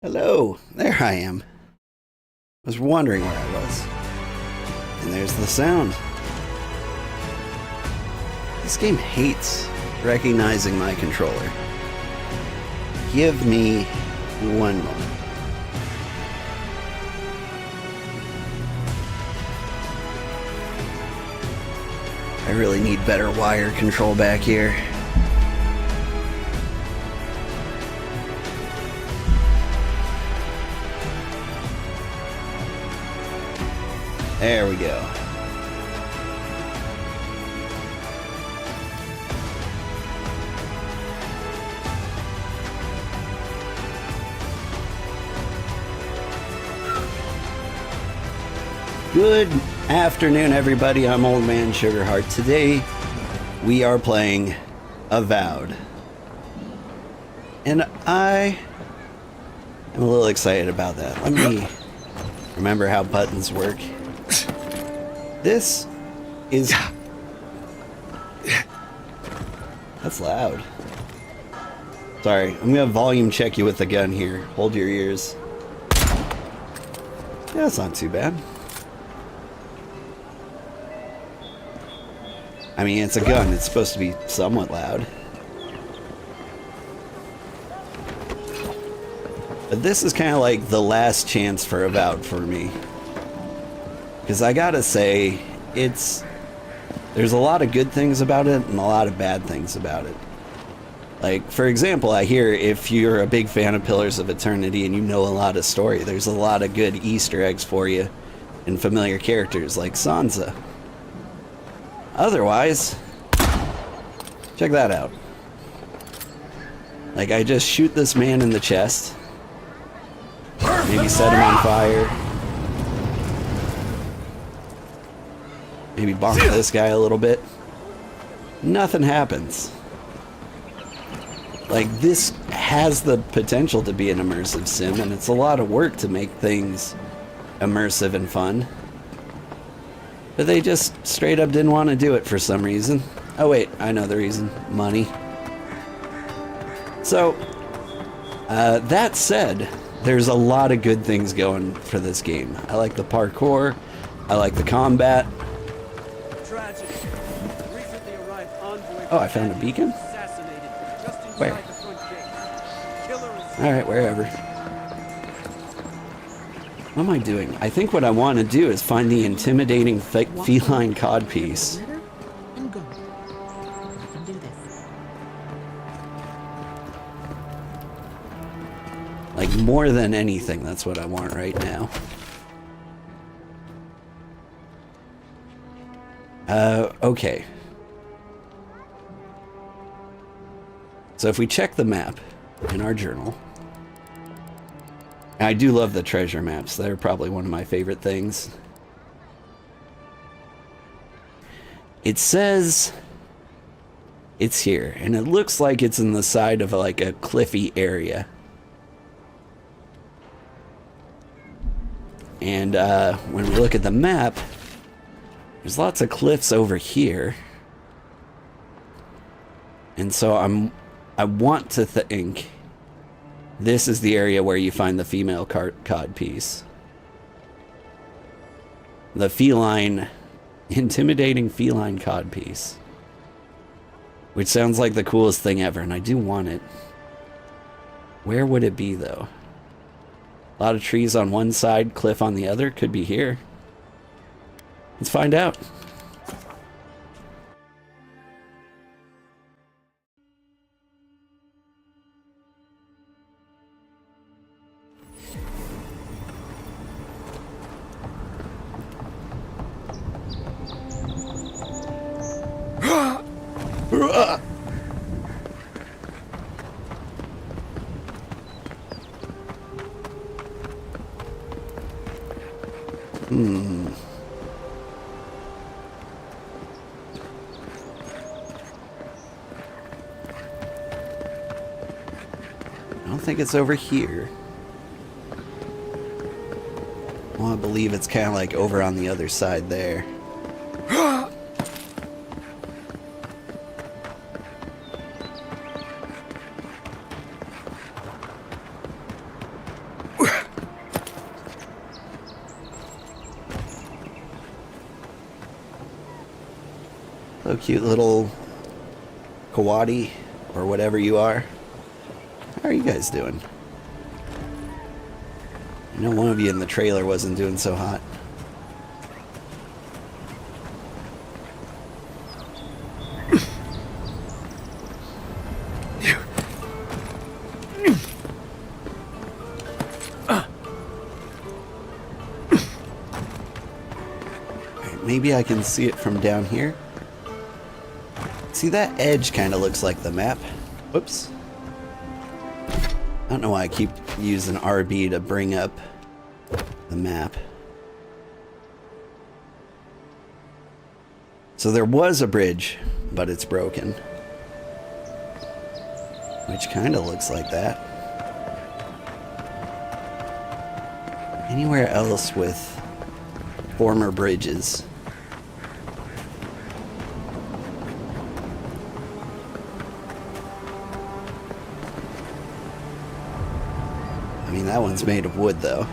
Hello, there I am. I was wondering where I was. And there's the sound. This game hates recognizing my controller. Give me one moment. I really need better wire control back here. There we go. Good afternoon, everybody. I'm Old Man Sugarheart. Today, we are playing Avowed. And I am a little excited about that. Let me remember how buttons work. This is... That's loud. Sorry, I'm gonna volume check you with the gun here. Hold your ears. Yeah, that's not too bad. I mean, it's a gun. It's supposed to be somewhat loud. But this is kind of like the last chance for Avowed for me. Because I gotta say, there's a lot of good things about it and a lot of bad things about it. Like, for example, I hear if you're a big fan of Pillars of Eternity and you know a lot of story, there's a lot of good Easter eggs for you and familiar characters like Sansa. Otherwise, check that out. Like, I just shoot this man in the chest, maybe set him on fire, maybe bonk this guy a little bit. Nothing happens. Like, this has the potential to be an immersive sim, and it's a lot of work to make things immersive and fun. But they just straight up didn't want to do it for some reason. Oh wait, I know the reason. Money. So, that said, there's a lot of good things going for this game. I like the parkour. I like the combat. Oh, I found a beacon? Where? Alright, wherever. What am I doing? I think what I want to do is find the intimidating feline codpiece. Like, more than anything, that's what I want right now. Okay. So if we check the map in our journal, I do love the treasure maps. They're probably one of my favorite things. It says it's here, and it looks like it's in the side of like a cliffy area. And when we look at the map, there's lots of cliffs over here. And so I want to think this is the area where you find the female cod piece. The feline, intimidating feline cod piece. Which sounds like the coolest thing ever, and I do want it. Where would it be, though? A lot of trees on one side, cliff on the other. Could be here. Let's find out. I don't think it's over here. Well, I believe it's kind of like over on the other side there. Hello, cute little Kawadi, or whatever you are. How are you guys doing? I know one of you in the trailer wasn't doing so hot. Maybe I can see it from down here. See, that edge kind of looks like the map. Whoops. I don't know why I keep using RB to bring up the map. So there was a bridge, but it's broken. Which kind of looks like that. Anywhere else with former bridges? I mean, that one's made of wood, though.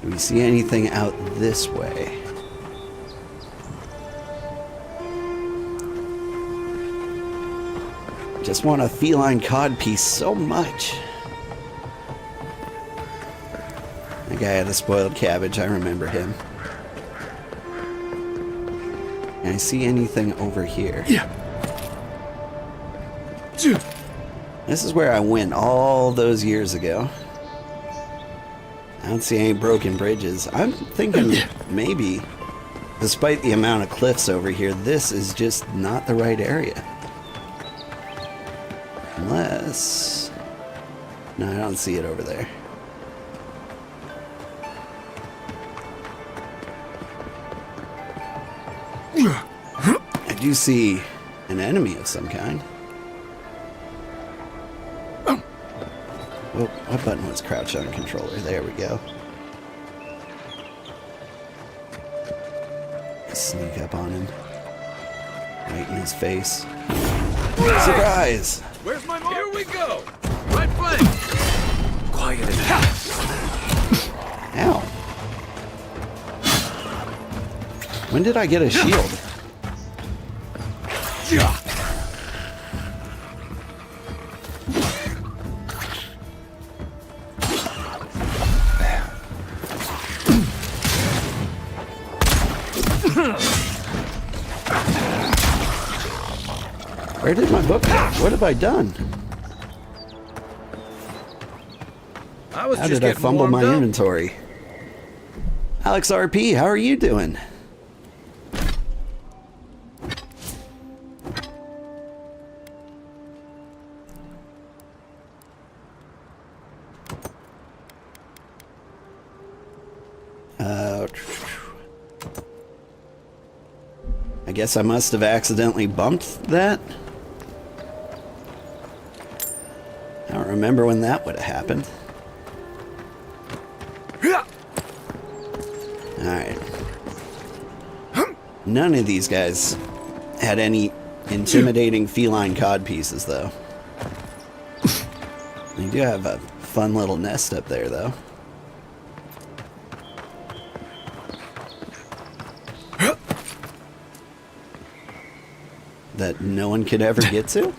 Do we see anything out this way? Just want a feline cod piece so much. The guy had a spoiled cabbage, I remember him. Can I see anything over here? Yeah. This is where I went all those years ago. I don't see any broken bridges. I'm thinking maybe, despite the amount of cliffs over here, this is just not the right area. Unless... No, I don't see it over there. I do see an enemy of some kind. Oh, what button was crouched on controller? There we go. Sneak up on him. Right in his face. Surprise! Where's my mark? Here we go! Right flank! Quiet as hell. Ow. When did I get a shield? Where did my book go? What have I done? How did I fumble my inventory? Alex RP, how are you doing? I guess I must have accidentally bumped that. I don't remember when that would have happened. Alright. None of these guys had any intimidating feline cod pieces, though. They do have a fun little nest up there, though. That no one could ever get to?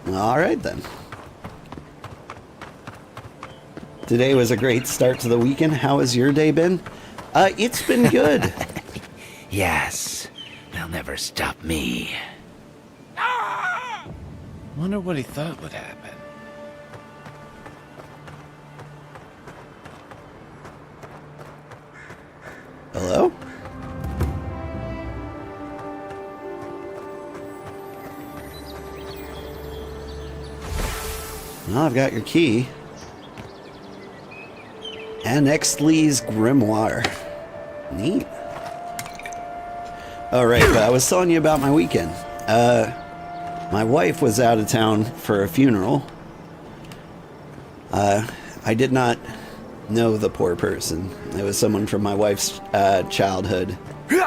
Alright then. Today was a great start to the weekend. How has your day been? It's been good. Yes, they'll never stop me. Wonder what he thought would happen. Hello? Well, I've got your key. Annexley's grimoire. Neat. All right, but I was telling you about my weekend. My wife was out of town for a funeral. I did not know the poor person. It was someone from my wife's childhood,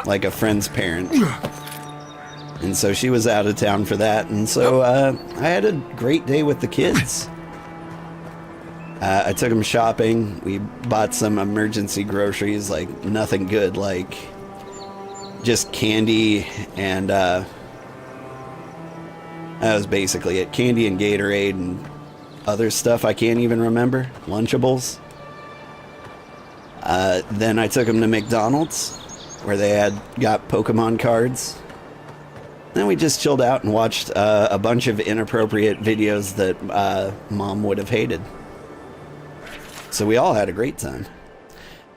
like a friend's parent. And so she was out of town for that, and so I had a great day with the kids. I took them shopping. We bought some emergency groceries, like nothing good, like just candy and that was basically it. Candy and Gatorade and other stuff I can't even remember. Lunchables. Then I took them to McDonald's, where they got Pokemon cards. Then we just chilled out and watched a bunch of inappropriate videos that Mom would have hated. So we all had a great time.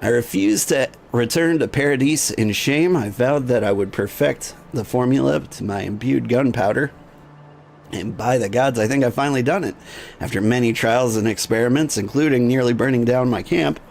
I refused to return to Paradise in shame. I vowed that I would perfect the formula to my imbued gunpowder. And by the gods, I think I've finally done it. After many trials and experiments, including nearly burning down my camp,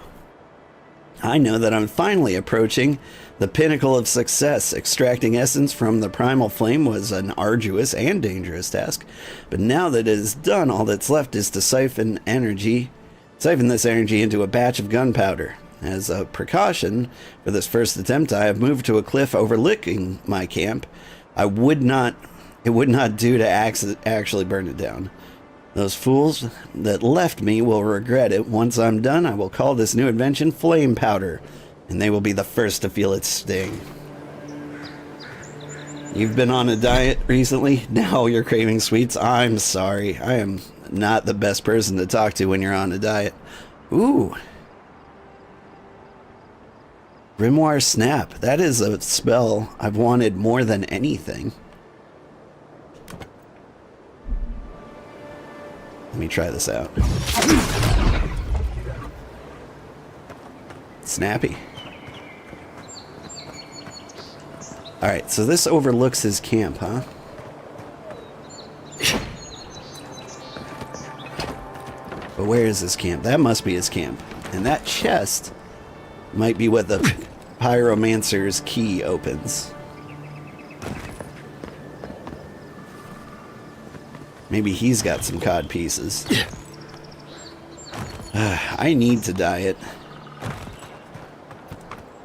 I know that I'm finally approaching the pinnacle of success. Extracting essence from the primal flame was an arduous and dangerous task, but now that it is done, all that's left is to siphon this energy into a batch of gunpowder. As a precaution for this first attempt, I have moved to a cliff overlooking my camp. It would not do to actually burn it down. Those fools that left me will regret it. Once I'm done, I will call this new invention Flame Powder, and they will be the first to feel its sting. You've been on a diet recently? Now you're craving sweets? I'm sorry. I am not the best person to talk to when you're on a diet. Ooh. Grimoire Snap. That is a spell I've wanted more than anything. Let me try this out. Snappy. Alright, so this overlooks his camp, huh? But where is his camp? That must be his camp. And that chest might be what the pyromancer's key opens. Maybe he's got some cod pieces. I need to diet.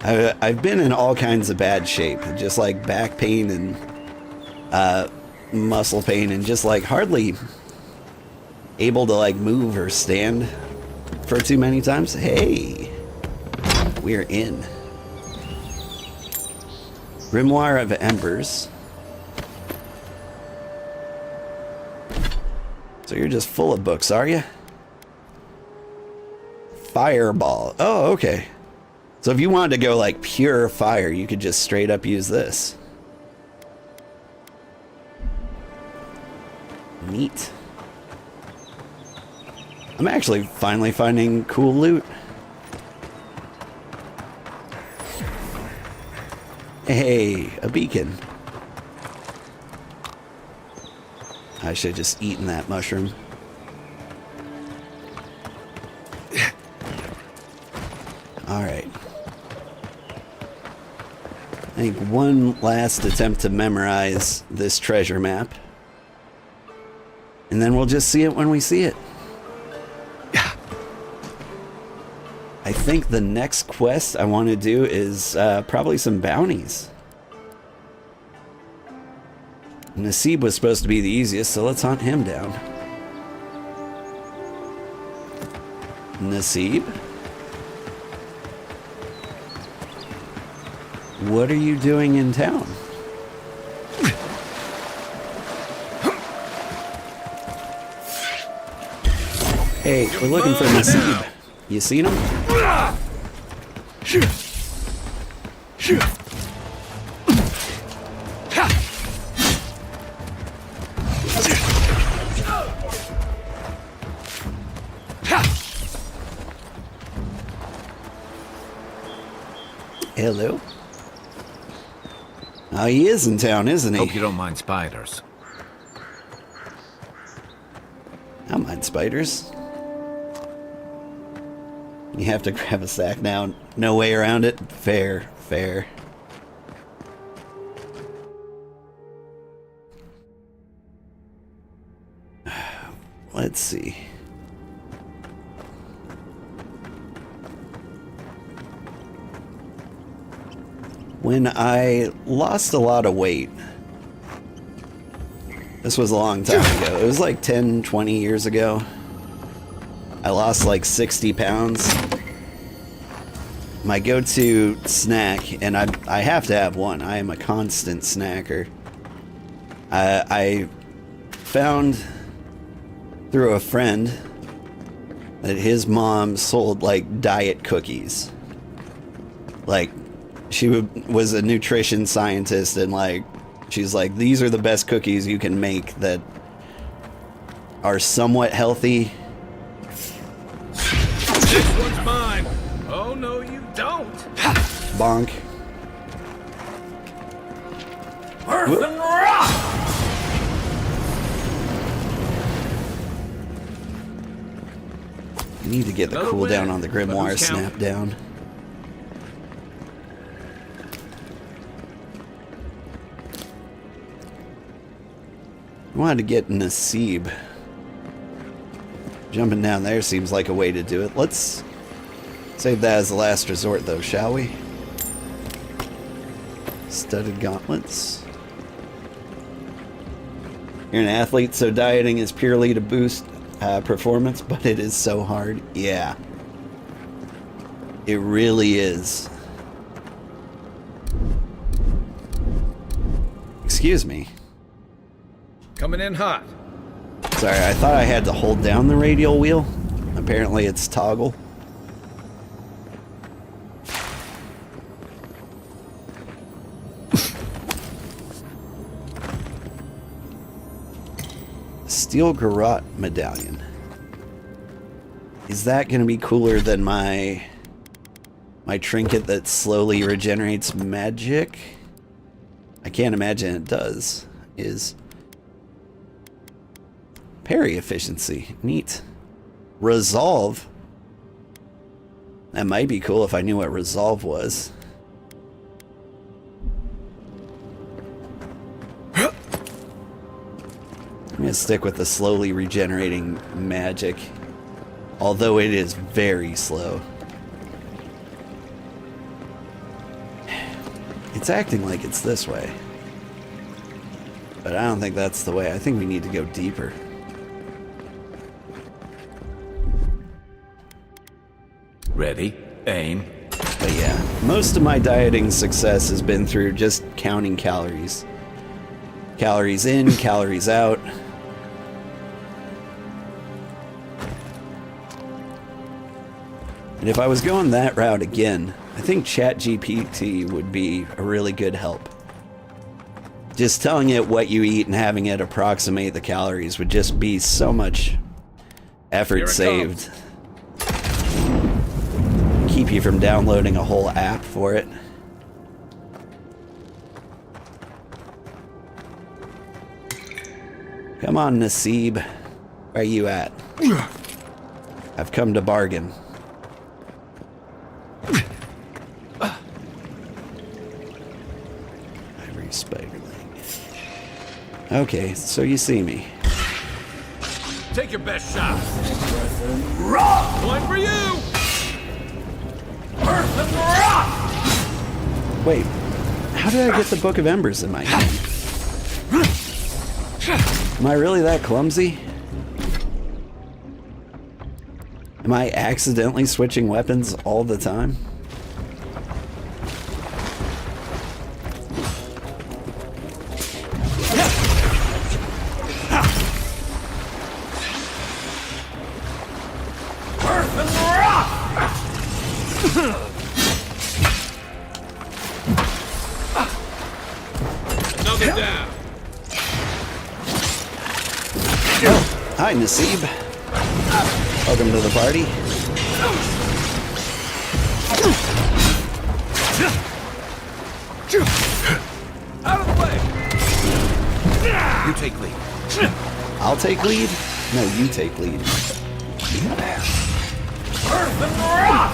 I've been in all kinds of bad shape. Just like back pain and muscle pain and just like hardly able to like move or stand for too many times. Hey, we're in. Grimoire of Embers. So you're just full of books, are you? Fireball. Oh, okay. So if you wanted to go like pure fire, you could just straight up use this. Neat. I'm actually finally finding cool loot. Hey, a beacon. I should have just eaten that mushroom. Alright. I think one last attempt to memorize this treasure map. And then we'll just see it when we see it. I think the next quest I want to do is probably some bounties. Nasib was supposed to be the easiest, so let's hunt him down. Nasib? What are you doing in town? Hey, we're looking for Nasib. You seen him? Hello? Oh, he is in town, isn't he? Hope you don't mind spiders. I don't mind spiders. You have to grab a sack now. No way around it. Fair, fair. let's see. When I lost a lot of weight, this was a long time ago. It was like 10, 20 years ago. I lost like 60 pounds. My go-to snack, and I have to have one. I am a constant snacker. I found through a friend that his mom sold like diet cookies. Like, she was a nutrition scientist, and like, she's like, these are the best cookies you can make that are somewhat healthy. This one's mine. Oh, no, you don't. Bonk. Earth and rock. You need to get the Another cooldown win. on the But grimoire who's snap counting? down. I wanted to get Nasib. Jumping down there seems like a way to do it. Let's save that as the last resort, though, shall we? Studded gauntlets. You're an athlete, so dieting is purely to boost performance, but it is so hard. Yeah. It really is. Excuse me. Coming in hot. Sorry, I thought I had to hold down the radial wheel. Apparently it's toggle. Steel Garrote medallion. Is that going to be cooler than my trinket that slowly regenerates magic? I can't imagine it does. Is parry efficiency. Neat. Resolve. That might be cool if I knew what resolve was. I'm gonna stick with the slowly regenerating magic, although it is very slow. It's acting like it's this way, but I don't think that's the way. I think we need to go deeper. Ready, aim. But yeah, most of my dieting success has been through just counting calories. Calories in, calories out. And if I was going that route again, I think ChatGPT would be a really good help. Just telling it what you eat and having it approximate the calories would just be so much effort saved. Keep you from downloading a whole app for it. Come on, Nasib. Where are you at? I've come to bargain. Ivory spider leg. Okay, so you see me. Take your best shot. Point for you. Earth and rock. Wait, how did I get the Book of Embers in my hand? Am I really that clumsy? Am I accidentally switching weapons all the time? Earth and rock. Another down. Hi, Nasib. Welcome to the party. Out of the way. You take lead. I'll take lead? No, you take lead. Earth and rock.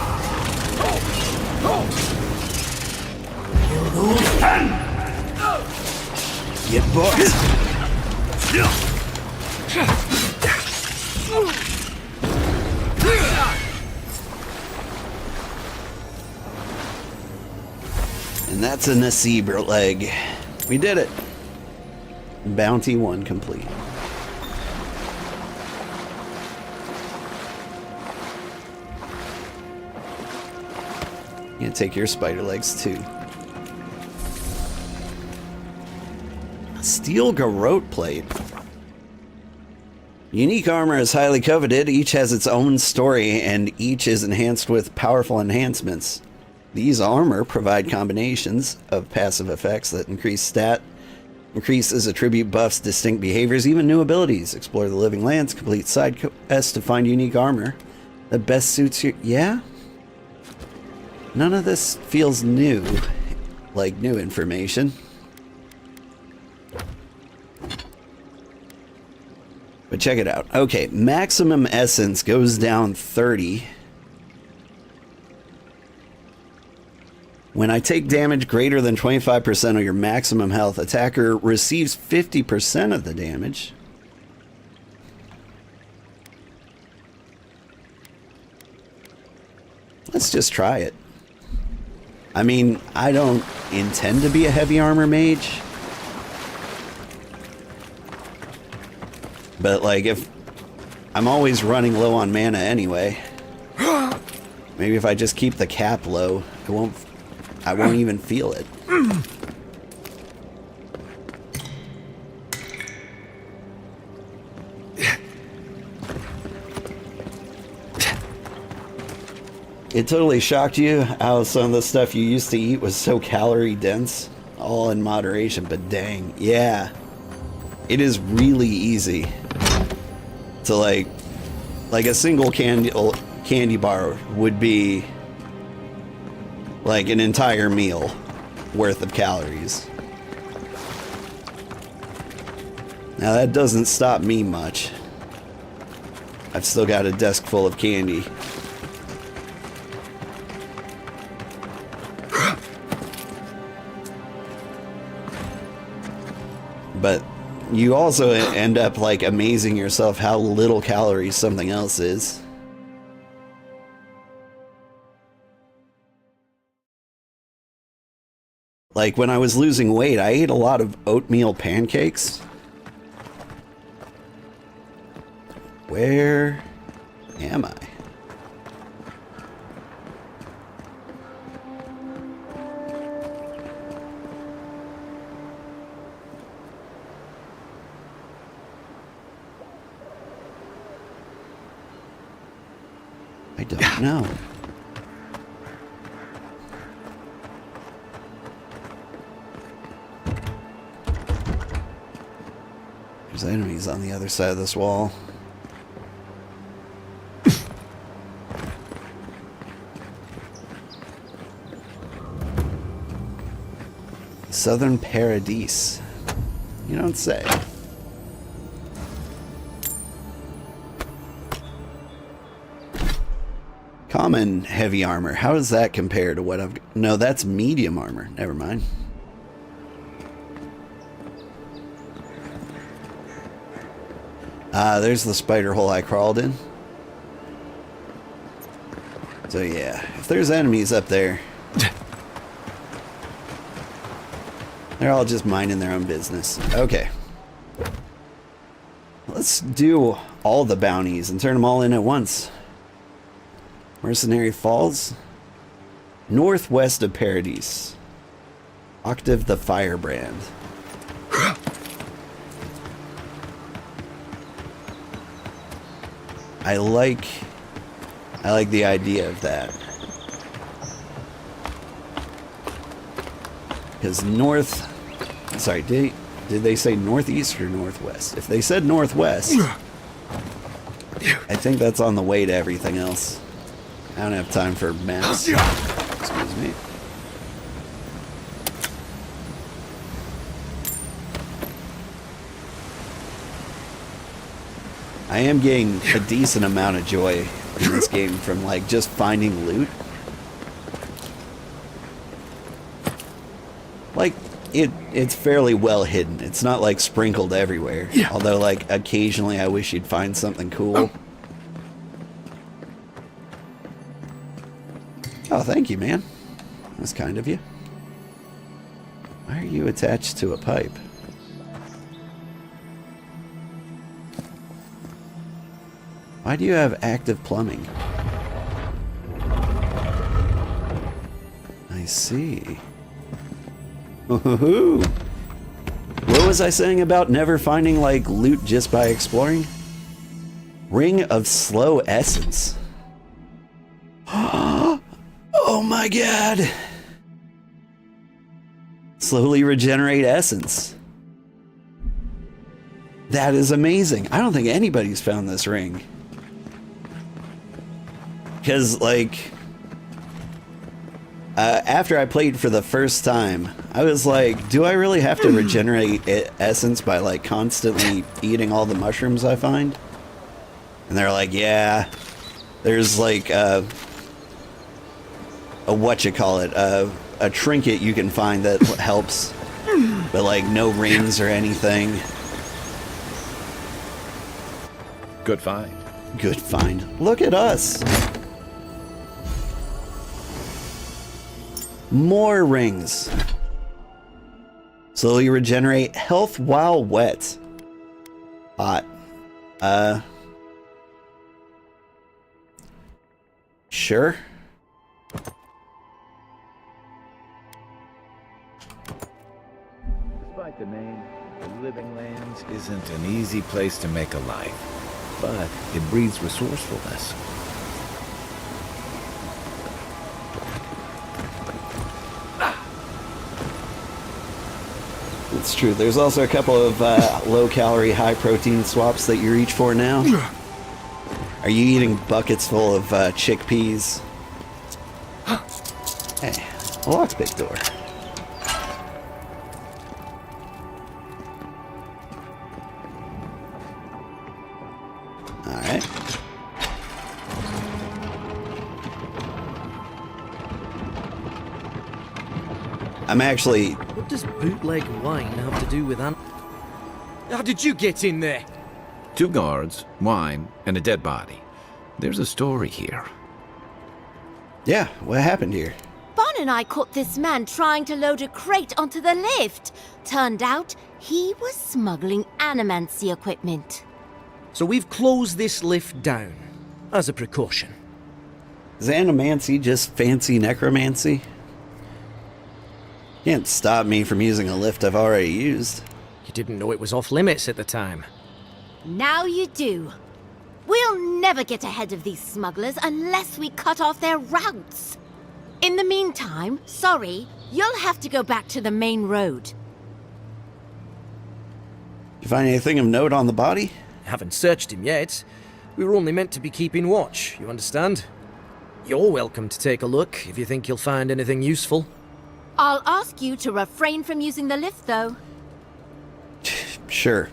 Get booked. And that's a Nasib leg. We did it. Bounty 1 complete. You can take your spider legs too. Steel garrote plate. Unique armor is highly coveted. Each has its own story, and each is enhanced with powerful enhancements. These armor provide combinations of passive effects that increase stat, increases attribute buffs, distinct behaviors, even new abilities. Explore the living lands, complete side quests to find unique armor that best suits you. Yeah? None of this feels new, like new information. But check it out. Okay, maximum essence goes down 30. When I take damage greater than 25% of your maximum health, attacker receives 50% of the damage. Let's just try it. I mean, I don't intend to be a heavy armor mage. But like, if I'm always running low on mana anyway, maybe if I just keep the cap low, I won't even feel it. It totally shocked you how some of the stuff you used to eat was so calorie dense, all in moderation, but dang, yeah. It is really easy to like a single candy bar would be like an entire meal worth of calories. Now that doesn't stop me much. I've still got a desk full of candy. But you also end up like amazing yourself how little calories something else is. Like when I was losing weight, I ate a lot of oatmeal pancakes. Where am I? I don't know. There's enemies on the other side of this wall. Southern Paradise. You don't say. Common heavy armor. How does that compare to what I've... No, that's medium armor. Never mind. There's the spider hole I crawled in. So yeah, if there's enemies up there, they're all just minding their own business. Okay. Let's do all the bounties and turn them all in at once. Mercenary Falls. Northwest of Paradise. Octave the Firebrand. I like the idea of that. Because sorry, did they say northeast or northwest? If they said northwest, I think that's on the way to everything else. I don't have time for maps. Excuse me. I am getting a decent amount of joy in this game from like just finding loot. Like it's fairly well hidden. It's not like sprinkled everywhere. Yeah. Although like occasionally I wish you'd find something cool. Oh, thank you, man. That's kind of you. Why are you attached to a pipe? Why do you have active plumbing? I see. Ooh. What was I saying about never finding like loot just by exploring? Ring of slow essence. Oh my god. Slowly regenerate essence. That is amazing. I don't think anybody's found this ring. Because, like, after I played for the first time, I was like, do I really have to regenerate essence by, like, constantly eating all the mushrooms I find? And they're like, yeah, there's, like, a trinket you can find that helps, but, like, no rings or anything. Good find. Good find. Look at us. More rings. Slowly regenerate health while wet. Hot. Sure. Despite the name, the Living Lands isn't an easy place to make a life, but it breeds resourcefulness. It's true. There's also a couple of low-calorie, high-protein swaps that you reach for now. Are you eating buckets full of chickpeas? Hey, a lockpick door. Alright. I'm actually... What does bootleg wine have to do with How did you get in there? 2 guards, wine, and a dead body. There's a story here. Yeah, what happened here? Bon and I caught this man trying to load a crate onto the lift. Turned out he was smuggling animancy equipment. So we've closed this lift down, as a precaution. Is animancy just fancy necromancy? Can't stop me from using a lift I've already used. You didn't know it was off limits at the time. Now you do. We'll never get ahead of these smugglers unless we cut off their routes. In the meantime, sorry, you'll have to go back to the main road. You find anything of note on the body? Haven't searched him yet. We were only meant to be keeping watch, you understand? You're welcome to take a look if you think you'll find anything useful. I'll ask you to refrain from using the lift, though. Sure.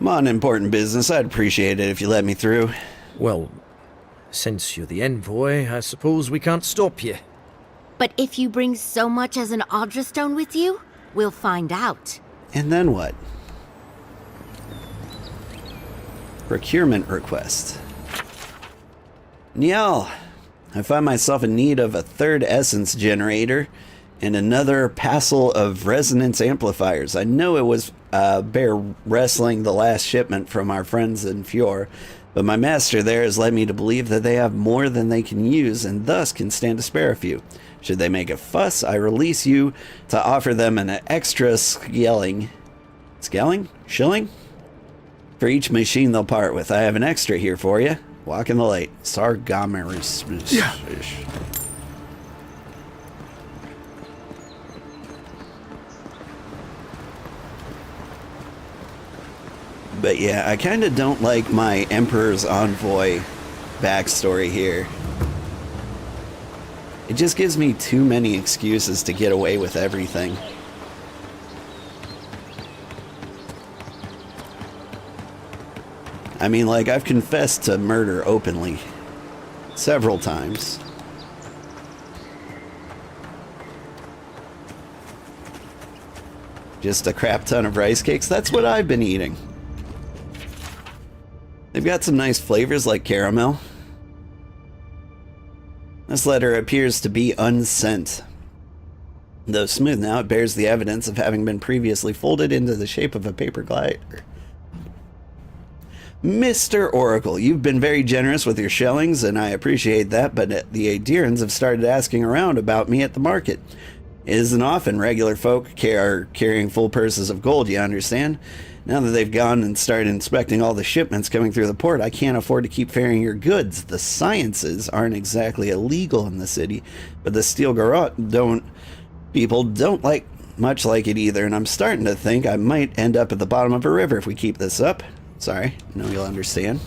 I'm on important business. I'd appreciate it if you let me through. Well, since you're the envoy, I suppose we can't stop you. But if you bring so much as an Audra stone with you, we'll find out. And then what? Procurement request. Niall, I find myself in need of a 3rd essence generator and another passel of resonance amplifiers. I know it was bear wrestling the last shipment from our friends in Fjord, but my master there has led me to believe that they have more than they can use and thus can stand to spare a few. Should they make a fuss, I release you to offer them an extra shilling for each machine they'll part with. I have an extra here for you. Walk in the light. Sargomeris. Yeah. But yeah, I kind of don't like my Emperor's Envoy backstory here. It just gives me too many excuses to get away with everything. I mean, like, I've confessed to murder openly several times. Just a crap ton of rice cakes. That's what I've been eating. They've got some nice flavors like caramel. This letter appears to be unsent. Though smooth now, it bears the evidence of having been previously folded into the shape of a paper glider. Mr. Oracle, you've been very generous with your shellings, and I appreciate that, but the Adirans have started asking around about me at the market. It isn't often regular folk are carrying full purses of gold, you understand? Now that they've gone and started inspecting all the shipments coming through the port, I can't afford to keep ferrying your goods. The sciences aren't exactly illegal in the city, but the steel garrote people don't much like it either, and I'm starting to think I might end up at the bottom of a river if we keep this up. Sorry, I know you'll understand.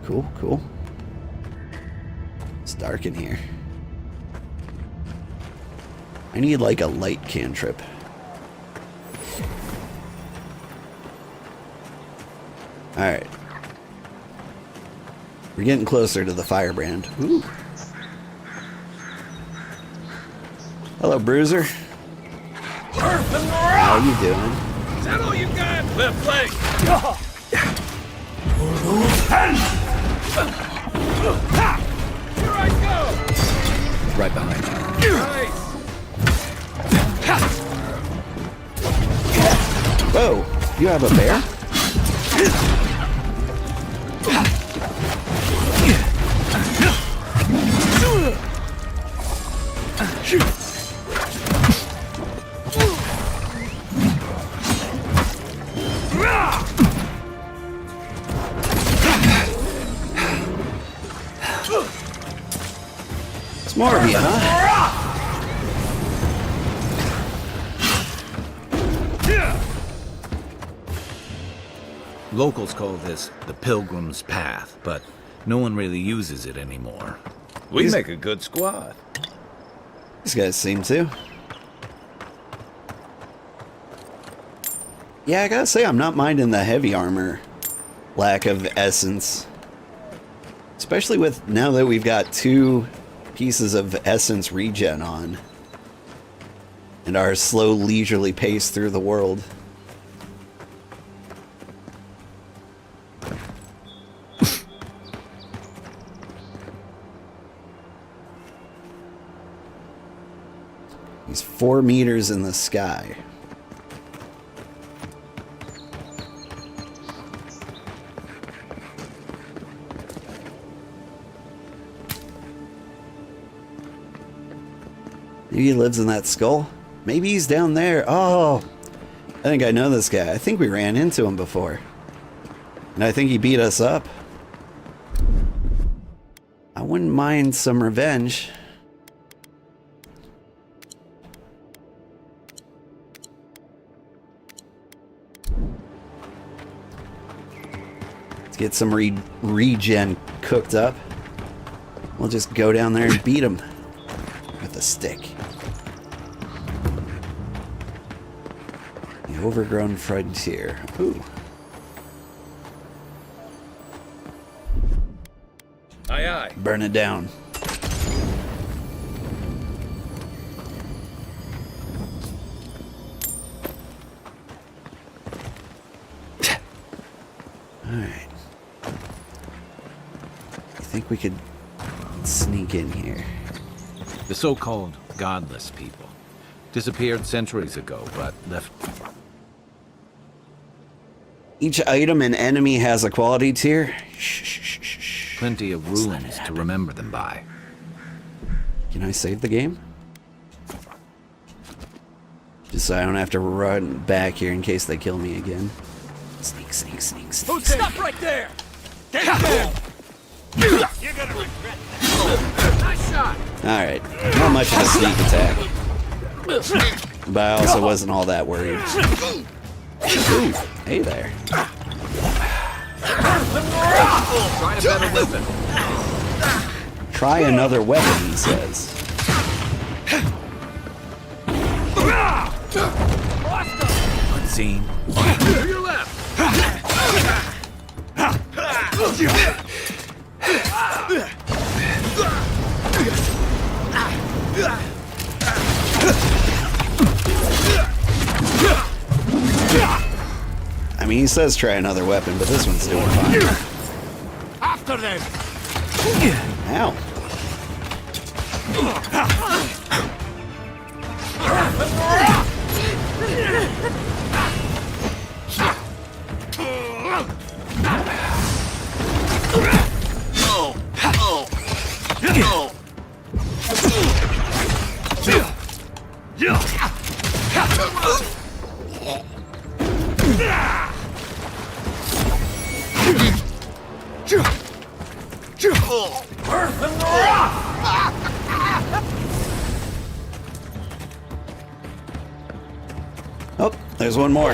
Cool, cool. It's dark in here. I need like a light cantrip. Alright. We're getting closer to the firebrand. Ooh. Hello, Bruiser. How you doing? Is that all you got? Left leg. Here I go. Right behind you. Nice. Whoa, you have a bear? It's more of you, huh? Locals call this the Pilgrim's Path, but no one really uses it anymore. We These- make a good squad. These guys seem to. Yeah, I gotta say, I'm not minding the heavy armor lack of essence. Especially with now that we've got 2 pieces of essence regen on. And our slow, leisurely pace through the world. He's 4 meters in the sky. Maybe he lives in that skull. Maybe he's down there. Oh, I think I know this guy. I think we ran into him before. And I think he beat us up. I wouldn't mind some revenge. Let's get some regen cooked up. We'll just go down there and beat him with a stick. The overgrown frontier. Ooh. Aye, aye. Burn it down. Alright. I think we could sneak in here. The so-called godless people disappeared centuries ago, but left. Each item and enemy has a quality tier. Shh, shh, shh, shh, shh. Plenty of Let's let it ruins to happen. remember them by. Can I save the game? Just so I don't have to run back here in case they kill me again. Sneak, sneak, sneak, sneak. Stop right there. Get down. You're gonna regret that. Nice shot. Alright, not much of a sneak attack. But I also wasn't all that worried. Ooh, hey there. Try a better weapon. Try another weapon, he says. Unseen. To your left. mean, he says try another weapon, but this one's doing fine. After them! Ow. Oh, there's one more.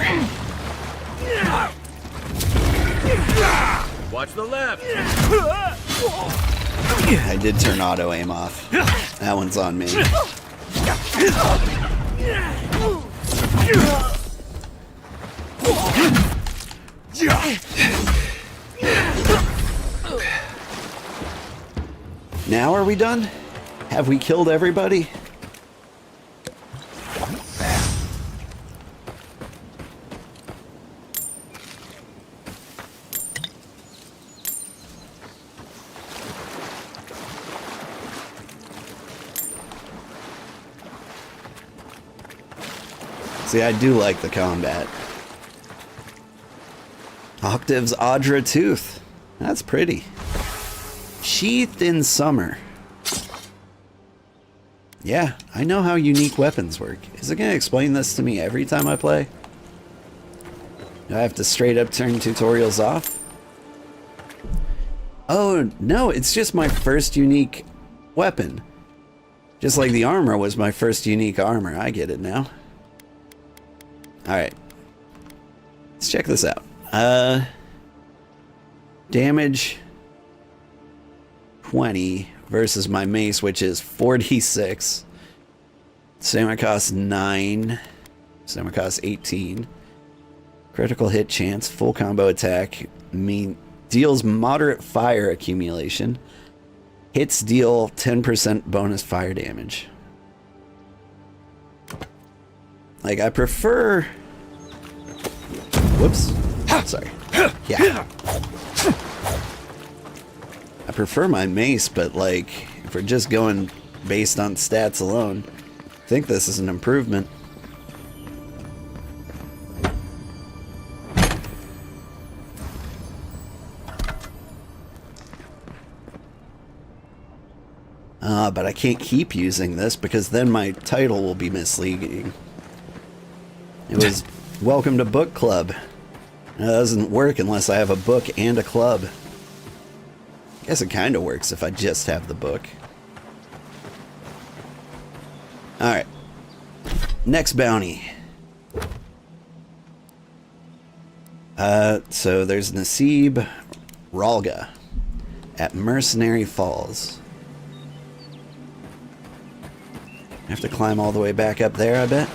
Watch the left. I did turn auto aim off. That one's on me. Now are we done? Have we killed everybody? See, I do like the combat. Octave's Audra Tooth. That's pretty. Sheathed in Summer. Yeah, I know how unique weapons work. Is it going to explain this to me every time I play? Do I have to straight up turn tutorials off? Oh, no, it's just my first unique weapon. Just like the armor was my first unique armor. I get it now. Alright. Let's check this out. Damage 20 versus my mace, which is 46. Stamina cost 9. Stamina cost 18. Critical hit chance, full combo attack, deals moderate fire accumulation. Hits deal 10% bonus fire damage. Like, I prefer... Whoops. Sorry. Yeah. I prefer my mace, but, like, if we're just going based on stats alone, I think this is an improvement. But I can't keep using this because then my title will be misleading. It was Welcome to Book Club. It doesn't work unless I have a book and a club. I guess it kind of works if I just have the book. Alright. Next bounty. So there's Nasib Ralga at Mercenary Falls. I have to climb all the way back up there, I bet.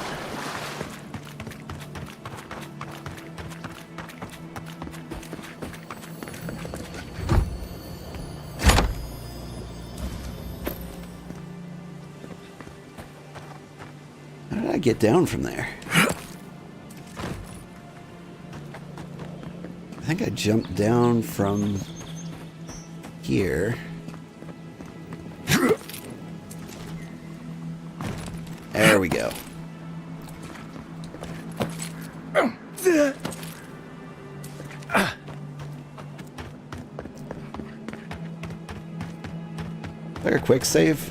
How did I get down from there? I think I jumped down from here. There we go. There a quick save?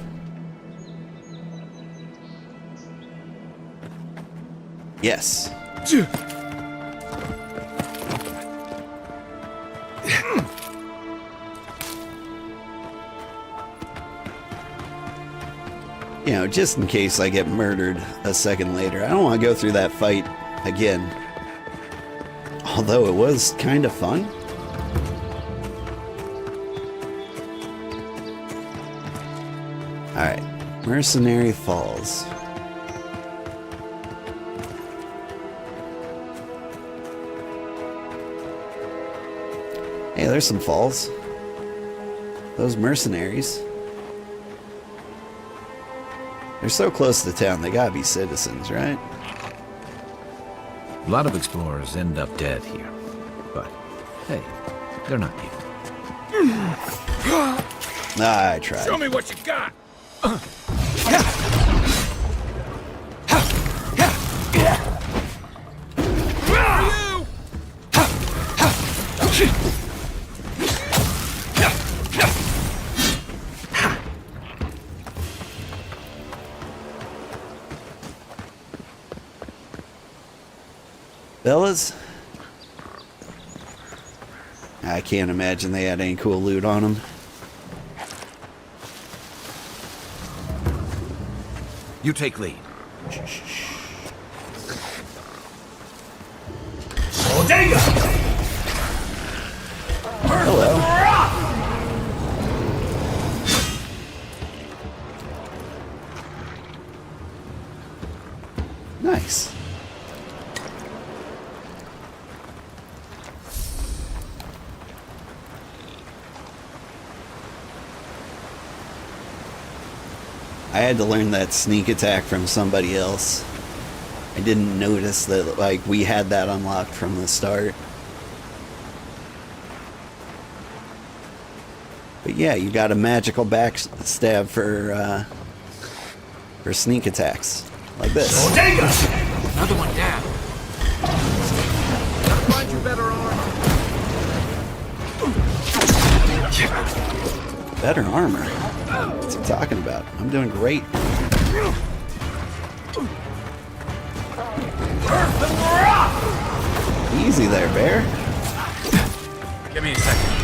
Yes. You know, just in case I get murdered a second later. I don't want to go through that fight again. Although it was kind of fun. Alright. Mercenary Falls. Hey, there's some falls. Those mercenaries. They're so close to town, they gotta be citizens, right? A lot of explorers end up dead here. but hey, they're not you. I tried. Show me what you got. Fellas, I can't imagine they had any cool loot on them. You take lead. Bodega! Hello. Nice. I had to learn that sneak attack from somebody else. I didn't notice that, like, we had that unlocked from the start. But yeah, you got a magical backstab for sneak attacks. Like this. Bodega! Another one down. Gotta find you better armor. Better armor? What's he talking about? I'm doing great. Easy there, bear. Give me a second.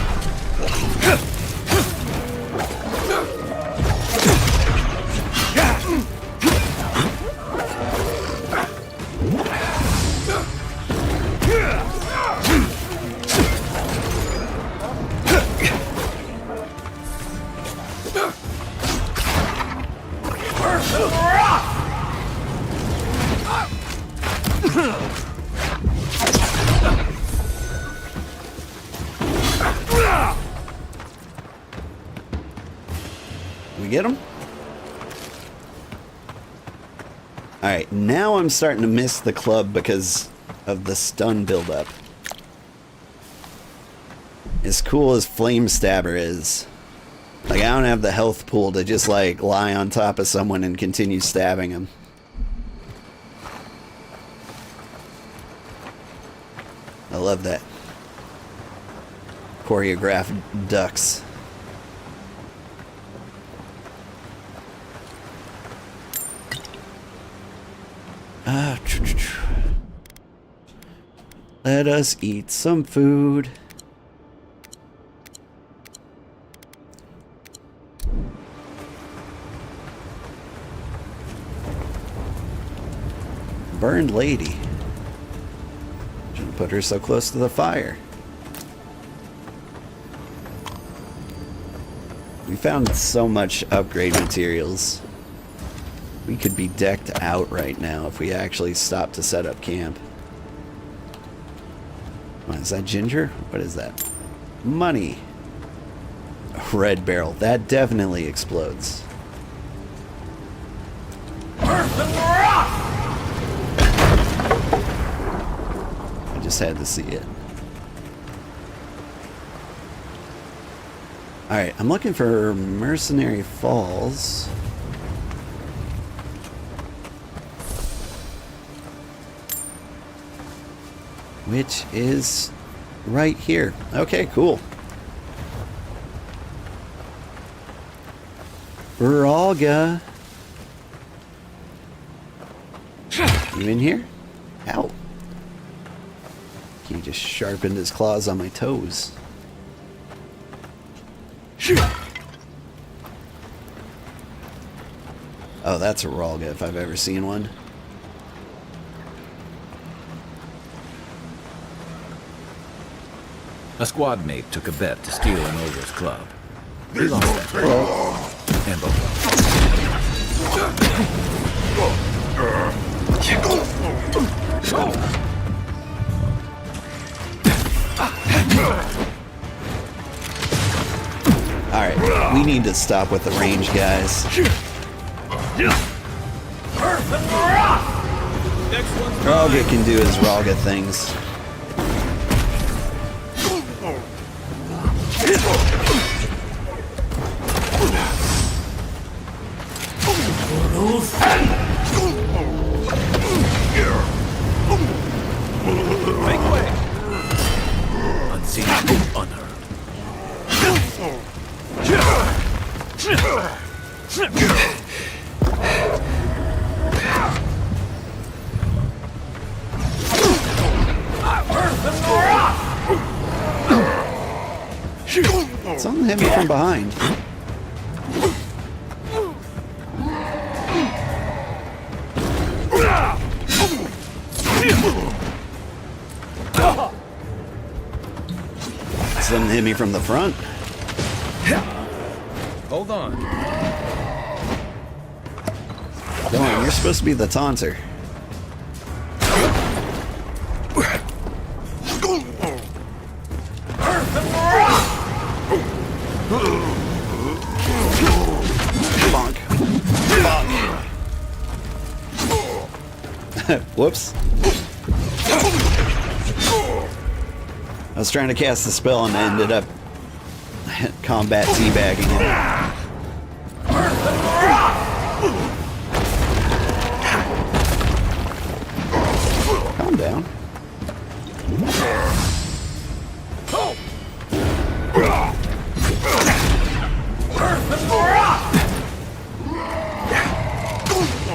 We get him? Alright, now I'm starting to miss the club because of the stun buildup. As cool as Flame Stabber is, like, I don't have the health pool to just, like, lie on top of someone and continue stabbing him. I love that. Choreographed ducks. Let us eat some food. Burned lady. Shouldn't put her so close to the fire. We found so much upgrade materials. We could be decked out right now if we actually stopped to set up camp. What, is that ginger? What is that? Money. Red barrel. That definitely explodes. I just had to see it. Alright, I'm looking for Mercenary Falls. Which is right here. Okay, cool. Ralga. You in here? Ow. He just sharpened his claws on my toes. Oh, that's a Ralga if I've ever seen one. A squad mate took a bet to steal an ogre's club. He lost that bet. And both. Alright, we need to stop with the range, guys. Ralga can do his Ralga things. Make way! Unseen, unheard. Something hit me from behind. Something hit me from the front. Hold on. Come on, you're supposed to be the taunter. Bonk. Bonk. Whoops. I was trying to cast the spell and I ended up combat teabagging him. Calm down.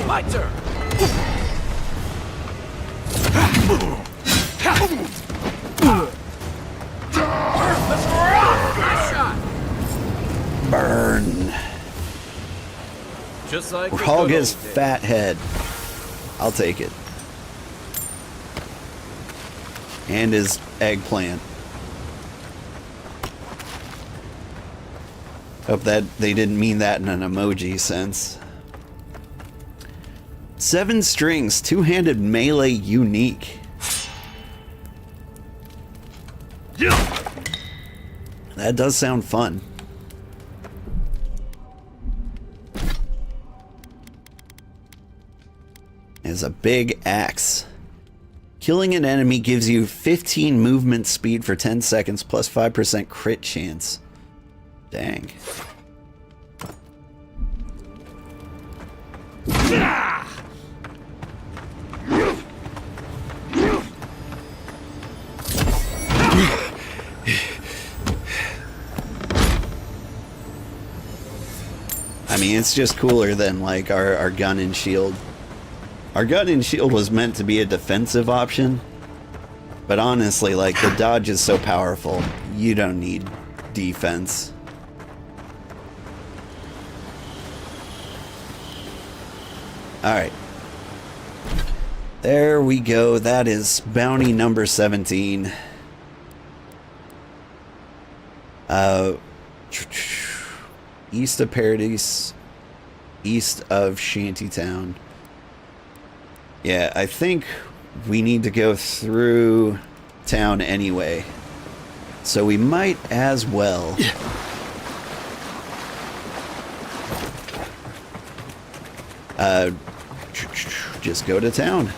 My turn. Burn. Just like the Hog good his old days. fat head. I'll take it. And his eggplant. Hope that they didn't mean that in an emoji sense. 7 strings, two-handed melee unique. That does sound fun. Is a big axe. Killing an enemy gives you 15 movement speed for 10 seconds plus 5% crit chance. Dang. I mean, it's just cooler than like our gun and shield. Our gun and shield was meant to be a defensive option, but honestly, like, the dodge is so powerful, you don't need defense. Alright. There we go. That is bounty number 17. East of Paradise, east of Shantytown. Yeah, I think we need to go through town anyway. So we might as well. Just go to town.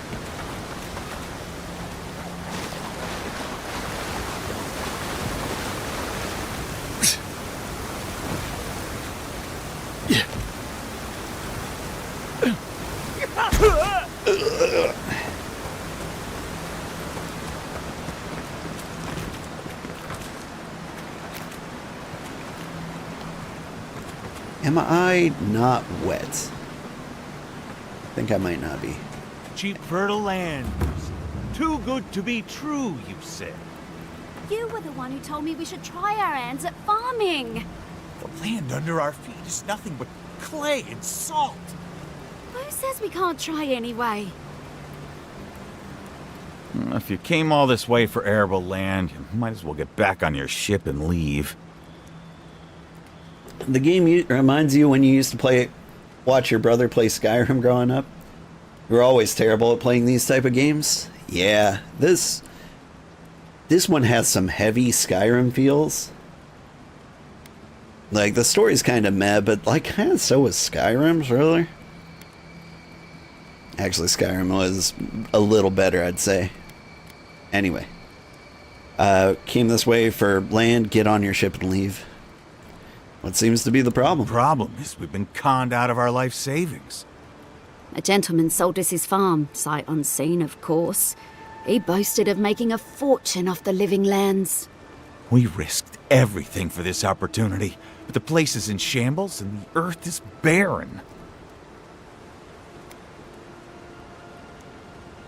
Am I not wet? I think I might not be. Cheap fertile land. Too good to be true, you said. You were the one who told me we should try our hands at farming. The land under our feet is nothing but clay and salt. Who says we can't try anyway? If you came all this way for arable land, you might as well get back on your ship and leave. The game reminds you when you used to watch your brother play Skyrim growing up. You were always terrible at playing these type of games. Yeah, this one has some heavy Skyrim feels. Like, the story's kind of meh, but like, kind of so was Skyrim's, really. Actually, Skyrim was a little better, I'd say. Anyway. Came this way for land, get on your ship and leave. What seems to be the problem? The problem is we've been conned out of our life savings. A gentleman sold us his farm, sight unseen, of course. He boasted of making a fortune off the living lands. We risked everything for this opportunity, but the place is in shambles and the earth is barren.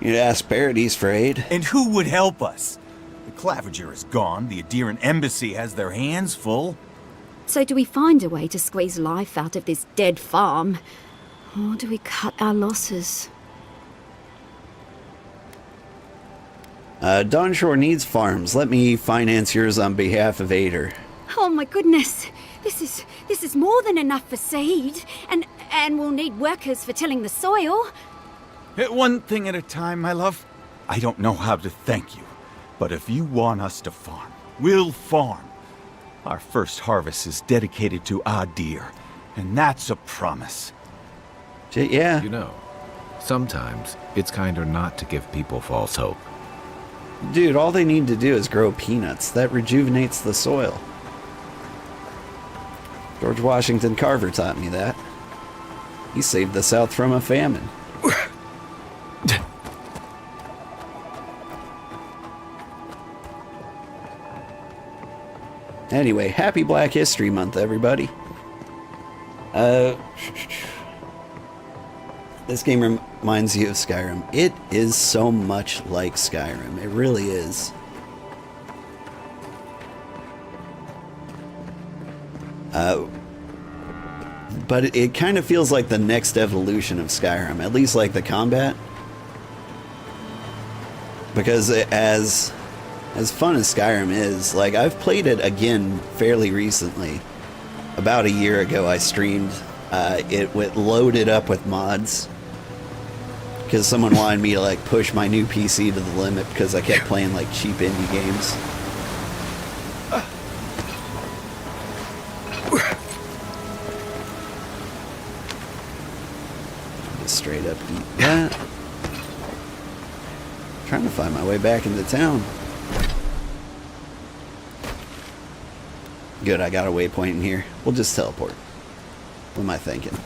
You'd ask Paradise for aid. And who would help us? The Claviger is gone, the Adiran embassy has their hands full. So do we find a way to squeeze life out of this dead farm? Or do we cut our losses? Dawnshore needs farms. Let me finance yours on behalf of Ader. Oh my goodness! This is more than enough for seed. And we'll need workers for tilling the soil. One thing at a time, my love. I don't know how to thank you, but if you want us to farm, we'll farm. Our first harvest is dedicated to Adir, and that's a promise. Yeah. You know, sometimes it's kinder not to give people false hope. Dude, all they need to do is grow peanuts. That rejuvenates the soil. George Washington Carver taught me that. He saved the South from a famine. Anyway, happy Black History Month, everybody. This game reminds you of Skyrim. It is so much like Skyrim. It really is. But it kind of feels like the next evolution of Skyrim, at least like the combat. Because as fun as Skyrim is, like, I've played it again fairly recently. About a year ago I streamed it loaded up with mods. Because someone wanted me to like push my new PC to the limit because I kept playing like cheap indie games. Just straight up eat that. Trying to find my way back into town. Good, I got a waypoint in here. We'll just teleport. What am I thinking?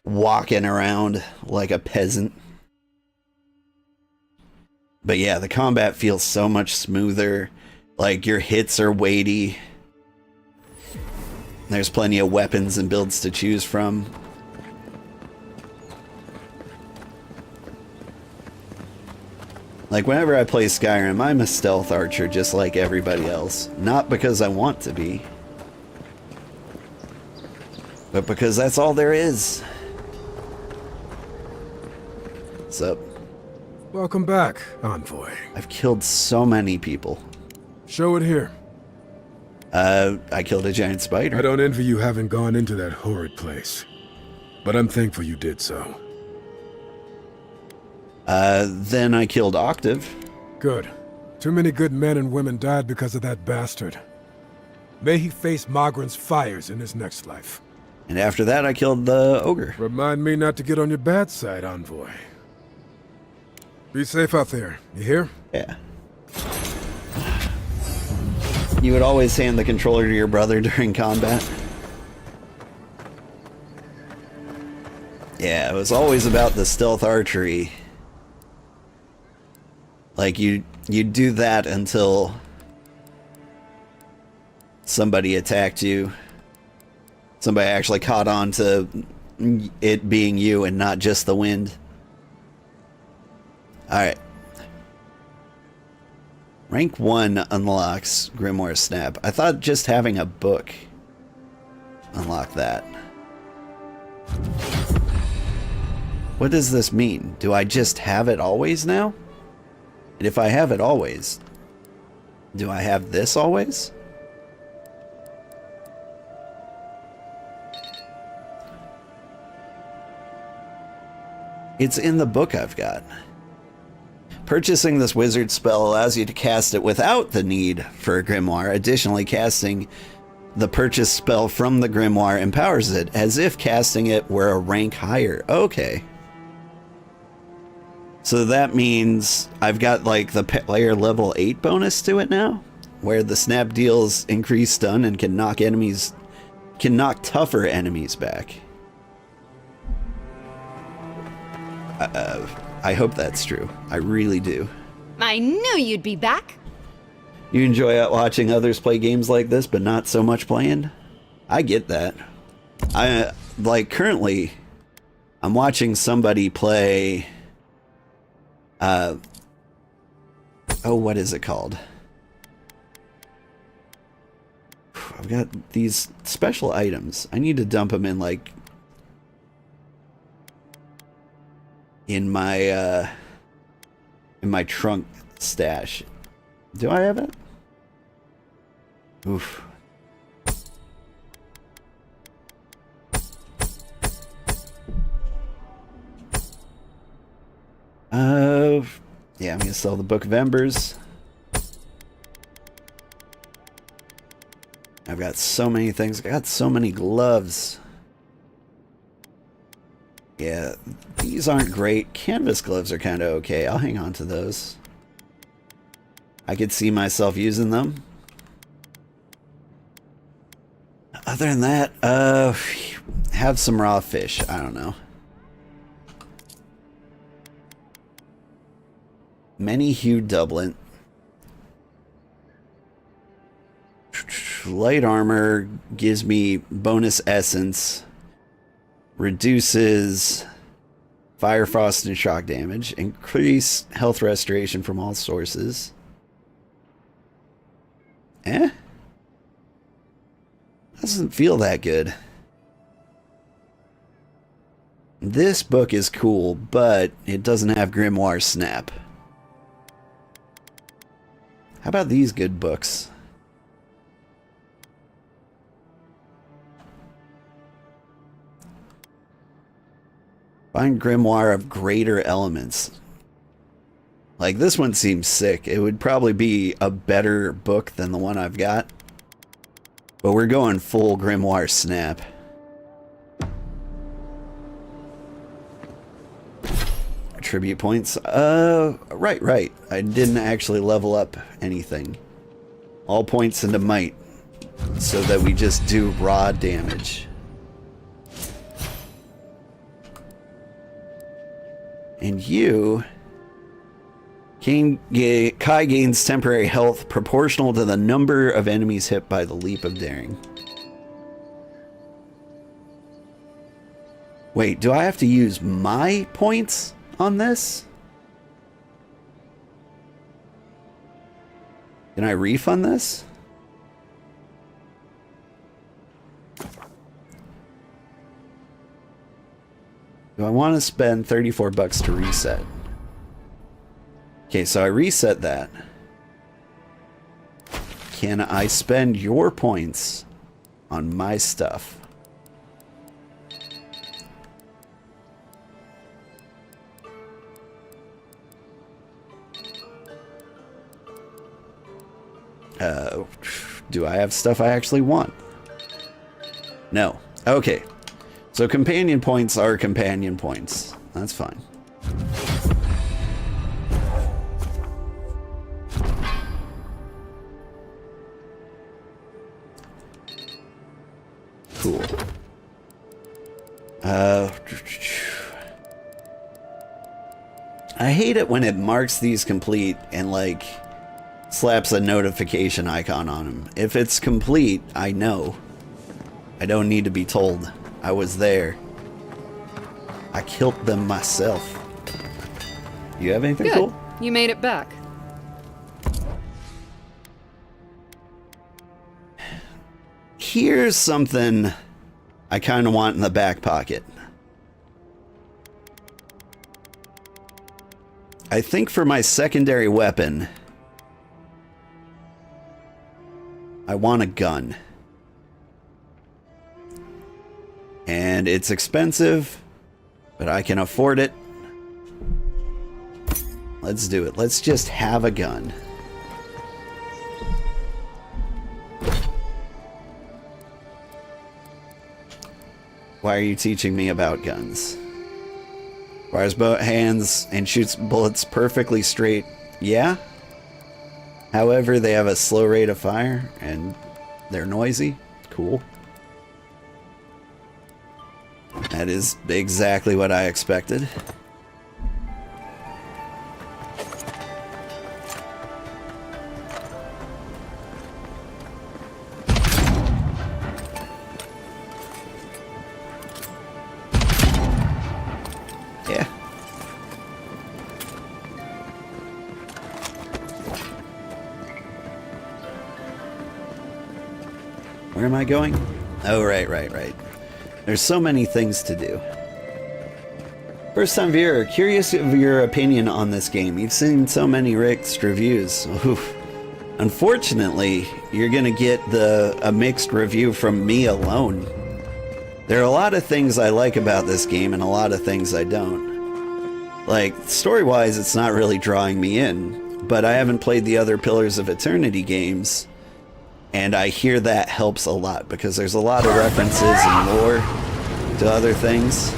Walking around like a peasant. But yeah, the combat feels so much smoother. Like, your hits are weighty. There's plenty of weapons and builds to choose from. Like, whenever I play Skyrim, I'm a stealth archer just like everybody else. Not because I want to be, but because that's all there is. What's up? Welcome back, Envoy. I've killed so many people. Show it here. I killed a giant spider. I don't envy you having gone into that horrid place, but I'm thankful you did so. Then I killed Octave. Good. Too many good men and women died because of that bastard. May he face Magran's fires in his next life. And after that, I killed the ogre. Remind me not to get on your bad side, Envoy. Be safe out there, you hear? Yeah. You would always hand the controller to your brother during combat. Yeah, it was always about the stealth archery. Like, you do that until somebody attacked you. Somebody actually caught on to it being you and not just the wind. Alright. Rank 1 unlocks Grimoire Snap. I thought just having a book unlocked that. What does this mean? Do I just have it always now? And if I have it always, do I have this always? It's in the book I've got. Purchasing this wizard spell allows you to cast it without the need for a grimoire. Additionally, casting the purchase spell from the grimoire empowers it as if casting it were a rank higher. Okay. So that means I've got like the player level 8 bonus to it now, where the snap deals increased stun and can knock tougher enemies back. I hope that's true. I really do. I knew you'd be back. You enjoy watching others play games like this, but not so much playing? I get that. Currently, I'm watching somebody play... what is it called? I've got these special items. I need to dump them in, like... in my trunk stash. Do I have it? Oof. Yeah, I'm gonna sell the Book of Embers. I've got so many things. I got so many gloves. Yeah, these aren't great. Canvas gloves are kind of okay. I'll hang on to those. I could see myself using them. Other than that, have some raw fish. I don't know. Many-hued doublet. Light armor gives me bonus essence. Reduces fire, frost, and shock damage. Increase health restoration from all sources. Doesn't feel that good. This book is cool, but it doesn't have grimoire snap. How about these good books? Find grimoire of greater elements. Like, this one seems sick. It would probably be a better book than the one I've got. But we're going full grimoire snap. Tribute points. Right. I didn't actually level up anything. All points into might. So that we just do raw damage. And you... Kai gains temporary health proportional to the number of enemies hit by the leap of daring. Wait, do I have to use my points on this? Can I refund this? Do I want to spend 34 bucks to reset? Okay, so I reset that. Can I spend your points on my stuff? Do I have stuff I actually want? No. Okay. So companion points are companion points. That's fine. Cool. I hate it when it marks these complete and, like, slaps a notification icon on them. If it's complete, I know. I don't need to be told. I was there. I killed them myself. You have anything cool? You made it back. Here's something I kind of want in the back pocket. I think for my secondary weapon, I want a gun. And it's expensive, but I can afford it. Let's do it. Let's just have a gun. Why are you teaching me about guns? Fires both hands and shoots bullets perfectly straight. Yeah? However, they have a slow rate of fire and they're noisy. Cool. That is exactly what I expected. Where am I going? Oh, right. There's so many things to do. First time viewer, curious of your opinion on this game. You've seen so many mixed reviews. Oof. Unfortunately, you're gonna get a mixed review from me alone. There are a lot of things I like about this game and a lot of things I don't. Like, story-wise, it's not really drawing me in, but I haven't played the other Pillars of Eternity games, and I hear that helps a lot because there's a lot of references and lore to other things.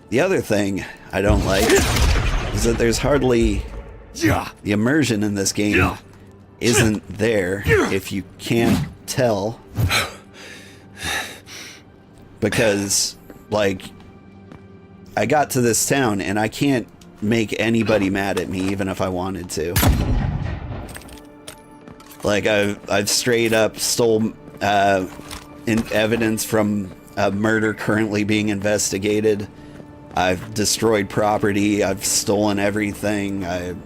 The other thing I don't like is that there's hardly... The immersion in this game isn't there if you can't tell. Because, like, I got to this town and I can't make anybody mad at me even if I wanted to. Like, I've straight up stole evidence from a murder currently being investigated. I've destroyed property. I've stolen everything. I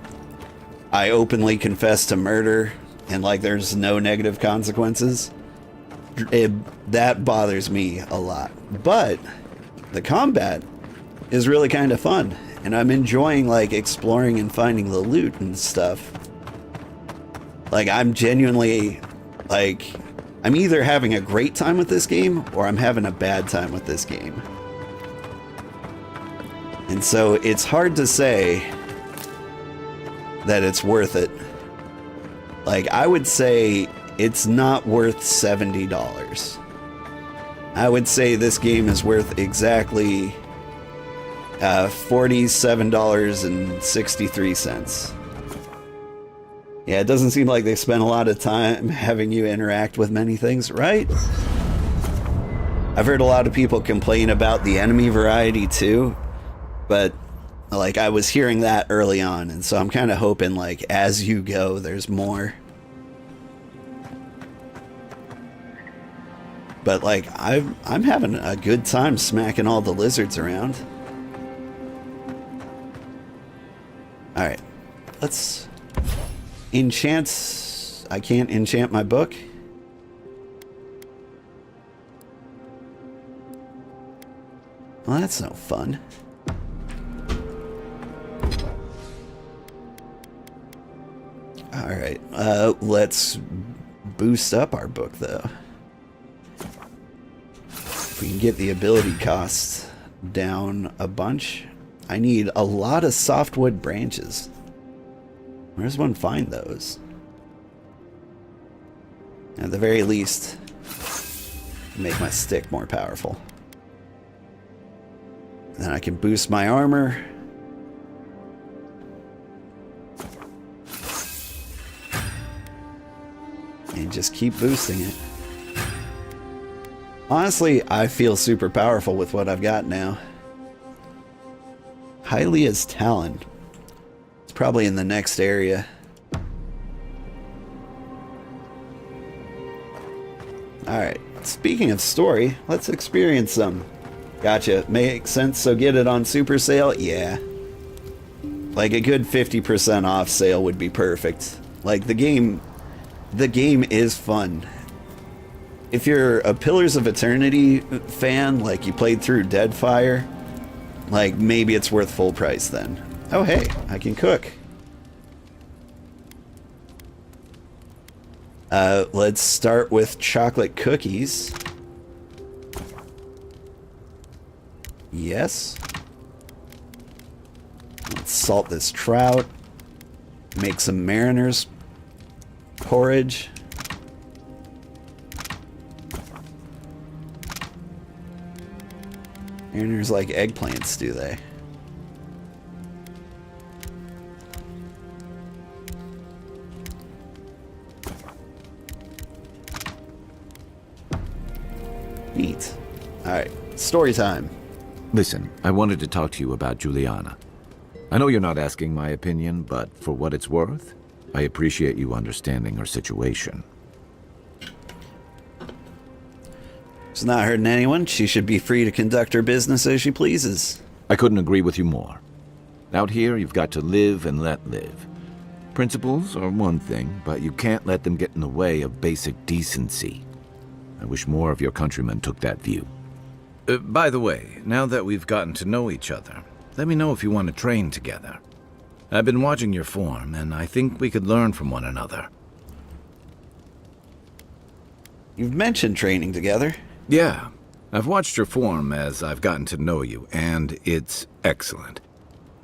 openly confessed to murder, and like there's no negative consequences. That bothers me a lot. But the combat is really kind of fun, and I'm enjoying like exploring and finding the loot and stuff. Like, I'm genuinely, like, I'm either having a great time with this game or I'm having a bad time with this game. And so it's hard to say that it's worth it. Like, I would say it's not worth $70. I would say this game is worth exactly $47.63. Yeah, it doesn't seem like they spent a lot of time having you interact with many things, right? I've heard a lot of people complain about the enemy variety too, but like I was hearing that early on, and so I'm kind of hoping like as you go, there's more. But like I'm having a good time smacking all the lizards around. All right, let's enchant. I can't enchant my book. Well, that's no fun. All right, let's boost up our book though. If we can get the ability costs down a bunch. I need a lot of softwood branches. Where does one find those? At the very least, make my stick more powerful. Then I can boost my armor. And just keep boosting it. Honestly, I feel super powerful with what I've got now. Hylia's Talon. It's probably in the next area. Alright, speaking of story, let's experience some. Gotcha, makes sense, so get it on super sale? Yeah. Like a good 50% off sale would be perfect. Like the game is fun. If you're a Pillars of Eternity fan, like you played through Deadfire, like maybe it's worth full price then. Oh hey, I can cook. Let's start with chocolate cookies. Yes. Let's salt this trout. Make some mariner's porridge. Mariners like eggplants, do they? Neat. Alright, story time. Listen, I wanted to talk to you about Juliana. I know you're not asking my opinion, but for what it's worth, I appreciate you understanding her situation. She's not hurting anyone. She should be free to conduct her business as she pleases. I couldn't agree with you more. Out here, you've got to live and let live. Principles are one thing, but you can't let them get in the way of basic decency. I wish more of your countrymen took that view. By the way, now that we've gotten to know each other, let me know if you want to train together. I've been watching your form, and I think we could learn from one another. You've mentioned training together. Yeah, I've watched your form as I've gotten to know you, and it's excellent.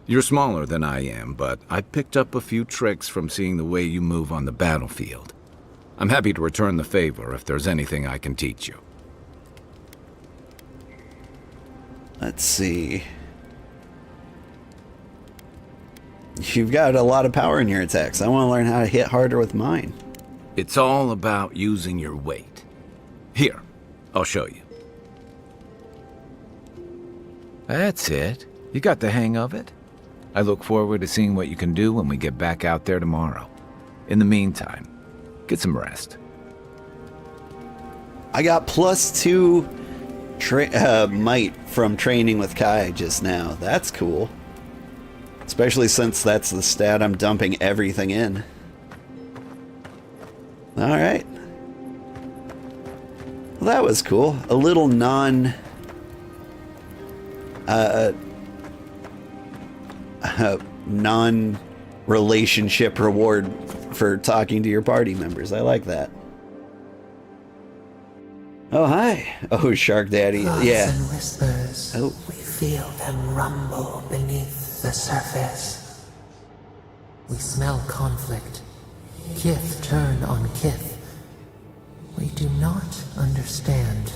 You're smaller than I am, but I picked up a few tricks from seeing the way you move on the battlefield. I'm happy to return the favor if there's anything I can teach you. Let's see. You've got a lot of power in your attacks. I want to learn how to hit harder with mine. It's all about using your weight. Here, I'll show you. That's it. You got the hang of it. I look forward to seeing what you can do when we get back out there tomorrow. In the meantime, get some rest. I got +2 might from training with Kai just now. That's cool. Especially since that's the stat I'm dumping everything in. Alright. Well, that was cool. A little non-relationship reward for talking to your party members. I like that. Oh, hi. Oh, Shark Daddy. Yeah. And whispers, Oh. we feel them rumble beneath the surface. We smell conflict. Kith turn on kith. We do not understand.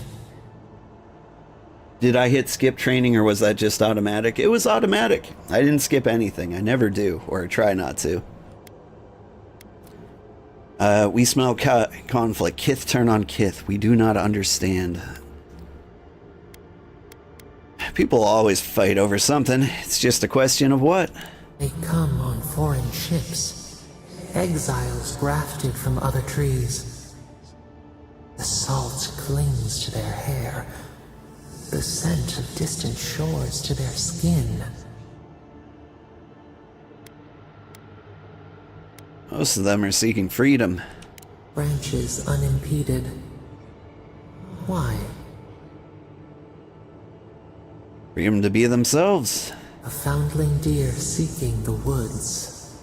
Did I hit skip training or was that just automatic? It was automatic. I didn't skip anything. I never do, or try not to. We smell conflict. Kith turn on kith. We do not understand. People always fight over something. It's just a question of what. They come on foreign ships. Exiles grafted from other trees. The salt clings to their hair. The scent of distant shores to their skin. Most of them are seeking freedom. Branches unimpeded. Why? Freedom to be themselves. A foundling deer seeking the woods.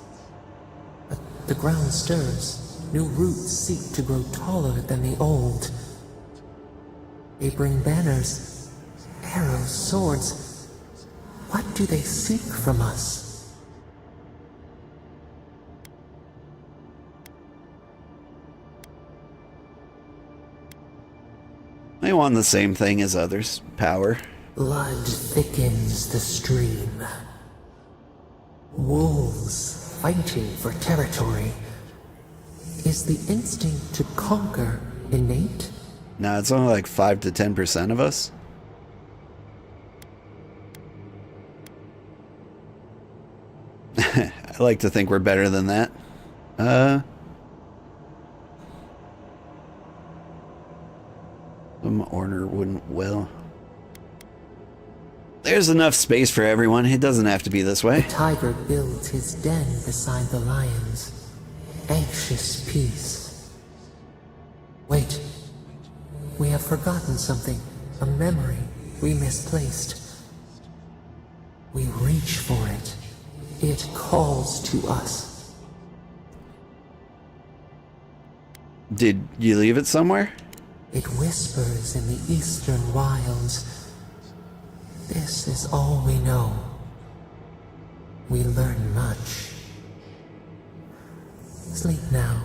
But the ground stirs. New roots seek to grow taller than the old. They bring banners, arrows, swords. What do they seek from us? They want the same thing as others. Power. Blood thickens the stream. Wolves fighting for territory. Is the instinct to conquer innate? No, it's only like 5 to 10% of us. I like to think we're better than that. Some order wouldn't well. There's enough space for everyone. It doesn't have to be this way. The tiger builds his den beside the lions. Anxious peace. Wait. We have forgotten something. A memory we misplaced. We reach for it. It calls to us. Did you leave it somewhere? It whispers in the eastern wilds. This is all we know. We learn much. Sleep now.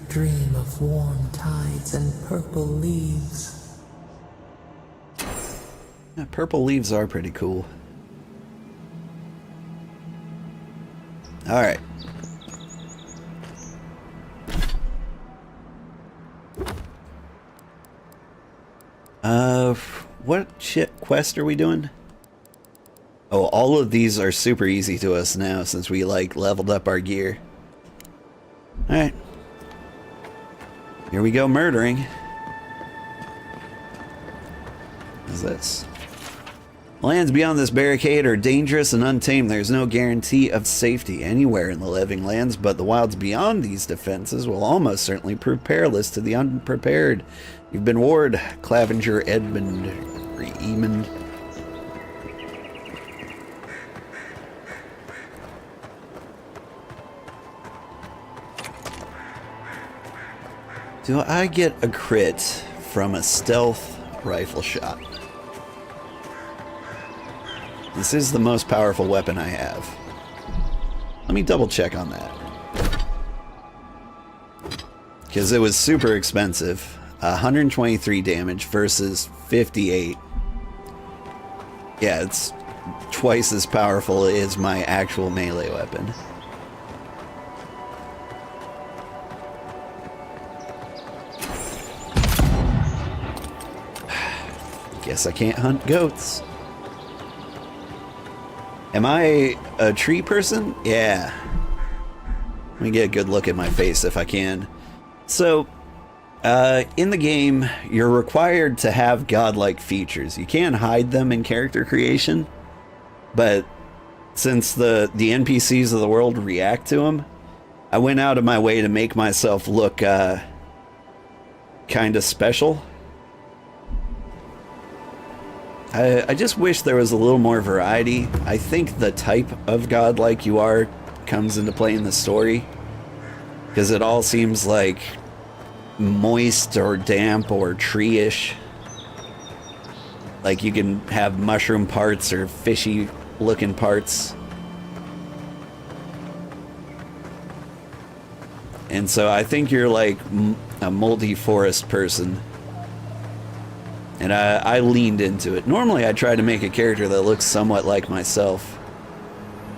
Dream of warm tides and purple leaves. Yeah, purple leaves are pretty cool. Alright. What shit quest are we doing? Oh, all of these are super easy to us now since we, like, leveled up our gear. Alright. Here we go, murdering. What is this? Lands beyond this barricade are dangerous and untamed. There's no guarantee of safety anywhere in the living lands, but the wilds beyond these defenses will almost certainly prove perilous to the unprepared. You've been warned, Clavenger Edmund or Emond. Do I get a crit from a stealth rifle shot? This is the most powerful weapon I have. Let me double check on that. Because it was super expensive. 123 damage versus 58. Yeah, it's twice as powerful as my actual melee weapon. Guess I can't hunt goats. Am I a tree person? Yeah. Let me get a good look at my face if I can. So, in the game, you're required to have godlike features. You can't hide them in character creation, but since the NPCs of the world react to them, I went out of my way to make myself look kind of special. I just wish there was a little more variety. I think the type of godlike you are comes into play in the story, because it all seems like moist or damp or tree-ish. Like you can have mushroom parts or fishy looking parts. And so I think you're like a multi-forest person. And I leaned into it. Normally I try to make a character that looks somewhat like myself.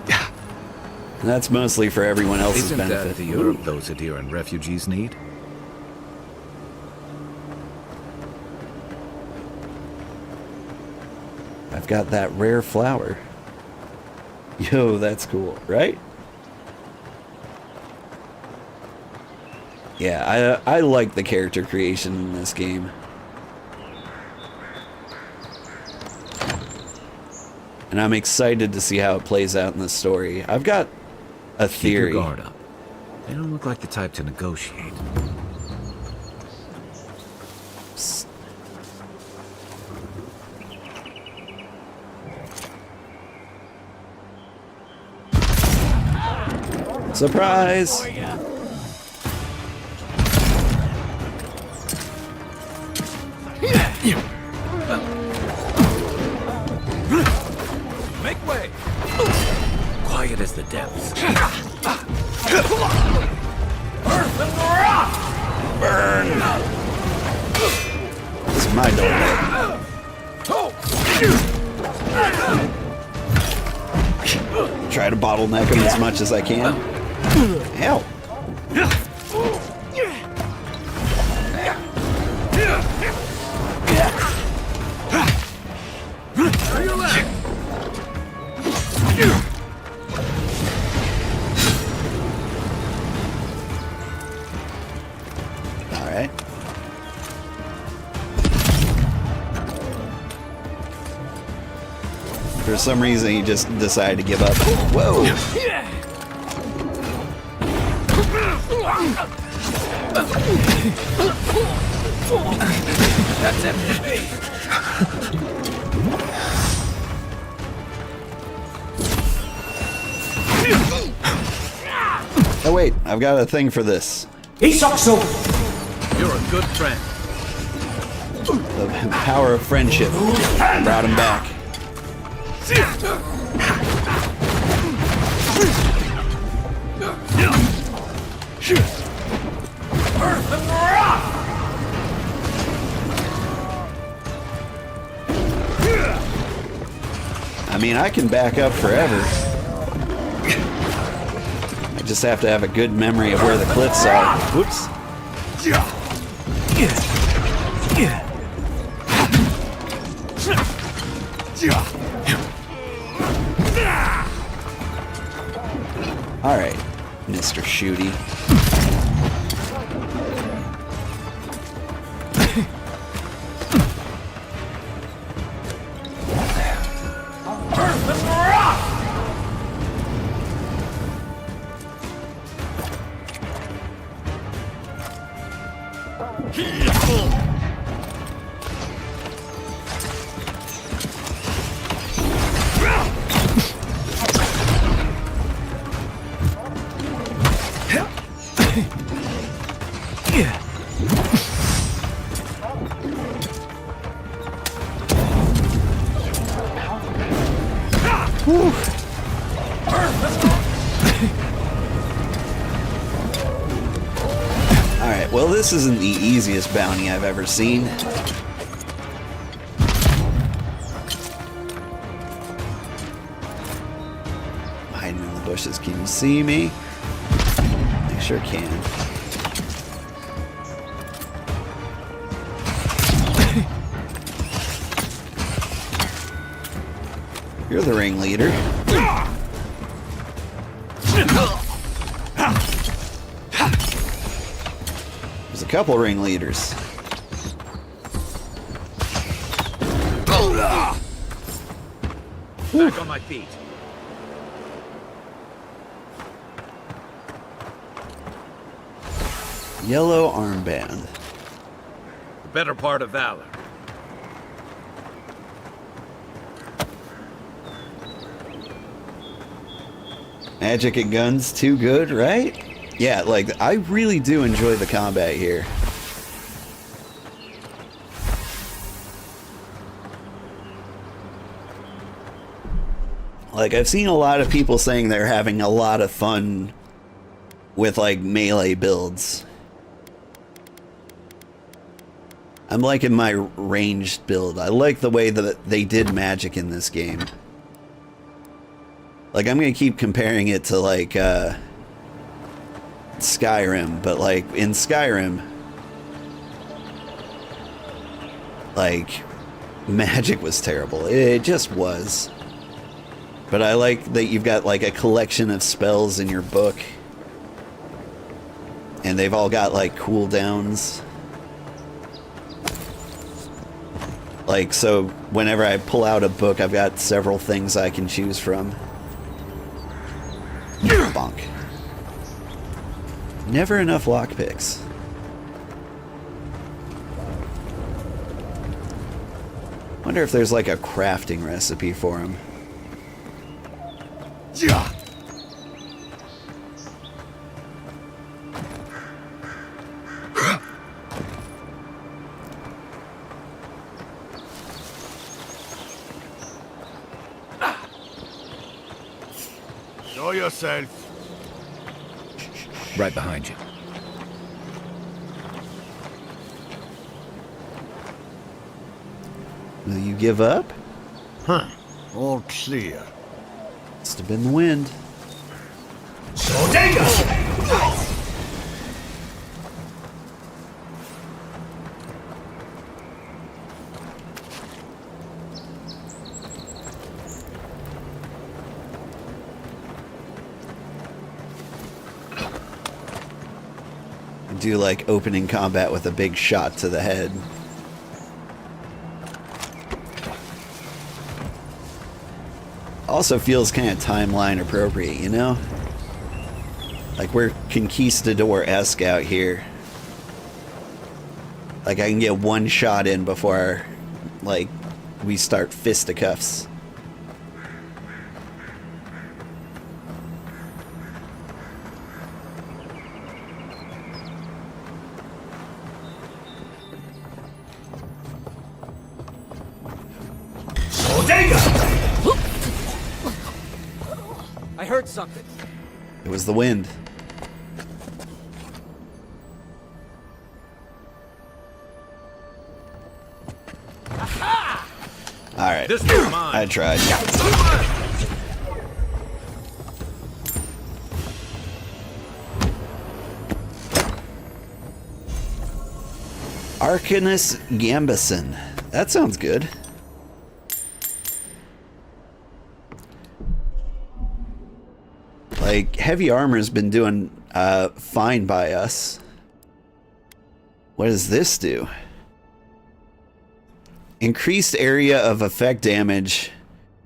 And that's mostly for everyone else's benefit. Isn't that the herb those Adiran refugees need? I've got that rare flower. Yo, that's cool, right? Yeah, I like the character creation in this game. And I'm excited to see how it plays out in the story. I've got a theory. Keep your guard up. They don't look like the type to negotiate. Psst. Surprise! Make way! Quiet as the depths. Earth and rock! Burn! This is my doorway. Try to bottleneck him as much as I can. Hell. Alright. For some reason, he just decided to give up. Whoa! That's empty. Oh wait, I've got a thing for this. He sucks over. You're a good friend. The power of friendship brought him back. Earth and rock! I mean, I can back up forever. I just have to have a good memory of where the cliffs are. Whoops. Alright, Mr. Shooty. Alright, well this isn't the easiest bounty I've ever seen. Hiding in the bushes, can you see me? I sure can. You're the ringleader. There's a couple ringleaders. Back on my feet. Yellow armband. The better part of valor. Magic and guns, too good, right? Yeah, like, I really do enjoy the combat here. Like, I've seen a lot of people saying they're having a lot of fun with, like, melee builds. I'm liking my ranged build. I like the way that they did magic in this game. Like, I'm gonna keep comparing it to, like, Skyrim, but, like, in Skyrim, like, magic was terrible. It just was. But I like that you've got, like, a collection of spells in your book. And they've all got, like, cooldowns. Like, so whenever I pull out a book, I've got several things I can choose from. Bonk. Never enough lockpicks. Wonder if there's like a crafting recipe for them. Yeah. Show yourself. Right behind you. Will you give up? Huh. All clear. Must have been the wind. Do like opening combat with a big shot to the head. Also feels kind of timeline appropriate, you know? Like we're conquistador-esque out here. Like I can get one shot in before, like, we start fisticuffs. I heard something. It was the wind. Alright. This is mine. I tried. Arcanus Gambison. That sounds good. Like, heavy armor's been doing fine by us. What does this do? Increased area of effect damage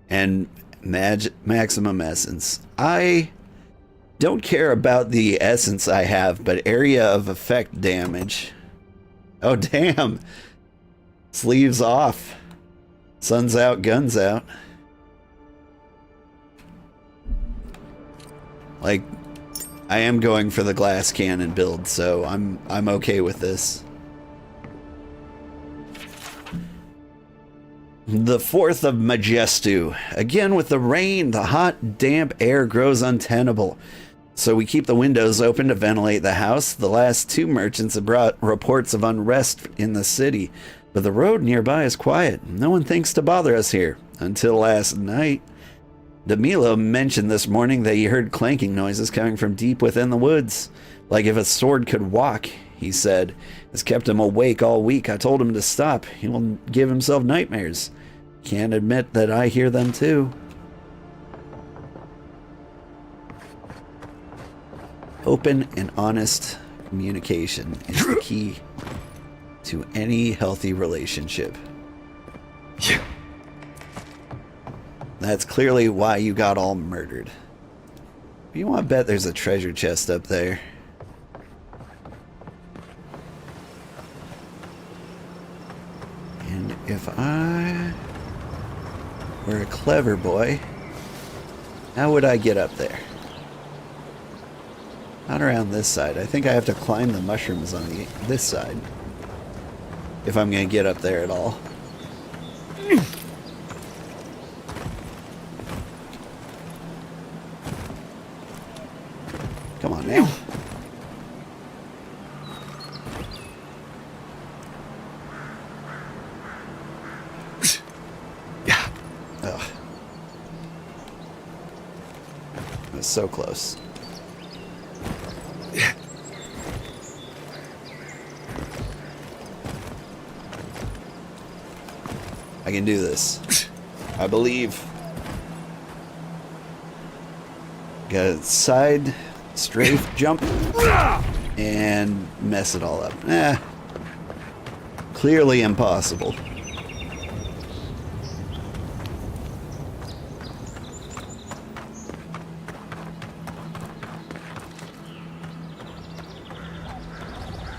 and maximum essence. I don't care about the essence I have, but area of effect damage. Oh, damn. Sleeves off. Sun's out, guns out. Like, I am going for the glass cannon build, so I'm okay with this. The 4th of Majestu. Again with the rain, the hot, damp air grows untenable. So we keep the windows open to ventilate the house. The last 2 merchants have brought reports of unrest in the city, but the road nearby is quiet. No one thinks to bother us here. Until last night. Demilo mentioned this morning that he heard clanking noises coming from deep within the woods. Like if a sword could walk, he said. It's kept him awake all week. I told him to stop. He will give himself nightmares. Can't admit that I hear them too. Open and honest communication is the key to any healthy relationship. Yeah. That's clearly why you got all murdered. You want to bet there's a treasure chest up there. And if I were a clever boy, how would I get up there? Not around this side. I think I have to climb the mushrooms on this side. If I'm going to get up there at all. Come on now. Yeah. Ugh. It was so close. I can do this. I believe. Got a side strafe jump and mess it all up. Clearly impossible.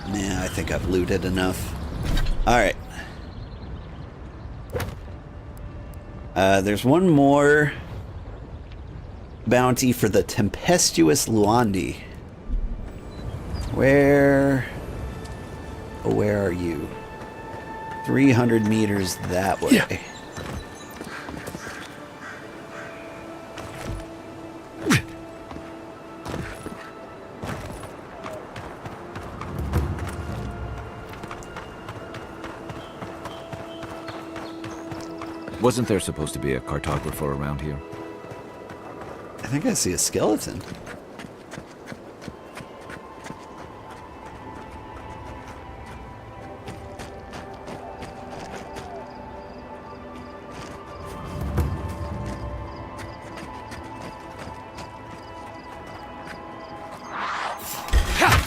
Nah, I think I've looted enough. Alright. There's one more bounty for the tempestuous Luandi. Where are you? 300 meters that way. Yeah. Wasn't there supposed to be a cartographer around here? I think I see a skeleton.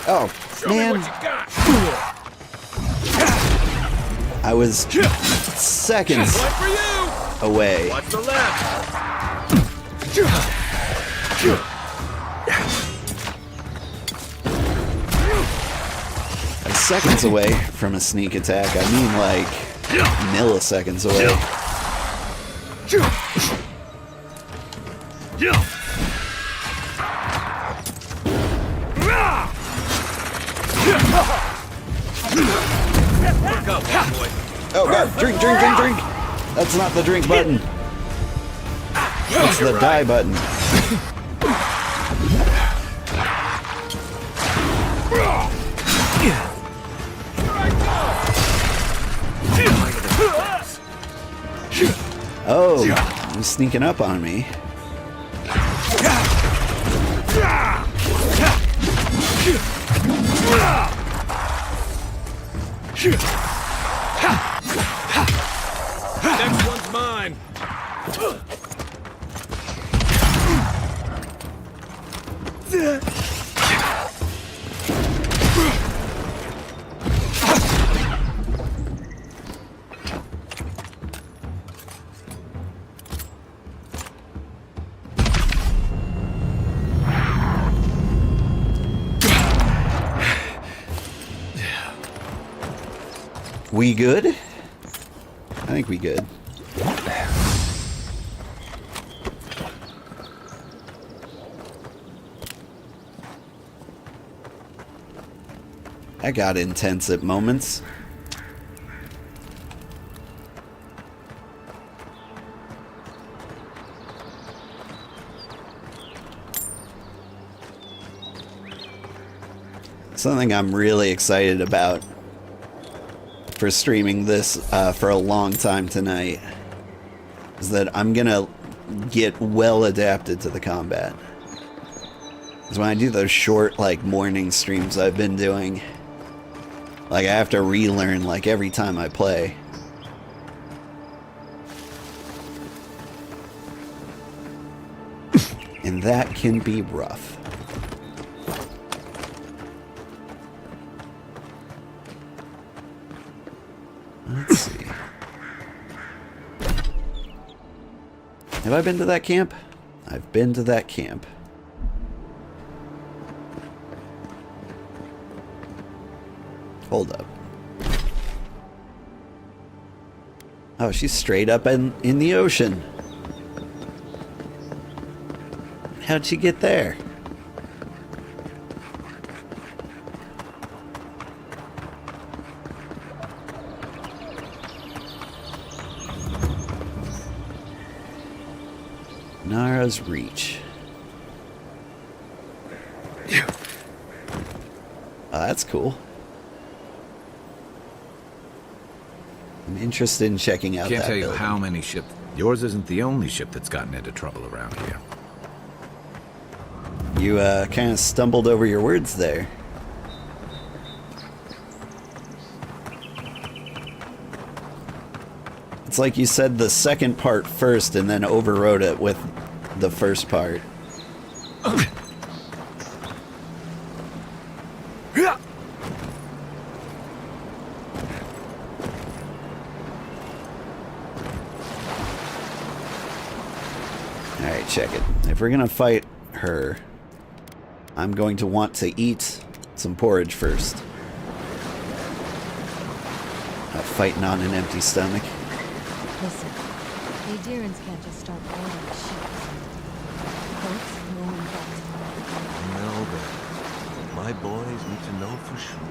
Oh, man. I was seconds away. Watch the left. I was seconds away from a sneak attack. I mean, like, milliseconds away. Oh god, drink, drink, drink, drink! That's not the drink button. That's the die button. Oh, he's sneaking up on me. Next one's mine. We good? I think we good. That got intense at moments. Something I'm really excited about for streaming this for a long time tonight is that I'm gonna get well adapted to the combat. Because when I do those short, like, morning streams I've been doing, like, I have to relearn, like, every time I play. And that can be rough. Let's see. Have I been to that camp? I've been to that camp. Hold up. Oh, she's straight up in the ocean. How'd she get there? Nara's Reach. Oh, that's cool. I'm interested in checking out that Can't tell you building. how many ships. Yours isn't the only ship that's gotten into trouble around here. You kind of stumbled over your words there. It's like you said the second part first and then overrode it with the first part. Alright, check it. If we're gonna fight her, I'm going to want to eat some porridge first. Not fighting on an empty stomach. Listen, the Adherents can't just start ordering ships. Boats rolling back to No, but my boys need to know for sure.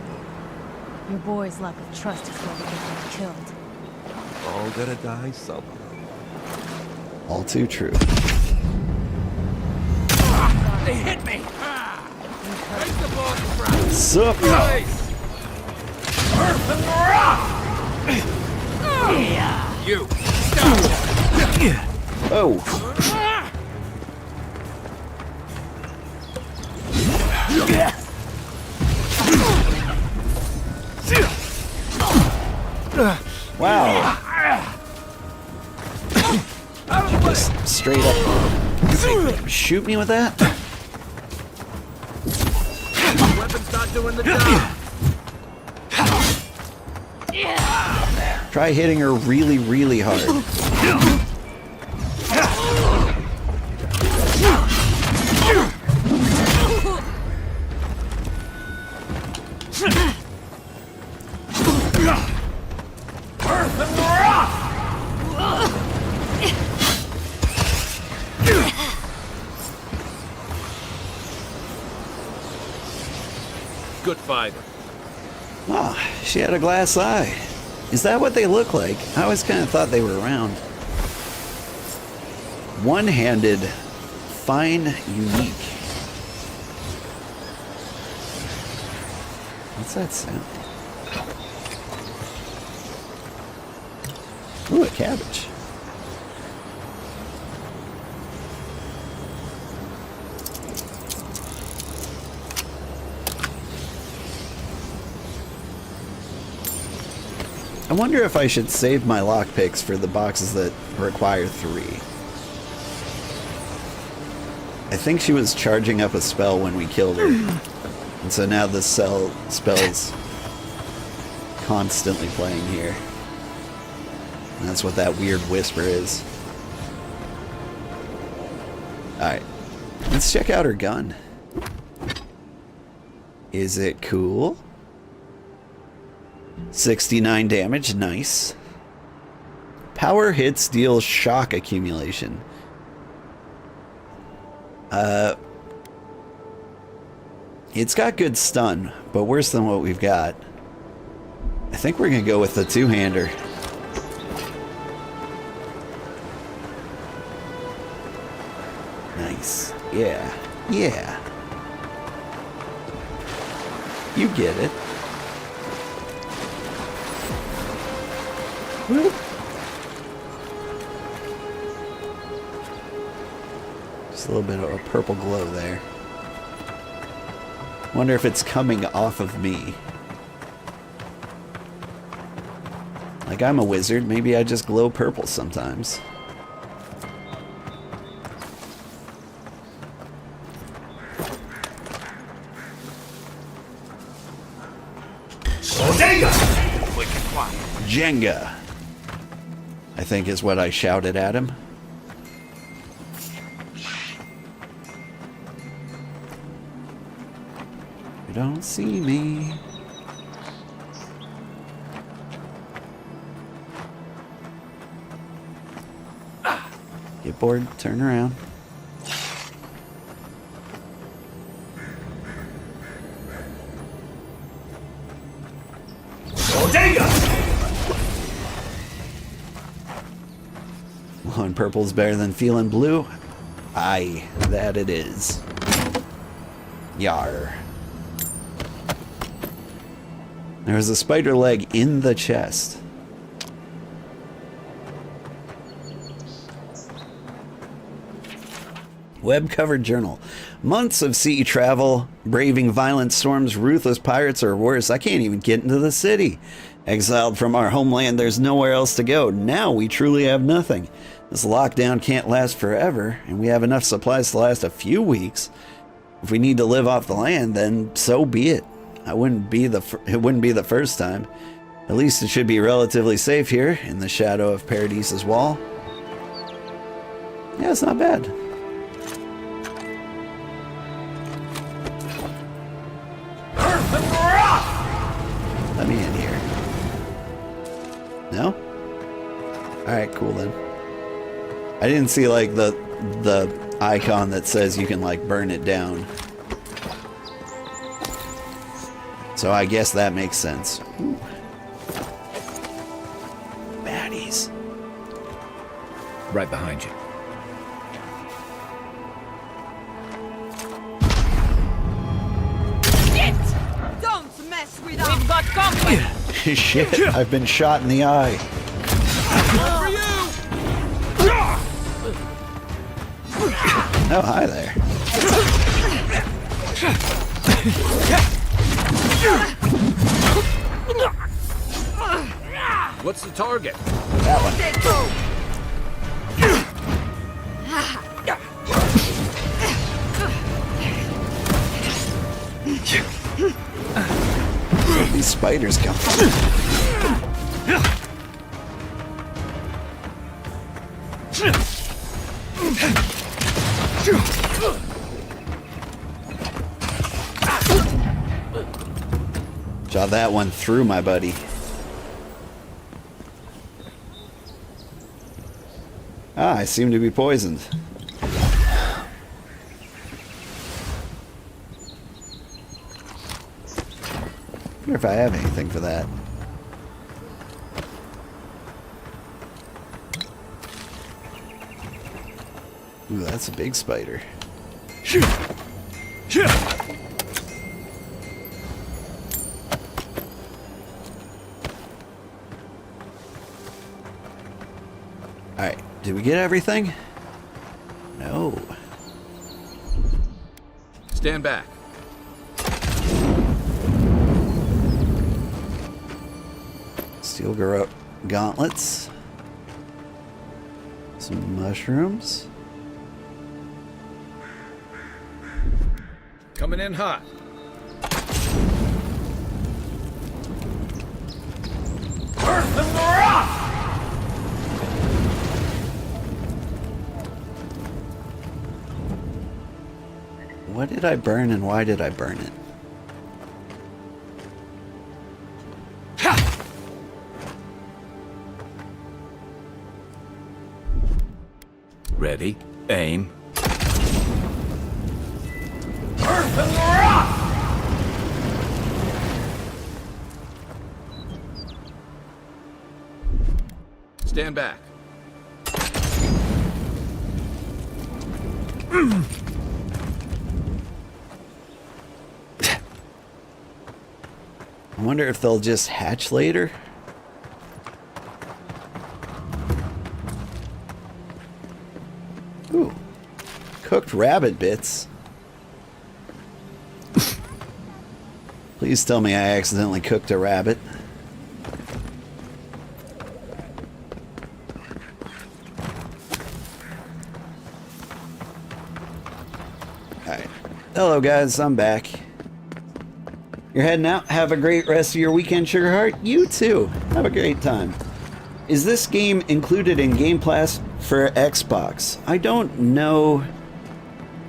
Your boys' lack of trust is where we get them killed. All gotta die somehow. All too true. They hit me! Raise the ball to ground. Sup? You! Stop! Oh! Wow! Just straight up shoot me with that? Weapon's not doing the job! Try hitting her really, really hard. Good fighter. Oh, she had a glass eye. Is that what they look like? I always kind of thought they were round. One-handed, fine, unique. What's that sound? Ooh, a cabbage. I wonder if I should save my lockpicks for the boxes that require 3. I think she was charging up a spell when we killed her. And so now this spell's constantly playing here. And that's what that weird whisper is. Alright. Let's check out her gun. Is it cool? 69 damage, nice. Power hits deal shock accumulation. It's got good stun, but worse than what we've got. I think we're gonna go with the two-hander. Nice. Yeah. Yeah. You get it. Whoop. Just a little bit of a purple glow there. Wonder if it's coming off of me. Like, I'm a wizard, maybe I just glow purple sometimes. Jenga, I think is what I shouted at him. You don't see me. Get bored, turn around. Glowing purple is better than feeling blue? Aye, that it is. Yar. There was a spider leg in the chest. Web-covered journal. Months of sea travel, braving violent storms, ruthless pirates, or worse. I can't even get into the city. Exiled from our homeland, there's nowhere else to go. Now we truly have nothing. This lockdown can't last forever, and we have enough supplies to last a few weeks. If we need to live off the land, then so be it. It wouldn't be the first time. At least it should be relatively safe here, in the shadow of Paradise's wall. Yeah, it's not bad. Let me in here. No? Alright, cool then. I didn't see like the icon that says you can like burn it down. So I guess that makes sense. Ooh. Baddies. Right behind you. Don't mess with us. We've got company. Shit, I've been shot in the eye. For you. Oh, hi there. What's the target? That one. These spiders come. Shot that one through my buddy. Ah, I seem to be poisoned. I wonder if I have anything for that. Ooh, that's a big spider. Alright, did we get everything? No. Stand back. Steel gauntlets. Some mushrooms. Coming in hot. What did I burn and why did I burn it? Ready, aim. Earth and rock! Stand back. I wonder if they'll just hatch later. Ooh, cooked rabbit bits. Please tell me I accidentally cooked a rabbit. Alright. Hello guys, I'm back. You're heading out? Have a great rest of your weekend, Sugarheart. You too. Have a great time. Is this game included in Game Pass for Xbox? I don't know.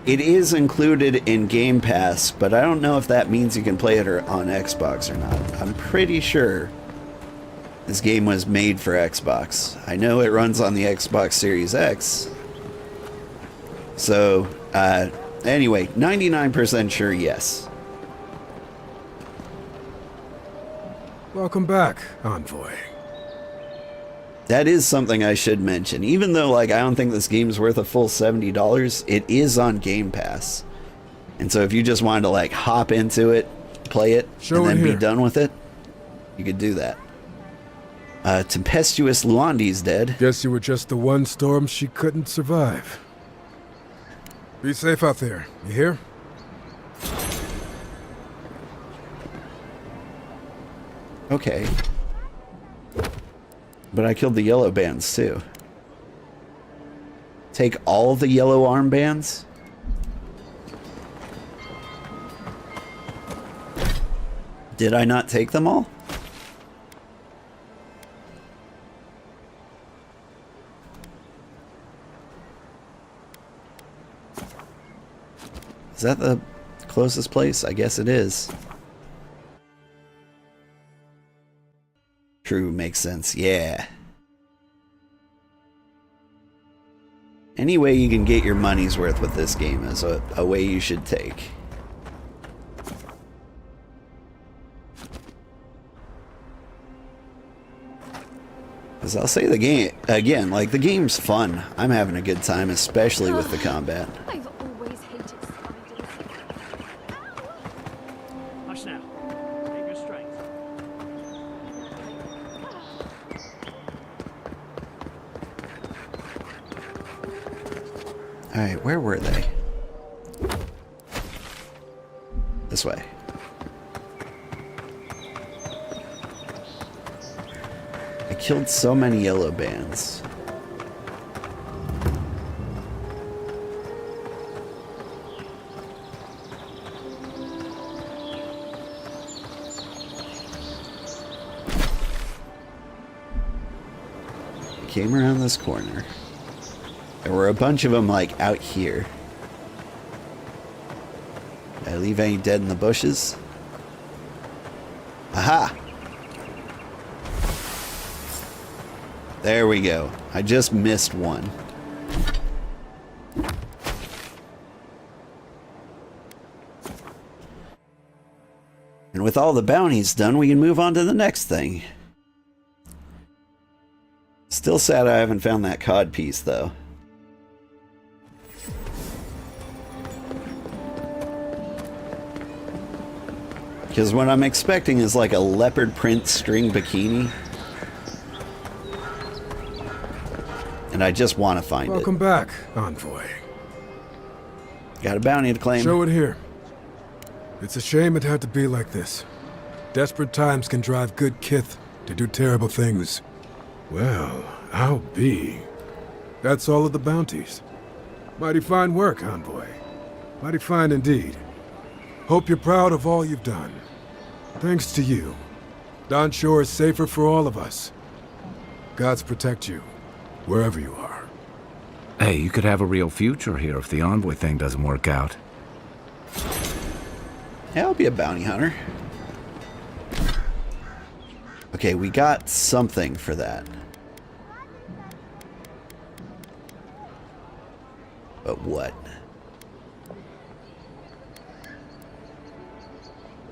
It is included in Game Pass, but I don't know if that means you can play it on Xbox or not. I'm pretty sure this game was made for Xbox. I know it runs on the Xbox Series X. So, anyway, 99% sure yes. Welcome back, Envoy. That is something I should mention. Even though, like, I don't think this game's worth a full $70, it is on Game Pass. And so if you just wanted to, like, hop into it, play it, and then be done with it, you could do that. Tempestuous Luandi's dead. Guess you were just the one storm she couldn't survive. Be safe out there, you hear? Okay. But I killed the yellow bands too. Take all the yellow armbands? Did I not take them all? Is that the closest place? I guess it is. True, makes sense. Yeah. Any way you can get your money's worth with this game is a way you should take. Because I'll say the game, again, like, the game's fun. I'm having a good time, especially with the combat. I've always hated spiders. Hush now. Save your strength. Alright, where were they? This way. I killed so many yellow bands. Came around this corner. There were a bunch of them, like, out here. Did I leave any dead in the bushes? Aha! There we go. I just missed one. And with all the bounties done, we can move on to the next thing. Still sad I haven't found that cod piece, though. Because what I'm expecting is like a leopard print string bikini. And I just want to find it. Welcome back, Envoy. Got a bounty to claim. Show it here. It's a shame it had to be like this. Desperate times can drive good kith to do terrible things. Well, I'll be. That's all of the bounties. Mighty fine work, Envoy. Mighty fine indeed. Hope you're proud of all you've done. Thanks to you, Don Shore is safer for all of us. Gods protect you, wherever you are. Hey, you could have a real future here if the Envoy thing doesn't work out. Yeah, I'll be a bounty hunter. Okay, we got something for that. But what?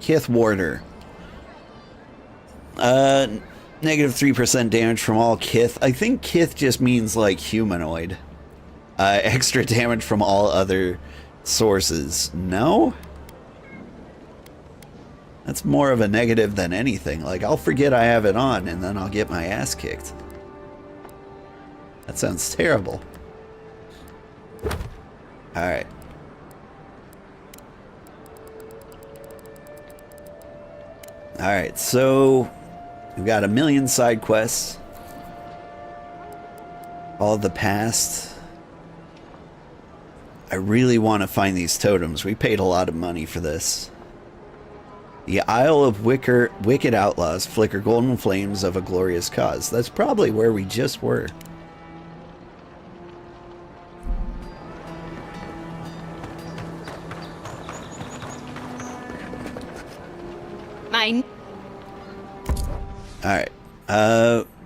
Kith Warder. Negative 3% damage from all Kith. I think Kith just means like humanoid. Extra damage from all other sources. No? That's more of a negative than anything. Like, I'll forget I have it on and then I'll get my ass kicked. That sounds terrible. Alright. Alright, so we've got a million side quests. All of the past. I really want to find these totems. We paid a lot of money for this. The Isle of Wicked Outlaws flicker golden flames of a glorious cause. That's probably where we just were. Mine. Alright.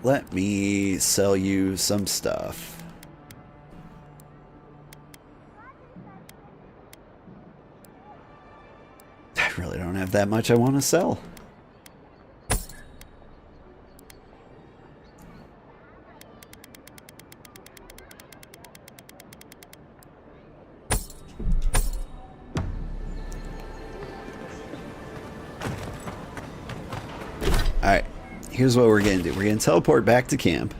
Let me sell you some stuff. I really don't have that much I want to sell. Alright, here's what we're going to do. We're going to teleport back to camp.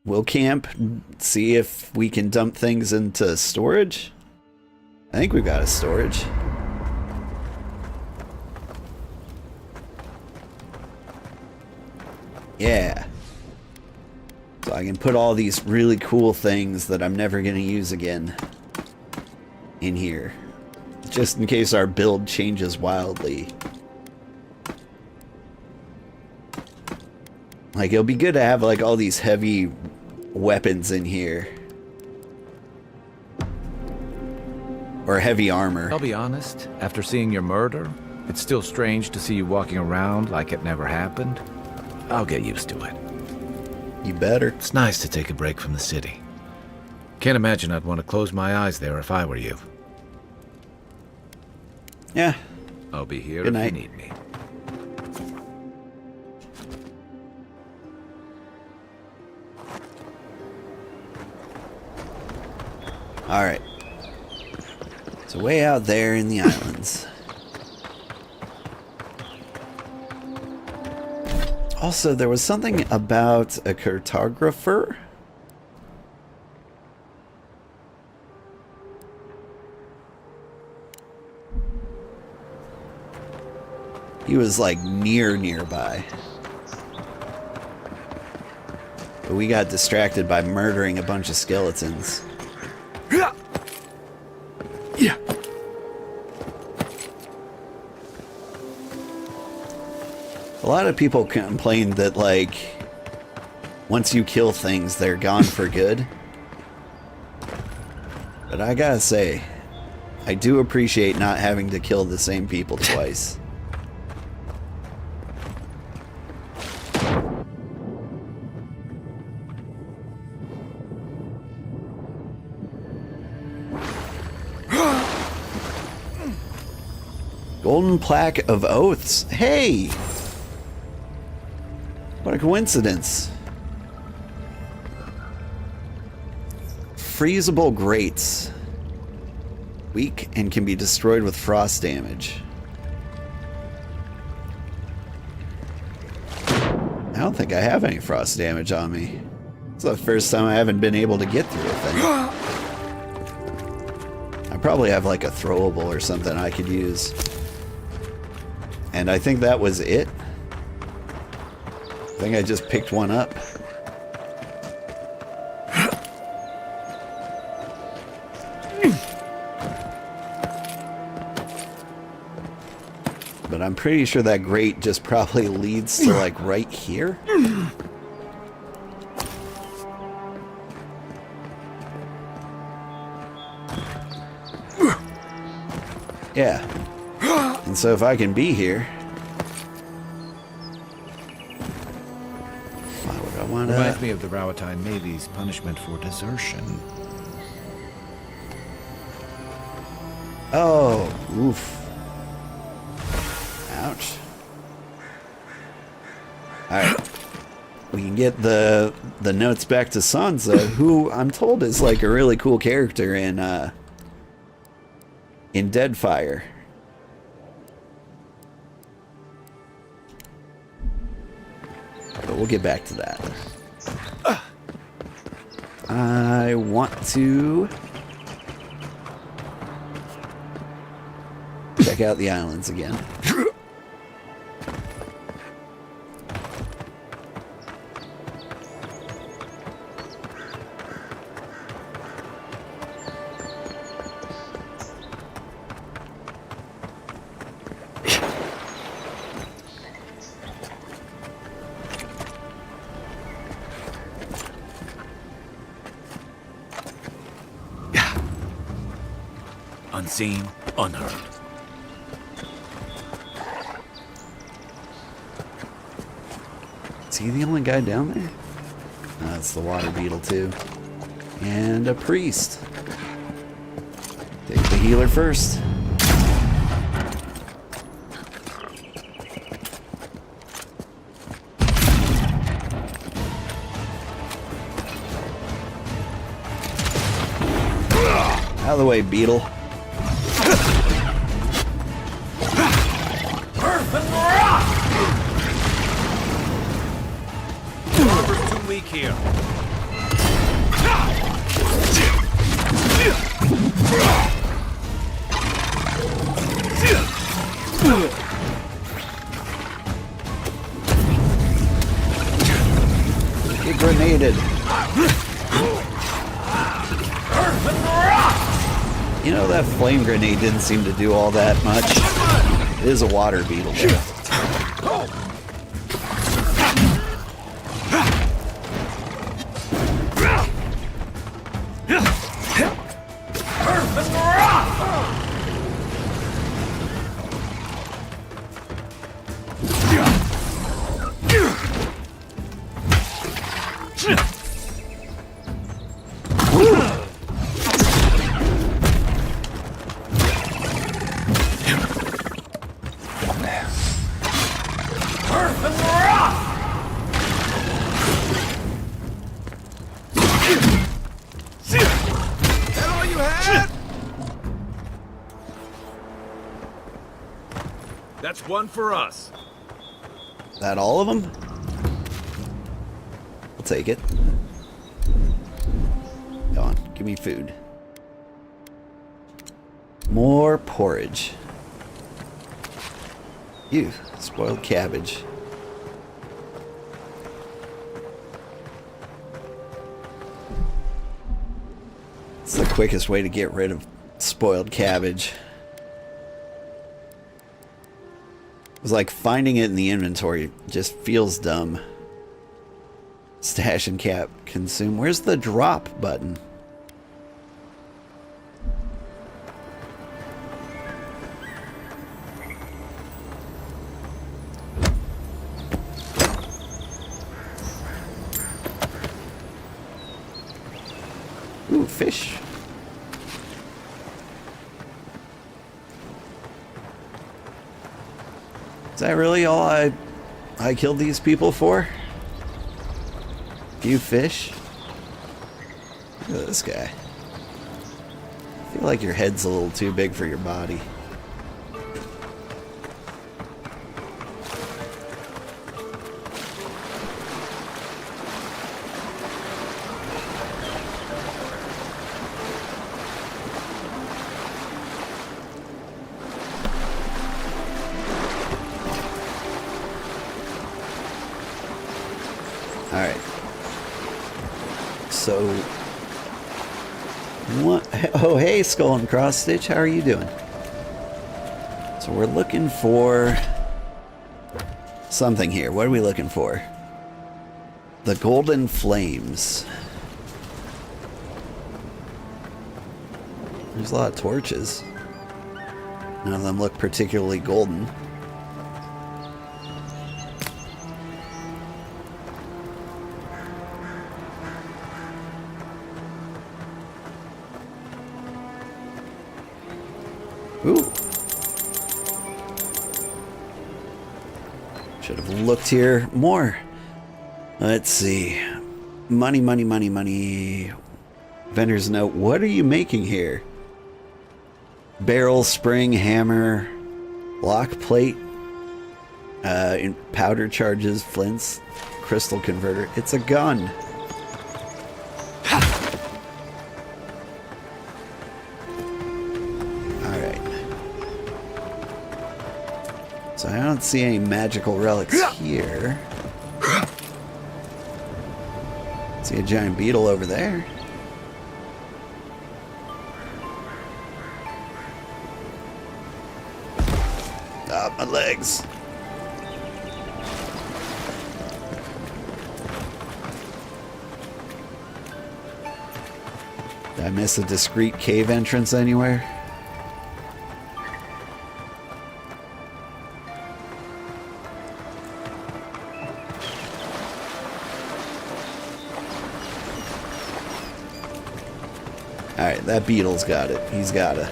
We'll camp, see if we can dump things into storage. I think we've got a storage. Yeah. So I can put all these really cool things that I'm never going to use again in here. Just in case our build changes wildly. Like, it'll be good to have, like, all these heavy weapons in here. Or heavy armor. I'll be honest, after seeing your murder, it's still strange to see you walking around like it never happened. I'll get used to it. You better. It's nice to take a break from the city. Can't imagine I'd want to close my eyes there if I were you. Yeah. I'll be here Good night. if you need me. Alright. So way out there in the islands. Also, there was something about a cartographer. He was like nearby. But we got distracted by murdering a bunch of skeletons. Yeah. A lot of people complain that, like, once you kill things, they're gone for good. But I gotta say, I do appreciate not having to kill the same people twice. Golden Plaque of Oaths. Hey! What a coincidence. Freezable grates. Weak and can be destroyed with frost damage. I don't think I have any frost damage on me. It's the first time I haven't been able to get through a thing. I probably have like a throwable or something I could use. And I think that was it. I think I just picked one up. But I'm pretty sure that grate just probably leads to like right here. Yeah. And so if I can be here, why would I wanna... Reminds me of the Rawatine Navy's punishment for desertion. Oh, oof. Ouch. Alright. We can get the notes back to Sansa, who I'm told is like a really cool character in Deadfire. But we'll get back to that. I want to check out the islands again. Unseen, unheard. Is he the only guy down there? No, that's the water beetle too. And a priest. Take the healer first. Out of the way, beetle. Armor's too weak here. Get grenaded. You know, that flame grenade didn't seem to do all that much. It is a water beetle though. That's one for us. That all of them? I'll take it. Go on, give me food. More porridge. Ew, spoiled cabbage. It's the quickest way to get rid of spoiled cabbage. It's like finding it in the inventory just feels dumb. Stash and cap, consume. Where's the drop button? Ooh, fish. Is that really all I killed these people for? Few fish? Look at this guy. I feel like your head's a little too big for your body. Alright. So... what? Oh, hey, Skull and Cross Stitch, how are you doing? So we're looking for... something here. What are we looking for? The Golden Flames. There's a lot of torches. None of them look particularly golden. Ooh. Should have looked here more. Let's see. Money, money, money, money. Vendor's note. What are you making here? Barrel, spring, hammer, lock plate, powder charges, flints, crystal converter. It's a gun. Alright. So I don't see any magical relics here. See a giant beetle over there. Ah, my legs. Did I miss a discreet cave entrance anywhere? Alright, that beetle's got it. He's got it.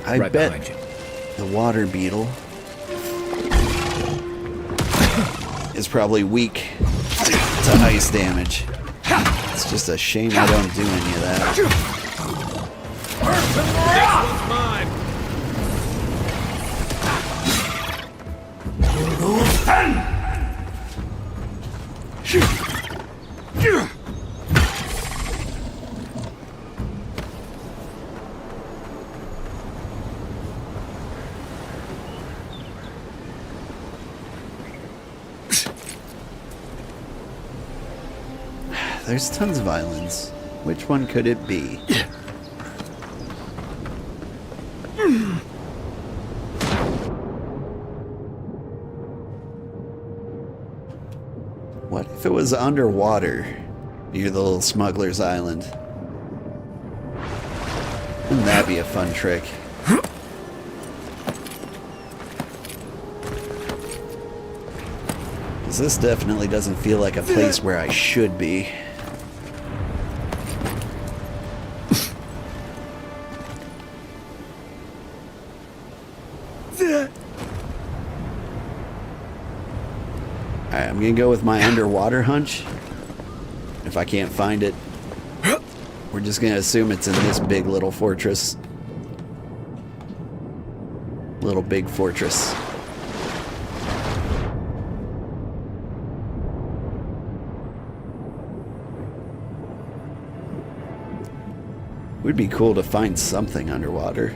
I Right bet behind you. the water beetle is probably weak to ice damage. It's just a shame I don't do any of that. There's tons of islands. Which one could it be? What if it was underwater near the little smuggler's island? Wouldn't that be a fun trick? Because this definitely doesn't feel like a place where I should be. Alright, I'm gonna go with my underwater hunch. If I can't find it, we're just gonna assume it's in this big little fortress. Little big fortress. Would be cool to find something underwater.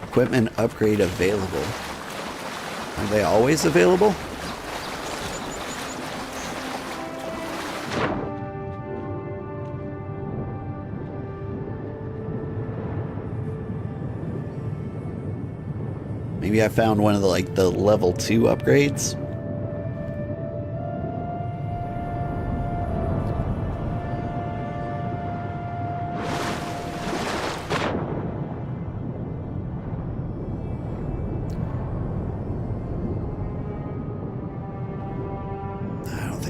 Equipment upgrade available. Are they always available? Maybe I found one of the level 2 upgrades.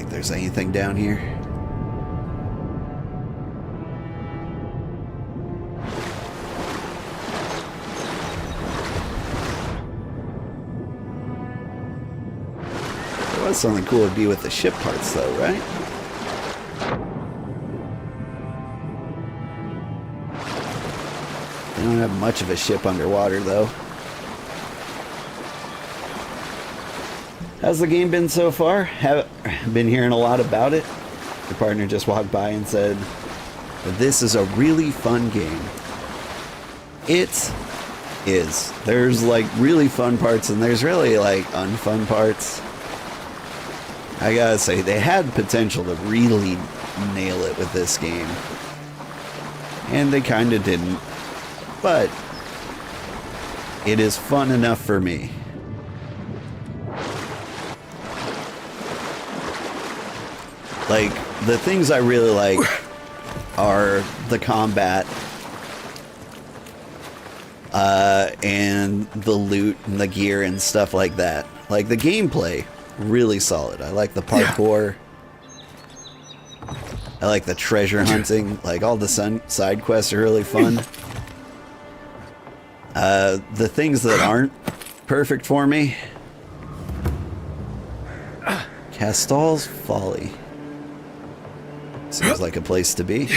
There's anything down here. There was something cool to be with the ship parts though, right? They don't have much of a ship underwater though. How's the game been so far? Have been hearing a lot about it. Your partner just walked by and said, "This is a really fun game." It is. There's really fun parts and there's really unfun parts. I gotta say, they had potential to really nail it with this game. And they kinda didn't. But it is fun enough for me. The things I really like are the combat and the loot and the gear and stuff like that. Like, the gameplay, really solid. I like the parkour. I like the treasure hunting. Like, all the side quests are really fun. The things that aren't perfect for me. Castal's Folly. Seems like a place to be.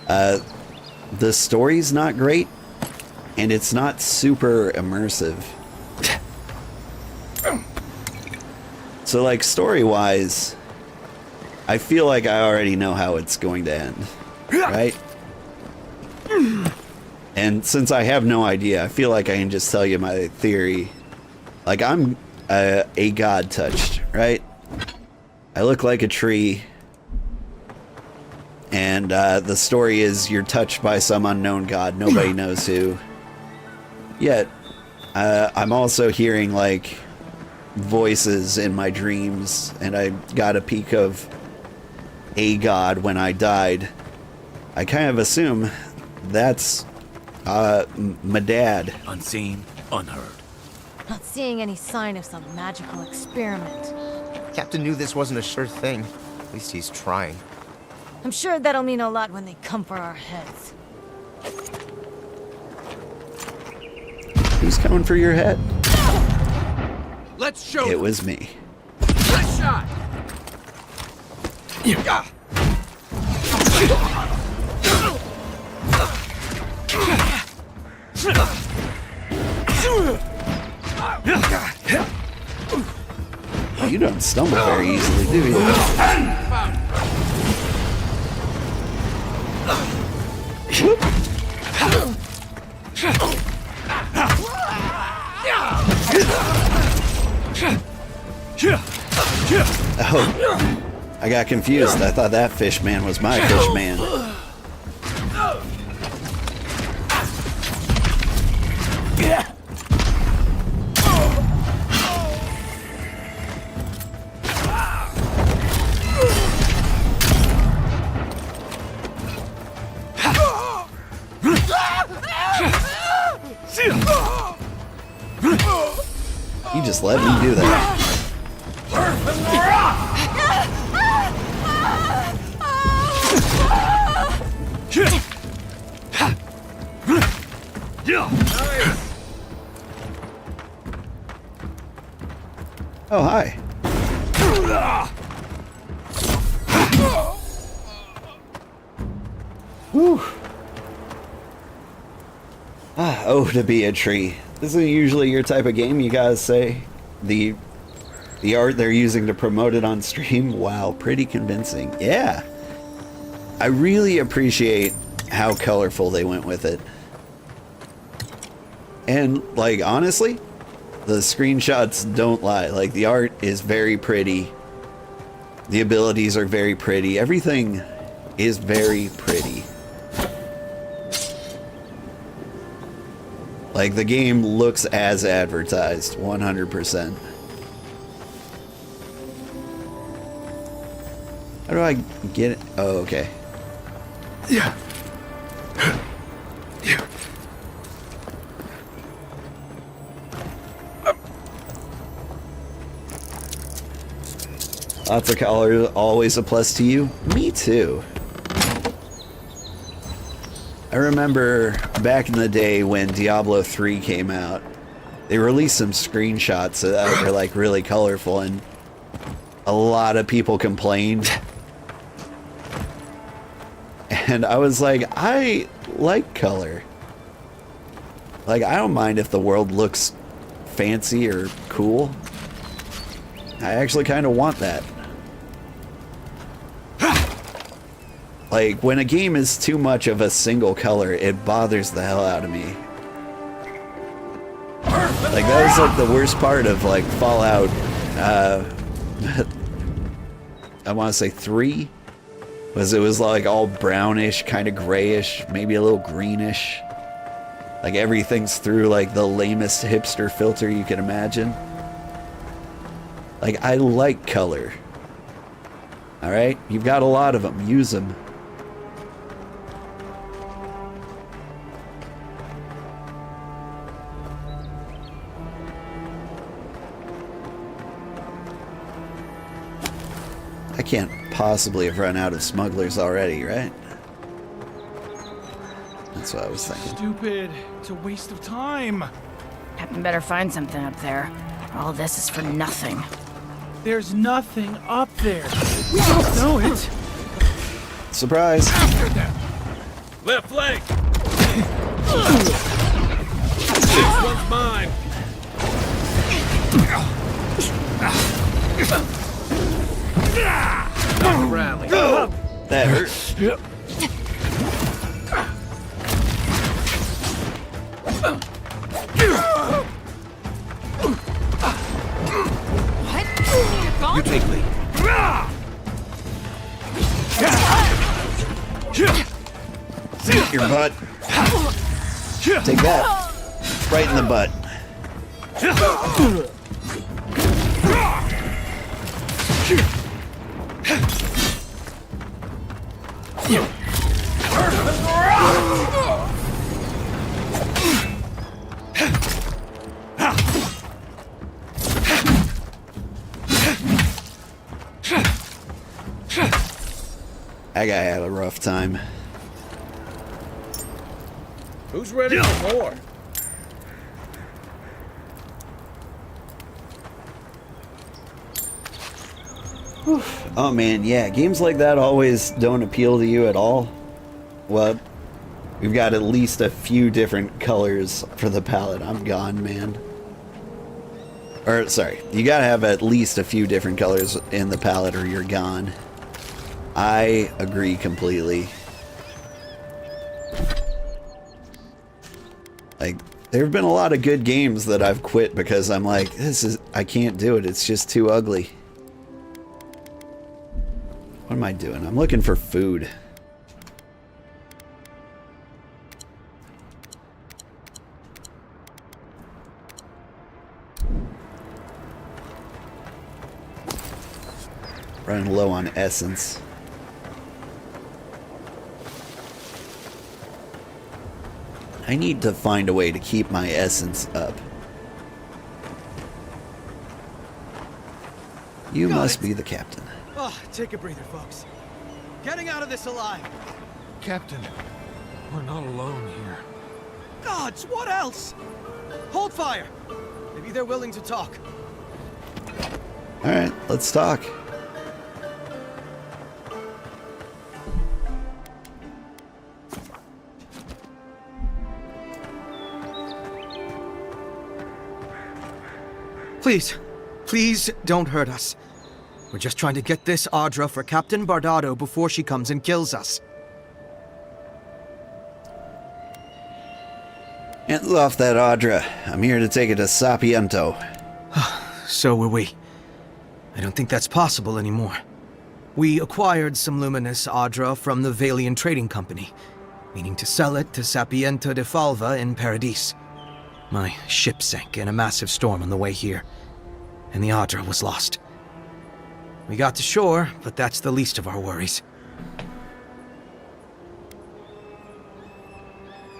The story's not great, and it's not super immersive. So, like, story-wise, I feel like I already know how it's going to end, right? And since I have no idea, I feel like I can just tell you my theory. Like, I'm a god touched, right? I look like a tree. And the story is you're touched by some unknown god. Nobody knows who. Yet, I'm also hearing, like, voices in my dreams. And I got a peek of a god when I died. I kind of assume that's my dad. Unseen, unheard. Not seeing any sign of some magical experiment. Captain knew this wasn't a sure thing. At least he's trying. I'm sure that'll mean a lot when they come for our heads. Who's coming for your head? Let's show It was me. Nice shot. You don't stumble very easily, do you? Oh, I got confused. I thought that fish man was my fish man. You just let me do that. Oh, hi. Whew. Oh, to be a tree. This isn't usually your type of game, you guys say. The art they're using to promote it on stream, wow, pretty convincing. Yeah. I really appreciate how colorful they went with it. And, like, honestly, the screenshots don't lie. Like, the art is very pretty. The abilities are very pretty. Everything is very pretty. Like, the game looks as advertised, 100%. How do I get it? Oh, okay. Yeah. Lots of color, always a plus to you? Me too. I remember back in the day when Diablo 3 came out, they released some screenshots that were like really colorful, and a lot of people complained. And I was like, I like color. Like, I don't mind if the world looks fancy or cool. I actually kind of want that. Like, when a game is too much of a single color, it bothers the hell out of me. Like, that was like the worst part of like Fallout, I want to say 3, was it was like all brownish, kind of grayish, maybe a little greenish. Like everything's through like the lamest hipster filter you can imagine. Like, I like color. Alright? You've got a lot of them. Use them. I can't possibly have run out of smugglers already, right? That's what I was thinking. Stupid. It's a waste of time. Captain better find something up there. All this is for nothing. There's nothing up there. We don't know it. Surprise. After them. Left leg. This one's mine. Rally. That hurt. You take lead. Your butt. Take that. Right in the butt. That guy had a rough time. Who's ready for more? Oh man, yeah, games like that always don't appeal to you at all. Well, we've got at least a few different colors for the palette. I'm gone, man. Or, sorry, you gotta have at least a few different colors in the palette or you're gone. I agree completely. Like, there have been a lot of good games that I've quit because I'm like, I can't do it, it's just too ugly. What am I doing? I'm looking for food. Running low on essence. I need to find a way to keep my essence up. You must be the captain. Oh, take a breather, folks. Getting out of this alive. Captain, we're not alone here. Gods, what else? Hold fire. Maybe they're willing to talk. Alright, let's talk. Please, please don't hurt us. We're just trying to get this Audra for Captain Bardado before she comes and kills us. Hands off that Audra. I'm here to take it to Sapiento. So were we. I don't think that's possible anymore. We acquired some luminous Audra from the Valian Trading Company, meaning to sell it to Sapiento de Falva in Paradis. My ship sank in a massive storm on the way here, and the Audra was lost. We got to shore, but that's the least of our worries.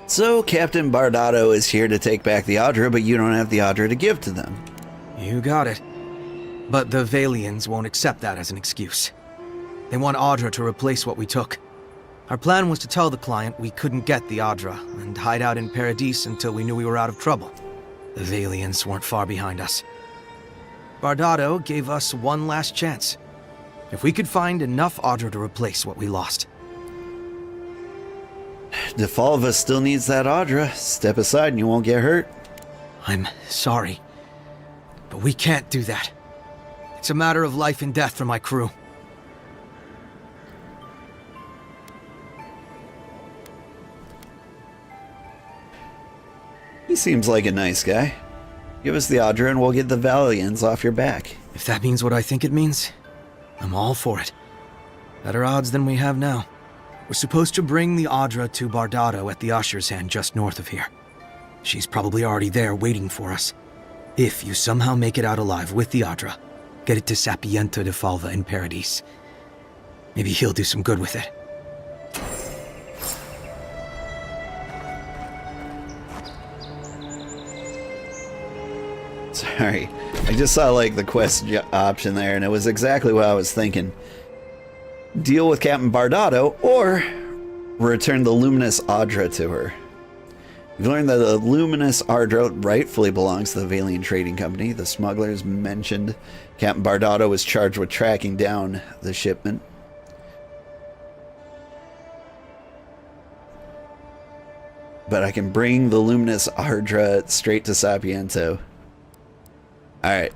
So, Captain Bardado is here to take back the Audra, but you don't have the Audra to give to them. You got it. But the Valians won't accept that as an excuse. They want Audra to replace what we took. Our plan was to tell the client we couldn't get the Audra and hide out in Paradis until we knew we were out of trouble. The Valians weren't far behind us. Bardado gave us one last chance. If we could find enough Audra to replace what we lost. De Falva still needs that Audra. Step aside and you won't get hurt. I'm sorry, but we can't do that. It's a matter of life and death for my crew. He seems like a nice guy. Give us the Audra and we'll get the Valians off your back. If that means what I think it means, I'm all for it. Better odds than we have now. We're supposed to bring the Audra to Bardado at the Usher's Hand just north of here. She's probably already there waiting for us. If you somehow make it out alive with the Audra, get it to Sapiento de Falva in Paradis. Maybe he'll do some good with it. Sorry, I just saw like the quest option there and it was exactly what I was thinking. deal with Captain Bardotto, or return the luminous Audra to her. You've learned that the luminous Audra rightfully belongs to the Valiant Trading Company. The smugglers mentioned Captain Bardotto was charged with tracking down the shipment. But I can bring the luminous Audra straight to Sapiento. Alright.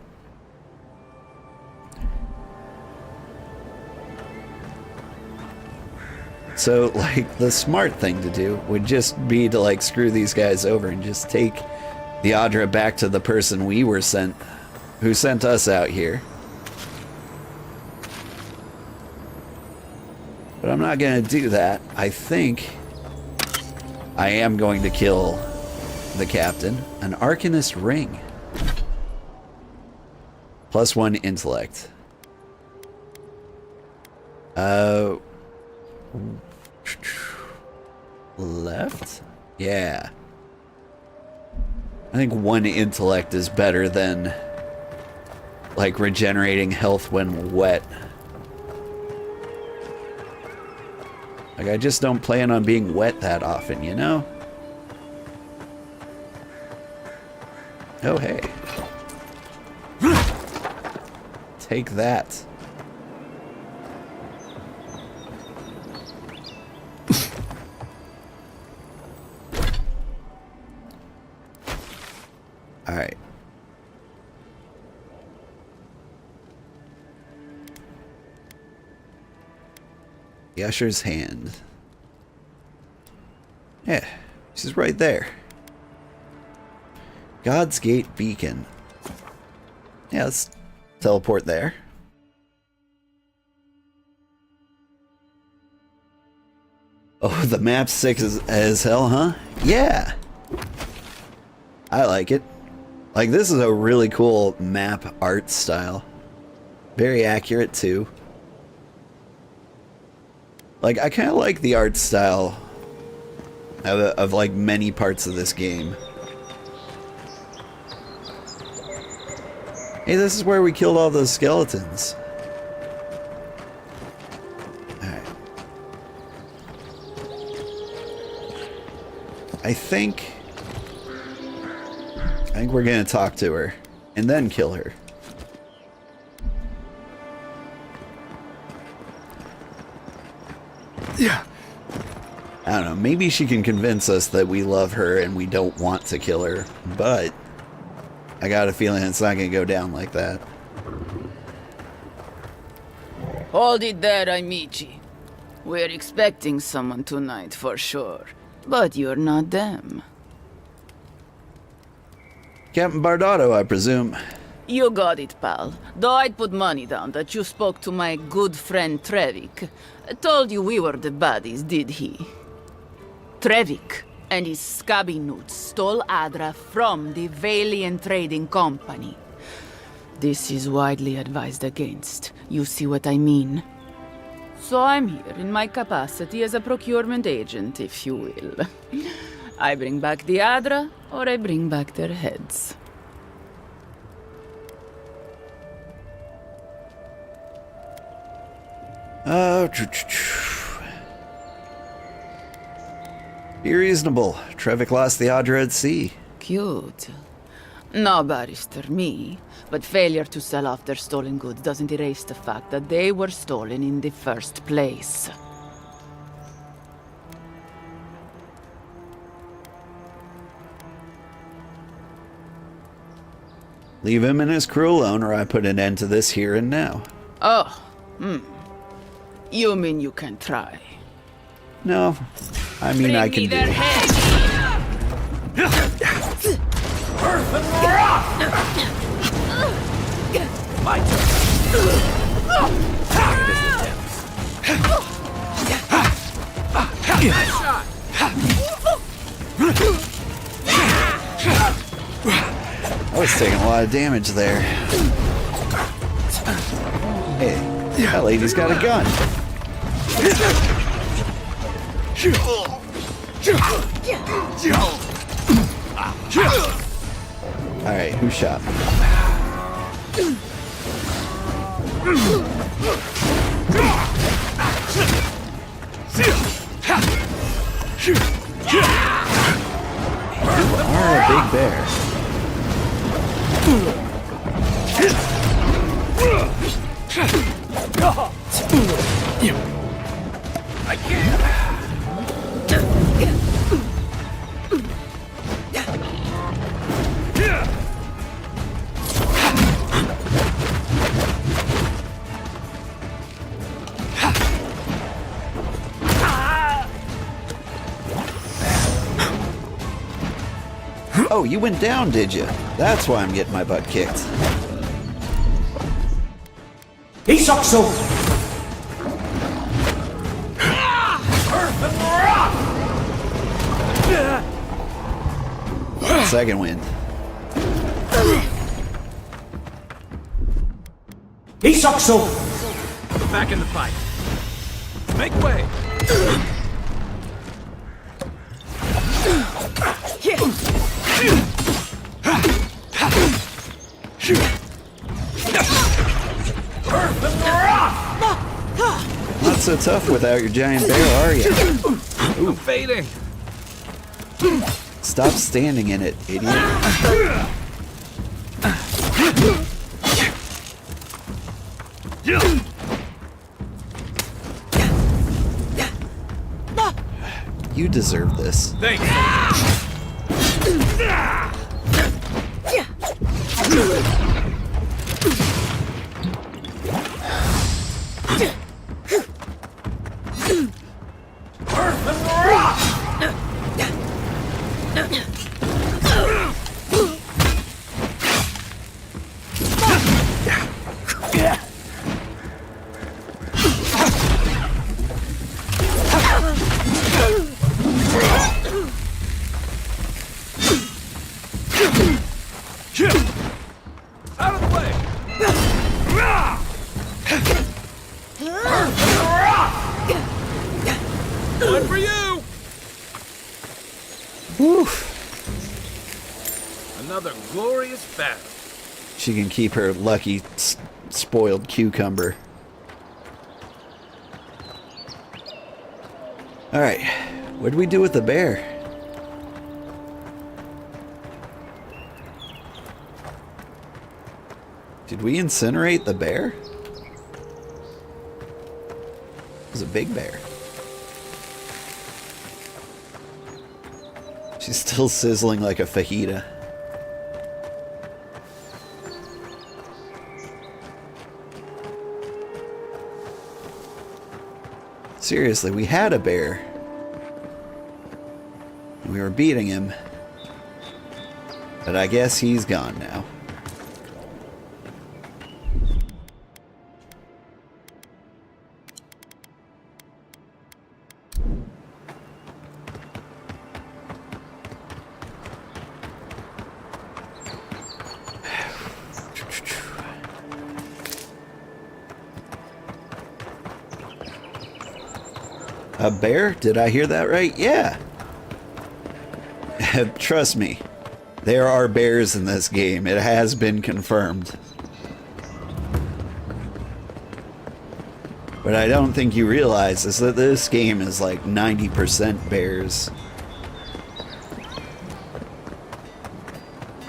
So, like, the smart thing to do would just be to, like, screw these guys over and just take the Audra back to the person we were sent, who sent us out here. But I'm not gonna do that. I think I am going to kill the captain. An Arcanist ring. +1 intellect. Left? Yeah. I think 1 intellect is better than, like, regenerating health when wet. Like, I just don't plan on being wet that often, you know? Oh, hey. Take that. Alright. The Usher's hand. Yeah, she's right there. God's Gate Beacon. Yeah, let's teleport there. Oh, the map's sick as hell, huh? Yeah. I like it. Like, this is a really cool map art style. Very accurate, too. Like, I kind of like the art style of, like, many parts of this game. Hey, this is where we killed all those skeletons. Alright. I think we're gonna talk to her and then kill her. Yeah. I don't know, maybe she can convince us that we love her and we don't want to kill her, but I got a feeling it's not gonna go down like that. Hold it there, Amici. We're expecting someone tonight for sure, but you're not them. Captain Bardotto, I presume. You got it, pal. Though I'd put money down that you spoke to my good friend Trevik. Told you we were the baddies, did he? Trevik and his scabby newts stole Adra from the Valiant Trading Company. This is widely advised against. You see what I mean? So I'm here in my capacity as a procurement agent, if you will. I bring back the Adra, or I bring back their heads. Be reasonable. Trevik lost the Audra at sea. Cute. No barrister, me. But failure to sell off their stolen goods doesn't erase the fact that they were stolen in the first place. Leave him and his crew alone, or I put an end to this here and now. Oh, You mean you can try? No, I mean I can do it. My turn. Nice shot. I was taking a lot of damage there. Hey, that lady's got a gun. Alright, who shot me? I can't. Oh, you went down, did you? That's why I'm getting my butt kicked. Isokso! Second wind. Isokso! Back in the fight. Make way! Not so tough without your giant bear, are you? Ooh, fading. Stop standing in it, idiot. You deserve this. Thanks. Out of the way! One for you! Woof. Another glorious battle. She can keep her lucky spoiled cucumber. Alright, what do we do with the bear? Did we incinerate the bear? It was a big bear. She's still sizzling like a fajita. Seriously, we had a bear. We were beating him. But I guess he's gone now. A bear? Did I hear that right? Yeah. Trust me, there are bears in this game. It has been confirmed. What I don't think you realize is that this game is like 90% bears.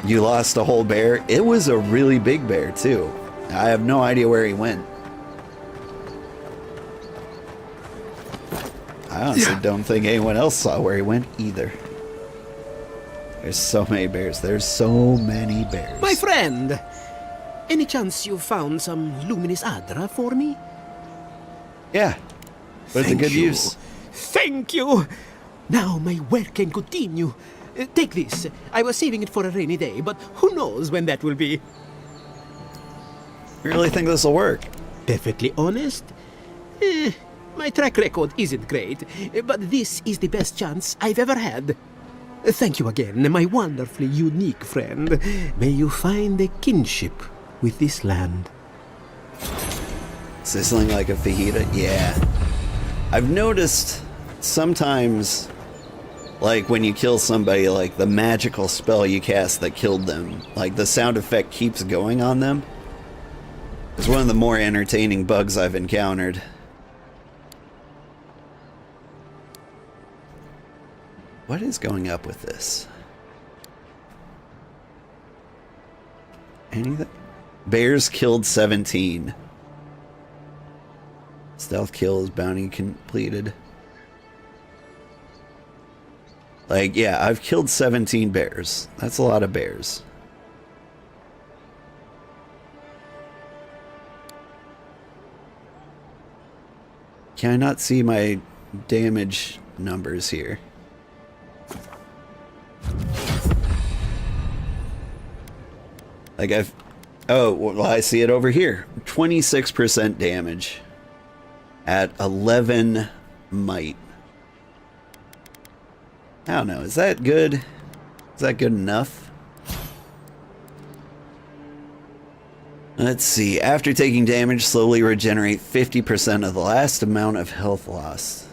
You lost a whole bear? It was a really big bear too. I have no idea where he went. I honestly don't think anyone else saw where he went either. There's so many bears. There's so many bears. My friend! Any chance you found some luminous adra for me? Yeah. But it's a good use. Thank you! Now my work can continue. Take this. I was saving it for a rainy day, but who knows when that will be. You really think this will work? Perfectly honest? My track record isn't great, but this is the best chance I've ever had. Thank you again, my wonderfully unique friend. May you find a kinship with this land. Sizzling like a fajita? Yeah. I've noticed sometimes, like when you kill somebody, like the magical spell you cast that killed them, like the sound effect keeps going on them. It's one of the more entertaining bugs I've encountered. What is going up with this? Anything? Bears killed 17. Stealth kills, bounty completed. Like, yeah, I've killed 17 bears. That's a lot of bears. Can I not see my damage numbers here? Like oh, well, I see it over here. 26% damage at 11 might. I don't know. Is that good? Is that good enough? Let's see. After taking damage, slowly regenerate 50% of the last amount of health lost.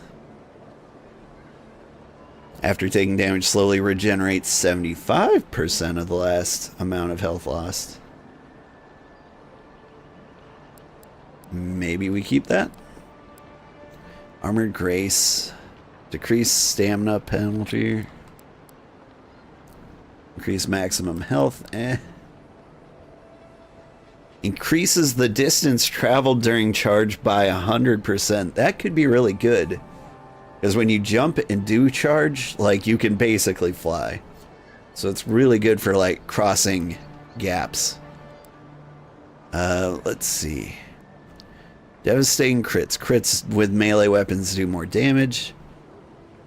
After taking damage, slowly regenerate 75% of the last amount of health lost. Maybe we keep that. Armored Grace. Decrease stamina penalty. Increase maximum health. Increases the distance traveled during charge by 100%. That could be really good. Because when you jump and do charge, like, you can basically fly. So it's really good for, like, crossing gaps. Let's see. Devastating crits. Crits with melee weapons do more damage.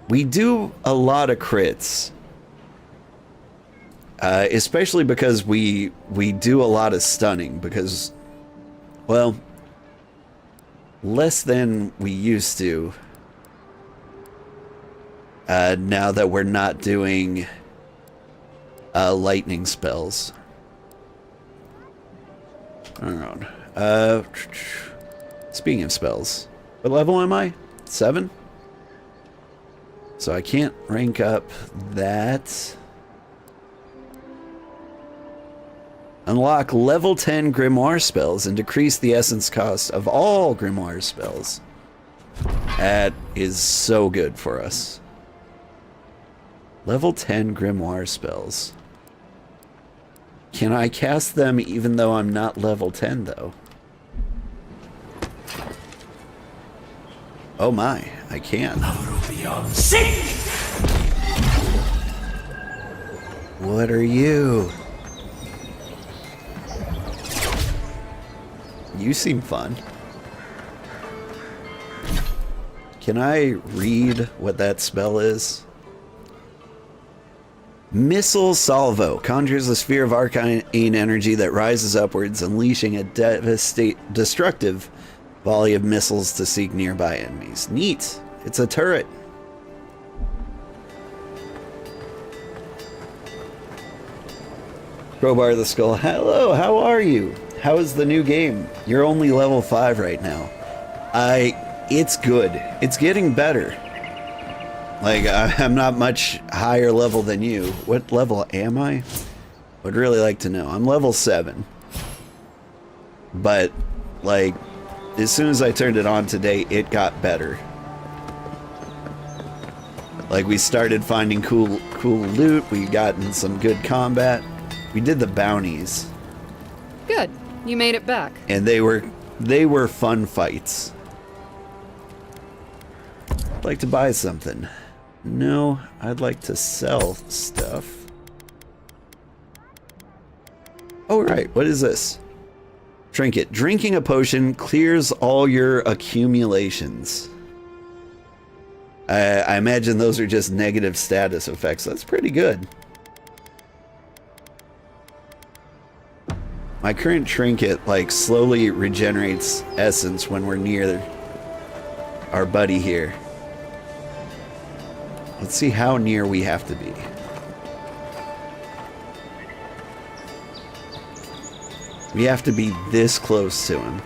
We do a lot of crits. Especially because we do a lot of stunning. Because, well, less than we used to. Now that we're not doing lightning spells. Alright. Speaking of spells, what level am I? 7? So I can't rank up that. Unlock level 10 grimoire spells and decrease the essence cost of all grimoire spells. That is so good for us. Level 10 grimoire spells. Can I cast them even though I'm not level 10 though? Oh my, I can. What are you? You seem fun. Can I read what that spell is? Missile Salvo conjures a sphere of arcane energy that rises upwards, unleashing a destructive volley of missiles to seek nearby enemies. Neat. It's a turret. Crowbar the Skull. Hello, how are you? How is the new game? You're only level 5 right now. It's good. It's getting better. Like, I'm not much higher level than you. What level am I? Would really like to know. I'm level 7. But, like, as soon as I turned it on today, it got better. Like, we started finding cool loot. We got in some good combat. We did the bounties. Good. You made it back. And they were fun fights. I'd like to buy something. No, I'd like to sell stuff. Oh, right. What is this? Trinket. Drinking a potion clears all your accumulations. I imagine those are just negative status effects. That's pretty good. My current trinket, like, slowly regenerates essence when we're near our buddy here. Let's see how near we have to be. We have to be this close to him.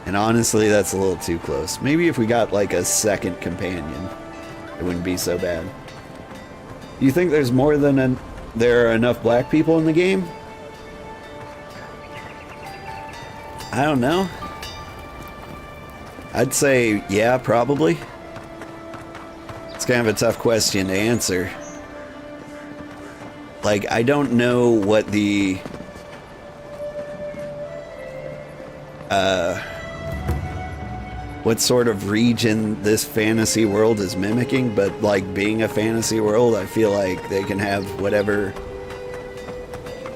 And honestly, that's a little too close. Maybe if we got, like, a second companion, it wouldn't be so bad. Do you think there's more than there are enough black people in the game? I don't know. I'd say, yeah, probably. It's kind of a tough question to answer. Like, I don't know what the... what sort of region this fantasy world is mimicking, but like being a fantasy world, I feel like they can have whatever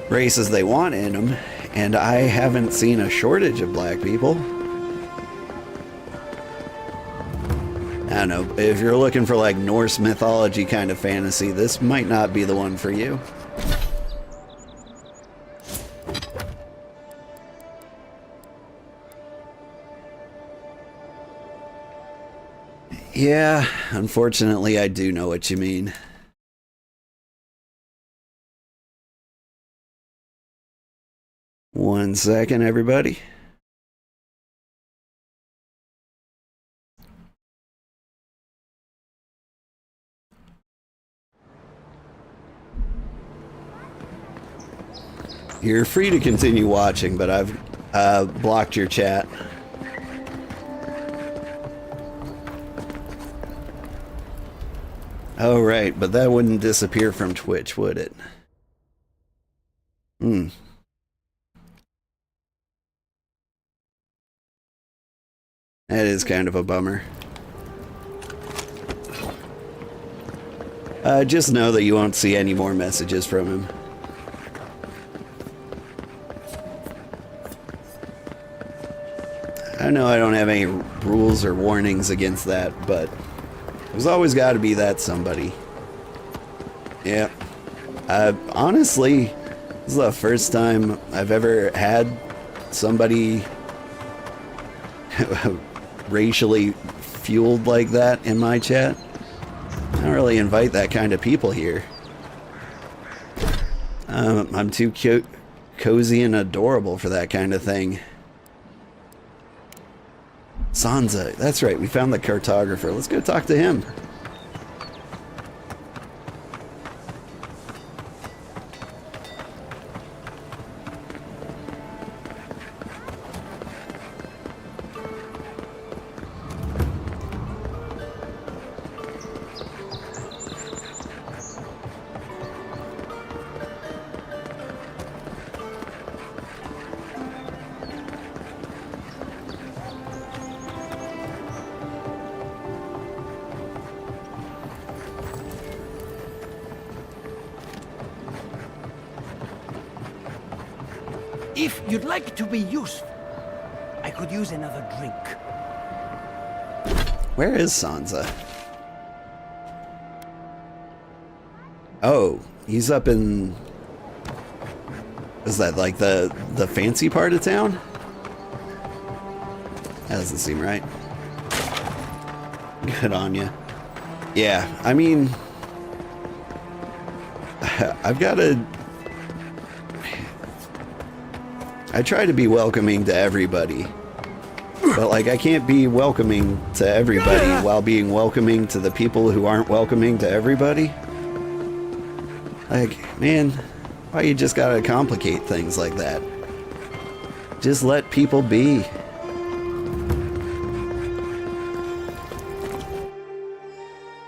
races they want in them, and I haven't seen a shortage of black people. I don't know, if you're looking for like Norse mythology kind of fantasy, this might not be the one for you. Yeah, unfortunately I do know what you mean. One second, everybody. You're free to continue watching, but I've blocked your chat. Oh, right, but that wouldn't disappear from Twitch, would it? Hmm. That is kind of a bummer. Just know that you won't see any more messages from him. I know I don't have any rules or warnings against that, but there's always got to be that somebody. Yeah. Honestly, this is the first time I've ever had somebody racially fueled like that in my chat. I don't really invite that kind of people here. I'm too cute, cozy and adorable for that kind of thing. Sansa, that's right, we found the cartographer. Let's go talk to him. If you'd like to be useful, I could use another drink. Where is Sansa? Oh, he's up in... Is that like the fancy part of town? That doesn't seem right. Good on you. Yeah, I mean... I've got to... I try to be welcoming to everybody, but like I can't be welcoming to everybody while being welcoming to the people who aren't welcoming to everybody. Like, man, why you just gotta complicate things like that? Just let people be.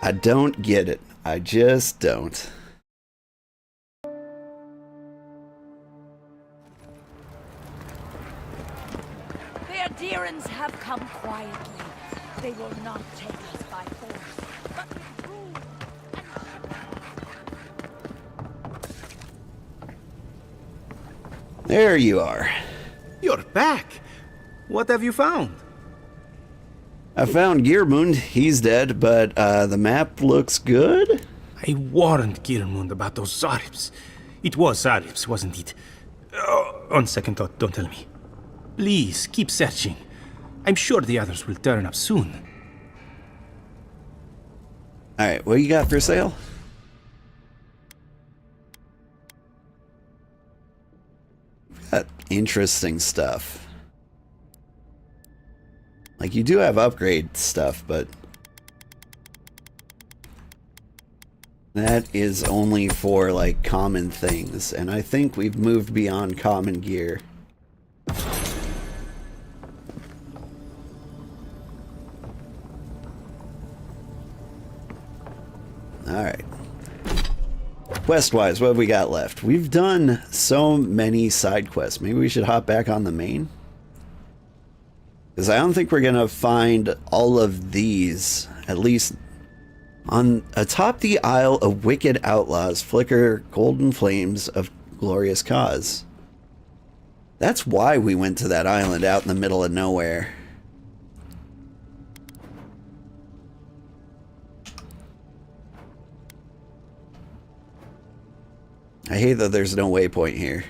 I don't get it. I just don't. Adherents have come quietly. They will not take us by force, but with rule and... There you are. You're back. What have you found? I found Gearmund. He's dead, but the map looks good. I warned Gearmund about those Zaribs. It was Zaribs, wasn't it? On second thought, don't tell me. Please, keep searching. I'm sure the others will turn up soon. Alright, what you got for sale? Got interesting stuff. Like, you do have upgrade stuff, but... that is only for, like, common things. And I think we've moved beyond common gear. Alright. Quest-wise, what have we got left? We've done so many side quests. Maybe we should hop back on the main? Because I don't think we're going to find all of these, at least on atop the Isle of Wicked Outlaws flicker golden flames of glorious cause. That's why we went to that island out in the middle of nowhere. I hate that there's no waypoint here.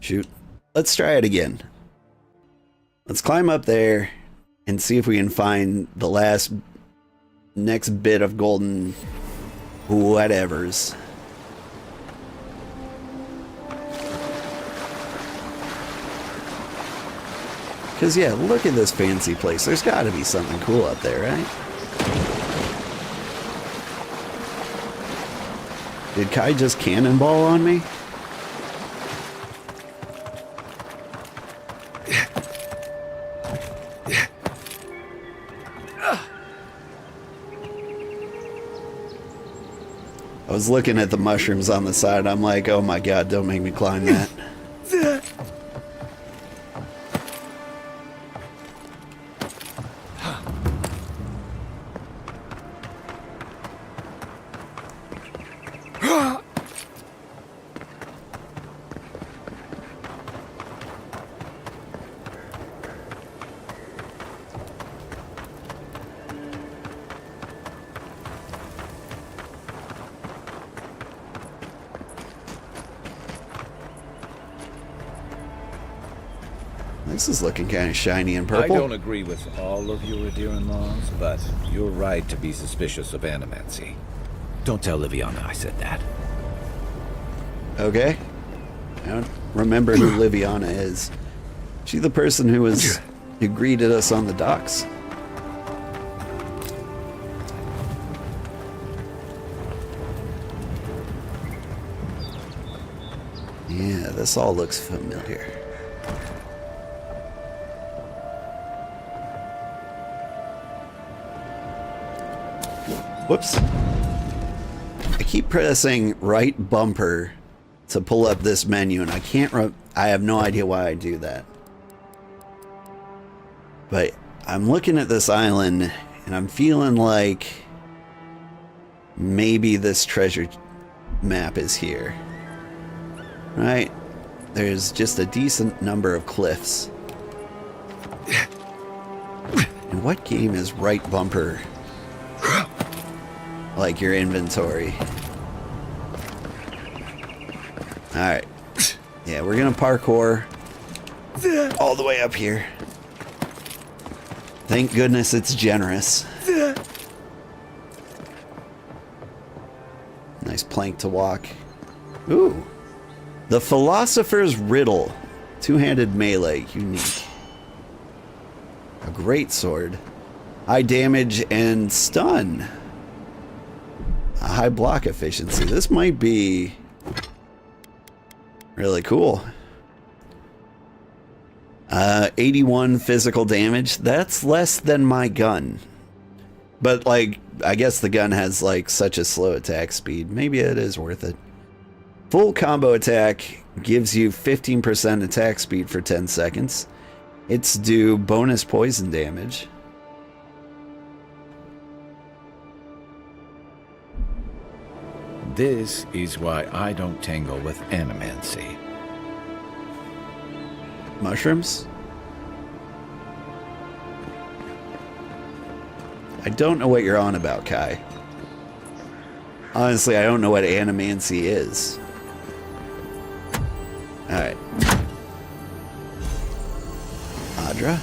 Shoot. Let's try it again. Let's climb up there and see if we can find the next bit of golden whatevers. Because, yeah, look at this fancy place. There's got to be something cool up there, right? Did Kai just cannonball on me? I was looking at the mushrooms on the side. I'm like, oh my god, don't make me climb that. This is looking kind of shiny and purple. I don't agree with all of your adherent laws, but you're right to be suspicious of animancy. Don't tell Liviana I said that. Okay. I don't remember who Liviana is. She the person who greeted us on the docks. Yeah, this all looks familiar. Whoops. I keep pressing right bumper to pull up this menu, and I have no idea why I do that. But I'm looking at this island, and I'm feeling like maybe this treasure map is here. Right? There's just a decent number of cliffs. And what game is right bumper like your inventory? Alright. Yeah, we're gonna parkour all the way up here. Thank goodness it's generous. Nice plank to walk. Ooh. The Philosopher's Riddle. Two-handed melee. Unique. A great sword. High damage and stun. A high block efficiency. This might be really cool. 81 physical damage. That's less than my gun. But, like, I guess the gun has, like, such a slow attack speed. Maybe it is worth it. Full combo attack gives you 15% attack speed for 10 seconds. It's due bonus poison damage. This is why I don't tangle with animancy. Mushrooms? I don't know what you're on about, Kai. Honestly, I don't know what animancy is. Alright. Adra.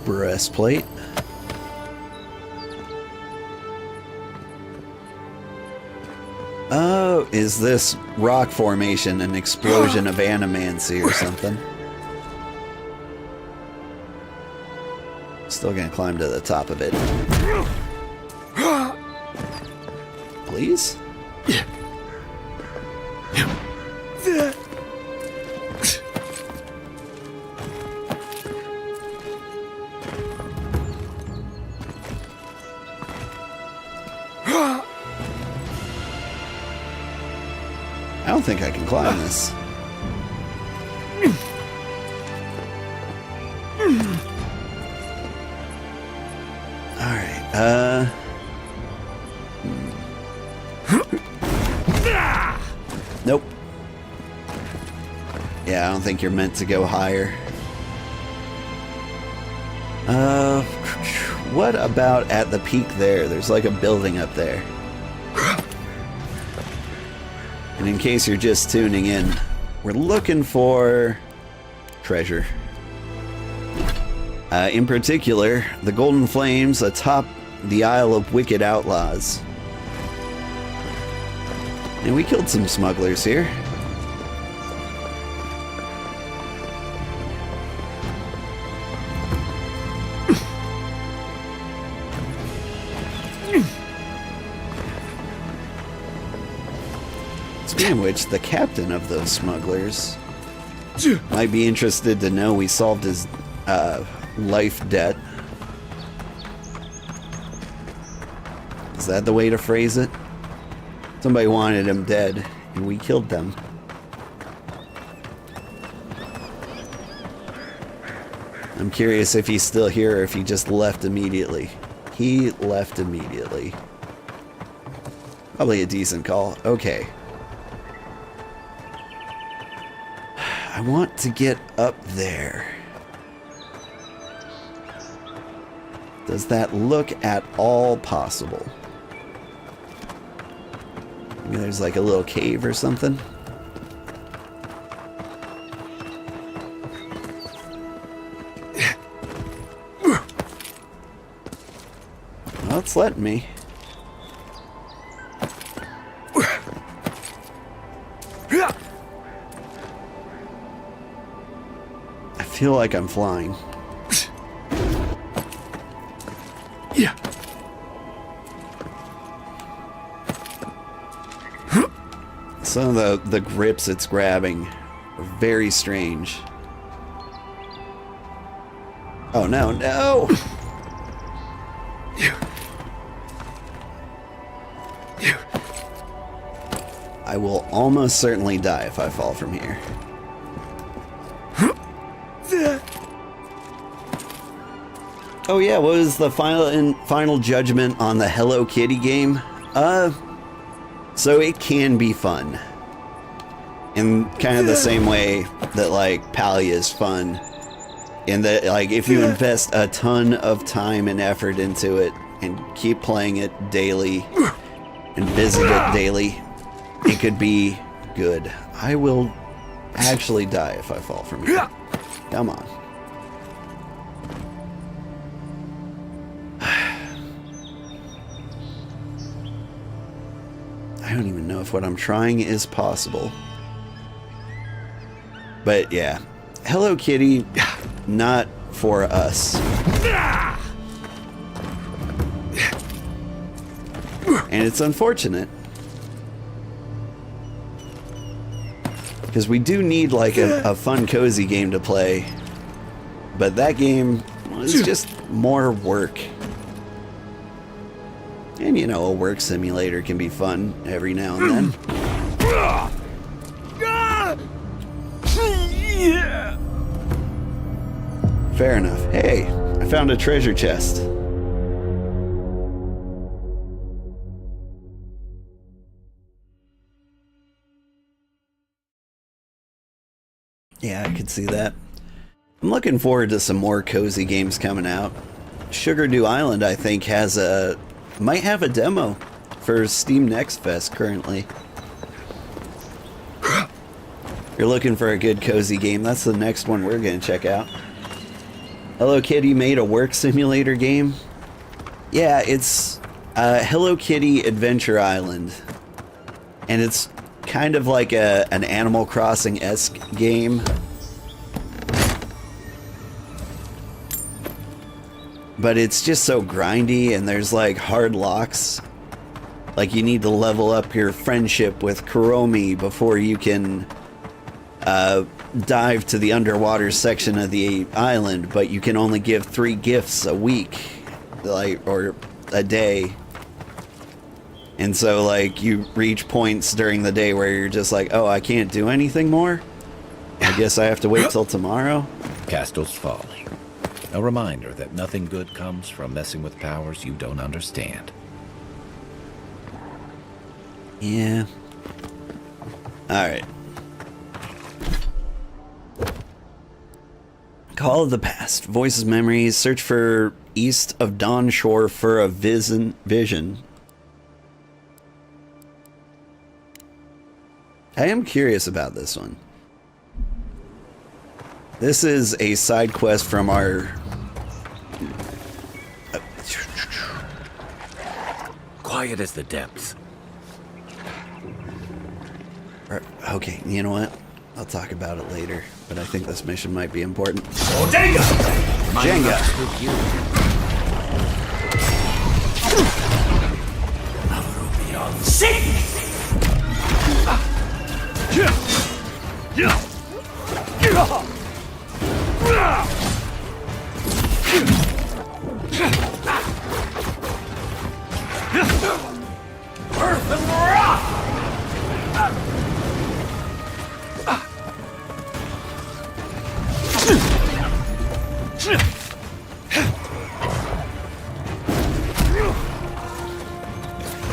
Breastplate. Oh, is this rock formation an explosion of animancy or something? Still gonna climb to the top of it. Please? I don't don't think I can climb this. Alright, Nope. Yeah, I don't think you're meant to go higher. What about at the peak there? There's like a building up there. And in case you're just tuning in, we're looking for treasure. In particular, the golden flames atop the Isle of Wicked Outlaws. And we killed some smugglers here. Speaking of which, the captain of those smugglers might be interested to know we solved his life debt. Is that the way to phrase it? Somebody wanted him dead, and we killed them. I'm curious if he's still here or if he just left immediately. He left immediately. Probably a decent call. Okay. I want to get up there. Does that look at all possible? Maybe there's like a little cave or something. Well, it's letting me. I feel like I'm flying. Yeah. Some of the grips it's grabbing are very strange. Oh no, no! I will almost certainly die if I fall from here. Oh yeah, what was the final judgment on the Hello Kitty game? So it can be fun. In kind of the same way that like Palia is fun. In that like if you invest a ton of time and effort into it and keep playing it daily and visit it daily, it could be good. I will actually die if I fall from here. Come on. I don't even know if what I'm trying is possible. But yeah, Hello Kitty, not for us. And it's unfortunate. Because we do need like a fun, cozy game to play. But that game was just more work. And you know, a work simulator can be fun every now and then. Fair enough. Hey, I found a treasure chest. Yeah, I could see that. I'm looking forward to some more cozy games coming out. Sugardew Island, I think, might have a demo for Steam Next Fest currently. You're looking for a good cozy game, that's the next one we're gonna check out. Hello Kitty made a work simulator game. Yeah, it's Hello Kitty Adventure Island. And it's kind of like an Animal Crossing-esque game. But it's just so grindy, and there's like hard locks. Like you need to level up your friendship with Kuromi before you can dive to the underwater section of the island, but you can only give 3 gifts a week, like, or a day. And so, like, you reach points during the day where you're just like, oh, I can't do anything more? I guess I have to wait till tomorrow? Castle's falling. A reminder that nothing good comes from messing with powers you don't understand. Yeah. Alright. Call of the past. Voices, memories. Search for east of Dawn Shore for a vision. I am curious about this one. This is a side quest from our... Quiet as the depths. Okay, you know what? I'll talk about it later, but I think this mission might be important. Oh, Jenga! Sick! Earth and rock!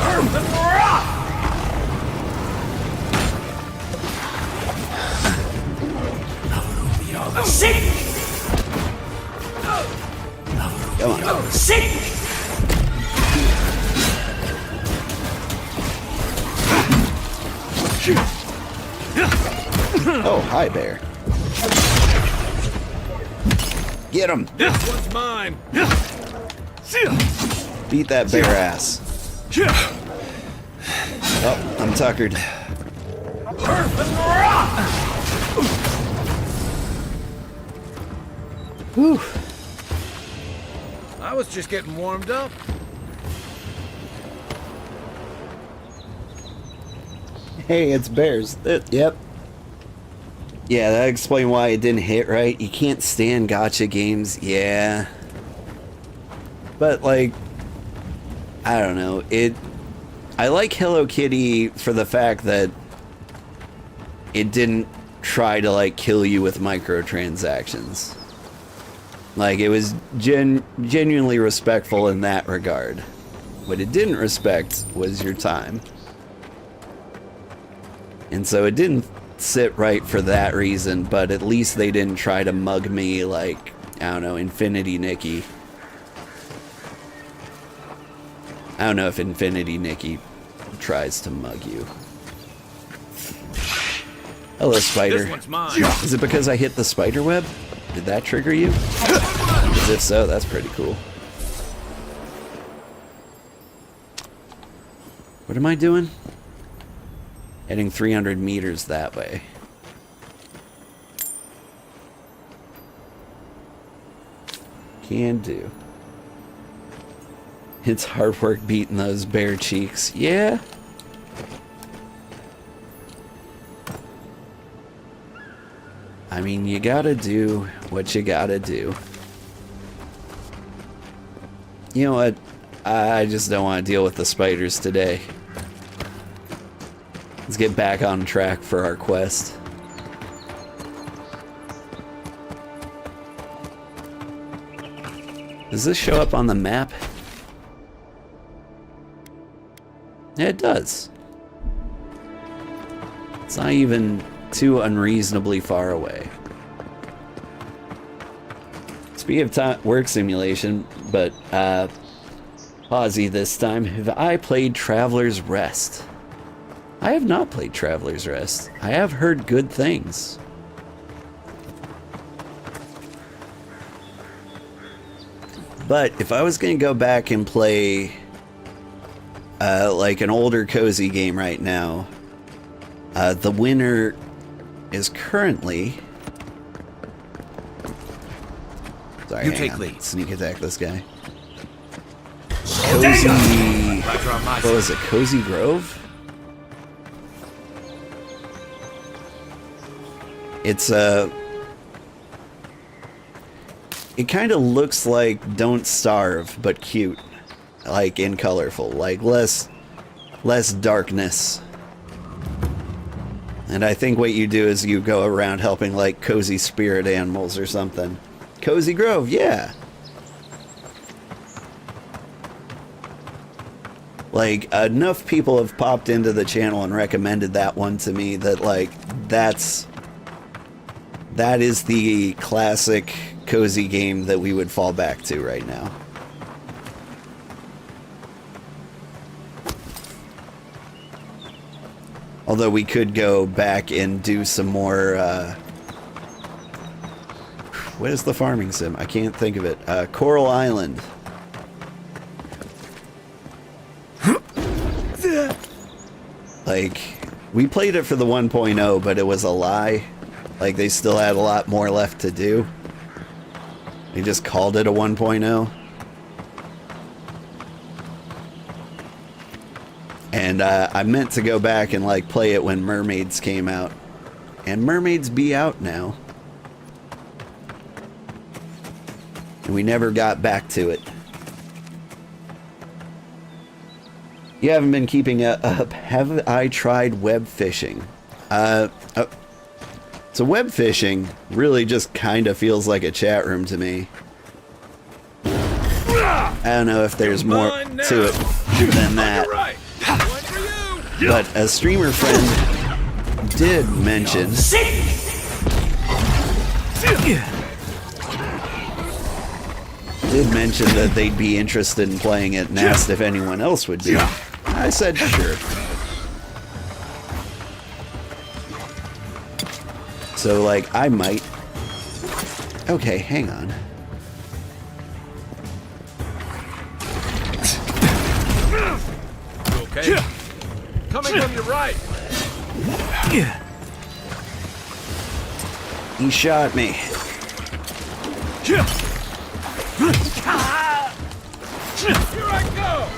Earth and rock! Sick! Come on. Sick! Oh, hi, bear. Get him! This one's mine! Beat that bear ass. Oh, I'm tuckered. Earth and rock! Whew. I was just getting warmed up. Hey, it's bears. Yep. Yeah, that explains why it didn't hit right. You can't stand gacha games. Yeah. But, like, I don't know. I like Hello Kitty for the fact that it didn't try to, like, kill you with microtransactions. Like, it was genuinely respectful in that regard. What it didn't respect was your time. And so it didn't sit right for that reason, but at least they didn't try to mug me like, I don't know, Infinity Nikki. I don't know if Infinity Nikki tries to mug you. Hello, spider. This one's mine. Is it because I hit the spider web? Did that trigger you? Because if so, that's pretty cool. What am I doing? Heading 300 meters that way. Can do. It's hard work beating those bare cheeks. Yeah. I mean, you gotta do what you gotta do. You know what? I just don't want to deal with the spiders today. Let's get back on track for our quest. Does this show up on the map? Yeah, it does. It's not even too unreasonably far away. Speaking of time, work simulation, but pausey this time. Have I played Traveler's Rest? I have not played Traveler's Rest. I have heard good things. But if I was going to go back and play like an older cozy game right now, the winner is currently... Sorry, you take lead. Sneak attack this guy. Cozy... What was it? Cozy Grove? It's it kind of looks like Don't Starve, but cute, like, and colorful, like less less darkness. And I think what you do is you go around helping like cozy spirit animals or something. Cozy Grove, yeah. Like, enough people have popped into the channel and recommended that one to me that, like, that is the classic cozy game that we would fall back to right now. Although we could go back and do some more, what is the farming sim? I can't think of it. Coral Island. Like, we played it for the 1.0, but it was a lie. Like, they still had a lot more left to do. They just called it a 1.0. And I meant to go back and like play it when Mermaids came out. And Mermaids be out now. And we never got back to it. You haven't been keeping up. Have I tried web fishing? So web fishing really just kind of feels like a chat room to me. I don't know if there's more to it than that. But a streamer friend did mention that they'd be interested in playing it and asked if anyone else would be. I said sure. So like I might. Okay, hang on. Okay. Coming from your right. He shot me. Here I go.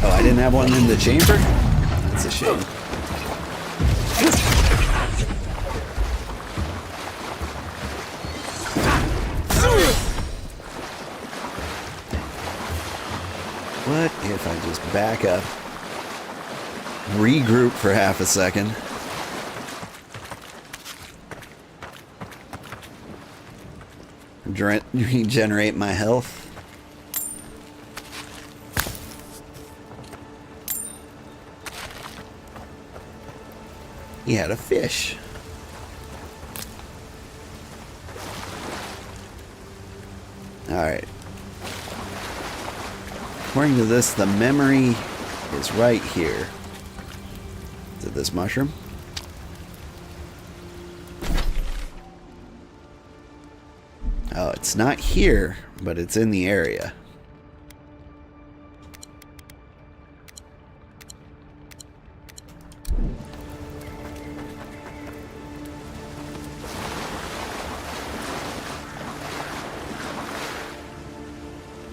Oh, I didn't have one in the chamber? That's a shame. What if I just back up, regroup for half a second, regenerate my health? He had a fish. Alright. According to this, the memory is right here. Is it this mushroom? Oh, it's not here, but it's in the area.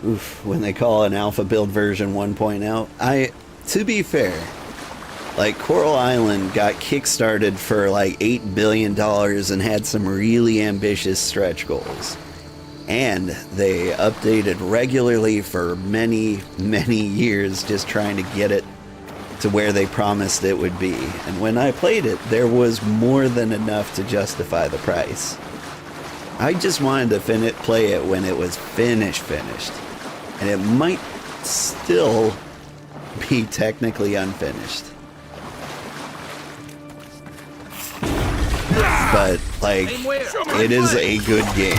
Oof, when they call an alpha build version 1.0. To be fair, like Coral Island got kickstarted for like $8 billion and had some really ambitious stretch goals. And they updated regularly for many, many years just trying to get it to where they promised it would be. And when I played it, there was more than enough to justify the price. I just wanted to play it when it was finished. And it might still be technically unfinished. But, like, it is a good game.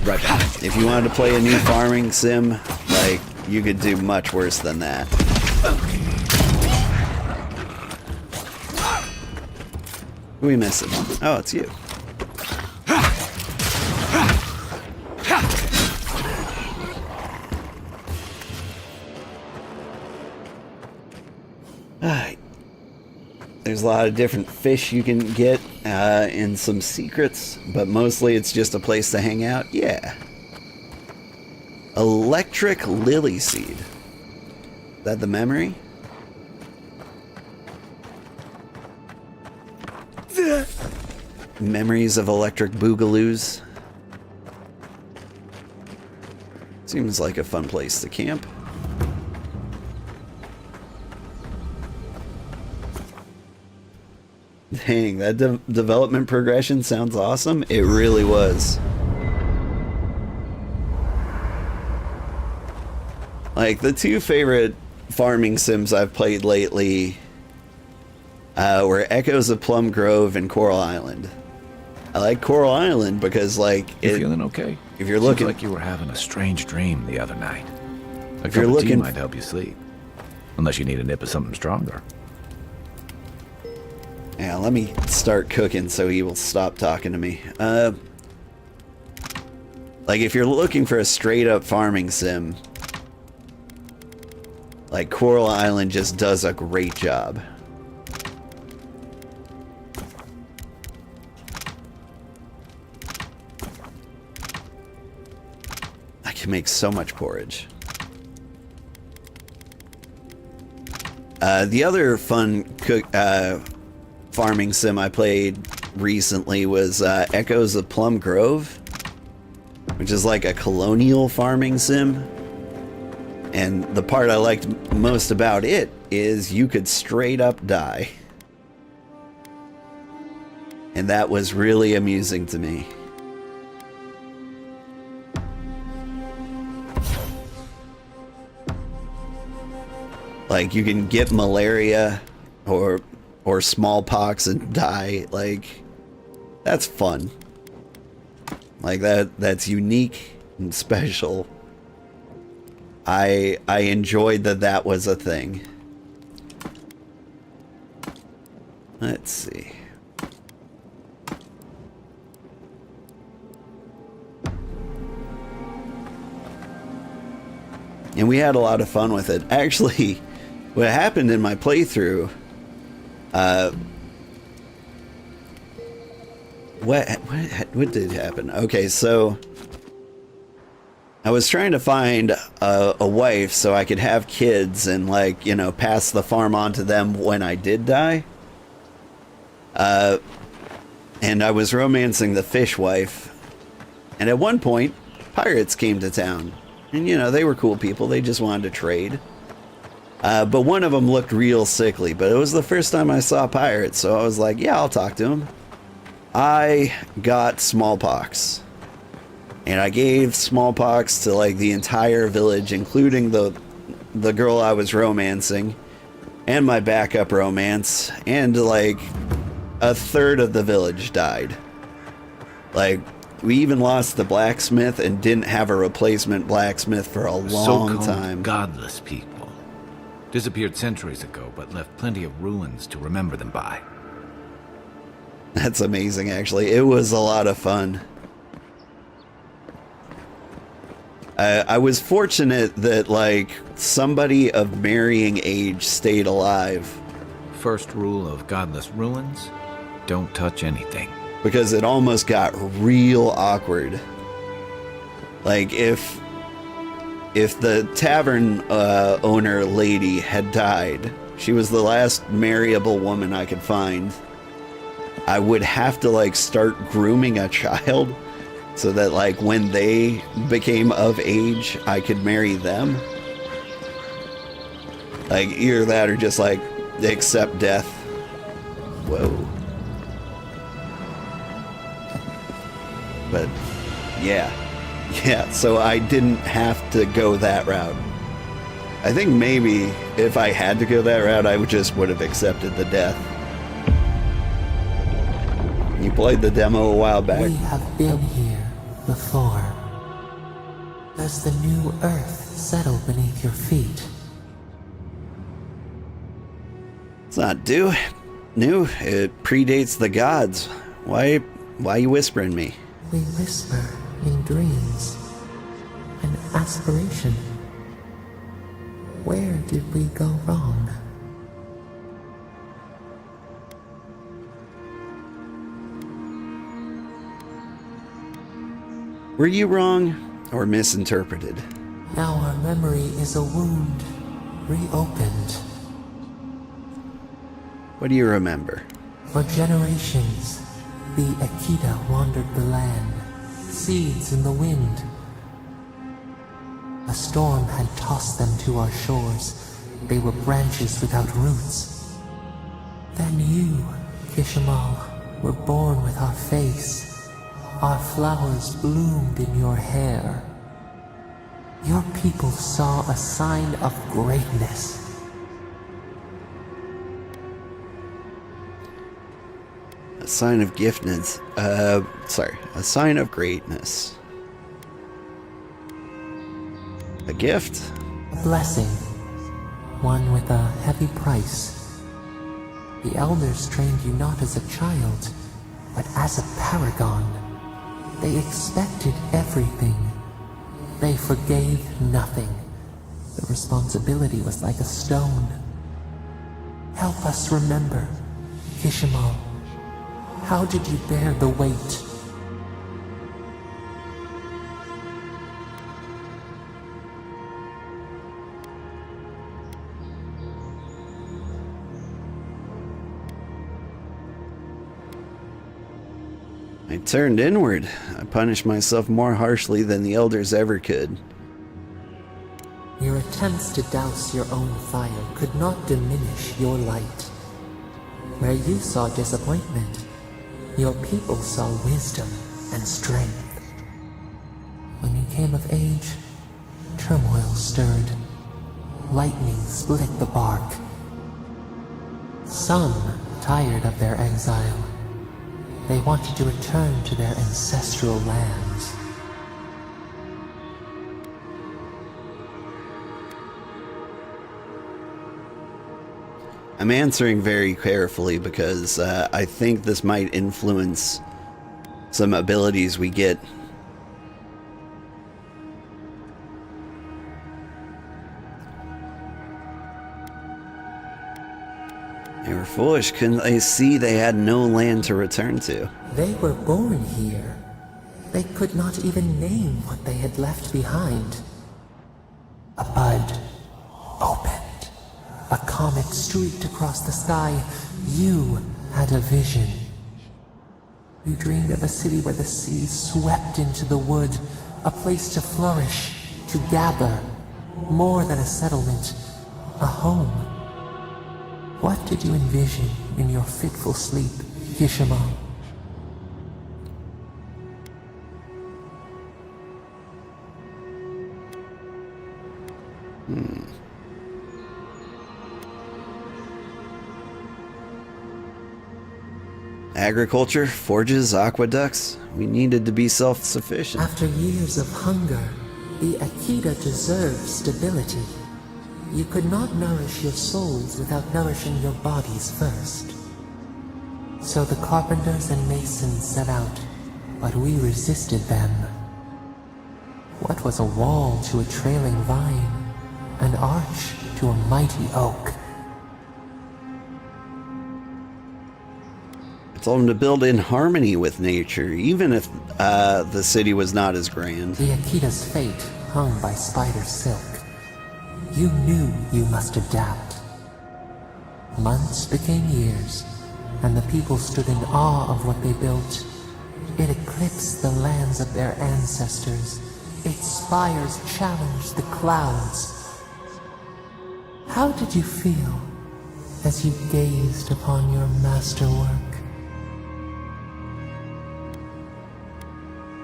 Right. If you wanted to play a new farming sim, like, you could do much worse than that. Who are we missing? Oh, it's you. There's a lot of different fish you can get and some secrets, but mostly it's just a place to hang out. Yeah. Electric lily seed. Is that the memory? Memories of Electric Boogaloos. Seems like a fun place to camp. Dang, that development progression sounds awesome. It really was. Like, the two favorite farming sims I've played lately were Echoes of Plum Grove and Coral Island. I like Coral Island because, like, You feeling okay? If you're looking, Seems like you were having a strange dream the other night. A If you're cup of tea looking- might help you sleep, unless you need a nip of something stronger. Yeah, let me start cooking so he will stop talking to me. Like, if you're looking for a straight-up farming sim, like, Coral Island just does a great job. I can make so much porridge. The other fun farming sim I played recently was Echoes of Plum Grove, which is like a colonial farming sim. And the part I liked most about it is you could straight up die. And that was really amusing to me. Like, you can get malaria or smallpox and die. Like, that's fun. Like, that's unique and special. I enjoyed that was a thing. Let's see. And we had a lot of fun with it. Actually, what happened in my playthrough, what did happen? Okay, so I was trying to find a wife so I could have kids and, like, you know, pass the farm on to them when I did die. And I was romancing the fish wife. And at one point, pirates came to town. And, you know, they were cool people. They just wanted to trade. But one of them looked real sickly. But it was the first time I saw pirates. So I was like, yeah, I'll talk to him. I got smallpox. And I gave smallpox to, like, the entire village, including the girl I was romancing. And my backup romance. And, like, a third of the village died. Like, we even lost the blacksmith and didn't have a replacement blacksmith for a long time. Godless people disappeared centuries ago, but left plenty of ruins to remember them by. That's amazing, actually. It was a lot of fun. I was fortunate that, like, somebody of marrying age stayed alive. First rule of Godless Ruins: don't touch anything. Because it almost got real awkward. Like, if the tavern owner lady had died, she was the last marryable woman I could find, I would have to, like, start grooming a child so that, like, when they became of age, I could marry them. Like, either that or just, like, accept death. Whoa. But, yeah, so I didn't have to go that route. I think maybe if I had to go that route, I would have accepted the death. You played the demo a while back. We have been here before. Does the new earth settle beneath your feet? It's not new. It predates the gods. Why you whispering me? We whisper in dreams. An aspiration. Where did we go wrong? Were you wrong or misinterpreted? Now our memory is a wound, reopened. What do you remember? For generations, The Akita wandered the land, seeds in the wind. A storm had tossed them to our shores. They were branches without roots. Then you, Kishimal, were born with our face. Our flowers bloomed in your hair. Your people saw a sign of greatness. A sign of giftedness. A sign of greatness. A gift? A blessing. One with a heavy price. The elders trained you not as a child, but as a paragon. They expected everything. They forgave nothing. The responsibility was like a stone. Help us remember, Kishimal. How did you bear the weight? I turned inward. I punished myself more harshly than the elders ever could. Your attempts to douse your own fire could not diminish your light. Where you saw disappointment, your people saw wisdom and strength. When you came of age, turmoil stirred. Lightning split the bark. Some tired of their exile. They wanted to return to their ancestral lands. I'm answering very carefully because I think this might influence some abilities we get. They were foolish. Couldn't they see they had no land to return to? They were born here. They could not even name what they had left behind. A bud opened. A comet streaked across the sky. You had a vision. You dreamed of a city where the sea swept into the wood, a place to flourish, to gather, more than a settlement, a home. What did you envision in your fitful sleep, Kishimal? Agriculture, forges, aqueducts. We needed to be self-sufficient. After years of hunger, the Akita deserved stability. You could not nourish your souls without nourishing your bodies first. So the carpenters and masons set out, but we resisted them. What was a wall to a trailing vine? An arch to a mighty oak? I told them to build in harmony with nature, even if the city was not as grand. The Akita's fate hung by spider silk. You knew you must adapt. Months became years, and the people stood in awe of what they built. It eclipsed the lands of their ancestors. Its spires challenged the clouds. How did you feel as you gazed upon your masterwork?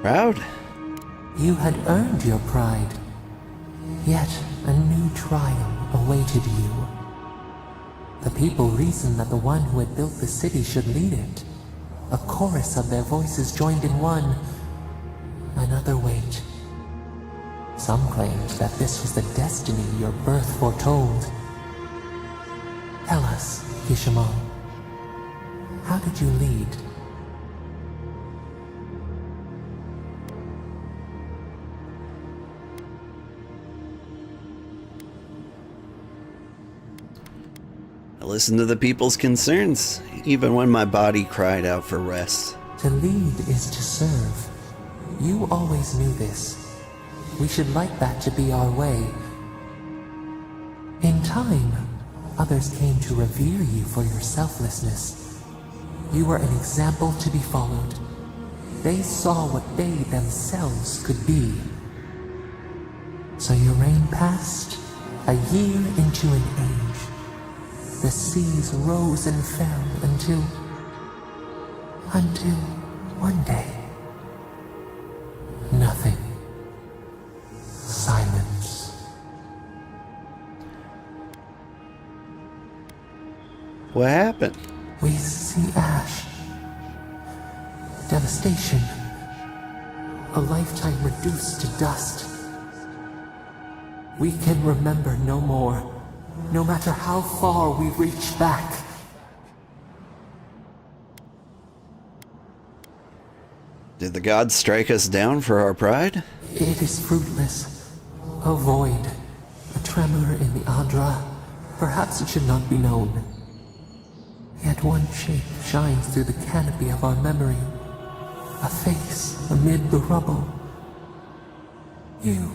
Proud? You had earned your pride, yet a new trial awaited you. The people reasoned that the one who had built the city should lead it. A chorus of their voices joined in one. Another wait. Some claimed that this was the destiny your birth foretold. Tell us, Kishimal, how did you lead? I listened to the people's concerns, even when my body cried out for rest. To lead is to serve. You always knew this. We should like that to be our way. In time, others came to revere you for your selflessness. You were an example to be followed. They saw what they themselves could be. So your reign passed, a year into an age. The seas rose and fell until one day. Nothing. Silence. What happened? We see ash. Devastation. A lifetime reduced to dust. We can remember no more, no matter how far we reach back. Did the gods strike us down for our pride? It is fruitless. A void. A tremor in the Adra. Perhaps it should not be known. Yet one shape shines through the canopy of our memory. A face amid the rubble. You,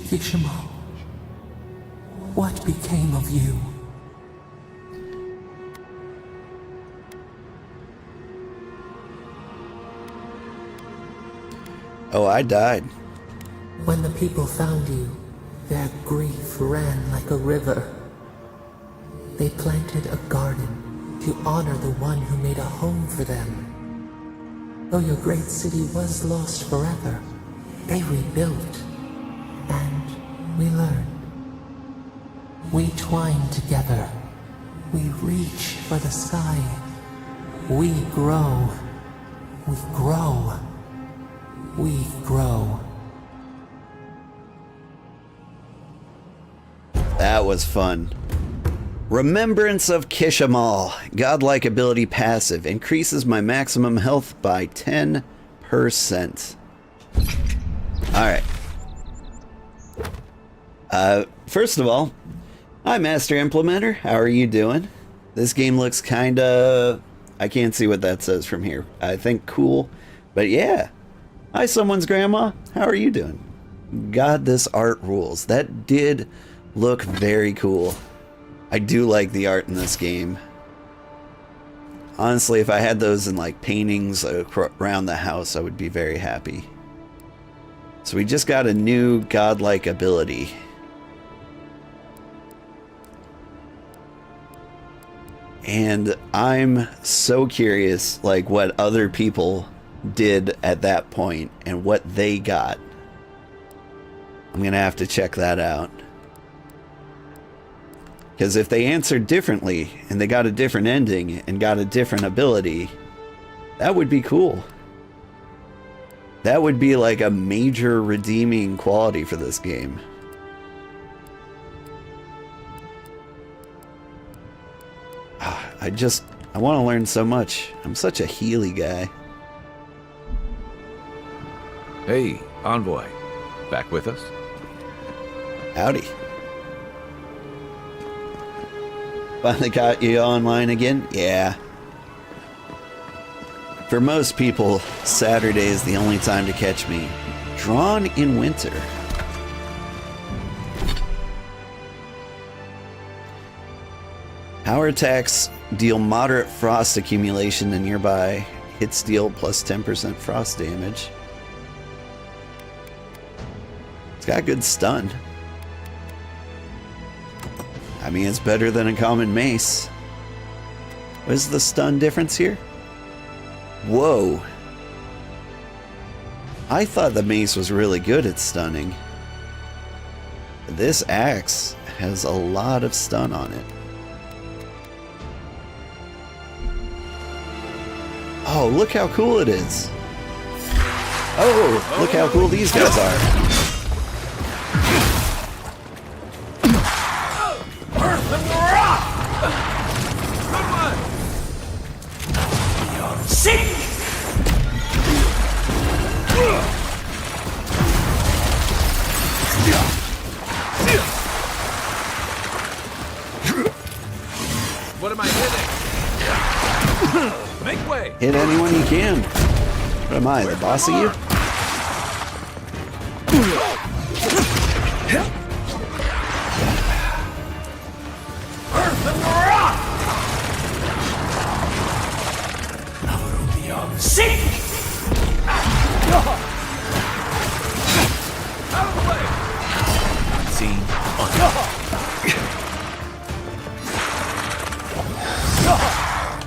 Kishimo. What became of you? Oh, I died. When the people found you, their grief ran like a river. They planted a garden to honor the one who made a home for them. Though your great city was lost forever, they rebuilt, and we learned. We twine together. We reach for the sky. We grow. We grow. We grow. That was fun. Remembrance of Kishamal. Godlike ability passive. Increases my maximum health by 10%. Alright. First of all, hi Master Implementer. How are you doing? This game looks kinda... I can't see what that says from here. I think cool. But yeah. Hi, someone's grandma. How are you doing? God, this art rules. That did look very cool. I do like the art in this game. Honestly, if I had those in like paintings around the house, I would be very happy. So we just got a new godlike ability. And I'm so curious, like, what other people did at that point and what they got. I'm gonna have to check that out. Because if they answered differently and they got a different ending and got a different ability, that would be cool. That would be like a major redeeming quality for this game. I want to learn so much. I'm such a Healy guy. Hey, Envoy. Back with us? Howdy. Finally got you online again? Yeah. For most people, Saturday is the only time to catch me. Drawn in winter. Power attacks deal moderate frost accumulation to nearby. Hits deal plus 10% frost damage. It's got good stun. I mean, it's better than a common mace. What is the stun difference here? Whoa. I thought the mace was really good at stunning. This axe has a lot of stun on it. Oh, look how cool it is. Oh, look how cool these guys are. Earth and rock! Good one! You're sick! What am I hitting? Make way! Hit anyone you can. What am I, the boss of you? Earth and rock!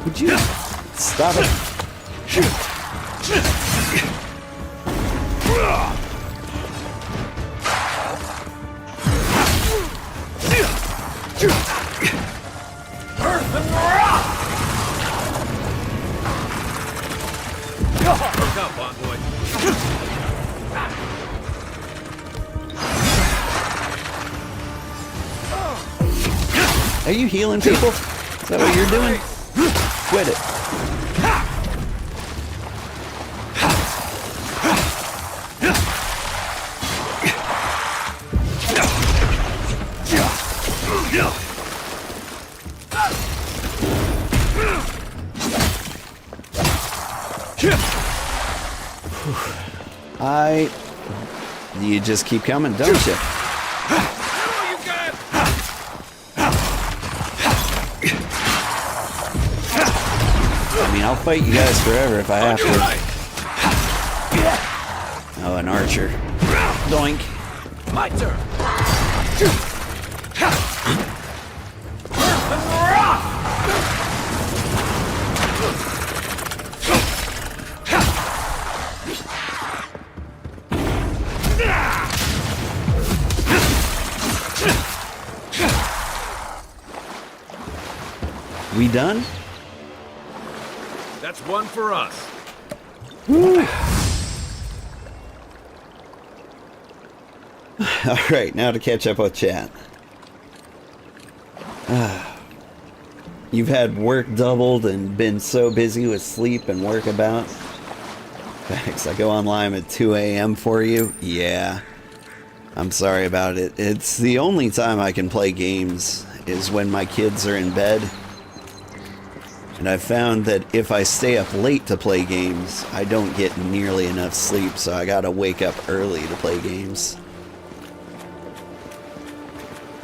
Would you stop it? Earth and rock! Look up, envoy. Are you healing people? Is that what you're doing? Quit it. You just keep coming, don't you? I mean, I'll fight you guys forever if I have to. Oh, an archer. Doink. My turn. We done? That's one for us. Woo. All right, now to catch up with chat. You've had work doubled and been so busy with sleep and work about. Thanks, I go online at 2 a.m. for you? Yeah. I'm sorry about it. It's the only time I can play games is when my kids are in bed. And I've found that if I stay up late to play games, I don't get nearly enough sleep, so I gotta wake up early to play games.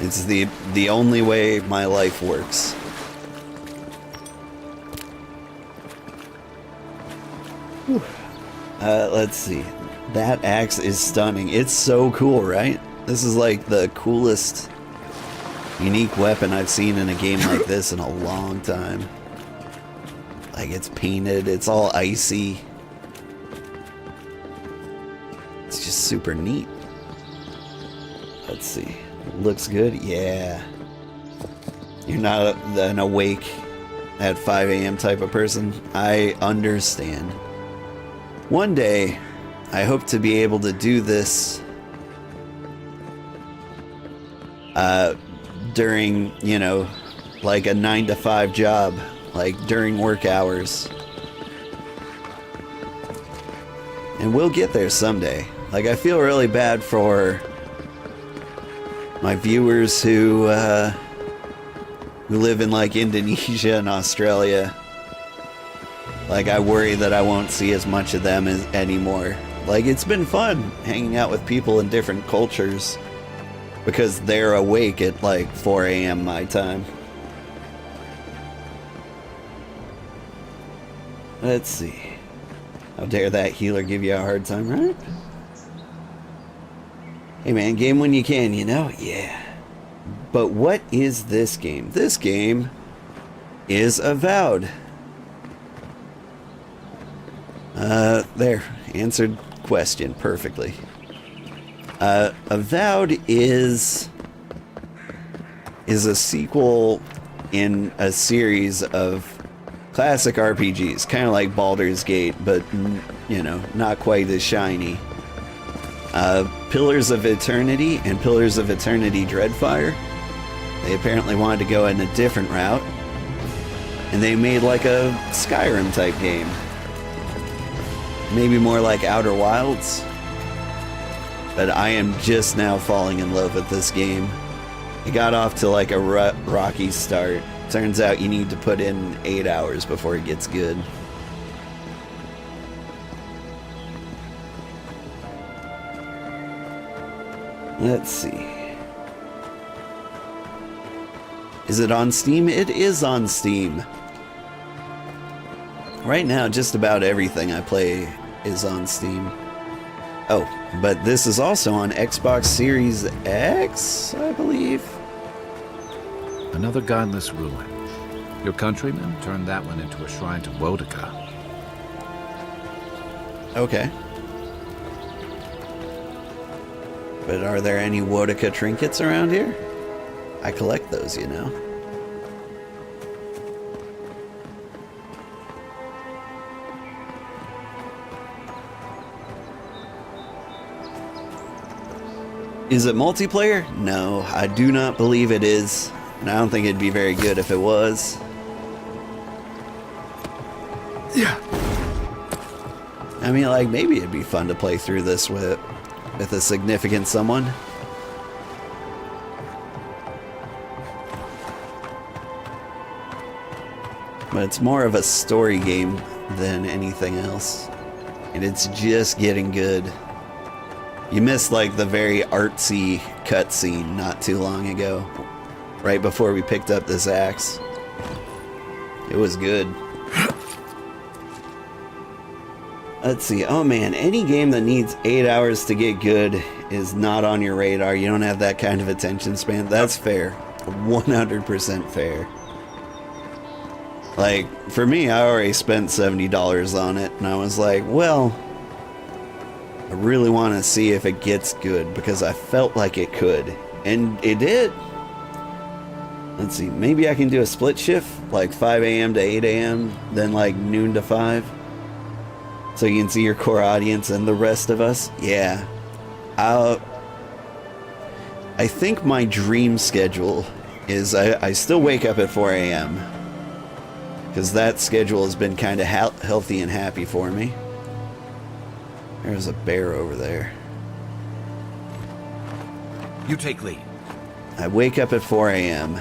It's the only way my life works. Let's see. That axe is stunning. It's so cool, right? This is like the coolest unique weapon I've seen in a game like this in a long time. Like, it's painted, it's all icy. It's just super neat. Let's see. Looks good? Yeah. You're not an awake at 5 a.m. type of person. I understand. One day, I hope to be able to do this during, you know, like a 9-to-5 job. Like during work hours. And we'll get there someday. Like, I feel really bad for my viewers who live in like Indonesia and Australia. Like, I worry that I won't see as much of them anymore. Like, it's been fun hanging out with people in different cultures because they're awake at like 4 a.m. my time. Let's see. How dare that healer give you a hard time, right? Hey man, game when you can, you know? Yeah. But what is this game? This game is Avowed. There. Answered question perfectly. Avowed is a sequel in a series of classic RPGs, kind of like Baldur's Gate, but, you know, not quite as shiny. Pillars of Eternity and Pillars of Eternity Dreadfire. They apparently wanted to go in a different route, and they made like a Skyrim type game. Maybe more like Outer Wilds. But I am just now falling in love with this game. It got off to like a rocky start. Turns out you need to put in 8 hours before it gets good. Let's see. Is it on Steam? It is on Steam. Right now, just about everything I play is on Steam. Oh, but this is also on Xbox Series X, I believe. Another godless ruin. Your countrymen turned that one into a shrine to Wodika. Okay. But are there any Wodika trinkets around here? I collect those, you know. Is it multiplayer? No, I do not believe it is. And I don't think it'd be very good if it was. Yeah. I mean, like, maybe it'd be fun to play through this with a significant someone. But it's more of a story game than anything else. And it's just getting good. You missed, like, the very artsy cutscene not too long ago. Right before we picked up this axe. It was good. Let's see. Oh man, any game that needs 8 hours to get good is not on your radar. You don't have that kind of attention span. That's fair. 100% fair. Like, for me, I already spent $70 on it, and I was like, well, I really want to see if it gets good, because I felt like it could. And it did. Let's see, maybe I can do a split shift, like 5 a.m. to 8 a.m., then like noon to 5. So you can see your core audience and the rest of us. Yeah. I think my dream schedule is I still wake up at 4 a.m. because that schedule has been kind of healthy and happy for me. There's a bear over there. You take lead. I wake up at 4 a.m.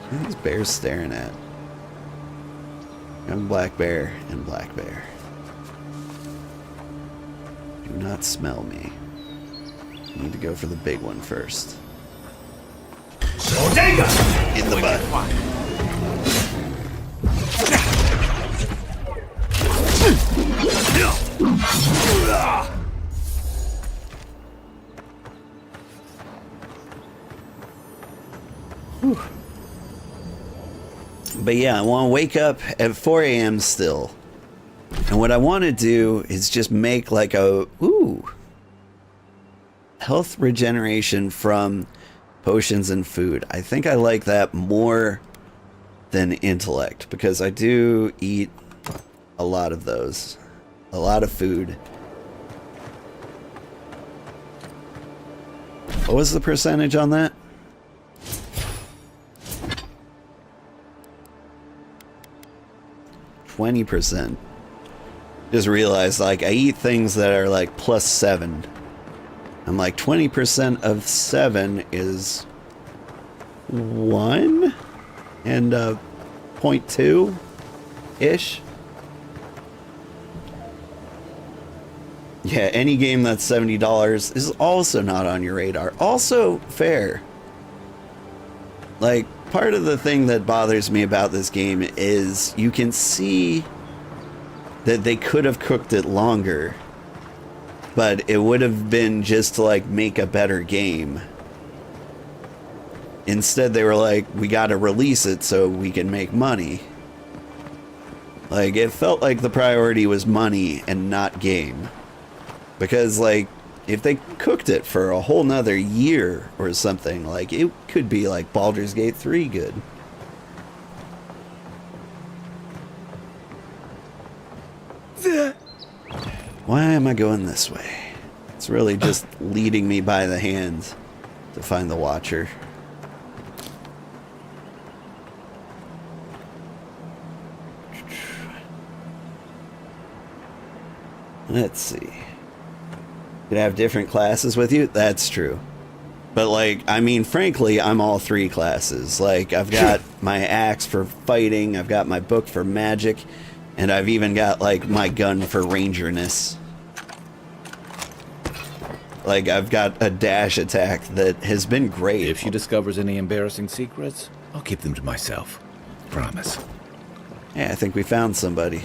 What are these bears staring at? Young black bear and black bear. Do not smell me. I need to go for the big one first. Bodega! In the butt. But yeah, I want to wake up at 4 a.m. still. And what I want to do is just make like a, health regeneration from potions and food. I think I like that more than intellect, because I do eat a lot of those. A lot of food. What was the percentage on that? 20%. Just realized, like, I eat things that are like +7. I'm like, 20% of 7 is 1 and 0.2 ish. Yeah, any game that's $70 is also not on your radar. Also fair. Like, part of the thing that bothers me about this game is you can see that they could have cooked it longer, but it would have been just to like make a better game. Instead they were like, we gotta release it so we can make money. Like, it felt like the priority was money and not game. Because like, if they cooked it for a whole nother year or something, like, it could be like Baldur's Gate 3 good. Why am I going this way? It's really just leading me by the hand to find the Watcher. Let's see. Could have different classes with you? That's true. But like, I mean, frankly, I'm all 3 classes. Like, I've got my axe for fighting, I've got my book for magic, and I've even got like my gun for rangerness. Like, I've got a dash attack that has been great. If she discovers any embarrassing secrets, I'll keep them to myself. Promise. Yeah, I think we found somebody.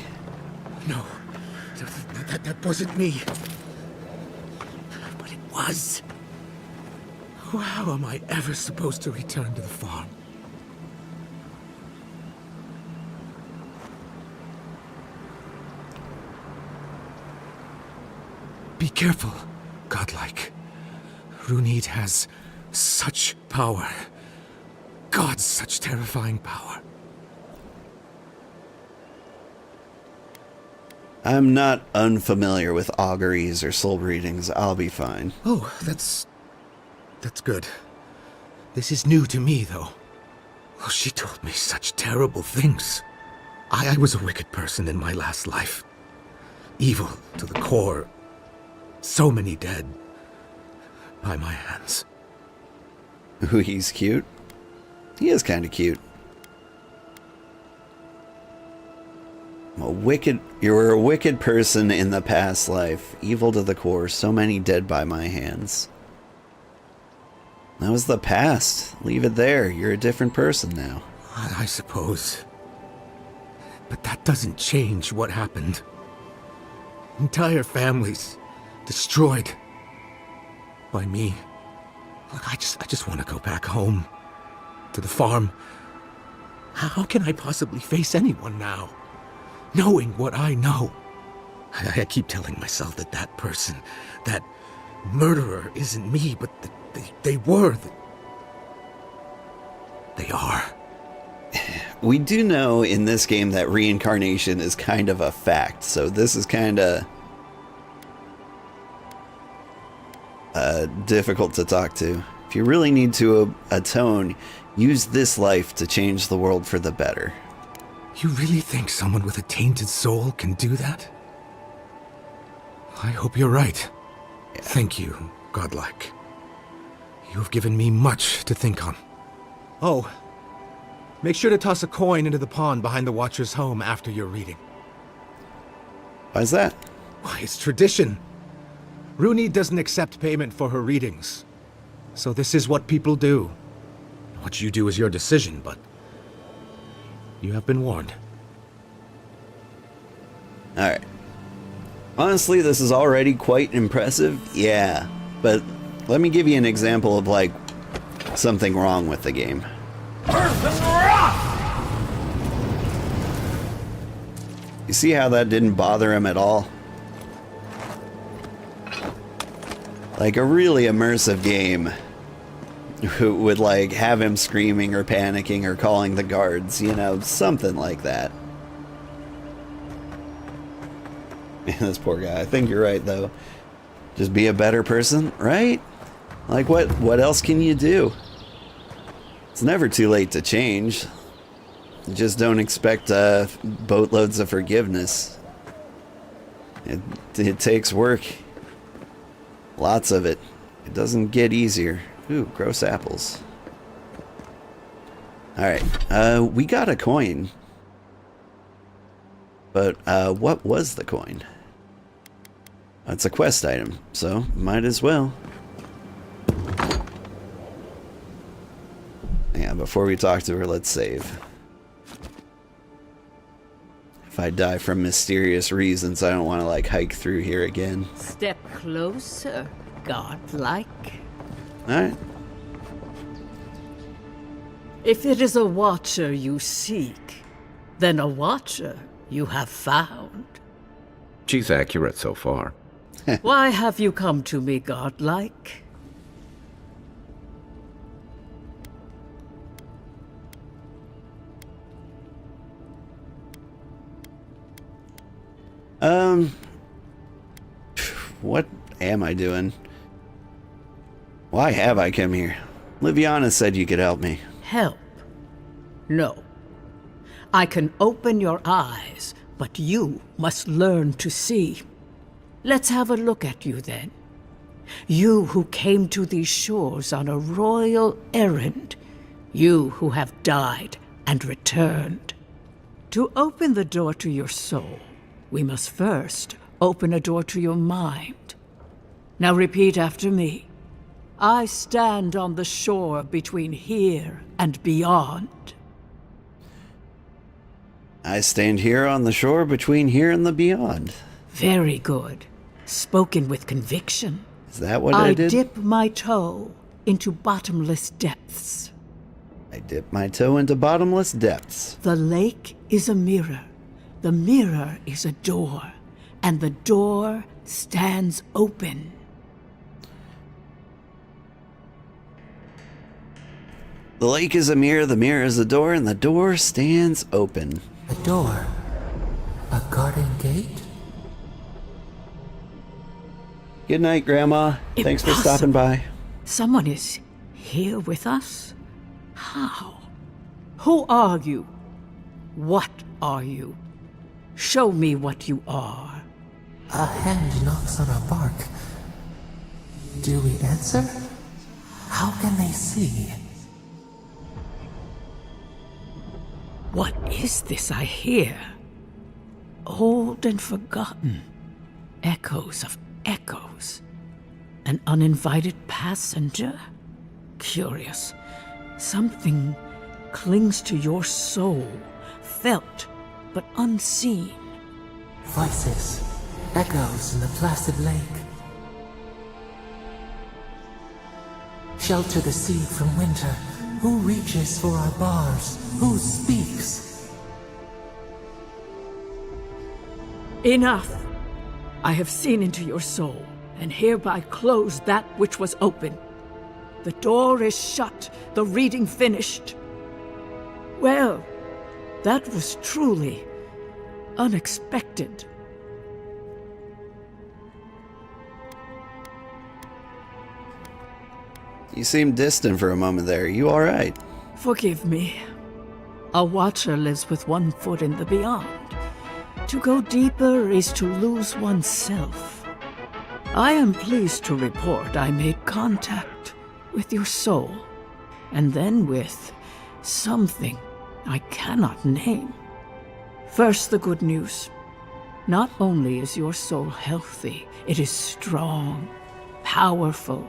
No, that wasn't me. Was. How am I ever supposed to return to the farm? Be careful, Godlike. Runid has such power. God, such terrifying power. I'm not unfamiliar with auguries or soul readings. I'll be fine. Oh, that's good. This is new to me, though. Oh, she told me such terrible things. I was a wicked person in my last life. Evil to the core. So many dead. By my hands. Ooh, he's cute. He is kind of cute. You were a wicked person in the past life. Evil to the core. So many dead by my hands. That was the past. Leave it there. You're a different person now. I suppose. But that doesn't change what happened. Entire families destroyed by me. Look, I just want to go back home to the farm. How can I possibly face anyone now, knowing what I know? I keep telling myself that that person, that murderer isn't me, but they were. They are. We do know in this game that reincarnation is kind of a fact, so this is kind of difficult to talk to. If you really need to atone, use this life to change the world for the better. You really think someone with a tainted soul can do that? I hope you're right. Yeah. Thank you, Godlike. You have given me much to think on. Oh, make sure to toss a coin into the pond behind the Watcher's home after your reading. Why's that? Why, it's tradition. Runid doesn't accept payment for her readings. So this is what people do. What you do is your decision, but you have been warned. Alright. Honestly, this is already quite impressive, yeah. But let me give you an example of, like, something wrong with the game. You see how that didn't bother him at all? Like, a really immersive game would, like, have him screaming or panicking or calling the guards, you know, something like that. This poor guy. I think you're right, though. Just be a better person, right? Like, what else can you do? It's never too late to change. Just don't expect boatloads of forgiveness. It takes work. Lots of it. It doesn't get easier. Ooh, gross apples. Alright, we got a coin. But, what was the coin? It's a quest item, so might as well. Yeah, before we talk to her, let's save. If I die from mysterious reasons, I don't want to, like, hike through here again. Step closer, Godlike. Alright. If it is a watcher you seek, then a watcher you have found. She's accurate so far. Why have you come to me, Godlike? What am I doing? Why have I come here? Liviana said you could help me. Help? No. I can open your eyes, but you must learn to see. Let's have a look at you then. You who came to these shores on a royal errand. You who have died and returned. To open the door to your soul, we must first open a door to your mind. Now repeat after me. I stand on the shore between here and beyond. I stand here on the shore between here and the beyond. Very good. Spoken with conviction. Is that what I did? I dip my toe into bottomless depths. I dip my toe into bottomless depths. The lake is a mirror. The mirror is a door. And the door stands open. The lake is a mirror, the mirror is a door, and the door stands open. A door? A garden gate? Good night, Grandma. Thanks for stopping by. Someone is here with us? How? Who are you? What are you? Show me what you are. A hand knocks on our bark. Do we answer? How can they see? What is this I hear? Old and forgotten. Echoes of echoes. An uninvited passenger? Curious. Something clings to your soul, felt but unseen. Voices, echoes in the placid lake. Shelter the seed from winter. Who reaches for our bars? Who speaks? Enough! I have seen into your soul, and hereby close that which was open. The door is shut, the reading finished. Well, that was truly unexpected. You seemed distant for a moment there. You all right? Forgive me. A watcher lives with one foot in the beyond. To go deeper is to lose oneself. I am pleased to report I made contact with your soul, and then with something I cannot name. First, the good news. Not only is your soul healthy, it is strong, powerful.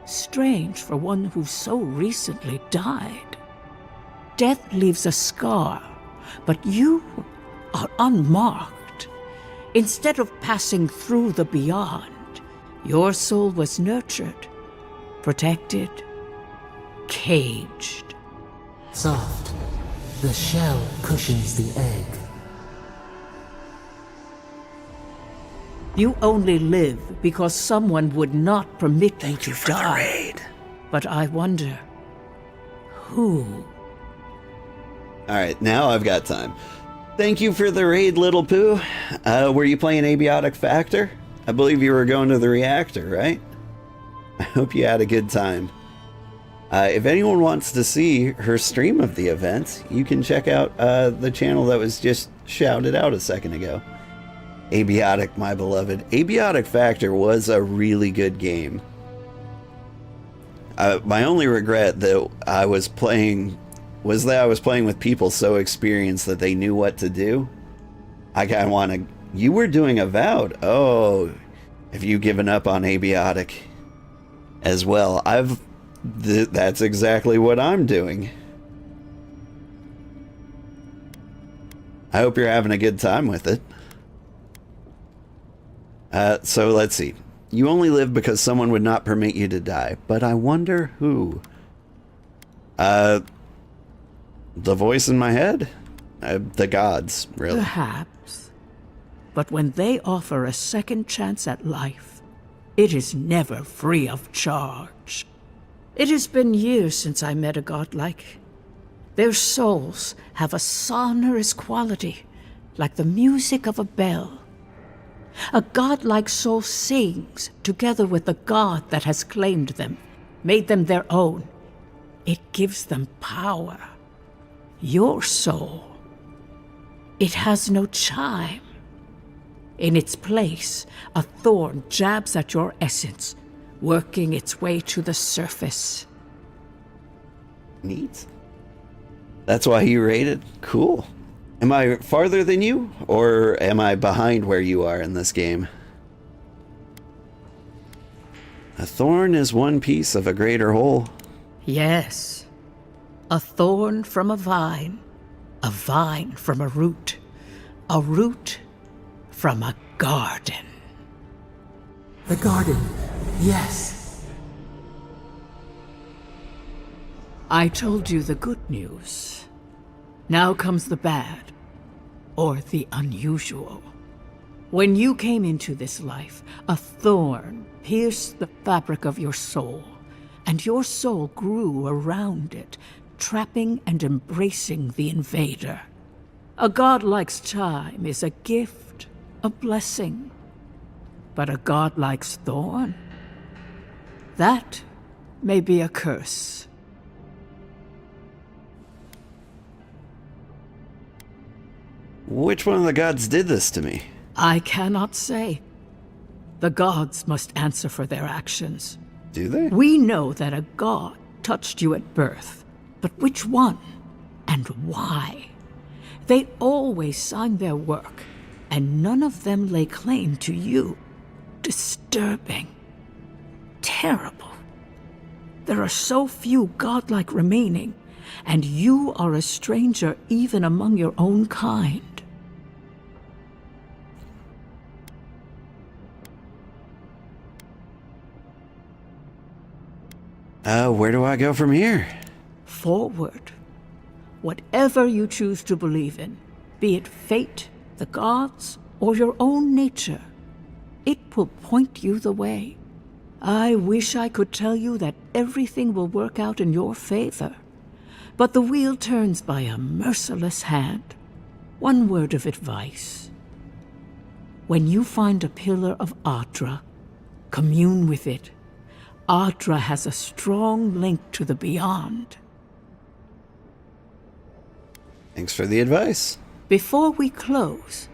Strange for one who so recently died. Death leaves a scar, but you are unmarked. Instead of passing through the beyond, your soul was nurtured, protected, caged. Soft. The shell cushions the egg. You only live because someone would not permit you to die. But I wonder, who? Alright, now I've got time. Thank you for the raid, Little Pooh. Were you playing Abiotic Factor? I believe you were going to the reactor, right? I hope you had a good time. If anyone wants to see her stream of the event, you can check out the channel that was just shouted out a second ago. Abiotic, my beloved. Abiotic Factor was a really good game. My only regret that I was playing was that I was playing with people so experienced that they knew what to do. I kind of want to... You were doing Avowed. Oh, have you given up on Abiotic as well? That's exactly what I'm doing. I hope you're having a good time with it. So let's see. You only live because someone would not permit you to die, but I wonder who. The voice in my head? The gods, really. Perhaps. But when they offer a second chance at life, it is never free of charge. It has been years since I met a godlike. Their souls have a sonorous quality, like the music of a bell. A godlike soul sings together with the god that has claimed them, made them their own. It gives them power. Your soul, it has no chime. In its place, a thorn jabs at your essence, working its way to the surface. Neat. That's why you rated? Cool. Am I farther than you, or am I behind where you are in this game? A thorn is one piece of a greater whole. Yes. A thorn from a vine from a root from a garden. The garden, yes. I told you the good news. Now comes the bad, or the unusual. When you came into this life, a thorn pierced the fabric of your soul, and your soul grew around it, trapping and embracing the invader. A godlike's time is a gift, a blessing. But a godlike's thorn? That may be a curse. Which one of the gods did this to me? I cannot say. The gods must answer for their actions. Do they? We know that a god touched you at birth, but which one and why? They always signed their work, and none of them lay claim to you. Disturbing. Terrible. There are so few godlike remaining, and you are a stranger even among your own kind. Where do I go from here? Forward. Whatever you choose to believe in, be it fate, the gods, or your own nature, it will point you the way. I wish I could tell you that everything will work out in your favor, but the wheel turns by a merciless hand. One word of advice. When you find a pillar of Adra, commune with it. Adra has a strong link to the beyond. Thanks for the advice. Before we close,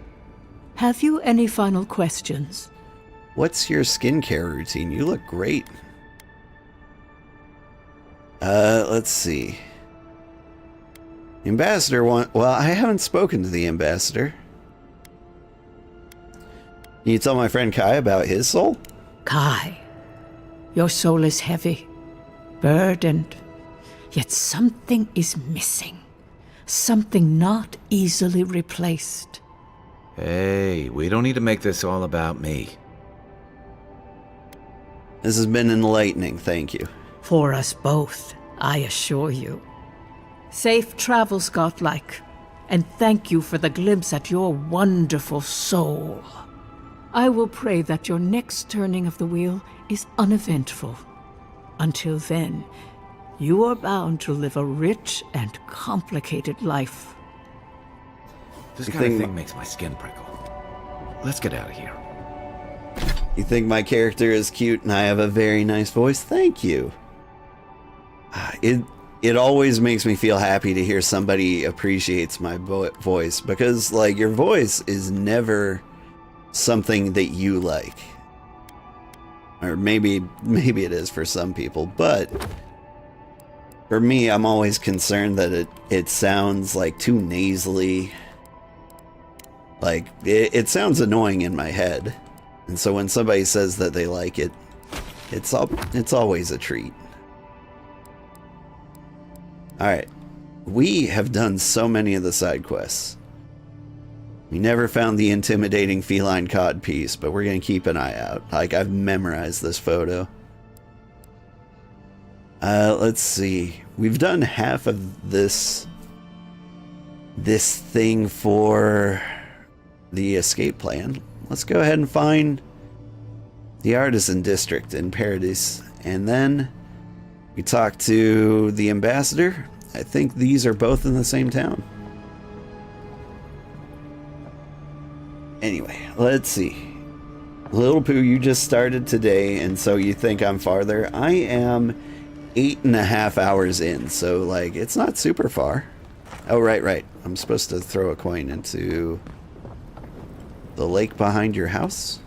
have you any final questions? What's your skincare routine? You look great. Let's see. Ambassador well, I haven't spoken to the ambassador. Can you tell my friend Kai about his soul? Kai, your soul is heavy, burdened, yet something is missing. Something not easily replaced. Hey, we don't need to make this all about me. This has been enlightening, thank you. For us both, I assure you. Safe travels, Godlike, and thank you for the glimpse at your wonderful soul. I will pray that your next turning of the wheel is uneventful. Until then, you are bound to live a rich and complicated life. This kind of thing makes my skin prickle. Let's get out of here. You think my character is cute and I have a very nice voice? Thank you. It always makes me feel happy to hear somebody appreciates my voice, because like your voice is never something that you like. Or maybe it is for some people, but for me, I'm always concerned that it sounds like too nasally. Like it sounds annoying in my head. And so when somebody says that they like it, it's always a treat. Alright, we have done so many of the side quests. We never found the intimidating feline cod piece, but we're going to keep an eye out. Like, I've memorized this photo. Let's see. We've done half of this thing for the escape plan. Let's go ahead and find the Artisan District in Paradise, and then we talk to the ambassador. I think these are both in the same town. Anyway, let's see. Little Pooh, you just started today, and so you think I'm farther. I am 8.5 hours in, so like it's not super far. Oh, right. I'm supposed to throw a coin into the lake behind your house.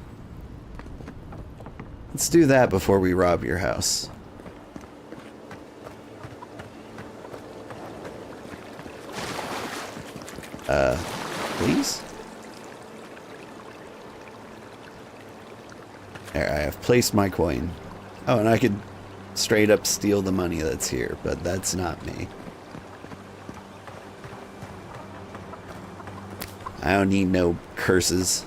Let's do that before we rob your house. Please? There, I have placed my coin. Oh, and I could straight up steal the money that's here, but that's not me. I don't need no curses.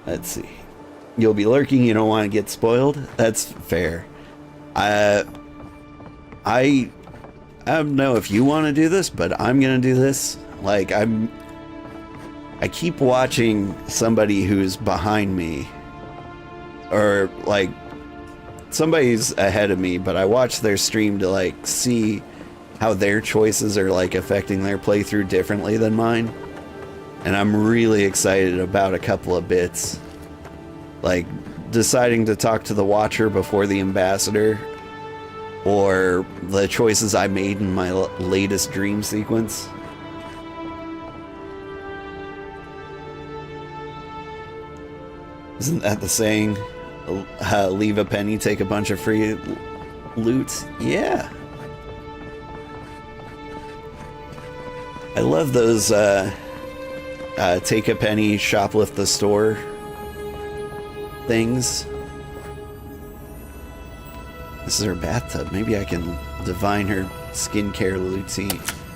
Let's see. You'll be lurking, you don't want to get spoiled? That's fair. I don't know if you want to do this, but I'm gonna do this. Like, I keep watching somebody who's behind me, or like somebody's ahead of me, but I watch their stream to like see how their choices are like affecting their playthrough differently than mine. And I'm really excited about a couple of bits. Like deciding to talk to the Watcher before the Ambassador, or the choices I made in my latest dream sequence. Isn't that the saying? Leave a penny, take a bunch of free loot? Yeah. I love those take a penny, shoplift the store things. This is her bathtub. Maybe I can divine her skincare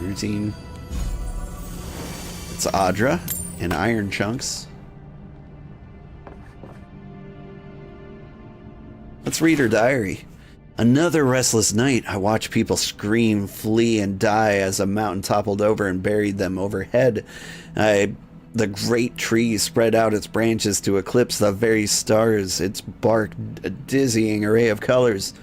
routine. It's Audra in iron chunks. Let's read her diary. Another restless night. I watched people scream, flee, and die as a mountain toppled over and buried them overhead. The great tree spread out its branches to eclipse the very stars, its bark a dizzying array of colors.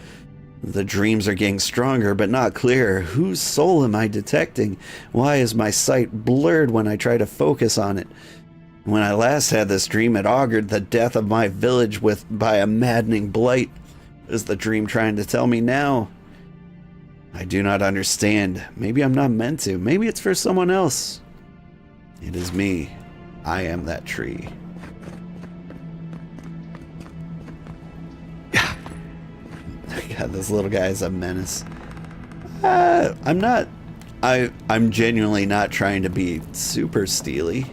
The dreams are getting stronger, but not clearer. Whose soul am I detecting? Why is my sight blurred when I try to focus on it? When I last had this dream, it augured the death of my village by a maddening blight. What is the dream trying to tell me now? I do not understand. Maybe I'm not meant to. Maybe it's for someone else. It is me. I am that tree. God, this little guy is a menace. I'm genuinely not trying to be super steely.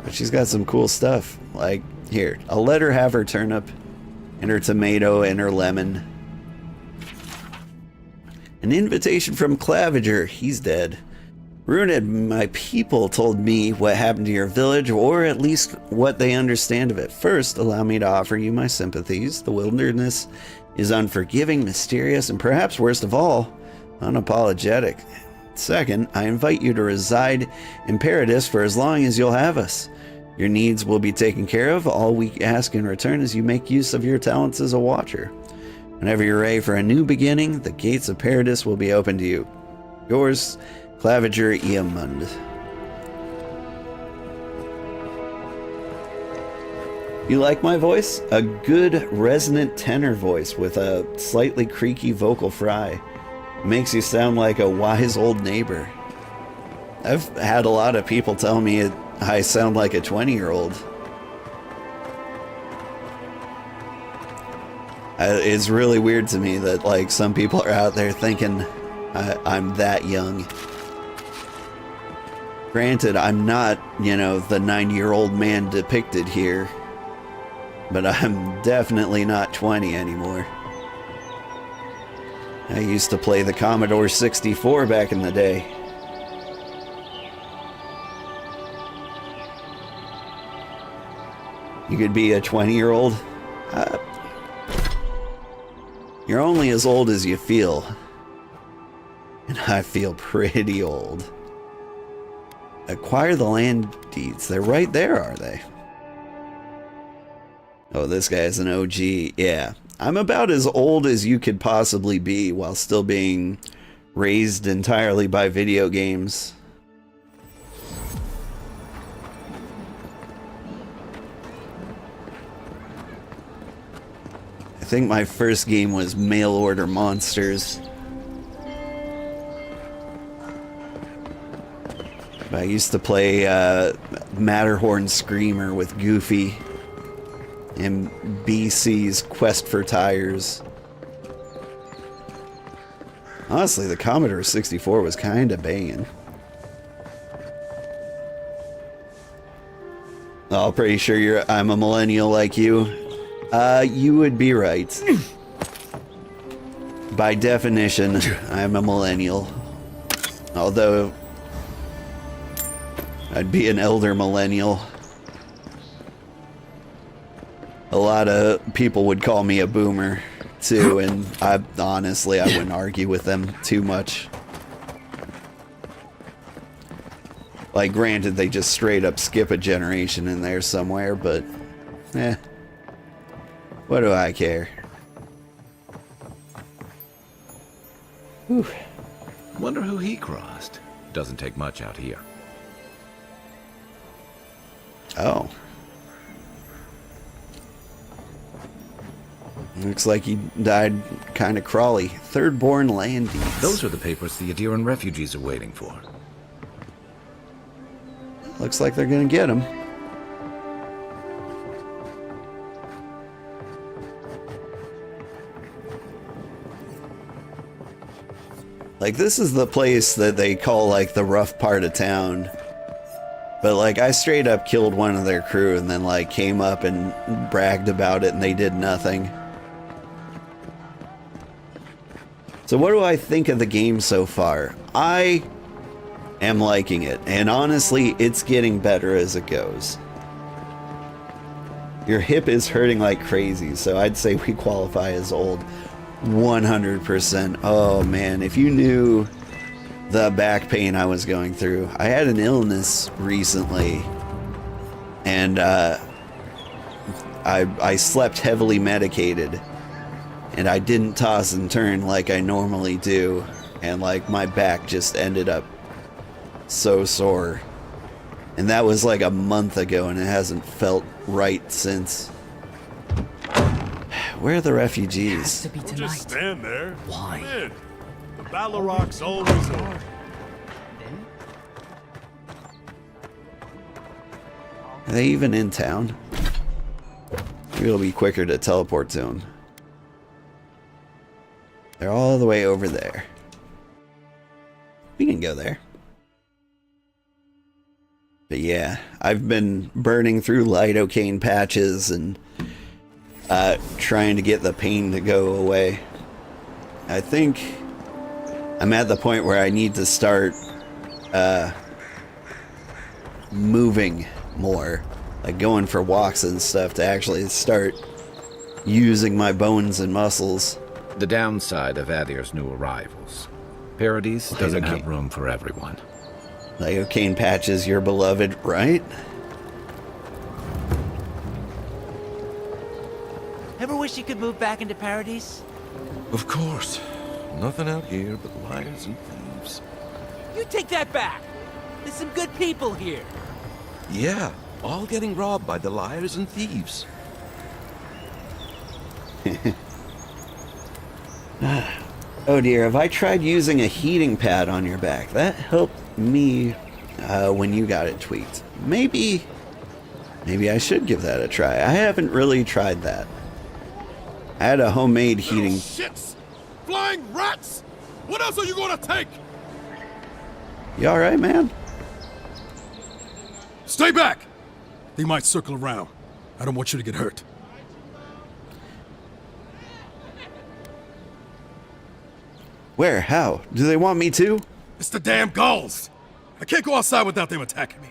But she's got some cool stuff. Like, here, I'll let her have her turnip, and her tomato, and her lemon. An invitation from Claviger. He's dead. Runed, my people told me what happened to your village, or at least what they understand of it. First, allow me to offer you my sympathies. The wilderness is unforgiving, mysterious, and perhaps worst of all, unapologetic. Second, I invite you to reside in Paradis for as long as you'll have us. Your needs will be taken care of. All we ask in return is you make use of your talents as a watcher. Whenever you're ready for a new beginning, the gates of Paradis will be open to you. Yours, Claviger Eamund. You like my voice? A good resonant tenor voice with a slightly creaky vocal fry. Makes you sound like a wise old neighbor. I've had a lot of people tell me I sound like a 20-year-old. It's really weird to me that like some people are out there thinking I'm that young. Granted, I'm not, you know, the 90-year-old man depicted here, but I'm definitely not 20 anymore. I used to play the Commodore 64 back in the day. You could be a 20-year-old. You're only as old as you feel. And I feel pretty old. Acquire the land deeds. They're right there, are they? Oh, this guy's an OG. Yeah. I'm about as old as you could possibly be while still being raised entirely by video games. I think my first game was Mail Order Monsters. I used to play Matterhorn Screamer with Goofy and BC's Quest for Tires. Honestly, the Commodore 64 was kind of banging. Oh, I'm pretty sure I'm a millennial like you. You would be right. By definition, I'm a millennial. Although, I'd be an elder millennial. A lot of people would call me a boomer, too, and honestly, I wouldn't argue with them too much. Like, granted, they just straight up skip a generation in there somewhere, but what do I care? Whew. Wonder who he crossed. Doesn't take much out here. Oh. Looks like he died kind of crawly. Third-born land deeds. Those are the papers the Adiran refugees are waiting for. Looks like they're gonna get him. Like, this is the place that they call, like, the rough part of town. But, like, I straight up killed one of their crew and then, like, came up and bragged about it and they did nothing. So what do I think of the game so far? I am liking it. And honestly, it's getting better as it goes. Your hip is hurting like crazy, so I'd say we qualify as old. 100%. Oh man, if you knew the back pain I was going through. I had an illness recently, and I slept heavily medicated, and I didn't toss and turn like I normally do, and like my back just ended up so sore. And that was like a month ago, and it hasn't felt right since. Where are the refugees? It has to be tonight. Just stand there. Why? Come in. The Battle Rock's always on. Are they even in town? Maybe it'll be quicker to teleport to them. They're all the way over there. We can go there. But yeah, I've been burning through lidocaine patches and trying to get the pain to go away. I think I'm at the point where I need to start moving more, like going for walks and stuff to actually start using my bones and muscles. The downside of Adir's new arrivals. Paradise doesn't have room for everyone. Lidocaine patches, your beloved, right? Ever wish you could move back into Paradise? Of course. Nothing out here but liars and thieves. You take that back! There's some good people here. Yeah, all getting robbed by the liars and thieves. Oh dear, have I tried using a heating pad on your back? That helped me when you got it tweaked. Maybe I should give that a try. I haven't really tried that. I had a homemade heating... Shits! Flying rats! What else are you gonna take? You alright, man? Stay back! They might circle around. I don't want you to get hurt. Where? How? Do they want me to? It's the damn gulls! I can't go outside without them attacking me.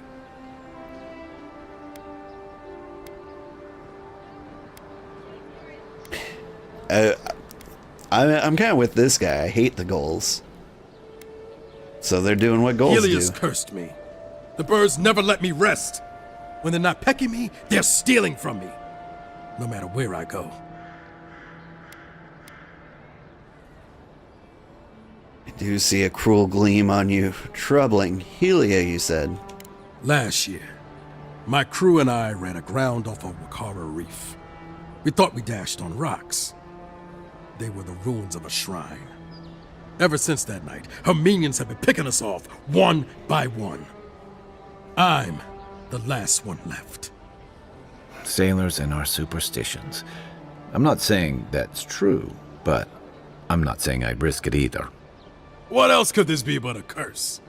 I'm kind of with this guy. I hate the gulls. So they're doing what gulls Helios do. cursed me. The birds never let me rest. When they're not pecking me, they're stealing from me. No matter where I go. I do see a cruel gleam on you. Troubling. Helia, you said. Last year, my crew and I ran aground off of Wakara Reef. We thought we dashed on rocks. They were the ruins of a shrine. Ever since that night, her minions have been picking us off, one by one. I'm the last one left. Sailors and our superstitions. I'm not saying that's true, but I'm not saying I'd risk it either. What else could this be but a curse?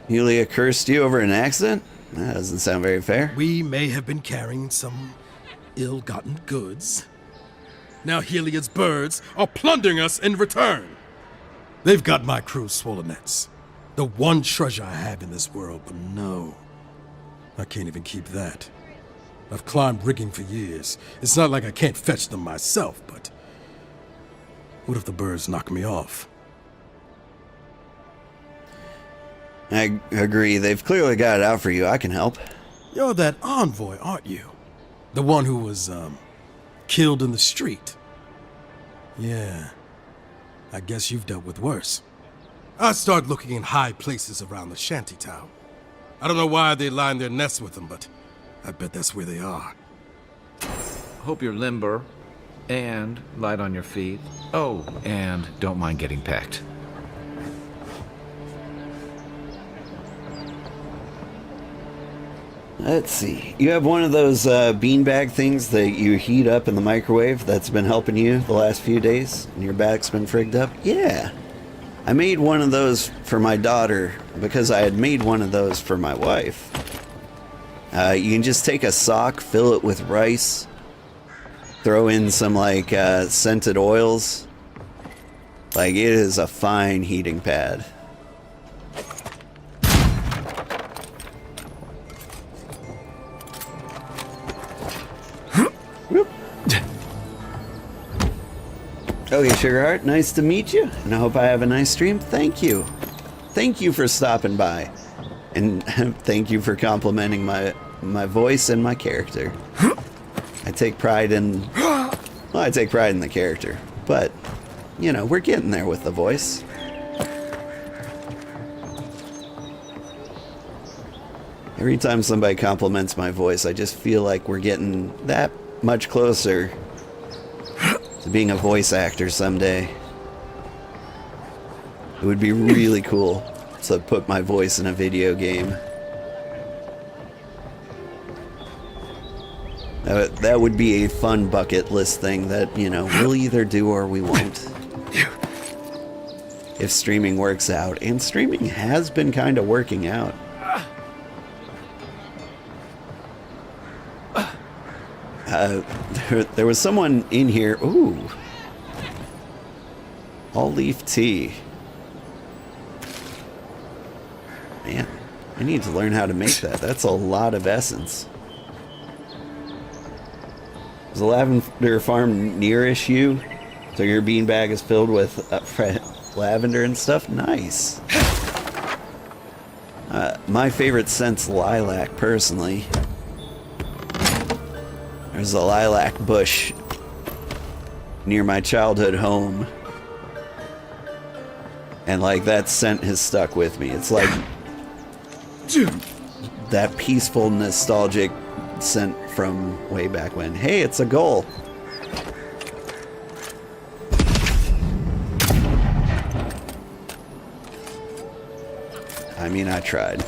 Helia cursed you over an accident? That doesn't sound very fair. We may have been carrying some ill-gotten goods. Now Heliod's birds are plundering us in return. They've got my crew's swollen nets. The one treasure I have in this world, but no. I can't even keep that. I've climbed rigging for years. It's not like I can't fetch them myself, but What if the birds knock me off? I agree. They've clearly got it out for you. I can help. You're that envoy, aren't you? The one who was, killed in the street. Yeah. I guess you've dealt with worse. I start looking in high places around the shantytown. I don't know why they line their nests with them, but I bet that's where they are. Hope you're limber and light on your feet. Oh, and don't mind getting pecked. Let's see. You have one of those beanbag things that you heat up in the microwave that's been helping you the last few days, and your back's been frigged up? Yeah. I made one of those for my daughter because I had made one of those for my wife. You can just take a sock, fill it with rice, throw in some like scented oils. Like, it is a fine heating pad. Okay, Sugarheart, nice to meet you, and I hope I have a nice stream. Thank you. Thank you for stopping by. And thank you for complimenting my voice and my character. I take pride in... Well, I take pride in the character. But, you know, we're getting there with the voice. Every time somebody compliments my voice, I just feel like we're getting that much closer to being a voice actor someday. It would be really cool to put my voice in a video game. That would be a fun bucket list thing that, you know, we'll either do or we won't. If streaming works out. And streaming has been kind of working out. There was someone in here. Ooh. All leaf tea. Man, I need to learn how to make that. That's a lot of essence. Is a lavender farm nearish you? So your beanbag is filled with lavender and stuff? Nice. My favorite scent's lilac, personally. There's a lilac bush near my childhood home. And like, that scent has stuck with me. It's like that peaceful, nostalgic scent from way back when. Hey, it's a goal. I mean, I tried.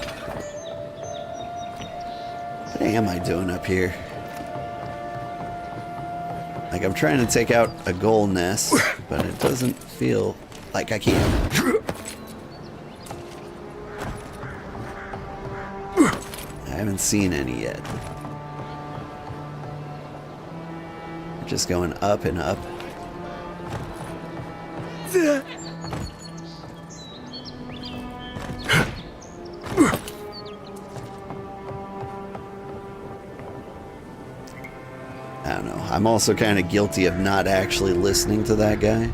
What am I doing up here? Like, I'm trying to take out a goal nest, but it doesn't feel like I can. I haven't seen any yet. We're just going up and up. I don't know. I'm also kind of guilty of not actually listening to that guy.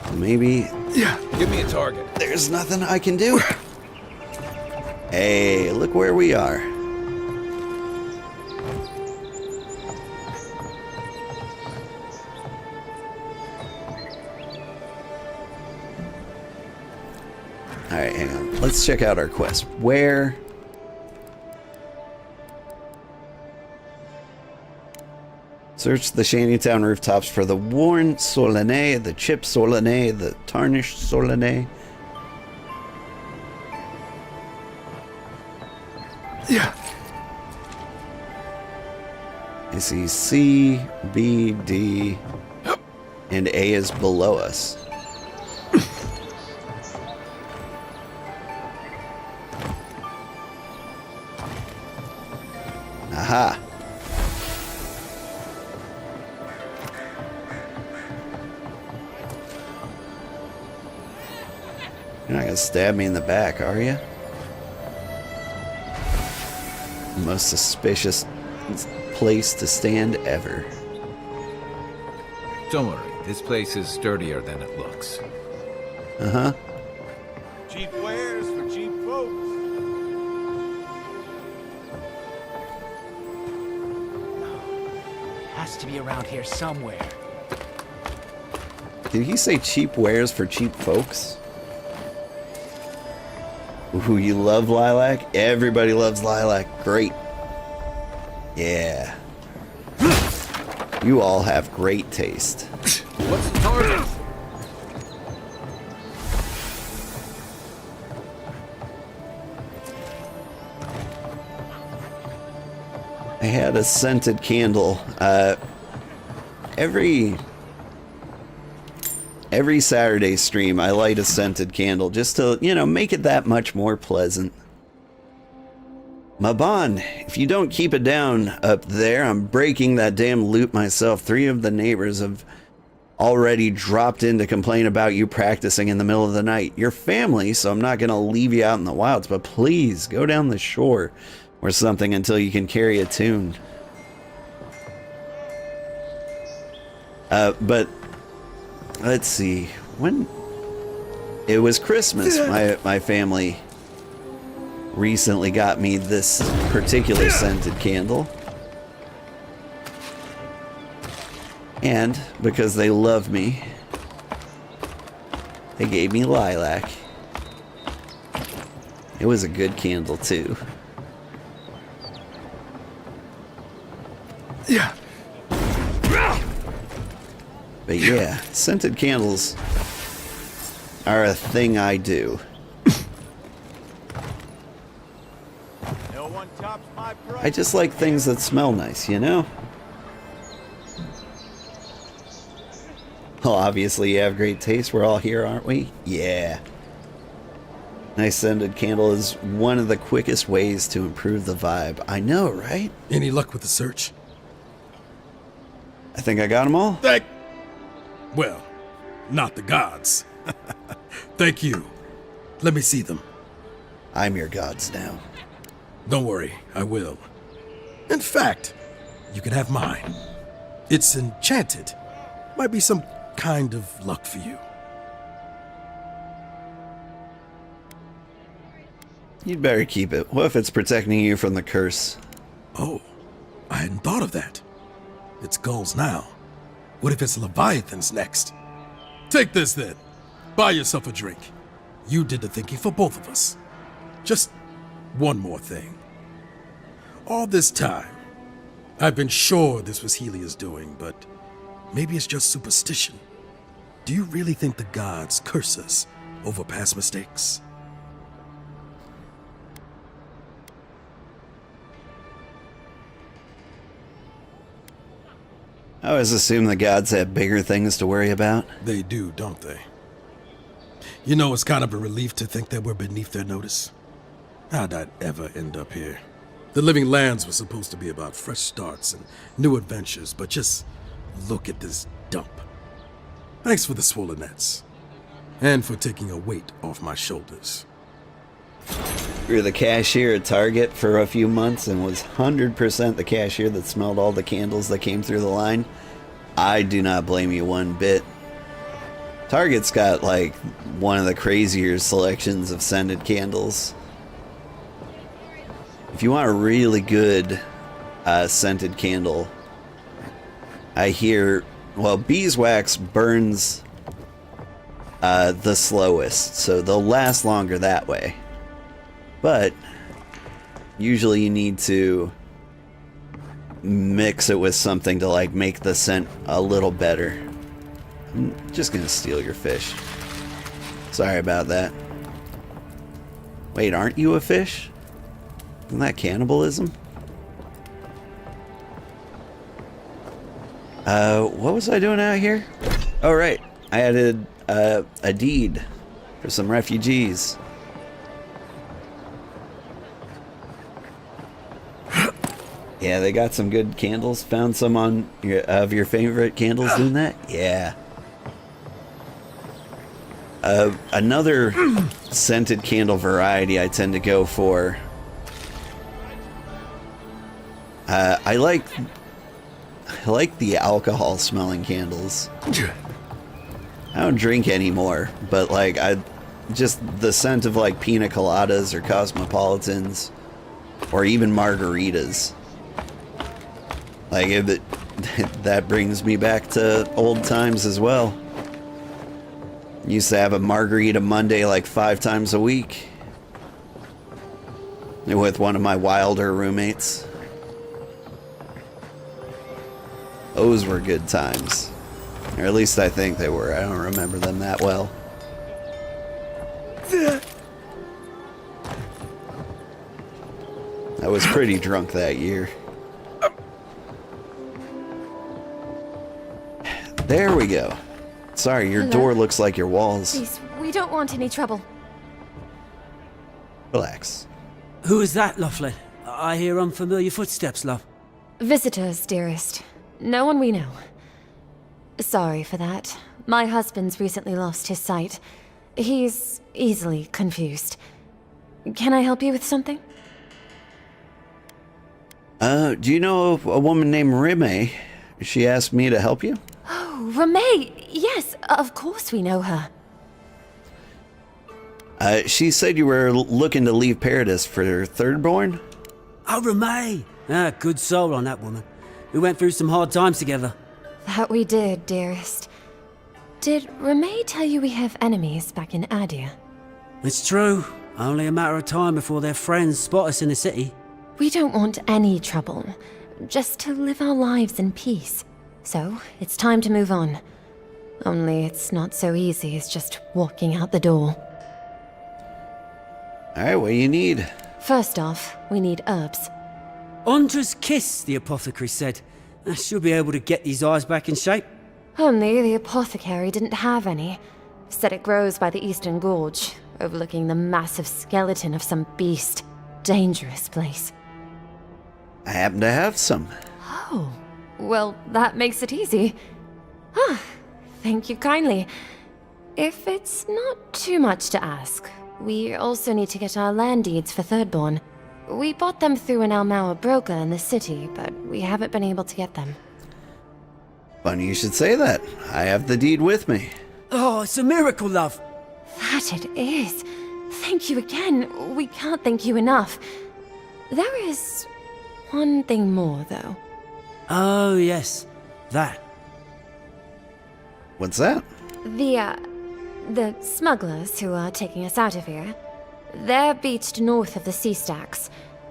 So maybe... Yeah, give me a target. There's nothing I can do. Hey, look where we are. Alright, hang on. Let's check out our quest. Where... Search the shantytown rooftops for the worn Solanae, the chipped Solanae, the tarnished Solanae. Yeah. I see C, B, D, and A is below us. Aha. You're not gonna stab me in the back, are you? The most suspicious place to stand ever. Don't worry. This place is sturdier than it looks. Uh-huh. Cheap wares for cheap folks. Has to be around here somewhere. Did he say cheap wares for cheap folks? Ooh, you love lilac? Everybody loves lilac. Great. Yeah. You all have great taste. What's the target? I had a scented candle. Every Saturday stream, I light a scented candle just to, you know, make it that much more pleasant. Maban, if you don't keep it down up there, I'm breaking that damn loot myself. 3 of the neighbors have already dropped in to complain about you practicing in the middle of the night. You're family, so I'm not going to leave you out in the wilds, but please go down the shore or something until you can carry a tune. But let's see, when it was Christmas, my family recently got me this particular scented candle. And because they love me, they gave me lilac. It was a good candle too. Yeah. But yeah, scented candles are a thing I do. No one tops my price. I just like things that smell nice, you know? Well, obviously you have great taste. We're all here, aren't we? Yeah. Nice scented candle is one of the quickest ways to improve the vibe. I know, right? Any luck with the search? I think I got them all. Well, not the gods. Thank you. Let me see them. I'm your gods now. Don't worry, I will. In fact, you can have mine. It's enchanted. Might be some kind of luck for you. You'd better keep it. What if it's protecting you from the curse? Oh, I hadn't thought of that. It's gulls now. What if it's Leviathans next? Take this then. Buy yourself a drink. You did the thinking for both of us. Just one more thing. All this time, I've been sure this was Helia's doing, but maybe it's just superstition. Do you really think the gods curse us over past mistakes? I always assume the gods have bigger things to worry about. They do, don't they? You know, it's kind of a relief to think that we're beneath their notice. How'd I ever end up here? The Living Lands was supposed to be about fresh starts and new adventures, but just look at this dump. Thanks for the swollen nets. And for taking a weight off my shoulders. You were the cashier at Target for a few months and was 100% the cashier that smelled all the candles that came through the line. I do not blame you one bit. Target's got like one of the crazier selections of scented candles. If you want a really good scented candle, I hear, well, beeswax burns the slowest, so they'll last longer that way. But usually you need to mix it with something to like make the scent a little better. I'm just gonna steal your fish. Sorry about that. Wait, aren't you a fish? Isn't that cannibalism? What was I doing out here? Oh right, I added a deed for some refugees. Yeah, they got some good candles. Found some on your favorite candles doing that? Yeah. Another scented candle variety I tend to go for. I like the alcohol smelling candles. I don't drink anymore, but like just the scent of like pina coladas or cosmopolitans or even margaritas. Like that brings me back to old times as well. Used to have a margarita Monday like 5 times a week with one of my wilder roommates. Those were good times. Or at least I think they were. I don't remember them that well. I was pretty drunk that year. There we go. Sorry, your Hello? door looks like your walls. Please, we don't want any trouble. Relax. Who is that, Loughlin? I hear unfamiliar footsteps, love. Visitors, dearest. No one we know. Sorry for that. My husband's recently lost his sight. He's easily confused. Can I help you with something? Do you know a woman named Rime? She asked me to help you? Oh, Ramay! Yes, of course we know her. She said you were looking to leave Paradis for her thirdborn? Oh, Ramay! Ah, good soul on that woman. We went through some hard times together. That we did, dearest. Did Ramay tell you we have enemies back in Adia? It's true. Only a matter of time before their friends spot us in the city. We don't want any trouble. Just to live our lives in peace. So, it's time to move on. Only it's not so easy as just walking out the door. Alright, what do you need? First off, we need herbs. Andra's kiss, the apothecary said. She'll be able to get these eyes back in shape. Only the apothecary didn't have any. Said it grows by the Eastern Gorge, overlooking the massive skeleton of some beast. Dangerous place. I happen to have some. Oh, well, that makes it easy. Ah, thank you kindly. If it's not too much to ask, we also need to get our land deeds for Thirdborn. We bought them through an Almauer broker in the city, but we haven't been able to get them. Funny you should say that. I have the deed with me. Oh, it's a miracle, love. That it is. Thank you again. We can't thank you enough. There is one thing more, though. Oh, yes. That. What's that? The smugglers who are taking us out of here, they're beached north of the sea stacks,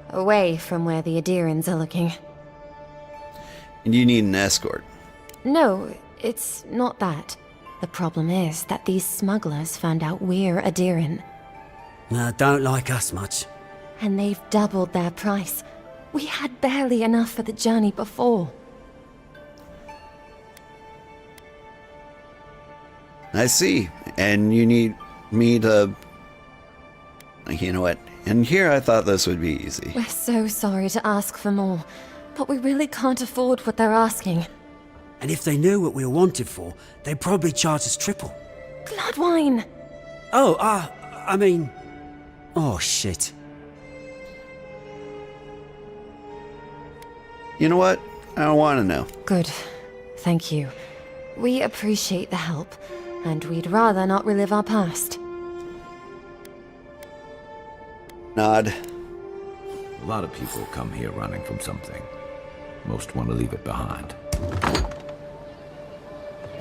away from where the Adirans are looking. And you need an escort. No, it's not that. The problem is that these smugglers found out we're Adiran. Don't like us much. And they've doubled their price. We had barely enough for the journey before. I see. And you need me to... You know what? And here I thought this would be easy. We're so sorry to ask for more, but we really can't afford what they're asking. And if they knew what we were wanted for, they'd probably charge us triple. Bloodwine! Oh, I mean... Oh, shit. You know what? I don't want to know. Good. Thank you. We appreciate the help, and we'd rather not relive our past. Nod. A lot of people come here running from something. Most want to leave it behind.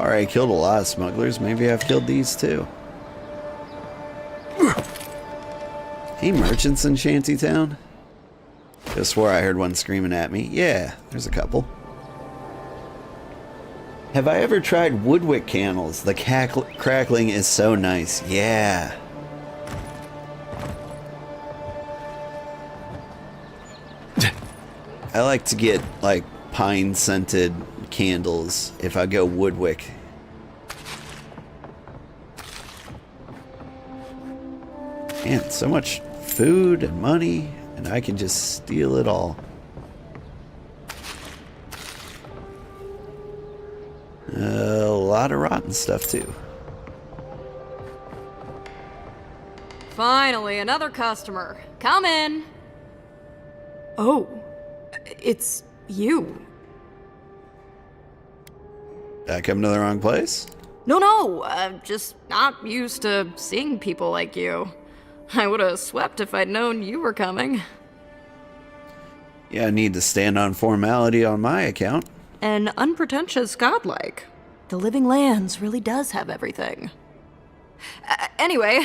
Alright, killed a lot of smugglers. Maybe I've killed these too. Hey, merchants in Shantytown. Just swore I heard one screaming at me. Yeah, there's a couple. Have I ever tried woodwick candles? The crackling is so nice. Yeah. I like to get, like, pine-scented candles if I go woodwick. Man, so much food and money, and I can just steal it all. A lot of rotten stuff, too. Finally, another customer. Come in. Oh, it's you. Did I come to the wrong place? No, I'm just not used to seeing people like you. I would have swept if I'd known you were coming. Yeah, I need to stand on formality on my account. An unpretentious godlike. The Living Lands really does have everything. Anyway,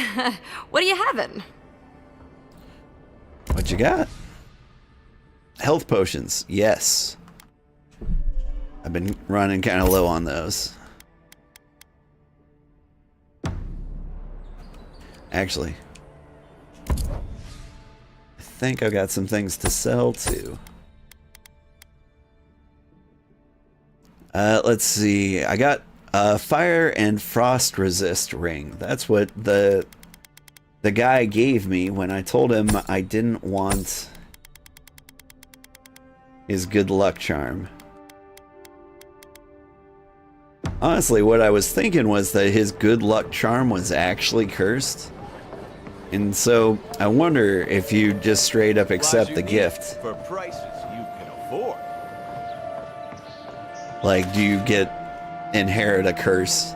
what are you having? What you got? Health potions, yes. I've been running kind of low on those. Actually, I think I've got some things to sell too. Let's see. I got a fire and frost resist ring. That's what the guy gave me when I told him I didn't want his good luck charm. Honestly, what I was thinking was that his good luck charm was actually cursed. And so I wonder if you just straight up accept the gift. For prices you can afford. Like, do you inherit a curse?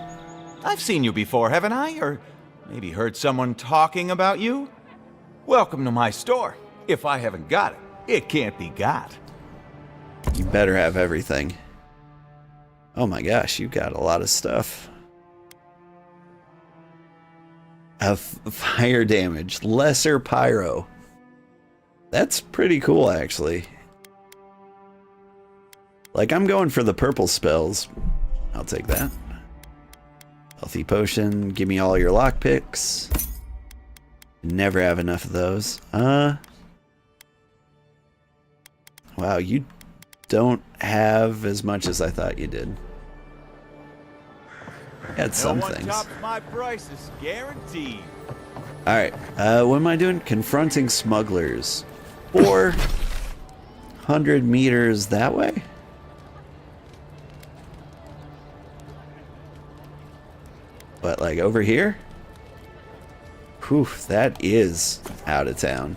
I've seen you before, haven't I? Or maybe heard someone talking about you? Welcome to my store. If I haven't got it, it can't be got. You better have everything. Oh my gosh, you got a lot of stuff. Fire damage, lesser pyro. That's pretty cool, actually. Like, I'm going for the purple spells. I'll take that. Healthy potion, give me all your lockpicks. Never have enough of those. Wow, you don't have as much as I thought you did. Had some things. No one tops my prices, guaranteed. Alright, what am I doing? Confronting smugglers. 400 meters that way? But like over here? Whew, that is out of town.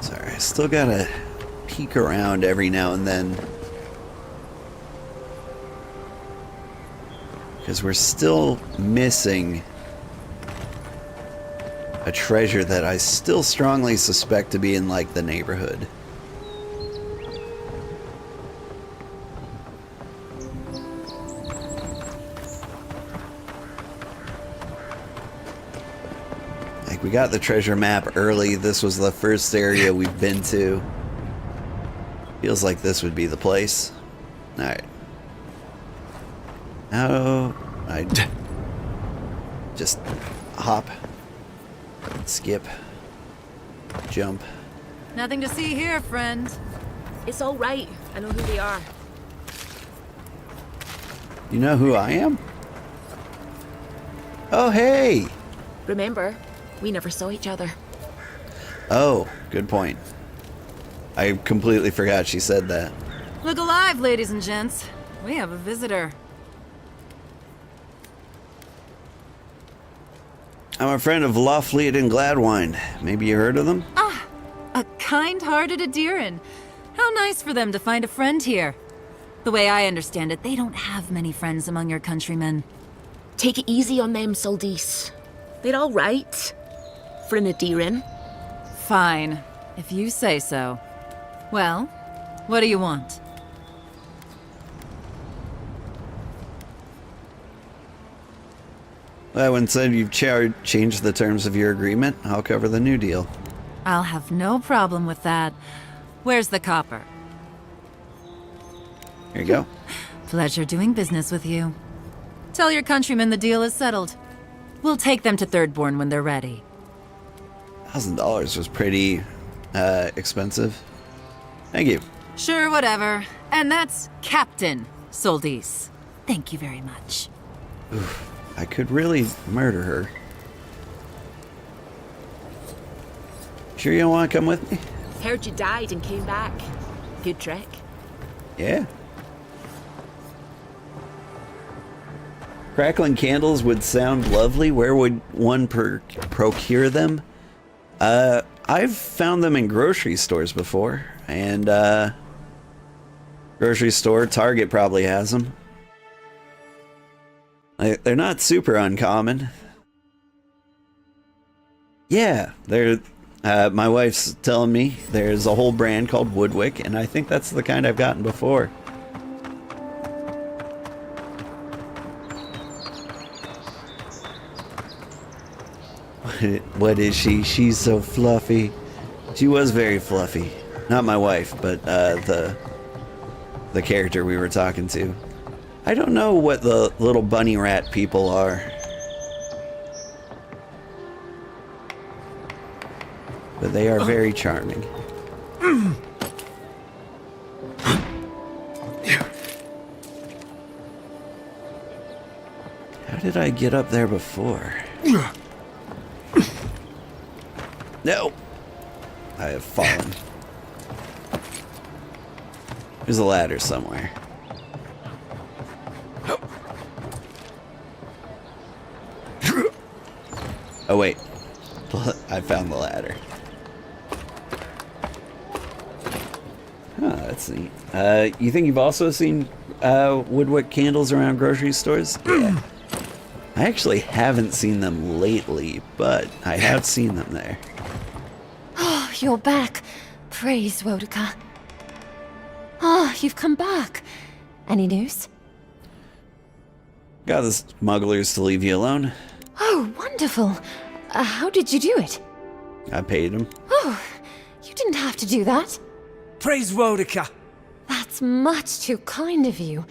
Sorry, I still gotta peek around every now and then. Because we're still missing a treasure that I still strongly suspect to be in, like, the neighborhood. Like, we got the treasure map early. This was the first area we've been to. Feels like this would be the place. Alright. Now, I just hop, skip, jump. Nothing to see here, friend. It's all right. I know who they are. You know who I am? Oh, hey! Remember, we never saw each other. Oh, good point. I completely forgot she said that. Look alive, ladies and gents. We have a visitor. I'm a friend of Lawfleet and Gladwine. Maybe you heard of them? Ah, a kind-hearted Adiran. How nice for them to find a friend here. The way I understand it, they don't have many friends among your countrymen. Take it easy on them, Soldis. They're all right. For an Adiran. Fine, if you say so. Well, what do you want? Gladwine said you've changed the terms of your agreement. I'll cover the new deal. I'll have no problem with that. Where's the copper? Here you go. Pleasure doing business with you. Tell your countrymen the deal is settled. We'll take them to Thirdborn when they're ready. $1,000 was pretty expensive. Thank you. Sure, whatever. And that's Captain Soldis. Thank you very much. Oof, I could really murder her. Sure you don't want to come with me? Heard you died and came back. Good trick. Yeah. Crackling candles would sound lovely. Where would one procure them? I've found them in grocery stores before, and grocery store, Target probably has them. They're not super uncommon. Yeah, they're. My wife's telling me there's a whole brand called Woodwick, and I think that's the kind I've gotten before. What is she? She's so fluffy. She was very fluffy. Not my wife, but the character we were talking to. I don't know what the little bunny rat people are. But they are very charming. How did I get up there before? No! I have fallen. There's a ladder somewhere. Oh wait, I found the ladder. Huh, that's neat. You think you've also seen Woodwick candles around grocery stores? Yeah. I actually haven't seen them lately, but I have seen them there. Oh, you're back. Praise Wodika. Oh, you've come back. Any news? Got the smugglers to leave you alone. Oh, wonderful. How did you do it? I paid them. Oh, you didn't have to do that. Praise Wodika. That's much too kind of you.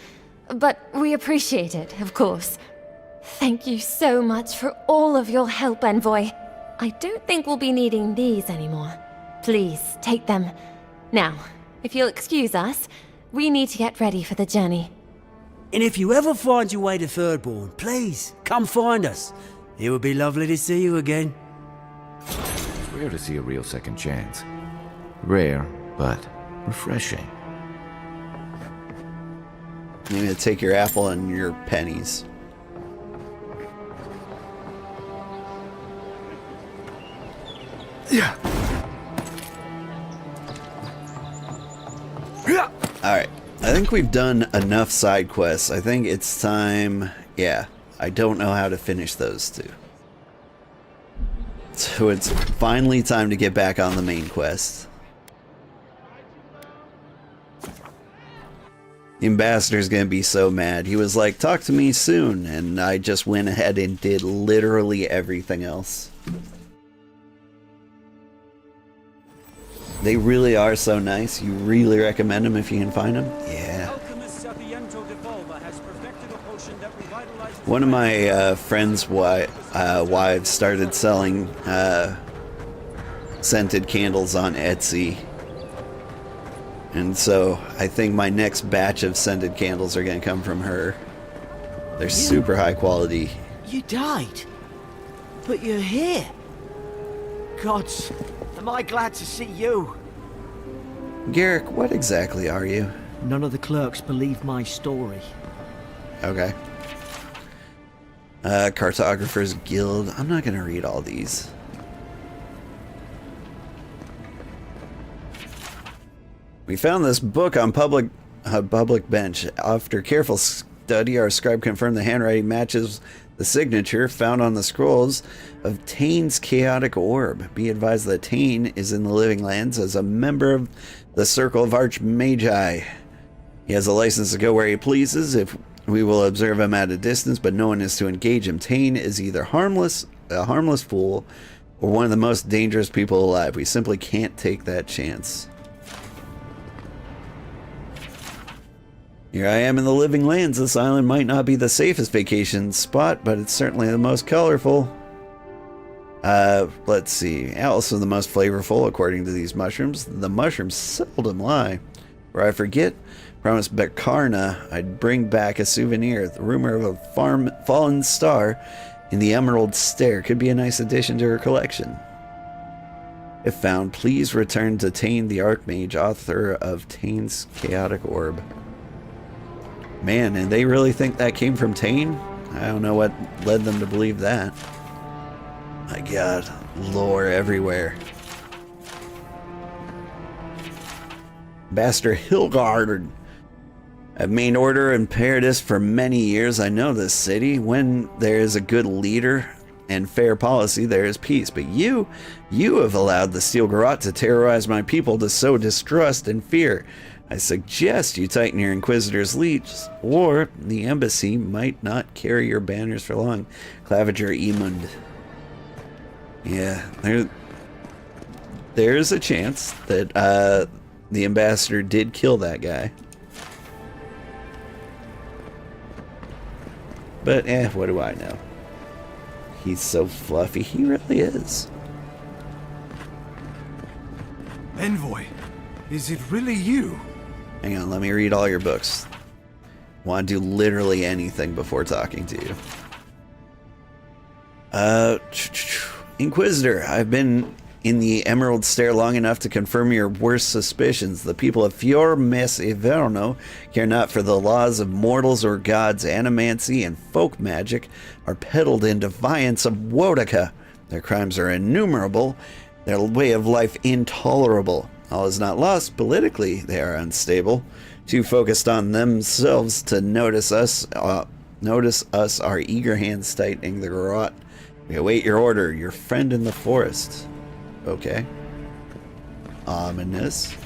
But we appreciate it, of course. Thank you so much for all of your help, Envoy. I don't think we'll be needing these anymore. Please, take them. Now, if you'll excuse us, we need to get ready for the journey. And if you ever find your way to Thirdborn, please, come find us. It would be lovely to see you again. It's rare to see a real second chance. Rare, but refreshing. You need to take your apple and your pennies. Yeah. Alright, I think we've done enough side quests. I think it's time... Yeah, I don't know how to finish those two. So it's finally time to get back on the main quest. The ambassador's gonna be so mad. He was like, talk to me soon, and I just went ahead and did literally everything else. They really are so nice. You really recommend them if you can find them? Yeah. One of my friends' wives started selling scented candles on Etsy. And so I think my next batch of scented candles are going to come from her. They're super high quality. You died? But you're here. Gods, am I glad to see you? Garrick, what exactly are you? None of the clerks believe my story. Okay. Cartographer's Guild. I'm not going to read all these. We found this book on public bench. After careful study, our scribe confirmed the handwriting matches the signature found on the scrolls of Tane's chaotic orb. Be advised that Tane is in the Living Lands as a member of the Circle of Archmagi. He has a license to go where he pleases. If we will observe him at a distance, but no one is to engage him. Tane is either a harmless fool, or one of the most dangerous people alive. We simply can't take that chance. Here I am in the Living Lands. This island might not be the safest vacation spot, but it's certainly the most colorful. Let's see. Also the most flavorful, according to these mushrooms. The mushrooms seldom lie. Where I forget, promised Bekarna I'd bring back a souvenir. The rumor of a fallen star in the Emerald Stair could be a nice addition to her collection. If found, please return to Tane the Archmage, author of Tane's Chaotic Orb. Man, and they really think that came from Tane? I don't know what led them to believe that. My god, lore everywhere. Ambassador Hilgard. I've made order in Paradis for many years. I know this city. When there is a good leader and fair policy, there is peace. But you have allowed the Steel Garrote to terrorize my people, to sow distrust and fear. I suggest you tighten your Inquisitor's leash, or the embassy might not carry your banners for long. Claviger Emund. Yeah, there's a chance that the ambassador did kill that guy. But what do I know? He's so fluffy. He really is. Envoy, is it really you? Hang on, let me read all your books. Want to do literally anything before talking to you. Inquisitor, I've been in the Emerald Stair long enough to confirm your worst suspicions. The people of Fior Mes Everno care not for the laws of mortals or gods. Animancy and folk magic are peddled in defiance of Wodaka. Their crimes are innumerable, their way of life intolerable. All is not lost. Politically, they are unstable. Too focused on themselves to notice us, our eager hands tightening the garrote. We await your order, your friend in the forest. Okay. Ominous.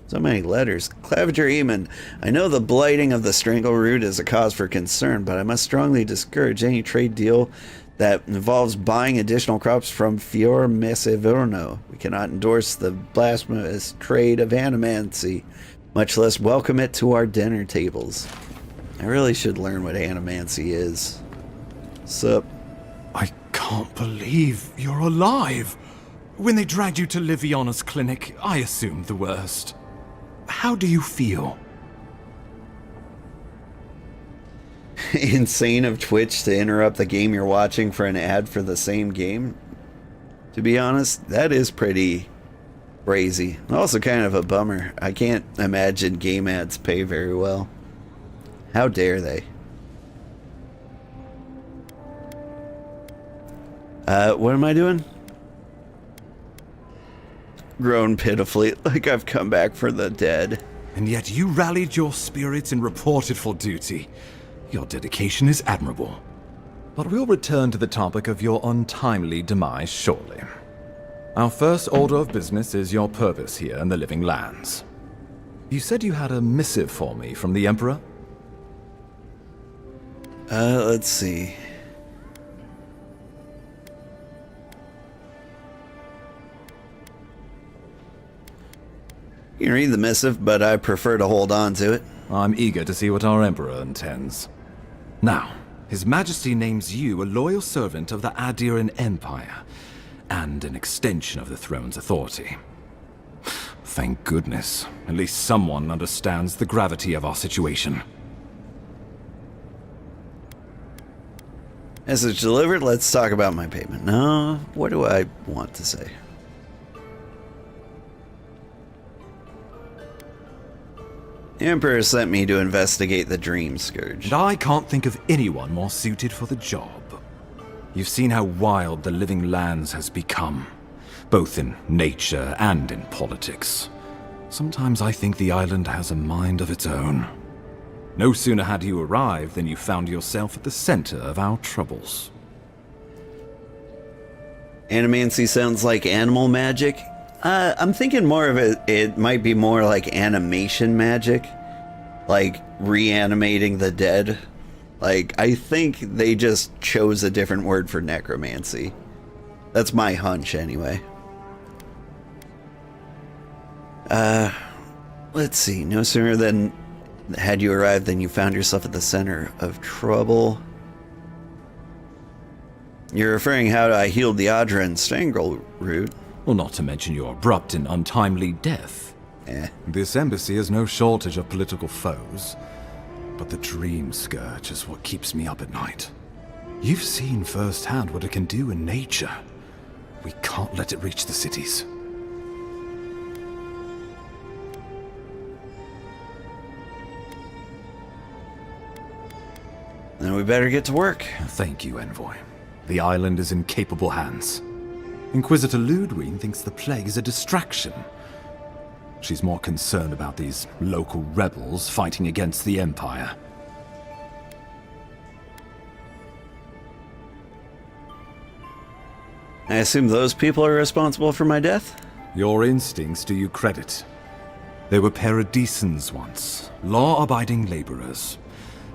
So many letters. Claviger Eamon, I know the blighting of the Strangleroot is a cause for concern, but I must strongly discourage any trade deal that involves buying additional crops from Fior Meseverno. We cannot endorse the blasphemous trade of animancy, much less welcome it to our dinner tables. I really should learn what animancy is. Sup? I can't believe you're alive. When they dragged you to Liviana's clinic, I assumed the worst. How do you feel? Insane of Twitch to interrupt the game you're watching for an ad for the same game. To be honest, that is pretty crazy. Also kind of a bummer. I can't imagine game ads pay very well. How dare they? What am I doing? Groan pitifully, like I've come back from the dead. And yet you rallied your spirits and reported for duty. Your dedication is admirable. But we'll return to the topic of your untimely demise shortly. Our first order of business is your purpose here in the Living Lands. You said you had a missive for me from the Emperor? Let's see. You can read the missive, but I prefer to hold on to it. I'm eager to see what our Emperor intends. Now, His Majesty names you a loyal servant of the Adiran Empire, and an extension of the throne's authority. Thank goodness, at least someone understands the gravity of our situation. Message delivered, let's talk about my payment. No, what do I want to say? The Emperor sent me to investigate the Dream Scourge. And I can't think of anyone more suited for the job. You've seen how wild the Living Lands has become, both in nature and in politics. Sometimes I think the island has a mind of its own. No sooner had you arrived than you found yourself at the center of our troubles. Animancy sounds like animal magic. I'm thinking more of it might be more like animation magic. Like reanimating the dead. Like, I think they just chose a different word for necromancy. That's my hunch anyway. Let's see. No sooner than had you arrived than you found yourself at the center of trouble. You're referring how I healed the Adran Strangleroot. Well, not to mention your abrupt and untimely death. This embassy has no shortage of political foes, but the Dream Scourge is what keeps me up at night. You've seen firsthand what it can do in nature. We can't let it reach the cities. Then we better get to work. Thank you, Envoy. The island is in capable hands. Inquisitor Ludwig thinks the plague is a distraction. She's more concerned about these local rebels fighting against the Empire. I assume those people are responsible for my death? Your instincts do you credit. They were paradisans once, law-abiding laborers.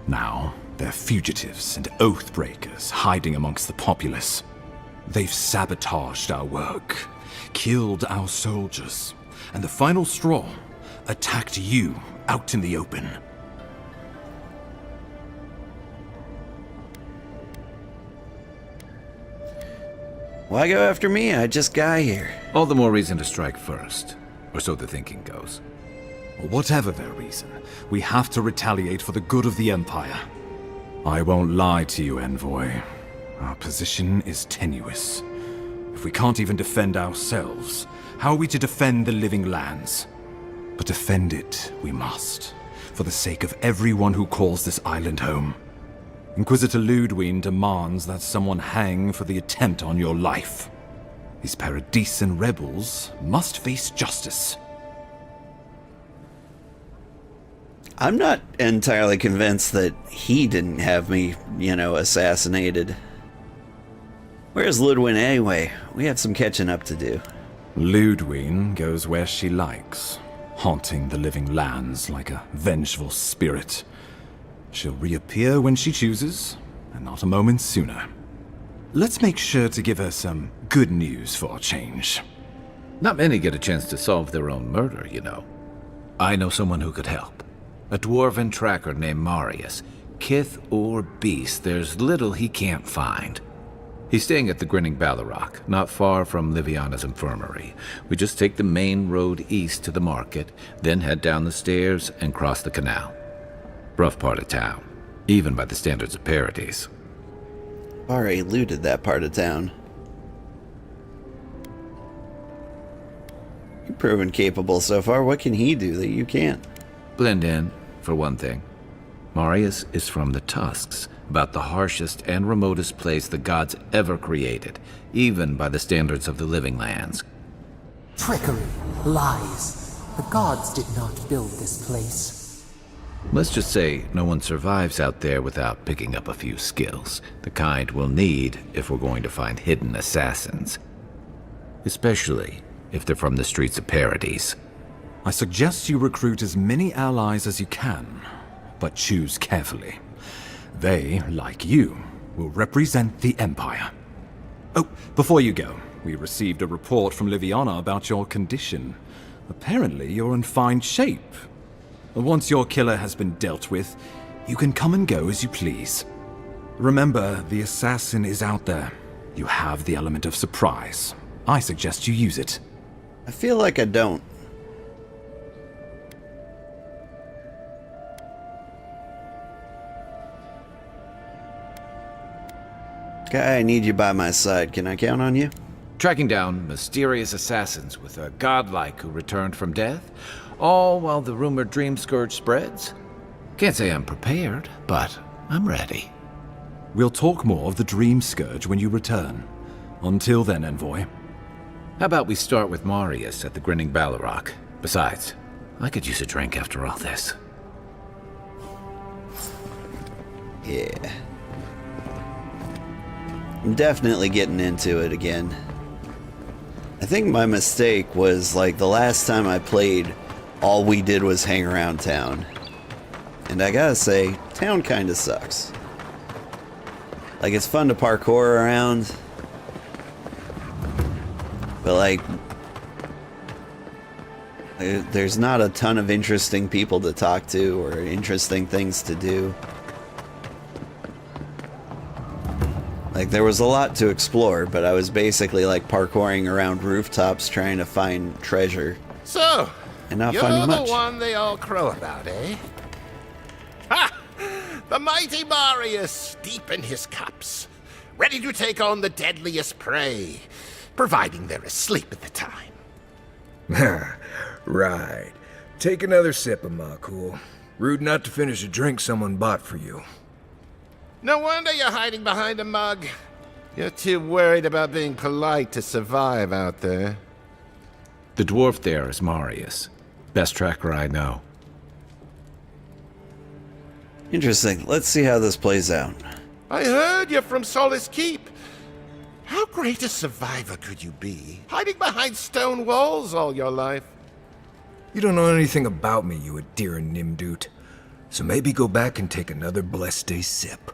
Now, they're fugitives and oath-breakers hiding amongst the populace. They've sabotaged our work, killed our soldiers, and the final straw, attacked you out in the open. Why go after me? I just got here. All the more reason to strike first, or so the thinking goes. Whatever their reason, we have to retaliate for the good of the Empire. I won't lie to you, Envoy. Our position is tenuous. If we can't even defend ourselves, how are we to defend the living lands? But defend it we must, for the sake of everyone who calls this island home. Inquisitor Ludwig demands that someone hang for the attempt on your life. These Paradisan rebels must face justice. I'm not entirely convinced that he didn't have me, assassinated. Where's Ludwig anyway? We have some catching up to do. Ludwig goes where she likes, haunting the living lands like a vengeful spirit. She'll reappear when she chooses, and not a moment sooner. Let's make sure to give her some good news for a change. Not many get a chance to solve their own murder, I know someone who could help. A dwarven tracker named Marius. Kith or beast, there's little he can't find. He's staying at the Grinning Ballarrock, not far from Liviana's infirmary. We just take the main road east to the market, then head down the stairs and cross the canal. Rough part of town, even by the standards of Paradis. Already looted that part of town. You've proven capable so far. What can he do that you can't? Blend in, for one thing. Marius is from the Tusks, about the harshest and remotest place the gods ever created, even by the standards of the living lands. Trickery, lies. The gods did not build this place. Let's just say no one survives out there without picking up a few skills, the kind we'll need if we're going to find hidden assassins. Especially if they're from the streets of Paradis. I suggest you recruit as many allies as you can, but choose carefully. They, like you, will represent the Empire. Oh, before you go, we received a report from Liviana about your condition. Apparently, you're in fine shape. Once your killer has been dealt with, you can come and go as you please. Remember, the assassin is out there. You have the element of surprise. I suggest you use it. I feel like I don't. Guy, I need you by my side. Can I count on you? Tracking down mysterious assassins with a godlike who returned from death, all while the rumored dream scourge spreads. Can't say I'm prepared, but I'm ready. We'll talk more of the dream scourge when you return. Until then, Envoy. How about we start with Marius at the Grinning Ballarrock? Besides, I could use a drink after all this. Yeah. I'm definitely getting into it again. I think my mistake was, the last time I played, all we did was hang around town. And I gotta say, town kinda sucks. It's fun to parkour around. But, there's not a ton of interesting people to talk to or interesting things to do. There was a lot to explore, but I was basically, parkouring around rooftops trying to find treasure. So, and not you're finding much. the one they all crow about, eh? Ha! The mighty Marius, deep in his cups, ready to take on the deadliest prey, providing they're asleep at the time. Right. Take another sip of my cool. Rude not to finish a drink someone bought for you. No wonder you're hiding behind a mug. You're too worried about being polite to survive out there. The dwarf there is Marius. Best tracker I know. Interesting. Let's see how this plays out. I heard you're from Solace Keep. How great a survivor could you be, hiding behind stone walls all your life? You don't know anything about me, you Adiran Nimdut. So maybe go back and take another blessed day sip.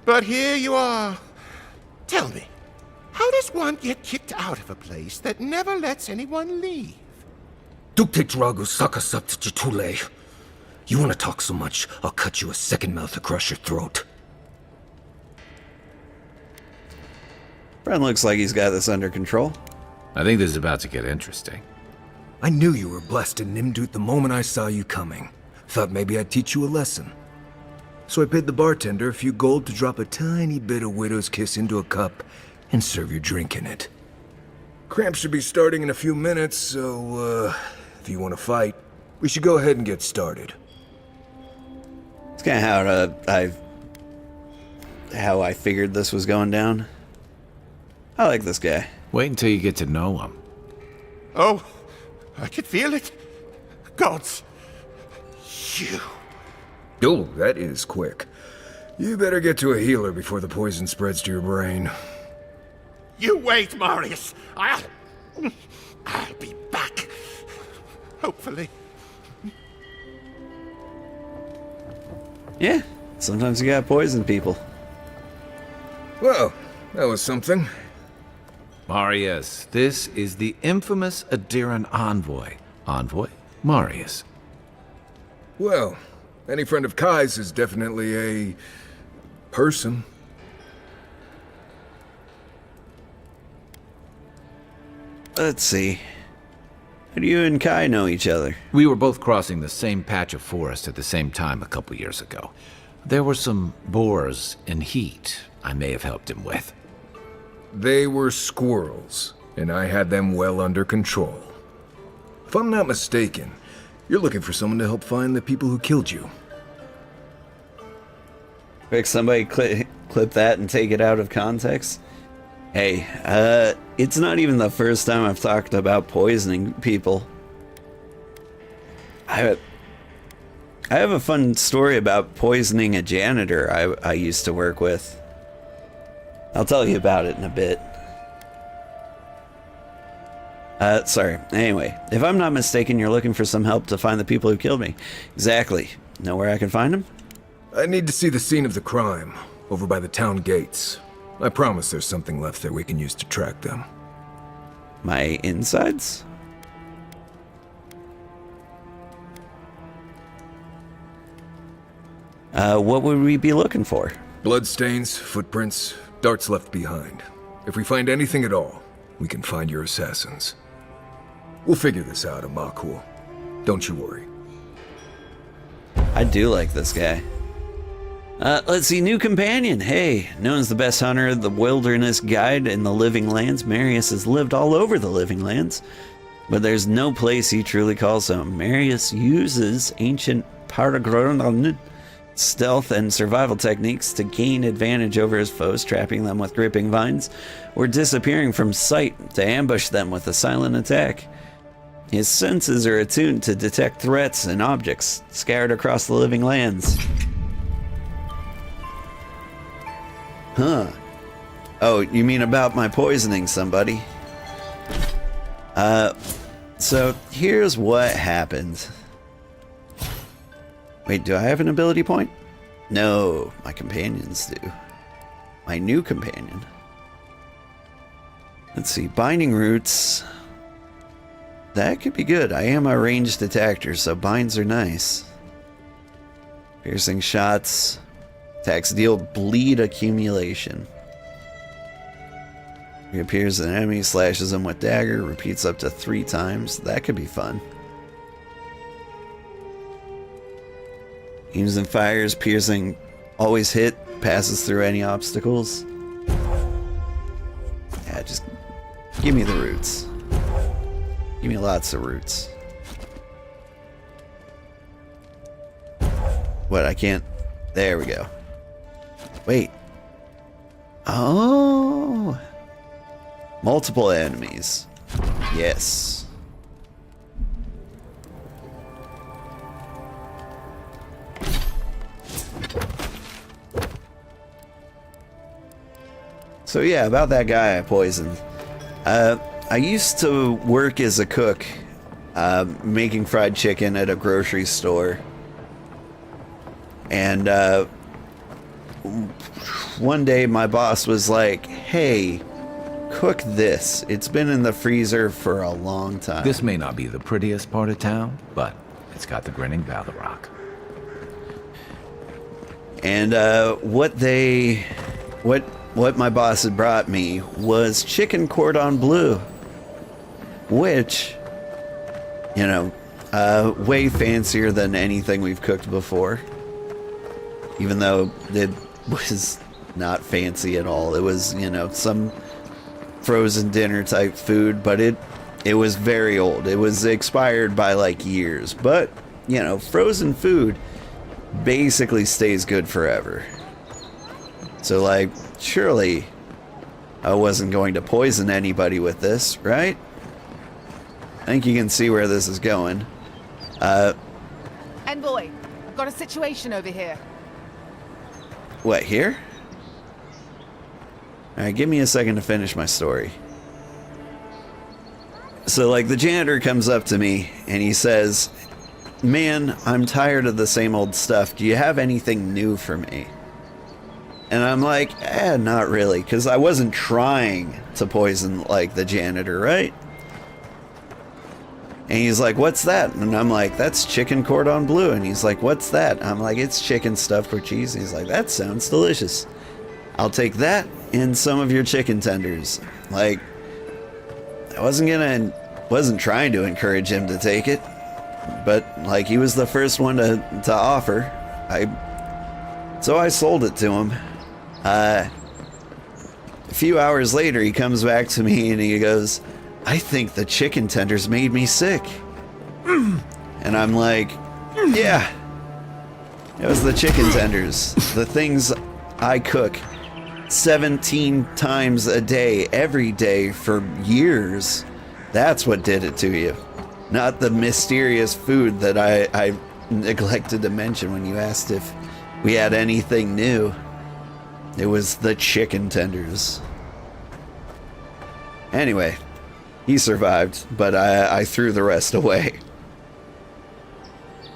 But here you are. Tell me, how does one get kicked out of a place that never lets anyone leave? Dukte Drago Sakasapt Jitule. You want to talk so much, I'll cut you a second mouth across your throat. Friend looks like he's got this under control. I think this is about to get interesting. I knew you were blessed in Nimdut the moment I saw you coming. Thought maybe I'd teach you a lesson. So I paid the bartender a few gold to drop a tiny bit of widow's kiss into a cup and serve your drink in it. Cramps should be starting in a few minutes, so, if you want to fight, we should go ahead and get started. It's kind of how I figured this was going down. I like this guy. Wait until you get to know him. Oh, I can feel it. Gods, you. Oh, that is quick. You better get to a healer before the poison spreads to your brain. You wait, Marius. I'll be back. Hopefully. Yeah, sometimes you gotta poison people. Well, that was something. Marius, this is the infamous Adiran envoy. Envoy? Marius. Well, any friend of Kai's is definitely a person. Let's see. How do you and Kai know each other? We were both crossing the same patch of forest at the same time a couple years ago. There were some boars in heat I may have helped him with. They were squirrels, and I had them well under control. If I'm not mistaken, you're looking for someone to help find the people who killed you. Rick, somebody clip that and take it out of context? Hey, it's not even the first time I've talked about poisoning people. I have a fun story about poisoning a janitor I used to work with. I'll tell you about it in a bit. Sorry. Anyway, if I'm not mistaken, you're looking for some help to find the people who killed me. Exactly. Know where I can find them? I need to see the scene of the crime, over by the town gates. I promise there's something left there we can use to track them. My insides? What would we be looking for? Bloodstains, footprints, darts left behind. If we find anything at all, we can find your assassins. We'll figure this out, Amakul. Don't you worry. I do like this guy. Let's see, new companion. Hey, known as the best hunter, the wilderness guide in the living lands, Marius has lived all over the living lands, but there's no place he truly calls home. Marius uses ancient Paragron stealth and survival techniques to gain advantage over his foes, trapping them with gripping vines or disappearing from sight to ambush them with a silent attack. His senses are attuned to detect threats and objects scattered across the living lands. Huh. Oh, you mean about my poisoning somebody? So here's what happened. Wait, do I have an ability point? No, my companions do. My new companion. Let's see, binding roots. That could be good. I am a ranged attacker, so binds are nice. Piercing shots. Attacks deal bleed accumulation. Reappears an enemy, slashes them with dagger, repeats up to 3 times. That could be fun. Aims and fires, piercing, always hit, passes through any obstacles. Yeah, just give me the roots. Give me lots of roots. What, I can't... There we go. Wait. Oh. Multiple enemies. Yes. So yeah, about that guy I poisoned. I used to work as a cook, making fried chicken at a grocery store. And one day my boss was like, hey, cook this. It's been in the freezer for a long time. This may not be the prettiest part of town, but it's got the grinning Battle Rock. And what my boss had brought me was chicken cordon bleu, which, you know, way fancier than anything we've cooked before. Even though it was not fancy at all. It was, you know, some frozen dinner type food, but it was very old. It was expired by like years. But, you know, frozen food basically stays good forever. So, like, surely I wasn't going to poison anybody with this, right? I think you can see where this is going. Envoy, I've got a situation over here. What, here? Alright, give me a second to finish my story. So, like, the janitor comes up to me and he says, man, I'm tired of the same old stuff. Do you have anything new for me? And I'm like, not really, because I wasn't trying to poison, like, the janitor, right? And he's like, what's that? And I'm like, that's chicken cordon bleu. And he's like, what's that? I'm like, it's chicken stuffed with cheese. And he's like, that sounds delicious. I'll take that and some of your chicken tenders. Like, I wasn't trying to encourage him to take it. But, like, he was the first one to offer. So I sold it to him. A few hours later, he comes back to me and he goes, I think the chicken tenders made me sick. And I'm like, yeah, it was the chicken tenders. The things I cook 17 times a day, every day for years. That's what did it to you. Not the mysterious food that I neglected to mention when you asked if we had anything new. It was the chicken tenders. Anyway, he survived, but I threw the rest away.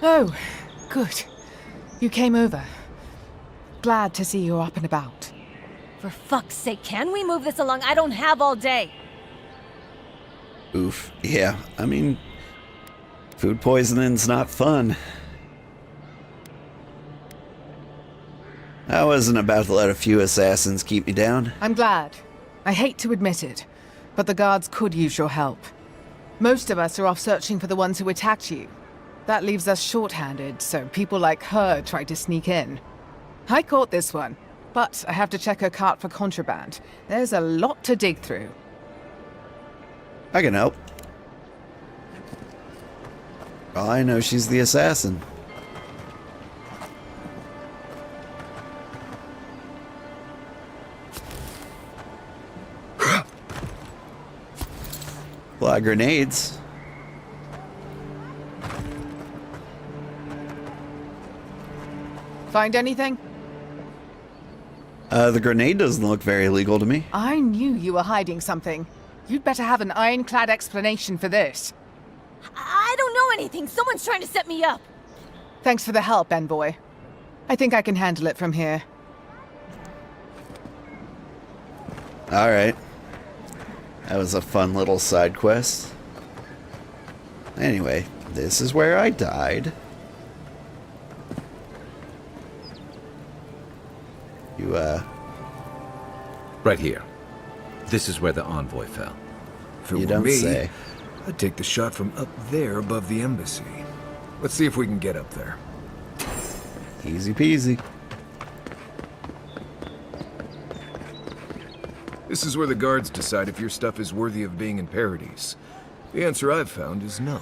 Oh, good. You came over. Glad to see you're up and about. For fuck's sake, can we move this along? I don't have all day. Oof. Yeah, I mean, food poisoning's not fun. I wasn't about to let a few assassins keep me down. I'm glad. I hate to admit it, but the guards could use your help. Most of us are off searching for the ones who attacked you. That leaves us short-handed, so people like her try to sneak in. I caught this one, but I have to check her cart for contraband. There's a lot to dig through. I can help. All I know, she's the assassin. A lot of grenades. Find anything? The grenade doesn't look very legal to me. I knew you were hiding something. You'd better have an ironclad explanation for this. I don't know anything. Someone's trying to set me up. Thanks for the help, Envoy. I think I can handle it from here. Alright. That was a fun little side quest. Anyway, this is where I died. You, Right here. This is where the envoy fell. If it You were don't me, say. I'd take the shot from up there above the embassy. Let's see if we can get up there. Easy peasy. This is where the guards decide if your stuff is worthy of being in Paradise. The answer I've found is no.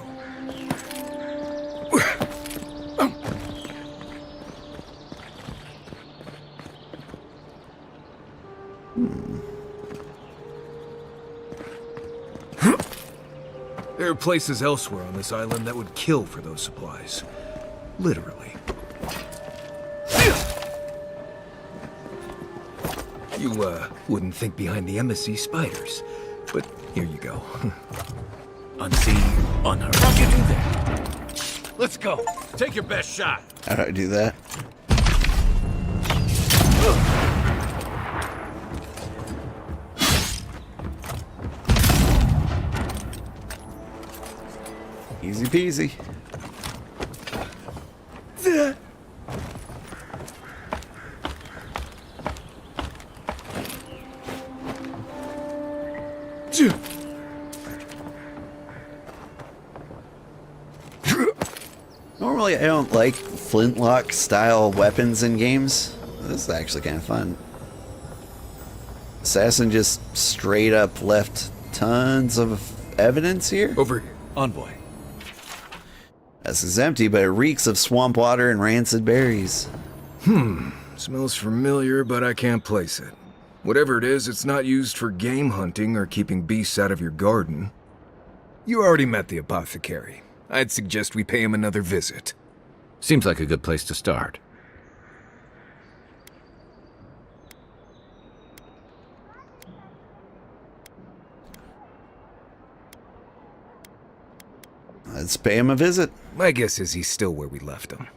are places elsewhere on this island that would kill for those supplies. Literally. You, wouldn't think behind the embassy spiders, but here you go. Unseen, unheard. How'd you do that? Let's go. Take your best shot. How do I do that? Easy peasy. Normally, I don't like flintlock style weapons in games. This is actually kind of fun. Assassin just straight up left tons of evidence here. Over here, envoy. This is empty, but it reeks of swamp water and rancid berries. Smells familiar, but I can't place it. Whatever it is, it's not used for game hunting or keeping beasts out of your garden. You already met the apothecary. I'd suggest we pay him another visit. Seems like a good place to start. Let's pay him a visit. My guess is he's still where we left him.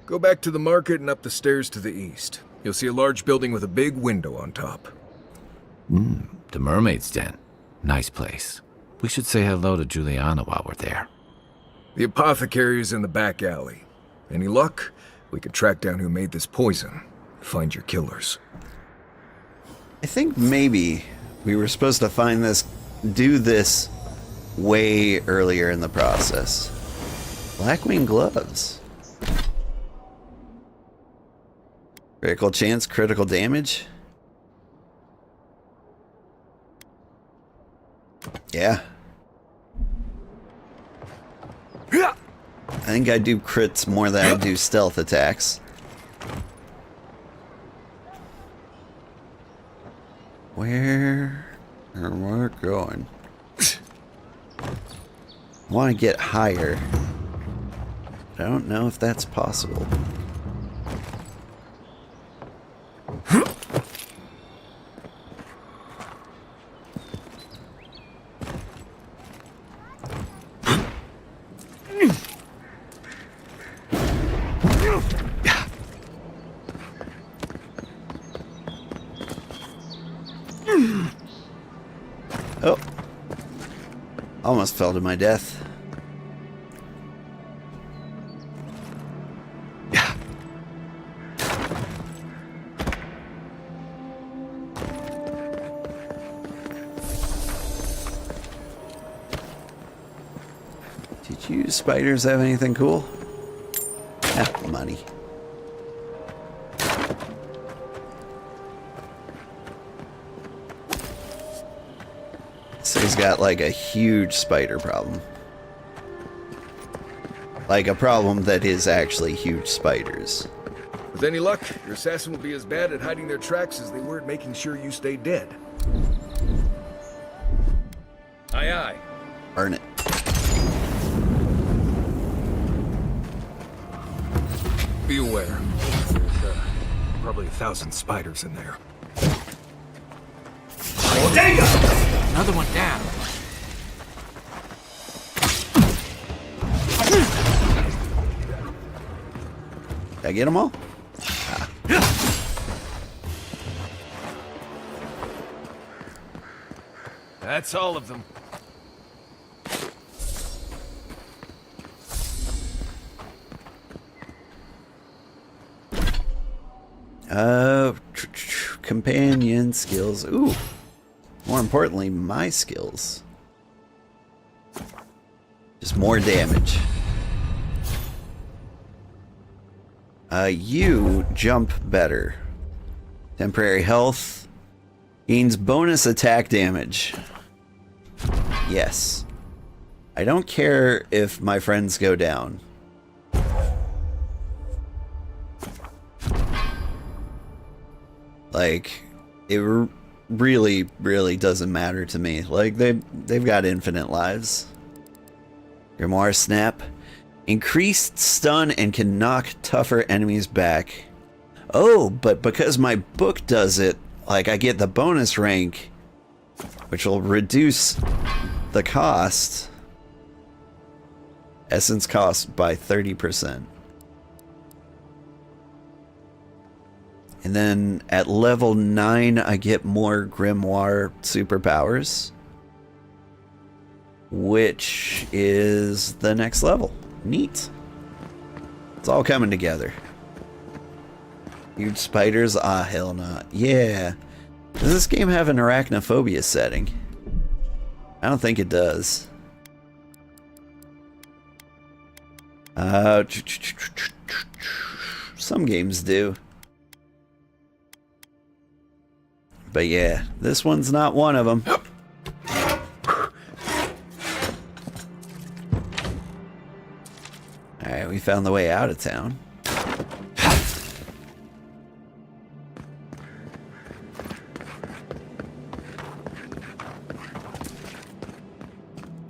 Go back to the market and up the stairs to the east. You'll see a large building with a big window on top. The Mermaid's Den. Nice place. We should say hello to Juliana while we're there. The apothecary is in the back alley. Any luck? We could track down who made this poison. Find your killers. I think maybe we were supposed to do this way earlier in the process. Blackwing gloves. Critical chance, critical damage. Yeah. I think I do crits more than I do stealth attacks. Where am I going? I want to get higher. I don't know if that's possible. Oh. Almost fell to my death. Did you spiders have anything cool? Money. So he's got like a huge spider problem. Like a problem that is actually huge spiders. With any luck, your assassin will be as bad at hiding their tracks as they were at making sure you stay dead. Aye, aye. Earn it. Be aware. There's probably 1,000 spiders in there. Oh, there you go! Another one down. Did I get them all? That's all of them. Companion skills. Ooh. More importantly, my skills. Just more damage. You jump better. Temporary health. Gains bonus attack damage. Yes. I don't care if my friends go down. Like, it really, really doesn't matter to me. Like, they've got infinite lives. Grimoire Snap. Increased stun and can knock tougher enemies back. Oh, but because my book does it, like I get the bonus rank, which will reduce the cost. Essence cost by 30%. And then at level 9, I get more grimoire superpowers, which is the next level. Neat. It's all coming together. Huge spiders? Ah, hell not. Yeah. Does this game have an arachnophobia setting? I don't think it does. Some games do. But yeah, this one's not one of them. Alright, we found the way out of town.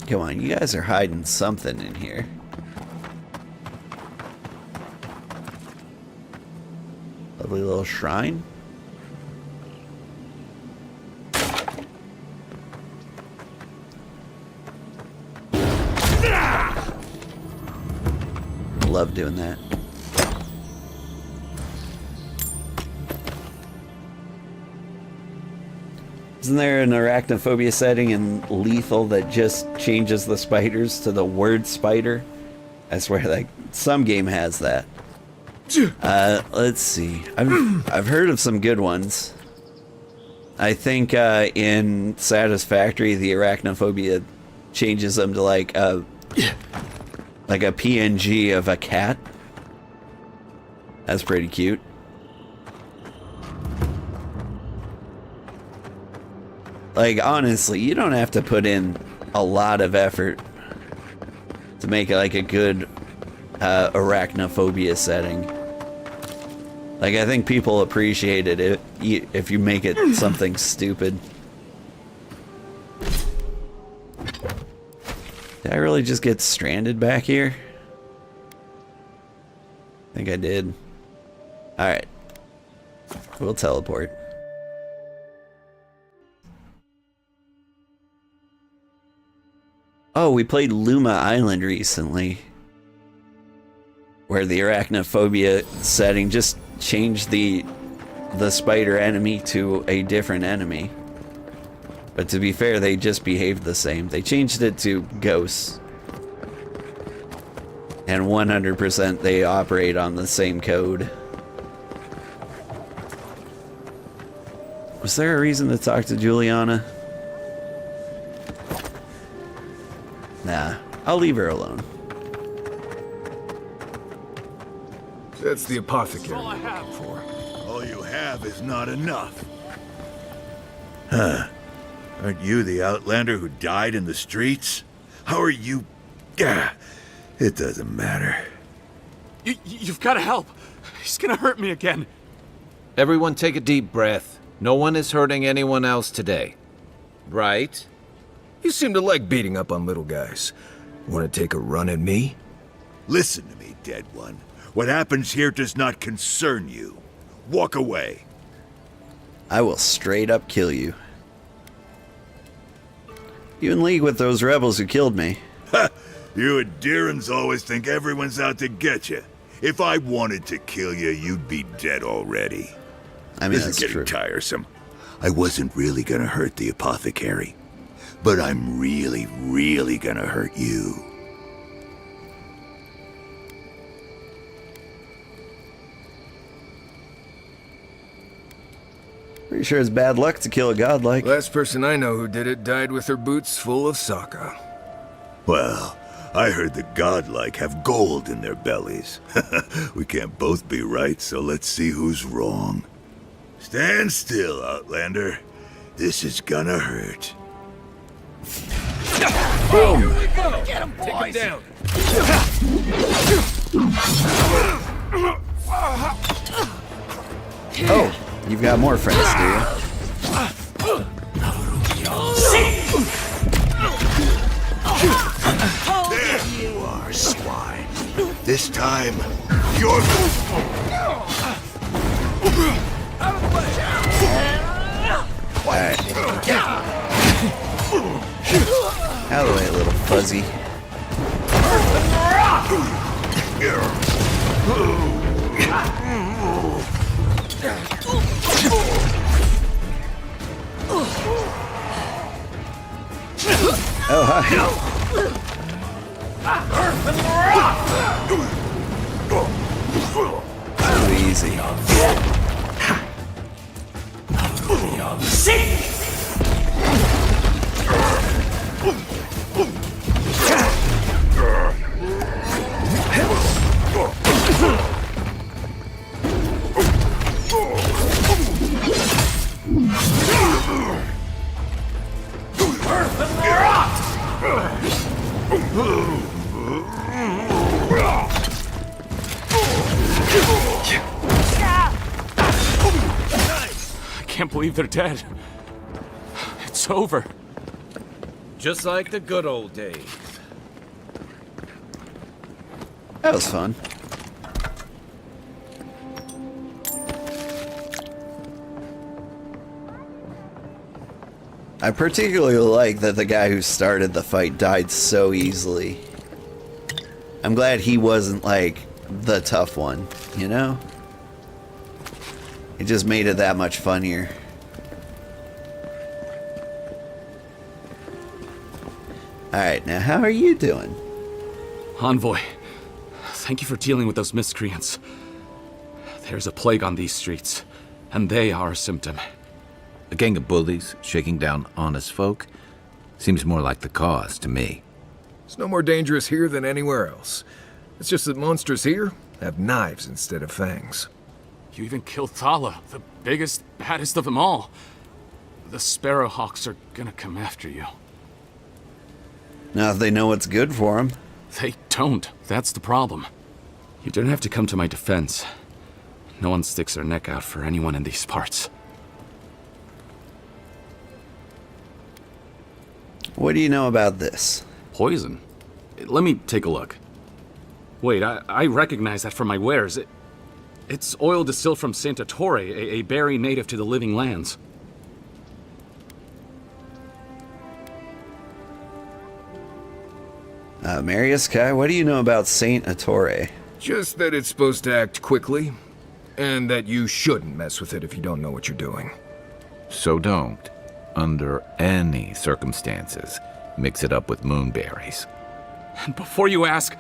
Come on, you guys are hiding something in here. Lovely little shrine. Love doing that. Isn't there an arachnophobia setting in Lethal that just changes the spiders to the word spider? I swear, like, some game has that. Let's see. I've heard of some good ones. I think in Satisfactory, the arachnophobia changes them to like a PNG of a cat. That's pretty cute. Like, honestly, you don't have to put in a lot of effort to make it like a good arachnophobia setting. Like, I think people appreciate it if you make it something stupid. Did I really just get stranded back here? I think I did. Alright. We'll teleport. Oh, we played Luma Island recently, where the arachnophobia setting just changed the spider enemy to a different enemy. But to be fair, they just behaved the same. They changed it to ghosts. And 100% they operate on the same code. Was there a reason to talk to Juliana? Nah, I'll leave her alone. That's the apothecary. All I have for. All you have is not enough. Huh. Aren't you the Outlander who died in the streets? How are you... It doesn't matter. You've got to help. He's gonna hurt me again. Everyone take a deep breath. No one is hurting anyone else today. Right? You seem to like beating up on little guys. Want to take a run at me? Listen to me, dead one. What happens here does not concern you. Walk away. I will straight up kill you. You in league with those rebels who killed me. Ha! You Adirans always think everyone's out to get you. If I wanted to kill you, you'd be dead already. I mean, this is getting tiresome. I wasn't really gonna hurt the apothecary, but I'm really, really gonna hurt you. Pretty sure it's bad luck to kill a godlike. Last person I know who did it died with her boots full of saka. Well, I heard the godlike have gold in their bellies. We can't both be right, so let's see who's wrong. Stand still, Outlander. This is gonna hurt. Boom! Here we go! Get him, boys! Take him down. Oh, you've got more friends, do you? This time, you're... Alright. Out of the way, little fuzzy. Oh, hi. Too easy. I can't believe they're dead. It's over. Just like the good old days. That was fun. I particularly like that the guy who started the fight died so easily. I'm glad he wasn't like the tough one, you know? It just made it that much funnier. Alright, now how are you doing? Envoy, thank you for dealing with those miscreants. There's a plague on these streets, and they are a symptom. A gang of bullies shaking down honest folk seems more like the cause to me. It's no more dangerous here than anywhere else. It's just that monsters here have knives instead of fangs. You even killed Thala, the biggest, baddest of them all. The Sparrowhawks are gonna come after you. Now if they know what's good for them. They don't. That's the problem. You don't have to come to my defense. No one sticks their neck out for anyone in these parts. What do you know about this? Poison? Let me take a look. Wait, I recognize that from my wares. It's oil distilled from Saint Ettore, a berry native to the Living Lands. Marius Kai, what do you know about Saint Ettore? Just that it's supposed to act quickly, and that you shouldn't mess with it if you don't know what you're doing. So don't, under any circumstances, mix it up with moonberries. And before you ask,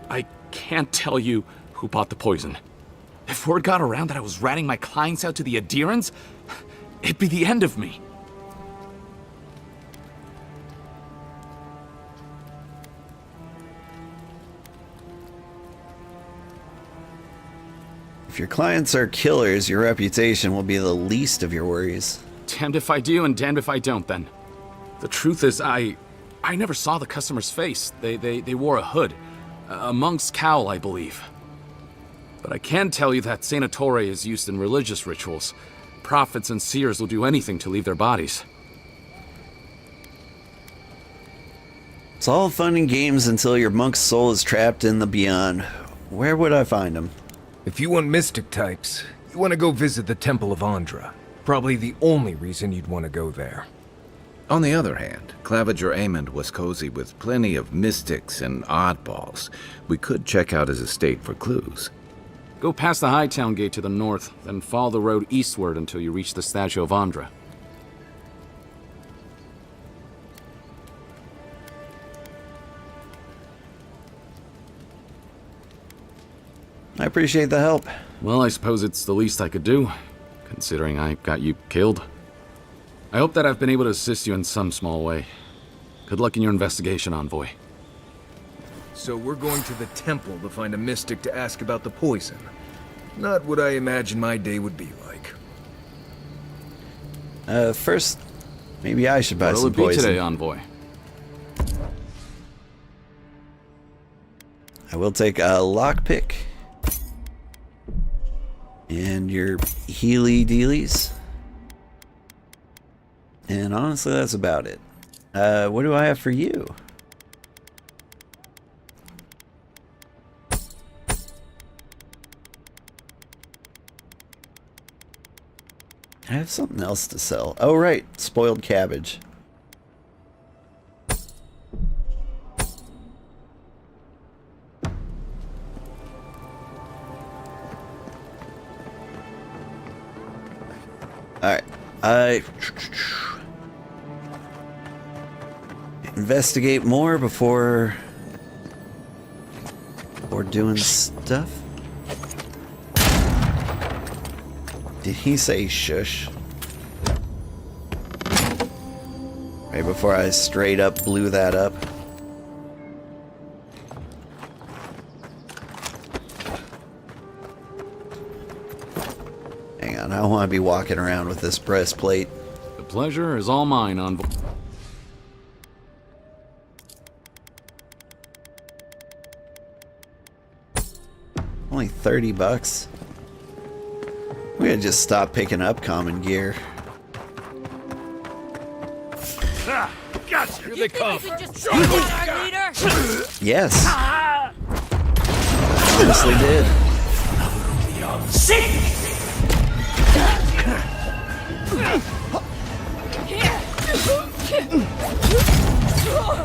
I can't tell you who bought the poison. If word got around that I was ratting my clients out to the Adherents, it'd be the end of me. If your clients are killers, your reputation will be the least of your worries. Damned if I do and damned if I don't, then. The truth is, I never saw the customer's face. They wore a hood. A monk's cowl, I believe. But I can tell you that Saint Ettore is used in religious rituals. Prophets and seers will do anything to leave their bodies. It's all fun and games until your monk's soul is trapped in the beyond. Where would I find him? If you want mystic types, you want to go visit the Temple of Andra. Probably the only reason you'd want to go there. On the other hand, Claviger Amond was cozy with plenty of mystics and oddballs. We could check out his estate for clues. Go past the Hightown Gate to the north, then follow the road eastward until you reach the statue of Andra. I appreciate the help. Well, I suppose it's the least I could do, considering I got you killed. I hope that I've been able to assist you in some small way. Good luck in your investigation, Envoy. So we're going to the temple to find a mystic to ask about the poison. Not what I imagine my day would be like. First, maybe I should buy What'll some it be poison. today, Envoy? I will take a lockpick. And your Healy Dealies. And honestly, that's about it. What do I have for you? I have something else to sell. Oh, right. Spoiled cabbage. Alright. Investigate more before doing stuff. Did he say shush? Right before I straight up blew that up. Hang on, I don't want to be walking around with this breastplate. The pleasure is all mine, Envoy. Only 30 bucks. We gotta just stop picking up common gear. Ah, gotcha. Here they come. Yes. Honestly did.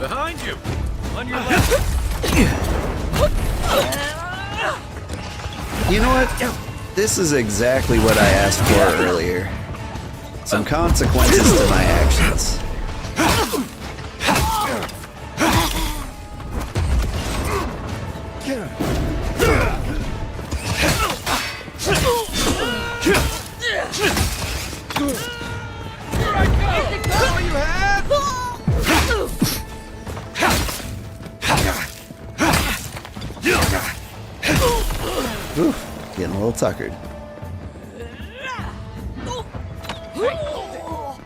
Behind you. On your left. You know what? This is exactly what I asked for earlier. Some consequences to my actions. Oof, getting a little tuckered.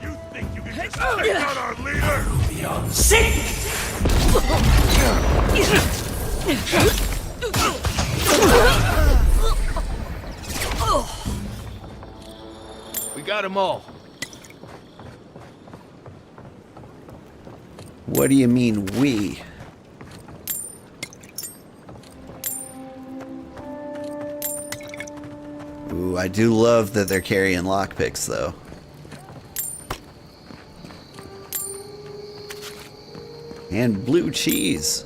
You think you can just take out our leader? We got them all. What do you mean, we? Ooh, I do love that they're carrying lockpicks, though. And blue cheese.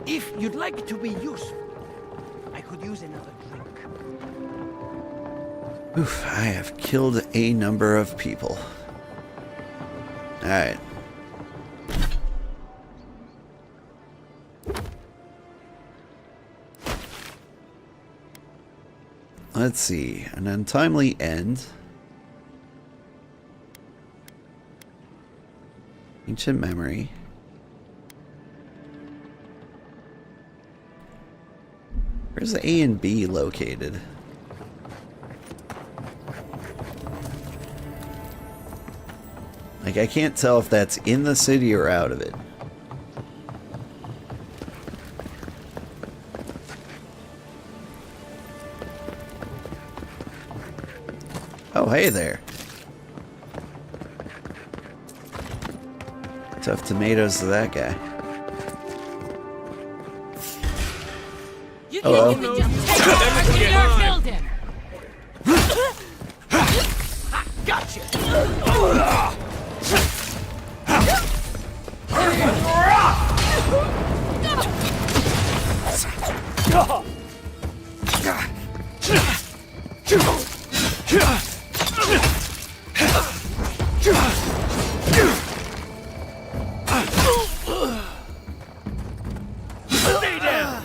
If you'd like to be useful, I could use another drink. Oof, I have killed a number of people. Alright. Let's see. An untimely end. Ancient memory. Where's A and B located? Like, I can't tell if that's in the city or out of it. Oh, hey there. Tough tomatoes to that guy. Hello. Gotcha. Stay down.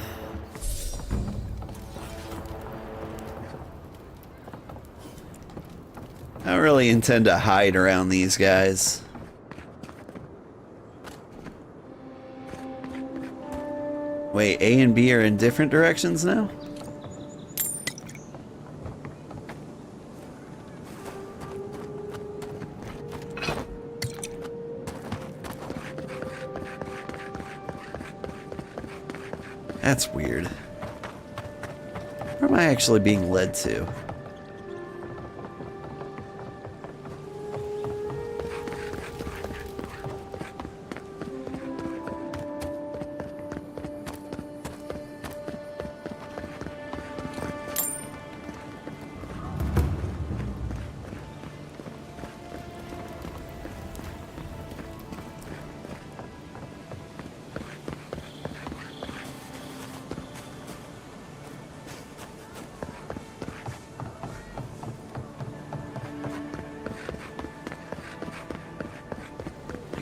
I don't really intend to hide around these guys. Wait, A and B are in different directions now? That's weird. Where am I actually being led to?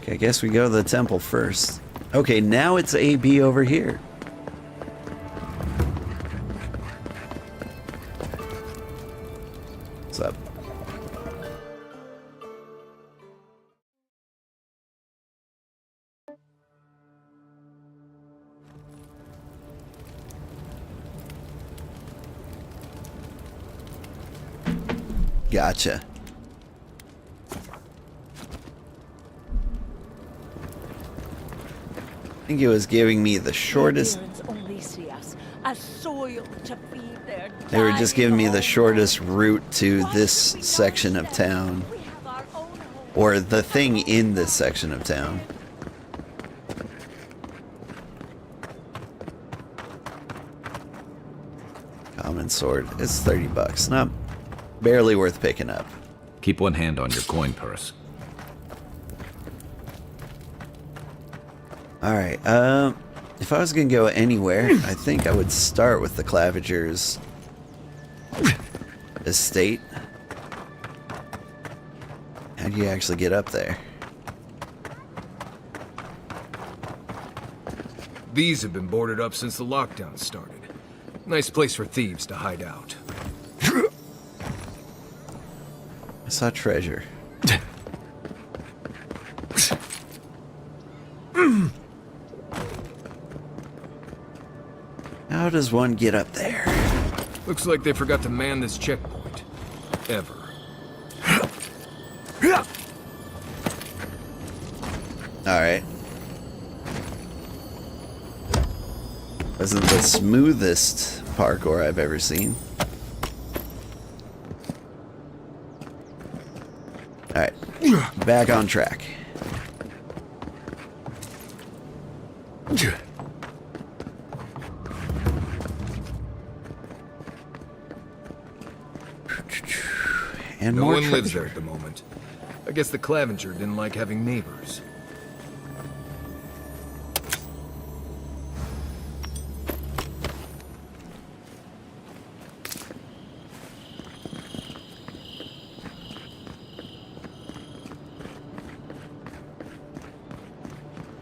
Okay, I guess we go to the temple first. Okay, now it's AB over here. What's up? Gotcha. I think it was giving me the shortest. They were just giving me the shortest route to this section of town. Or the thing in this section of town. Common sword. It's $30. Not barely worth picking up. Keep one hand on your coin purse. Alright, if I was gonna go anywhere, I think I would start with the Claviger's estate. How do you actually get up there? These have been boarded up since the lockdown started. Nice place for thieves to hide out. I saw treasure. How does one get up there? Looks like they forgot to man this checkpoint. Ever. Alright. Wasn't the smoothest parkour I've ever seen. Alright. Back on track. And no more one lives treasure. there at the moment. I guess the Clavinger didn't like having neighbors.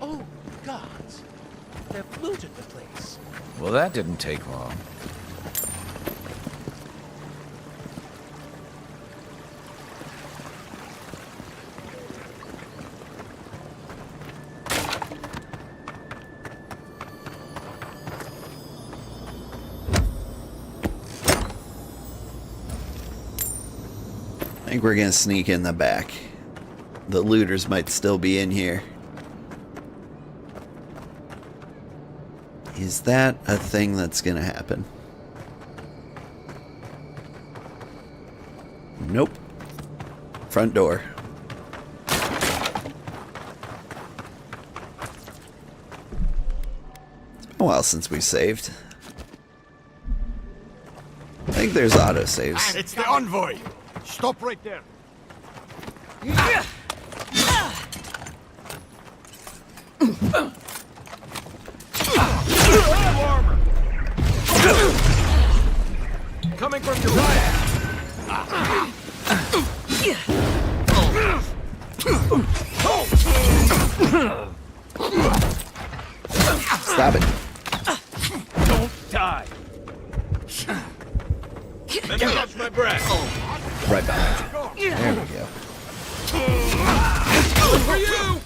Oh, gods. They've looted the place. Well, that didn't take long. I think we're gonna sneak in the back. The looters might still be in here. Is that a thing that's gonna happen? Nope. Front door. It's been a while since we saved. I think there's autosaves. It's the envoy. Stop right there. Coming from your right. Stop it. Don't die. Let me catch my breath. Right behind you. There we go. For you.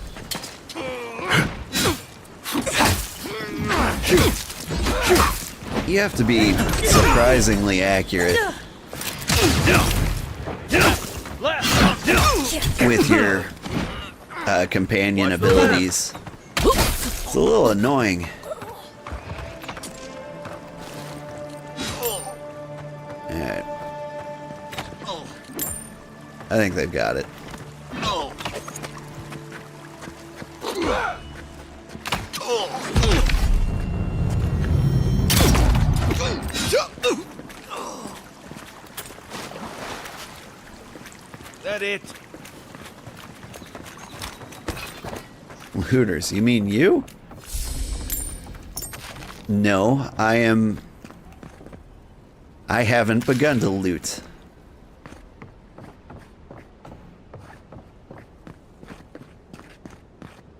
You have to be surprisingly accurate with your companion abilities. It's a little annoying. Alright. I think they've got it. That it? Looters, you mean you? No, I haven't begun to loot.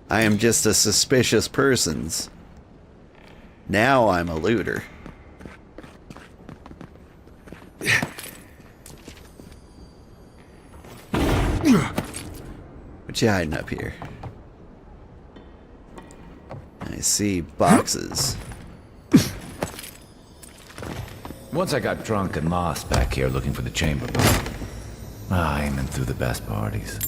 I am just a suspicious person's. Now I'm a looter. What you hiding up here? I see boxes. Once I got drunk and lost back here looking for the chamber. Aiming through the best parties.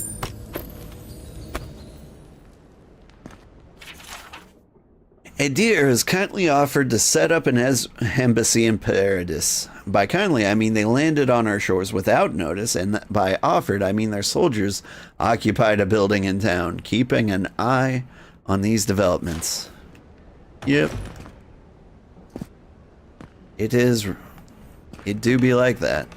A deer has kindly offered to set up an embassy in Paradis. By kindly, I mean they landed on our shores without notice, and by offered, I mean their soldiers occupied a building in town, keeping an eye on these developments. Yep. It is. It do be like that.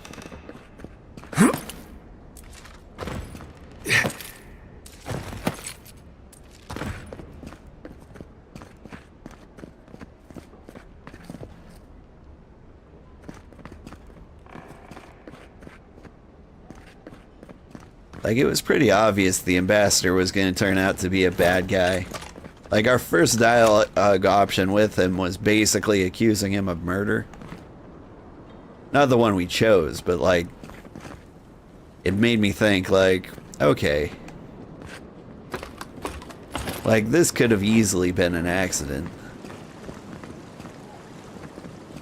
Like, it was pretty obvious the ambassador was going to turn out to be a bad guy. Like, our first dialogue option with him was basically accusing him of murder. Not the one we chose, but, like, it made me think, like, okay. Like, this could have easily been an accident.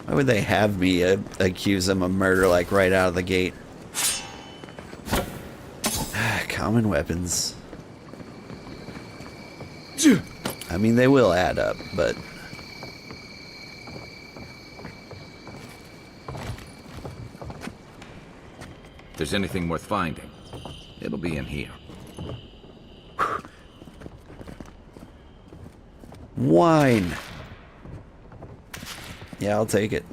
Why would they have me accuse him of murder, like, right out of the gate? Common weapons. I mean, they will add up, but... If there's anything worth finding, it'll be in here. Wine. Yeah, I'll take it.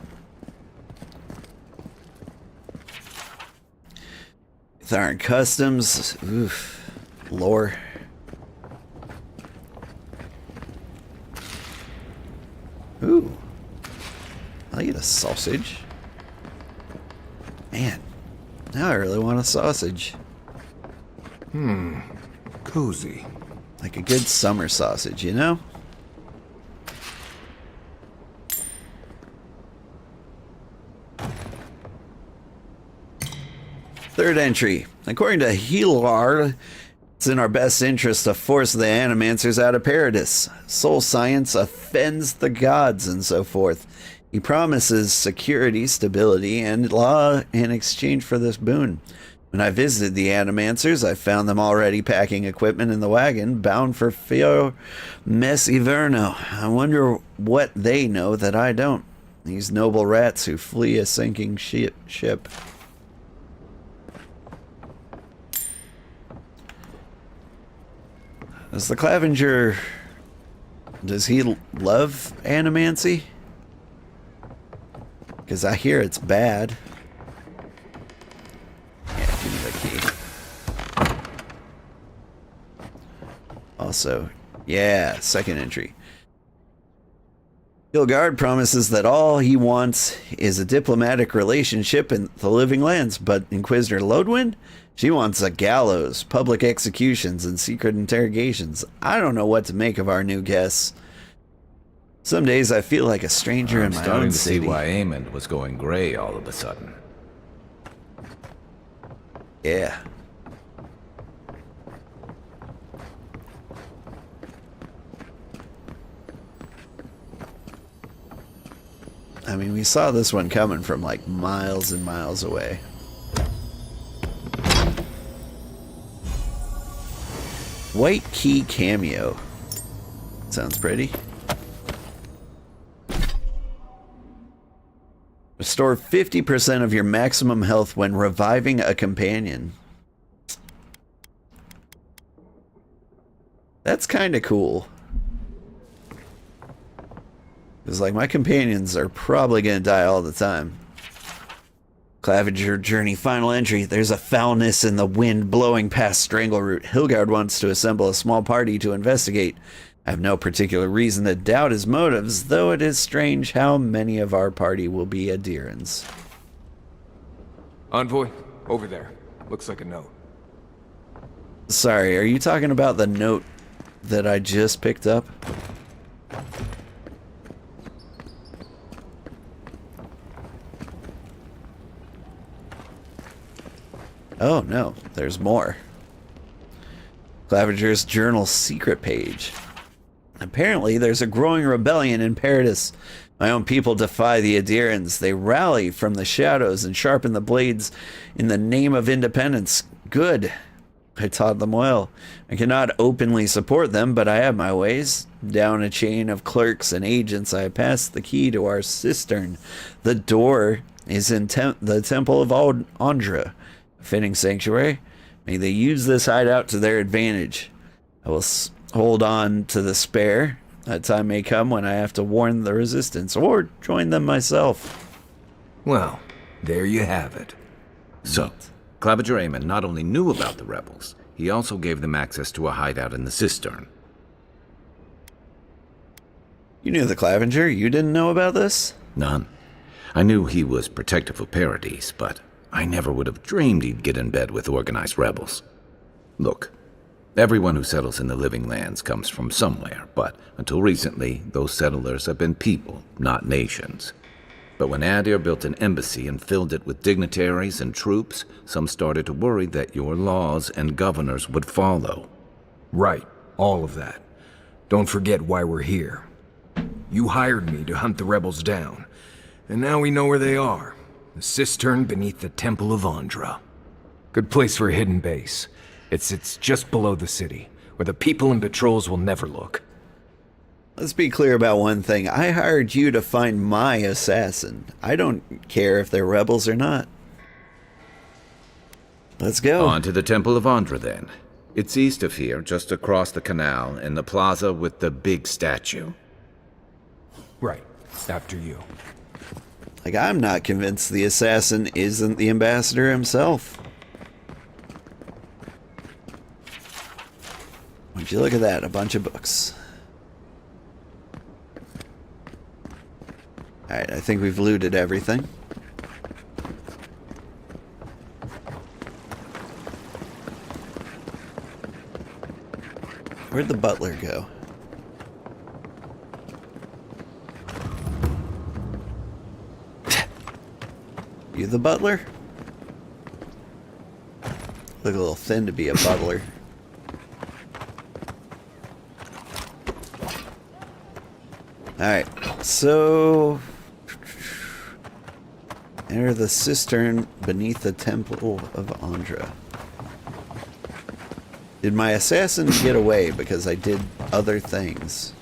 Tharn Customs. Oof. Lore. Ooh. I'll eat a sausage. Man. Now I really want a sausage. Cozy. Like a good summer sausage, you know? Third entry. According to Healar, it's in our best interest to force the Animancers out of Paradis. Soul science offends the gods and so forth. He promises security, stability, and law in exchange for this boon. When I visited the Animancers, I found them already packing equipment in the wagon, bound for Fio Messiverno. I wonder what they know that I don't. These noble rats who flee a sinking ship. Does the Clavenger... Does he love animancy? Because I hear it's bad. Yeah, give me the key. Also, yeah, second entry. Hilgard promises that all he wants is a diplomatic relationship in the living lands, but Inquisitor Lodwyn? She wants a gallows, public executions, and secret interrogations. I don't know what to make of our new guests. Some days I feel like a stranger in my own city. I'm starting to see why Aemond was going gray all of a sudden. Yeah. I mean, we saw this one coming from like miles and miles away. White key cameo. Sounds pretty. Restore 50% of your maximum health when reviving a companion. That's kind of cool. Because, like, my companions are probably going to die all the time. Clavenger Journey final entry. There's a foulness in the wind blowing past Strangleroot. Hilgard wants to assemble a small party to investigate. I have no particular reason to doubt his motives, though it is strange how many of our party will be adherents. Envoy, over there. Looks like a note. Sorry, are you talking about the note that I just picked up? Oh no, there's more. Clavinger's journal secret page. Apparently, there's a growing rebellion in Paradis. My own people defy the Adirans. They rally from the shadows and sharpen the blades in the name of independence. Good. I taught them well. I cannot openly support them, but I have my ways. Down a chain of clerks and agents, I passed the key to our cistern. The door is in the Temple of Andra, a fitting sanctuary. May they use this hideout to their advantage. I will hold on to the spare. That time may come when I have to warn the resistance or join them myself. Well, there you have it. So, Claviger Amon not only knew about the rebels, he also gave them access to a hideout in the cistern. You knew the Claviger? You didn't know about this? None. I knew he was protective of Paradis, but I never would have dreamed he'd get in bed with organized rebels. Look, everyone who settles in the Living Lands comes from somewhere, but until recently, those settlers have been people, not nations. But when Adir built an embassy and filled it with dignitaries and troops, some started to worry that your laws and governors would follow. Right, all of that. Don't forget why we're here. You hired me to hunt the rebels down, and now we know where they are. The cistern beneath the Temple of Andra. Good place for a hidden base. It sits just below the city, where the people and patrols will never look. Let's be clear about one thing. I hired you to find my assassin. I don't care if they're rebels or not. Let's go. On to the Temple of Andra, then. It's east of here, just across the canal, in the plaza with the big statue. Right. After you. Like, I'm not convinced the assassin isn't the ambassador himself. Would you look at that? A bunch of books. Alright, I think we've looted everything. Where'd the butler go? You the butler? Look a little thin to be a butler. Alright, so... enter the cistern beneath the Temple of Andra. Did my assassin get away because I did other things?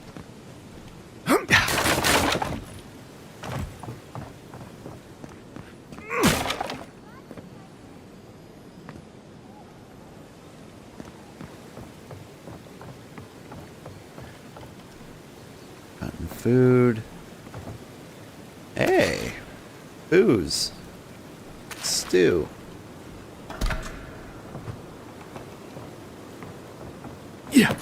Food. Hey. Booze. Stew. Yeah.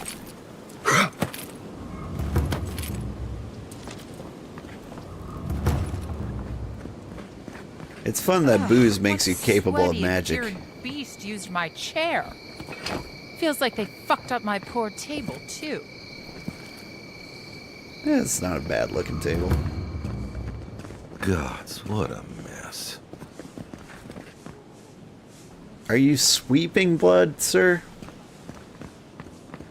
It's fun that booze makes you capable of magic. Sweaty, beast used my chair. Feels like they fucked up my poor table, too. Yeah, it's not a bad looking table. Gods, what a mess. Are you sweeping blood, sir?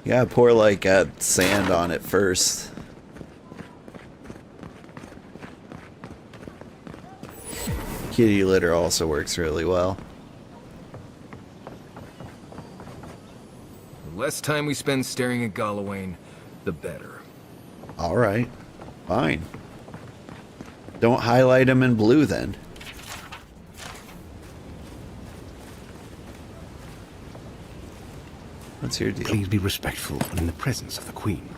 You gotta pour like sand on it first. Kitty litter also works really well. The less time we spend staring at Galawain, the better. Alright. Fine. Don't highlight him in blue then. What's your deal? Please be respectful in the presence of the Queen.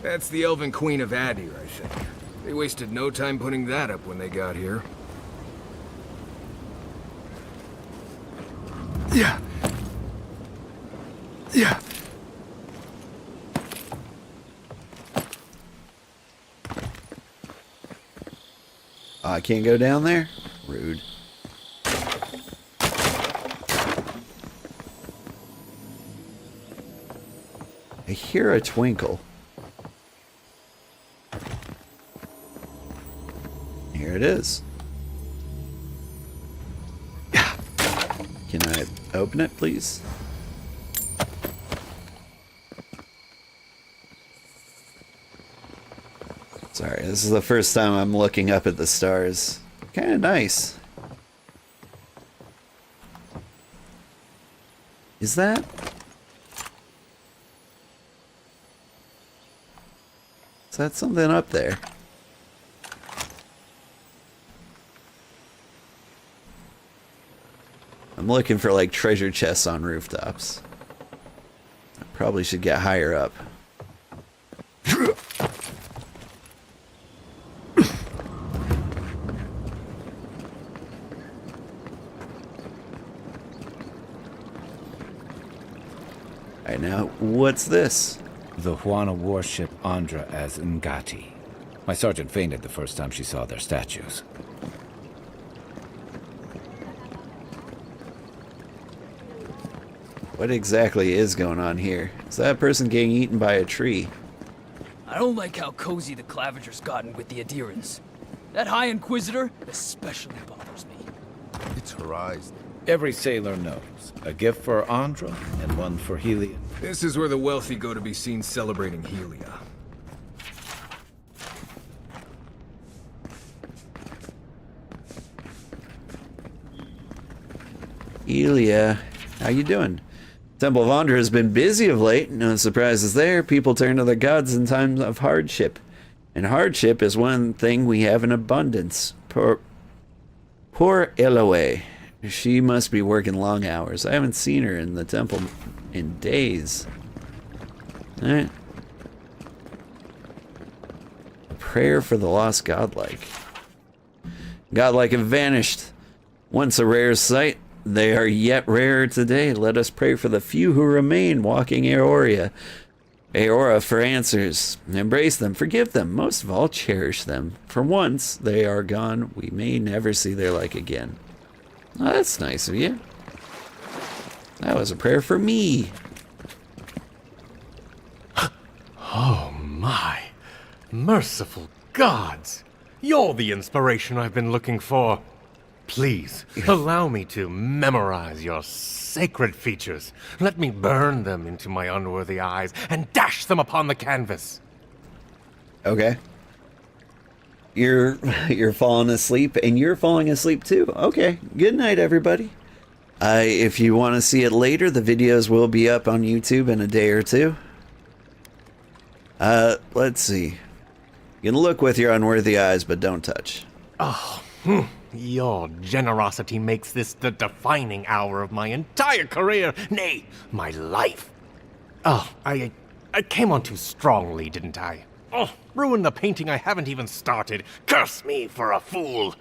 That's the Elven Queen of Adir, I think. They wasted no time putting that up when they got here. Yeah. Yeah. I can't go down there? Rude. I hear a twinkle. Here it is. Can I open it, please? Sorry, this is the first time I'm looking up at the stars. Kind of nice. Is that? Is that something up there? I'm looking for like treasure chests on rooftops. I probably should get higher up. Alright, now, what's this? The Huana worship Andra as Ngati. My sergeant fainted the first time she saw their statues. What exactly is going on here? Is that person getting eaten by a tree? I don't like how cozy the Clavenger's gotten with the adherents. That High Inquisitor especially bothers me. It's Horizon. Every sailor knows. A gift for Andra and one for Helia. This is where the wealthy go to be seen celebrating Helia. Helia, how you doing? Temple of Andra has been busy of late. No surprises there. People turn to the gods in times of hardship. And hardship is one thing we have in abundance. Poor Eloe. She must be working long hours. I haven't seen her in the temple in days. Alright. A prayer for the lost Godlike. Godlike have vanished. Once a rare sight, they are yet rarer today. Let us pray for the few who remain walking Aora for answers. Embrace them, forgive them, most of all, cherish them. For once they are gone, we may never see their like again. Oh, that's nice of you. That was a prayer for me. Oh my. Merciful gods. You're the inspiration I've been looking for. Please, allow me to memorize your sacred features. Let me burn them into my unworthy eyes and dash them upon the canvas. Okay. You're falling asleep, and you're falling asleep too. Okay. Good night, everybody. If you want to see it later, the videos will be up on YouTube in a day or two. Let's see. You can look with your unworthy eyes, but don't touch. Oh, your generosity makes this the defining hour of my entire career, nay, my life. Oh, I came on too strongly, didn't I? Oh, ruined the painting I haven't even started. Curse me for a fool.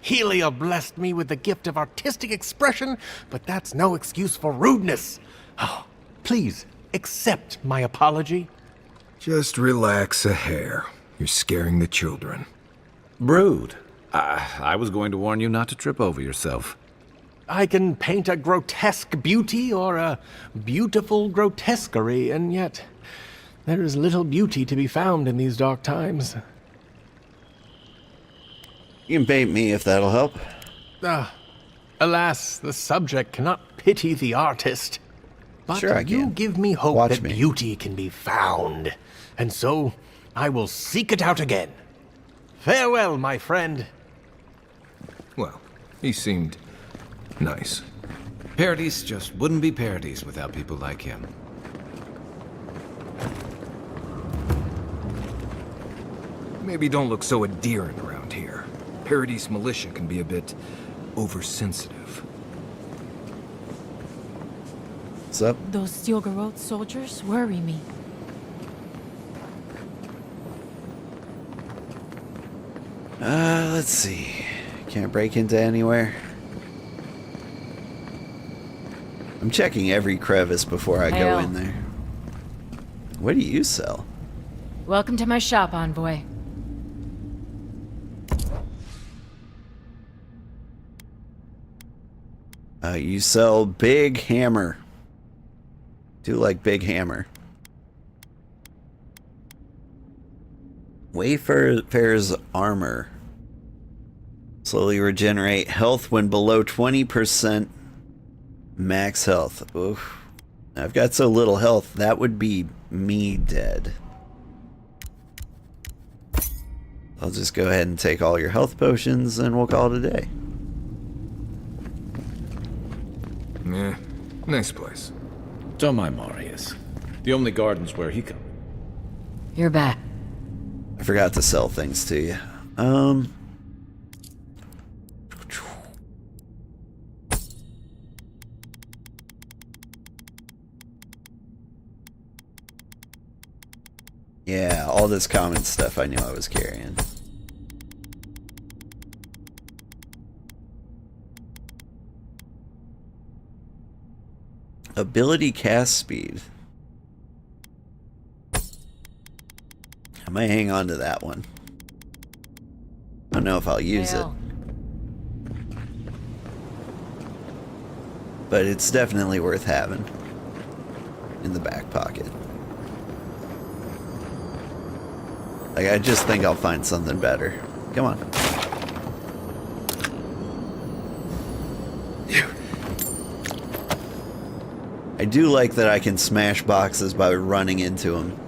Helia blessed me with the gift of artistic expression, but that's no excuse for rudeness. Oh, please, accept my apology. Just relax a hair. You're scaring the children. Brood. I was going to warn you not to trip over yourself. I can paint a grotesque beauty or a beautiful grotesquerie, and yet there is little beauty to be found in these dark times. You can paint me if that'll help. Alas, the subject cannot pity the artist. But Sure I you can. give me hope Watch that me. beauty can be found. And so, I will seek it out again. Farewell, my friend. Well, he seemed nice. Paradise just wouldn't be Paradise without people like him. Maybe don't look so adherent around here. Paradise militia can be a bit oversensitive. What's up? Those Sugarheart soldiers worry me. Let's see. Can't break into anywhere. I'm checking every crevice before I go Hail. in there. What do you sell? Welcome to my shop, envoy. You sell big hammer. do like big hammer. Wayfarer's armor. Slowly regenerate health when below 20% max health. Oof. I've got so little health, that would be me dead. I'll just go ahead and take all your health potions and we'll call it a day. Yeah, nice place. Don't mind Marius. The only garden's where he comes. You're back. I forgot to sell things to you. Yeah, all this common stuff I knew I was carrying. Ability cast speed. I might hang on to that one. I don't know if I'll use it. But it's definitely worth having in the back pocket. Like, I just think I'll find something better. Come on. I do like that I can smash boxes by running into them.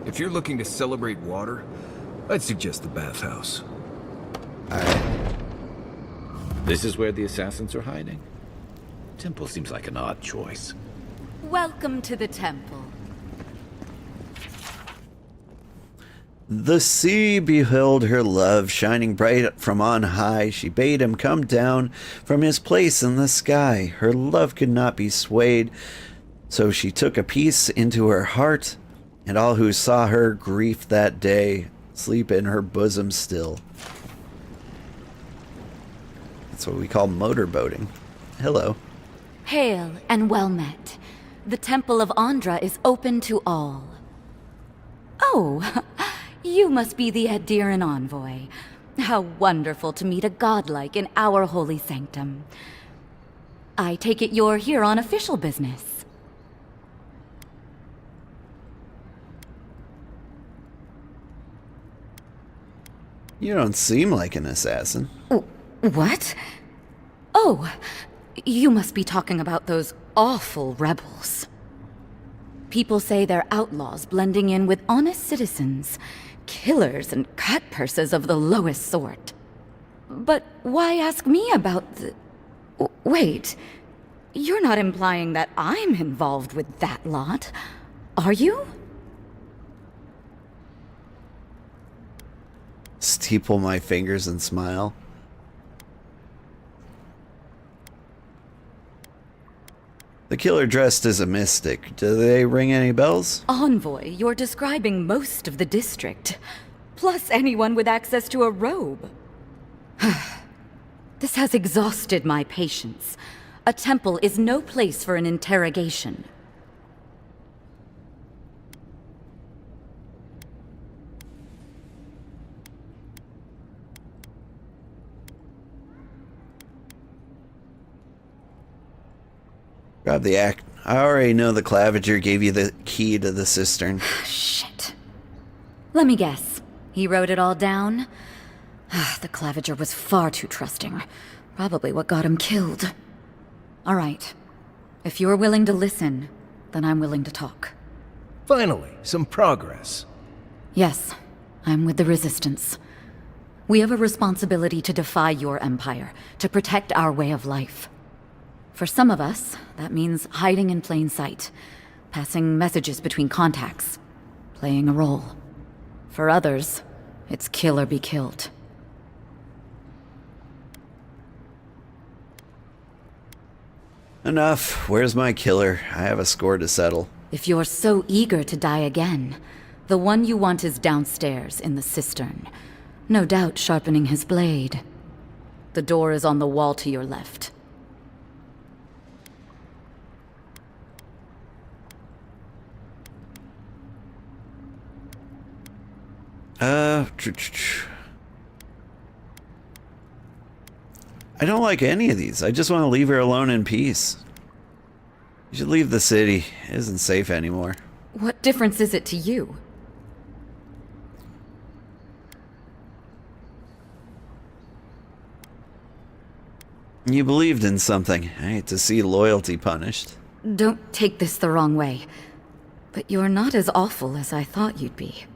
If you're looking to celebrate water, I'd suggest the bathhouse. Alright. This is where the assassins are hiding? Temple seems like an odd choice. Welcome to the temple. The sea beheld her love shining bright from on high. She bade him come down from his place in the sky. Her love could not be swayed, so she took a piece into her heart, and all who saw her grief that day sleep in her bosom still. That's what we call motorboating. Hello. Hail and well met. The Temple of Andra is open to all. Oh, you must be the Adiran envoy. How wonderful to meet a godlike in our holy sanctum. I take it you're here on official business. You don't seem like an assassin. What? Oh, you must be talking about those awful rebels. People say they're outlaws blending in with honest citizens, killers and cutpurses of the lowest sort. But why ask me about the... Wait, you're not implying that I'm involved with that lot, are you? Steeple my fingers and smile. The killer dressed as a mystic. Do they ring any bells? Envoy, you're describing most of the district. Plus anyone with access to a robe. This has exhausted my patience. A temple is no place for an interrogation. Grab the act. I already know the Claviger gave you the key to the cistern. Shit. Let me guess. He wrote it all down? The Claviger was far too trusting. Probably what got him killed. All right. If you're willing to listen, then I'm willing to talk. Finally, some progress. Yes, I'm with the Resistance. We have a responsibility to defy your empire, to protect our way of life. For some of us, that means hiding in plain sight, passing messages between contacts, playing a role. For others, it's kill or be killed. Enough. Where's my killer? I have a score to settle. If you're so eager to die again, the one you want is downstairs in the cistern. No doubt sharpening his blade. The door is on the wall to your left. I don't like any of these. I just want to leave her alone in peace. You should leave the city. It isn't safe anymore. What difference is it to you? You believed in something. I hate to see loyalty punished. Don't take this the wrong way, but you're not as awful as I thought you'd be.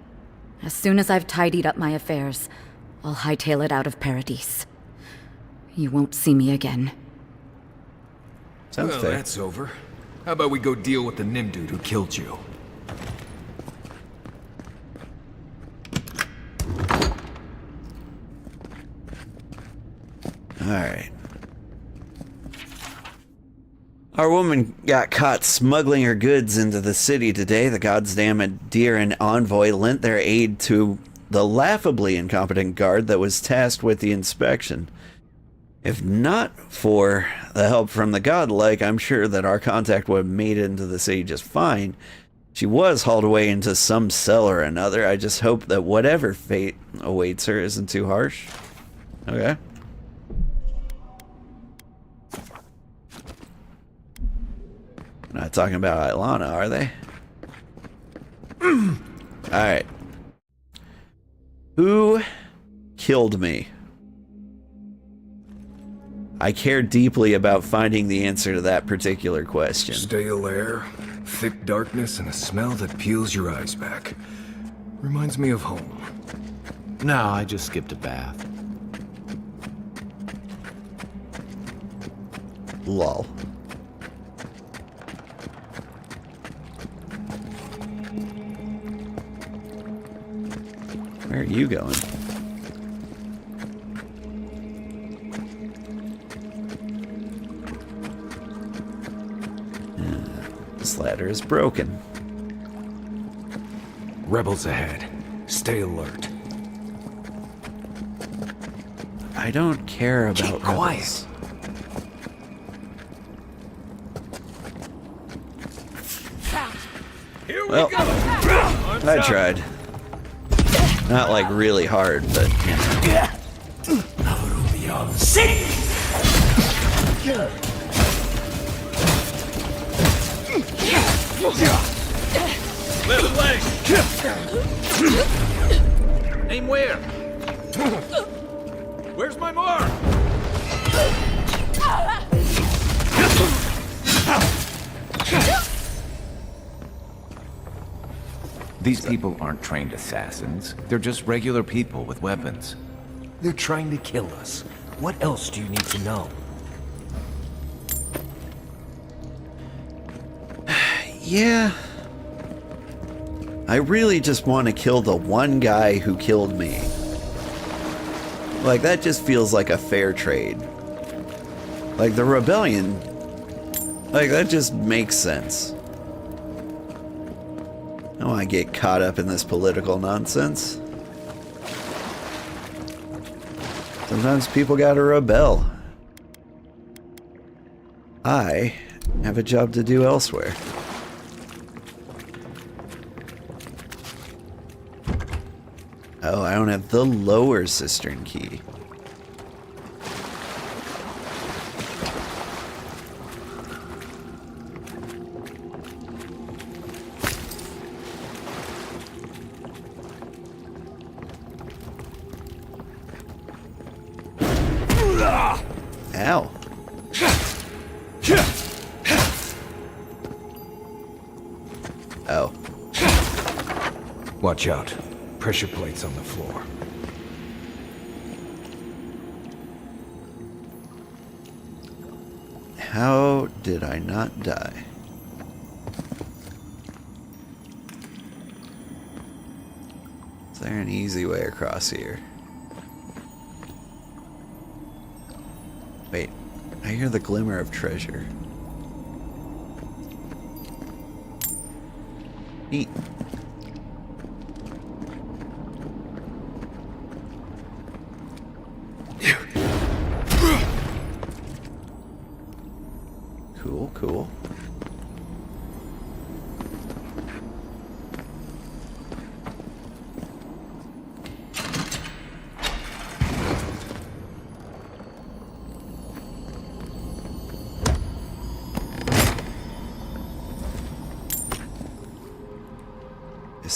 As soon as I've tidied up my affairs, I'll hightail it out of Paradise. You won't see me again. Sounds well, fair. That's over. How about we go deal with the Nim dude who killed you? Alright. Our woman got caught smuggling her goods into the city today. The goddamn Adiran envoy lent their aid to the laughably incompetent guard that was tasked with the inspection. If not for the help from the Godlike, I'm sure that our contact would have made it into the city just fine. She was hauled away into some cell or another. I just hope that whatever fate awaits her isn't too harsh. Okay. Not talking about Ilana, are they? Alright. Who killed me? I care deeply about finding the answer to that particular question. Stale air, thick darkness, and a smell that peels your eyes back. Reminds me of home. No, I just skipped a bath. Lol. Where are you going? This ladder is broken. Rebels ahead. Stay alert. I don't care about Keep rebels. quiet. Here we Well, go. I tried. Not like really hard, but you know. Sit. Left leg. Aim where? Where's my mark? These people aren't trained assassins. They're just regular people with weapons. They're trying to kill us. What else do you need to know? Yeah. I really just want to kill the one guy who killed me. Like, that just feels like a fair trade. Like, the rebellion, like, that just makes sense. I don't want to get caught up in this political nonsense. Sometimes people gotta rebel. I have a job to do elsewhere. Oh, I don't have the lower cistern key. Ow. Oh. Watch out. Pressure plates on the floor. How did I not die? Is there an easy way across here? Wait, I hear the glimmer of treasure. Neat. Cool, cool.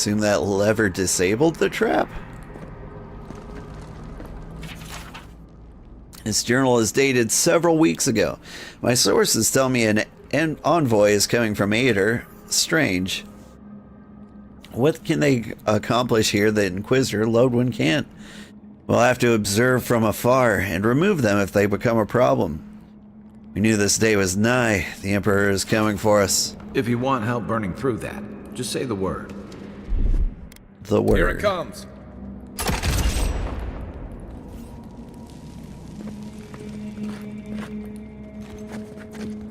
assume that lever disabled the trap? This journal is dated several weeks ago. My sources tell me an envoy is coming from Ader. Strange. What can they accomplish here that Inquisitor Lodwyn can't? We'll have to observe from afar and remove them if they become a problem. We knew this day was nigh. The Emperor is coming for us. If you want help burning through that, just say the word. The word. Here it comes.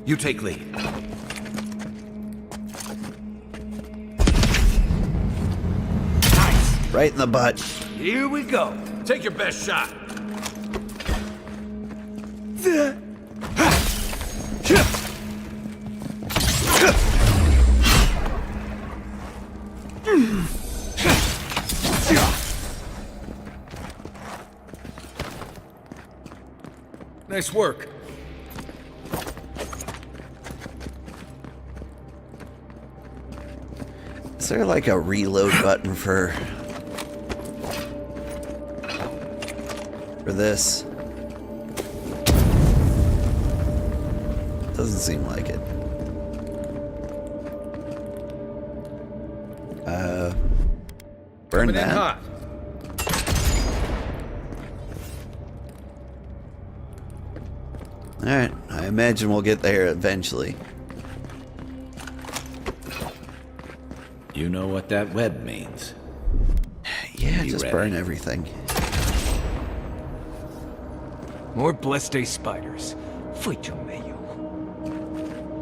You take lead. Nice. Right in the butt. Here we go. Take your best shot. Nice work. Is there like a reload button for this? Doesn't seem like it. Burn Coming in that. hot. Alright, I imagine we'll get there eventually. You know what that web means. Yeah, Be just ready. burn everything. More blessed day spiders. Fuicho meio.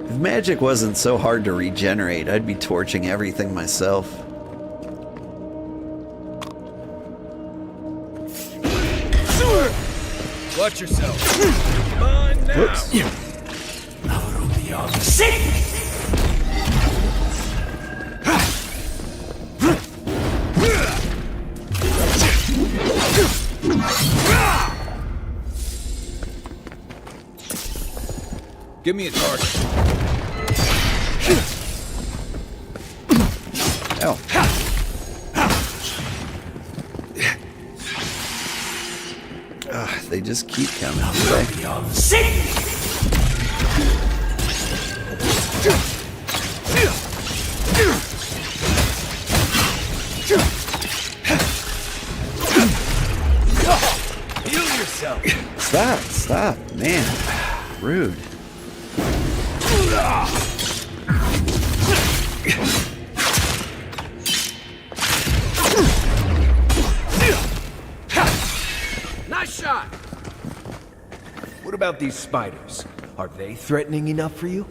If magic wasn't so hard to regenerate, I'd be torching everything myself. Watch yourself. Mine now. Whoops. Give me a target. Oh. They just keep coming. Heal yourself. Stop, man. Rude. Nice shot! What about these spiders? Are they threatening enough for you?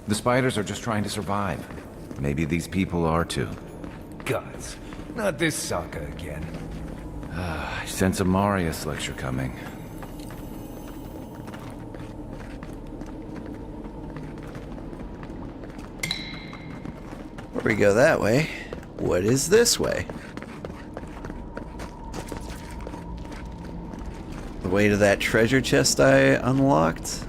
The spiders are just trying to survive. Maybe these people are too. Gods, not this saga again. I sense a Marius lecture coming. Where we go that way? What is this way? The way to that treasure chest I unlocked?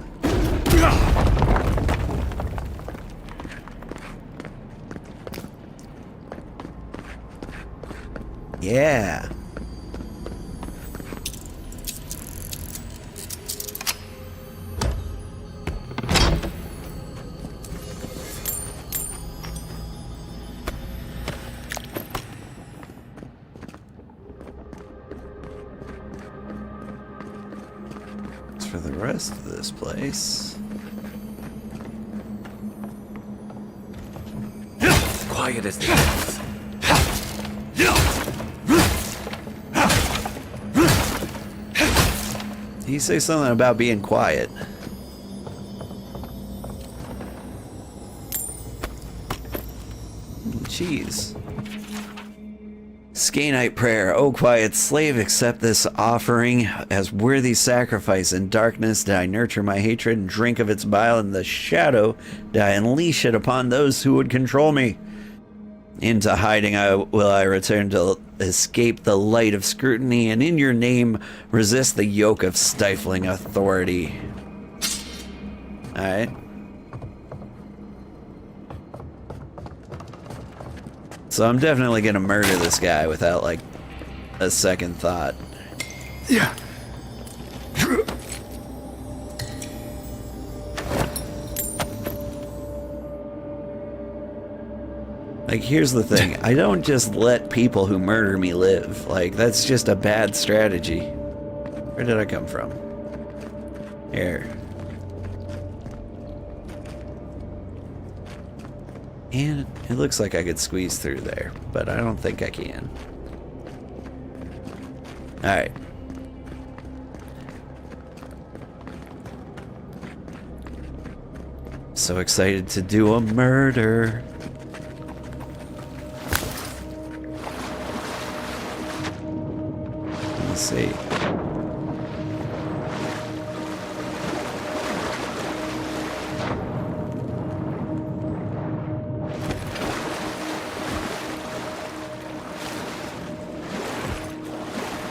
Yeah. As for the rest of this place, Quiet as the house. he say something about being quiet. Jeez. Scanite prayer. O quiet slave, accept this offering as worthy sacrifice. In darkness did I nurture my hatred and drink of its bile. In the shadow did I unleash it upon those who would control me. Into hiding will I return to escape the light of scrutiny, and in your name resist the yoke of stifling authority. Alright. So I'm definitely gonna murder this guy without, like, a second thought. Yeah. Like, here's the thing. I don't just let people who murder me live. Like, that's just a bad strategy. Where did I come from? Here. And it looks like I could squeeze through there, but I don't think I can. Alright. So excited to do a murder. Let's see.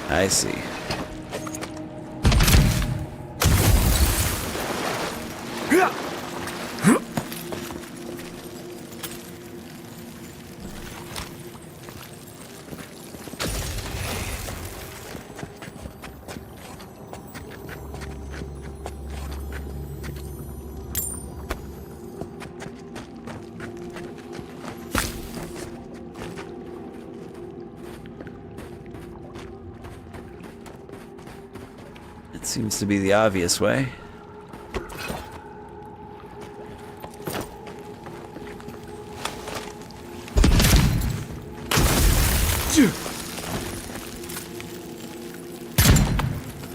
I see. Seems to be the obvious way.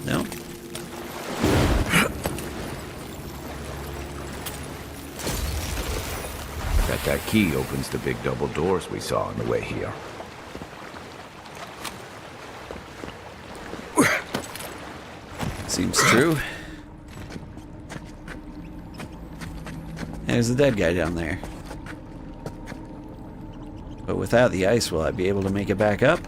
No. That key opens the big double doors we saw on the way here. Seems true. There's a dead guy down there. But without the ice, will I be able to make it back up?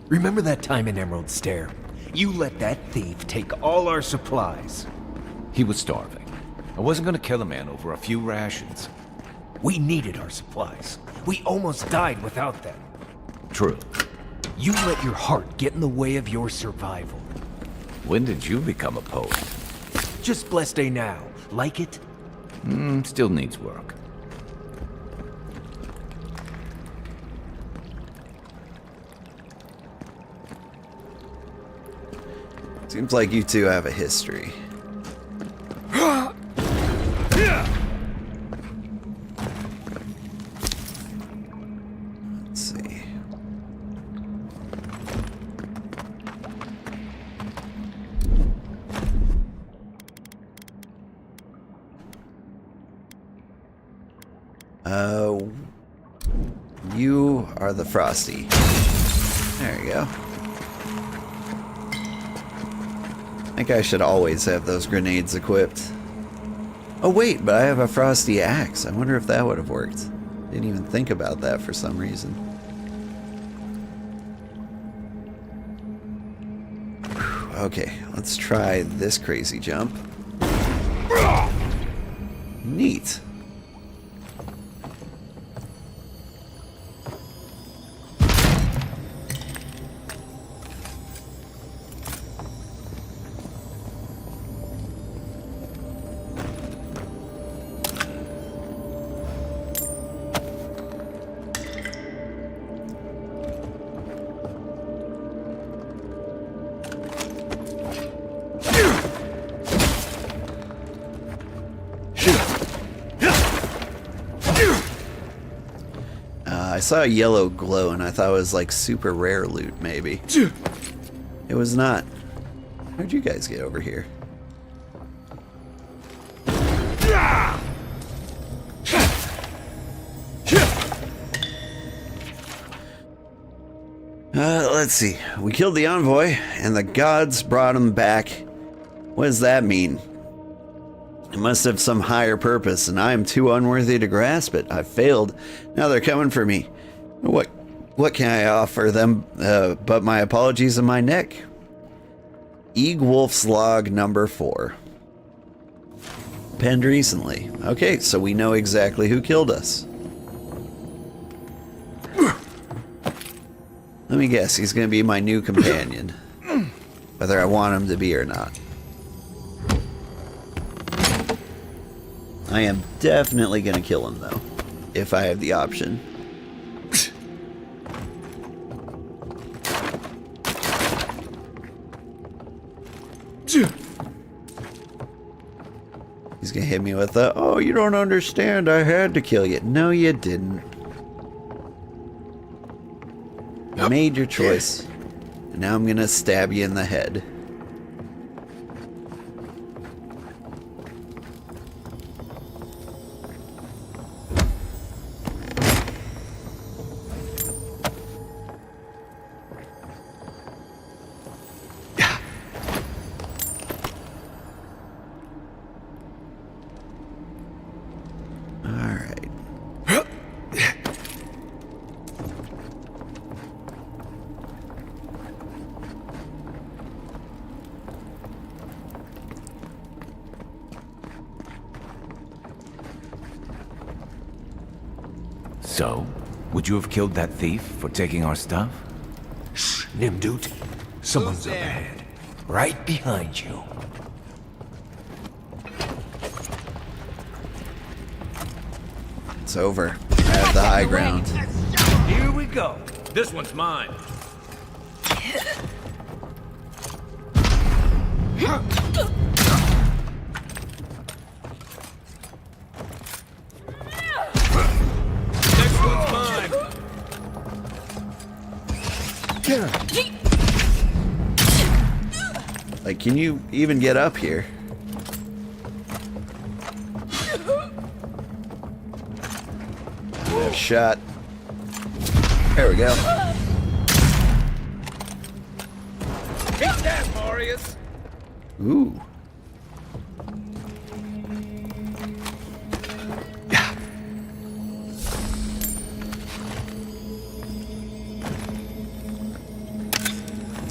Remember that time in Emerald Stair? You let that thief take all our supplies. He was starving. I wasn't gonna kill a man over a few rations. We needed our supplies. We almost died without them. True. You let your heart get in the way of your survival. When did you become a poet? Just blessed day now. Like it? Still needs work. Seems like you two have a history. Let's see. You are the Frosty. There you go. I think I should always have those grenades equipped. Oh wait, but I have a Frosty axe. I wonder if that would have worked. Didn't even think about that for some reason. Whew, okay, let's try this crazy jump. Neat. I saw a yellow glow and I thought it was like super rare loot, maybe. It was not. How'd you guys get over here? Let's see. We killed the envoy and the gods brought him back. What does that mean? It must have some higher purpose, and I am too unworthy to grasp it. I've failed. Now they're coming for me. What can I offer them but my apologies and my neck? Eeg Wolf's log number 4. penned recently. Okay, so we know exactly who killed us. Let me guess, he's gonna be my new companion. Whether I want him to be or not. I am definitely gonna kill him though, if I have the option. He's gonna hit me with the, oh, you don't understand, I had to kill you. No, you didn't. You made your choice. And now I'm gonna stab you in the head. So, would you have killed that thief for taking our stuff? Shh, Nimdut. Someone's up ahead. Right behind you. It's over. I have the high ground. Here we go. This one's mine. Next one's mine. Like, can you even get up here? Shot. There we go. Take that, Marius. Ooh.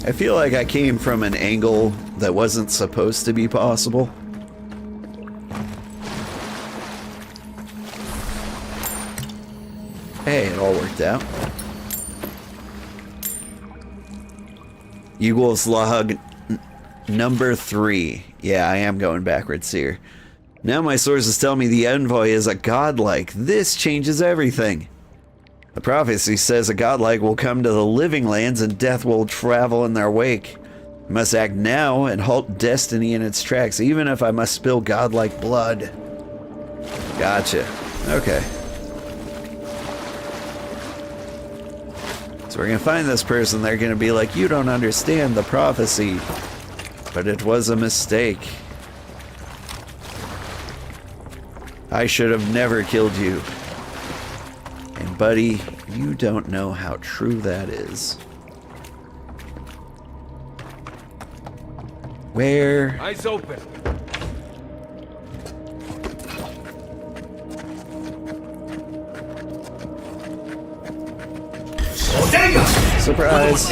I feel like I came from an angle that wasn't supposed to be possible. Hey, it all worked out. Yugoslav number 3. Yeah, I am going backwards here. Now my sources tell me the envoy is a godlike. This changes everything. The prophecy says a godlike will come to the living lands and death will travel in their wake. I must act now and halt destiny in its tracks, even if I must spill godlike blood. Gotcha. Okay. So we're gonna find this person, they're gonna be like, you don't understand the prophecy, but it was a mistake. I should have never killed you. And buddy, you don't know how true that is. Where? Eyes open. Surprise.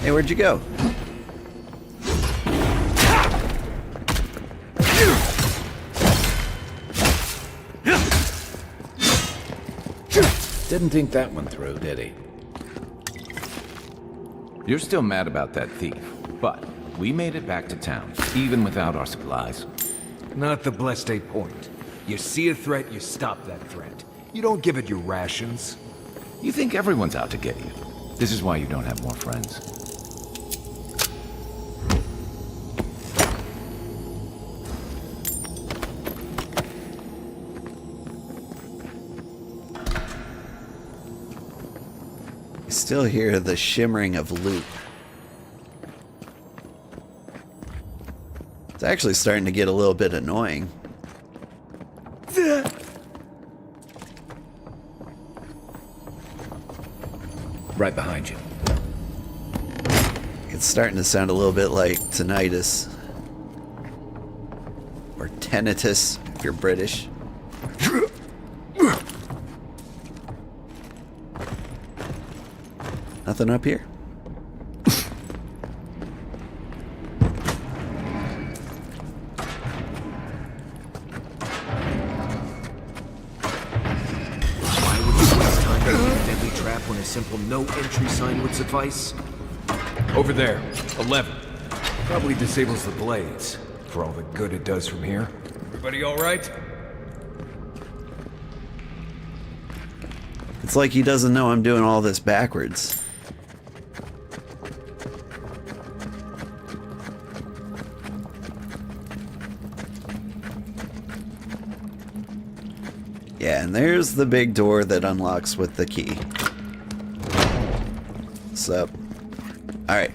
Hey, where'd you go? Didn't think that one through, did he? You're still mad about that thief, but we made it back to town, even without our supplies. Not the blessed a point. You see a threat, you stop that threat. You don't give it your rations. You think everyone's out to get you. This is why you don't have more friends. Still hear the shimmering of loot. It's actually starting to get a little bit annoying. Right behind you. It's starting to sound a little bit like tinnitus. Tinnitus, if you're British. Nothing up here? Why would you waste time making a deadly trap when a simple no-entry sign would suffice? Over there, 11. Probably disables the blades, for all the good it does from here. Everybody all right? It's like he doesn't know I'm doing all this backwards. Yeah, and there's the big door that unlocks with the key. What's up? Alright.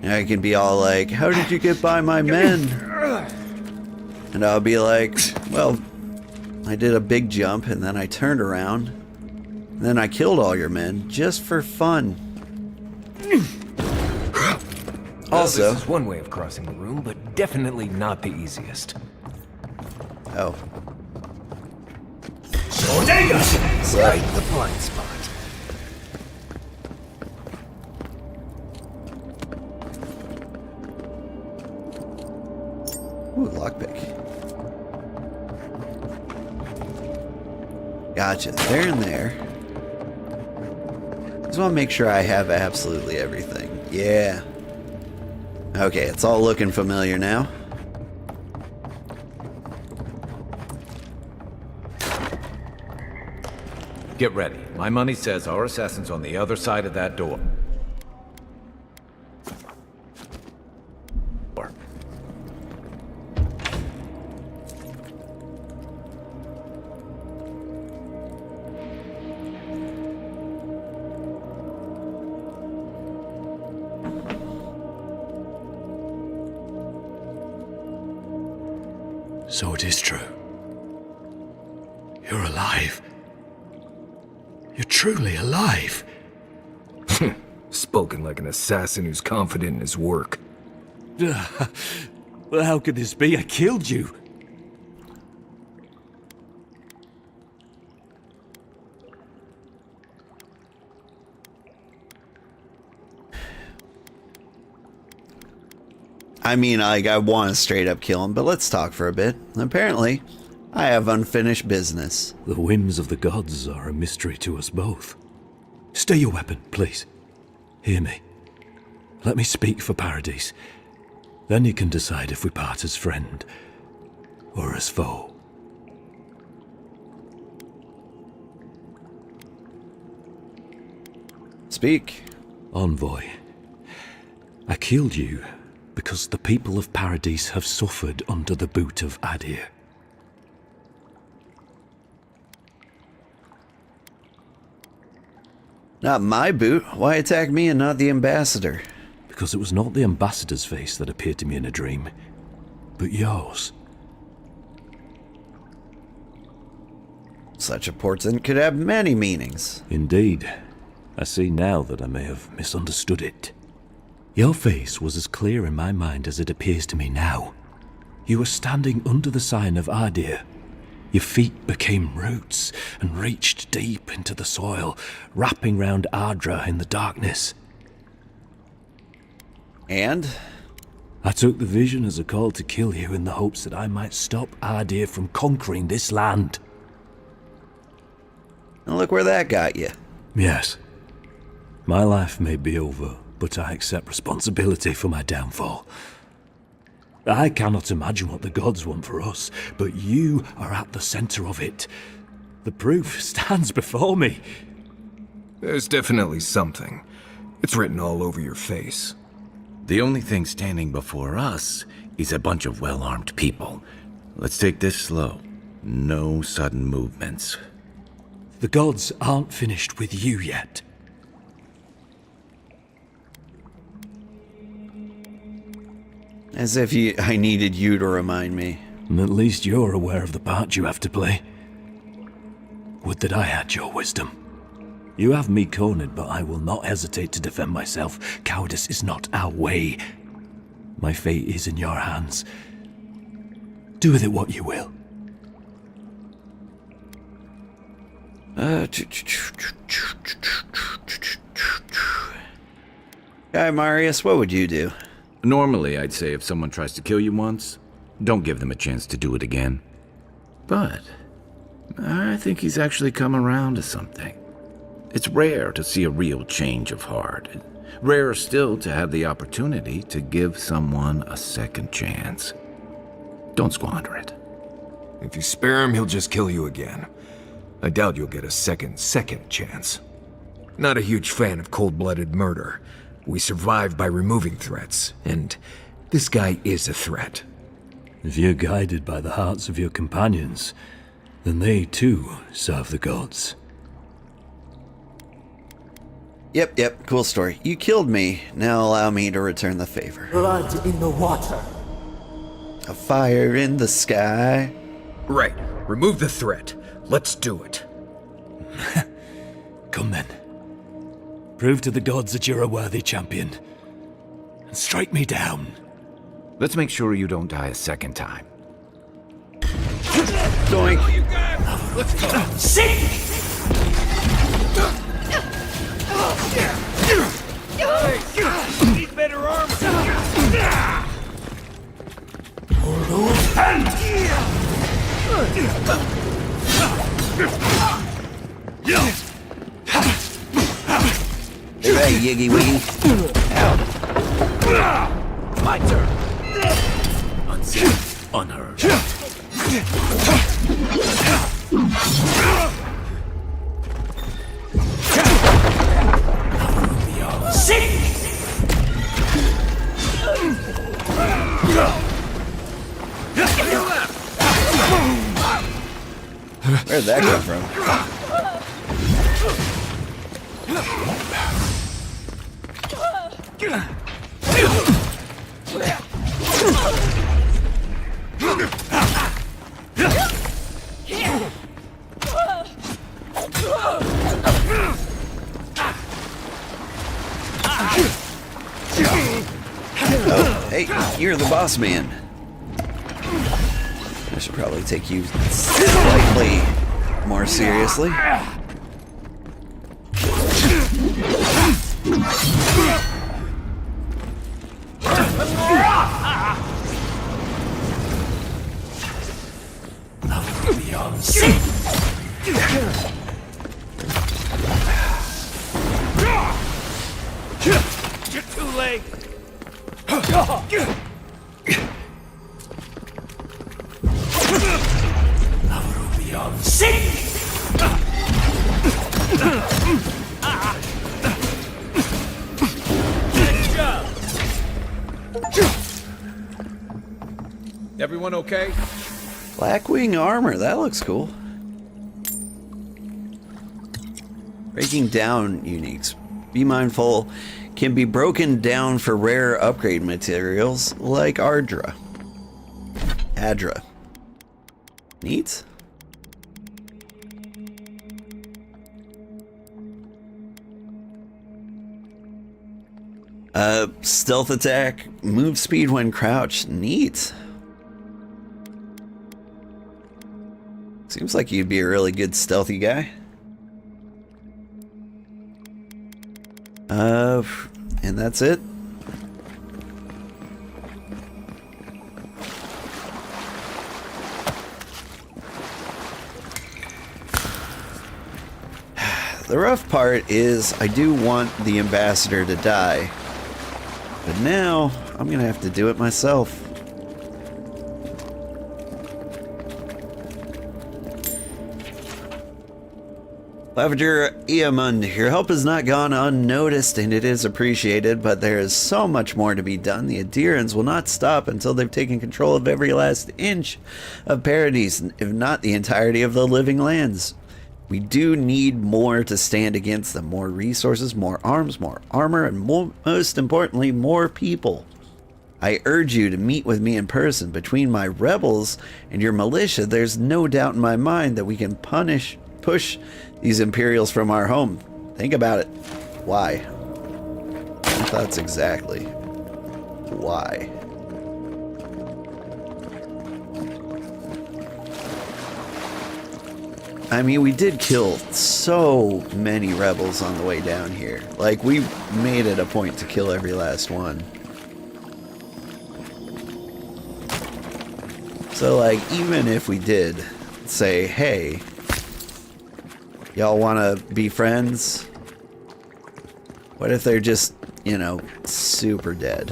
I can be all like, how did you get by my men? And I'll be like, well, I did a big jump and then I turned around and then I killed all your men just for fun. Also, this is one way of crossing the room, but definitely not the easiest. Oh. Right in the blind spot. Ooh, lockpick. Gotcha. There and there. Just want to make sure I have absolutely everything. Yeah. Okay, it's all looking familiar now. Get ready. My money says our assassin's on the other side of that door. So it is true. You're alive. You're truly alive. Spoken like an assassin who's confident in his work. Well, how could this be? I killed you. I mean, like, I want to straight up kill him, but let's talk for a bit. Apparently, I have unfinished business. The whims of the gods are a mystery to us both. Stay your weapon, please. Hear me. Let me speak for Paradise. Then you can decide if we part as friend or as foe. Speak. Envoy, I killed you because the people of Paradise have suffered under the boot of Adir. Not my boot. Why attack me and not the ambassador? Because it was not the ambassador's face that appeared to me in a dream, but yours. Such a portent could have many meanings. Indeed. I see now that I may have misunderstood it. Your face was as clear in my mind as it appears to me now. You were standing under the sign of Adir. Your feet became roots and reached deep into the soil, wrapping round Ardra in the darkness. And? I took the vision as a call to kill you in the hopes that I might stop Adir from conquering this land. And look where that got you. Yes. My life may be over, but I accept responsibility for my downfall. I cannot imagine what the gods want for us, but you are at the center of it. The proof stands before me. There's definitely something. It's written all over your face. The only thing standing before us is a bunch of well-armed people. Let's take this slow. No sudden movements. The gods aren't finished with you yet. As if I needed you to remind me. At least you're aware of the part you have to play. Would that I had your wisdom. You have me cornered, but I will not hesitate to defend myself. Cowardice is not our way. My fate is in your hands. Do with it what you will. Guy Marius, what would you do? Normally, I'd say if someone tries to kill you once, don't give them a chance to do it again. But I think he's actually come around to something. It's rare to see a real change of heart. Rarer still to have the opportunity to give someone a second chance. Don't squander it. If you spare him, he'll just kill you again. I doubt you'll get a second chance. Not a huge fan of cold-blooded murder. We survive by removing threats, and this guy is a threat. If you're guided by the hearts of your companions, then they too serve the gods. Yep, cool story. You killed me, now allow me to return the favor. Blood in the water. A fire in the sky. Right, remove the threat. Let's do it. Come then. Prove to the gods that you're a worthy champion. And strike me down. Let's make sure you don't die a second time. Doink. Let's go. Sink! Need better armor. Hey, right, Yiggy Wiggy. Ow. My turn. Unseen, unheard. Where'd that come from? Oh, hey, you're the boss man. I should probably take you slightly more seriously. You're too late. Everyone okay? Blackwing armor, that looks cool. Breaking down uniques. Be mindful, can be broken down for rare upgrade materials like Adra. Neat. Stealth attack, move speed when crouched. Neat. Seems like you'd be a really good stealthy guy. And that's it. The rough part is I do want the ambassador to die, but now I'm gonna have to do it myself. Claviger Eamund, your help has not gone unnoticed and it is appreciated, but there is so much more to be done. The Adherans will not stop until they've taken control of every last inch of Paradise, if not the entirety of the living lands. We do need more to stand against them. More resources, more arms, more armor, and most importantly, more people. I urge you to meet with me in person. Between my rebels and your militia, there's no doubt in my mind that we can push these Imperials from our home. Think about it. Why? That's exactly why. I mean, we did kill so many rebels on the way down here. Like, we made it a point to kill every last one. So, like, even if we did say, hey, y'all want to be friends? What if they're just, you know, super dead?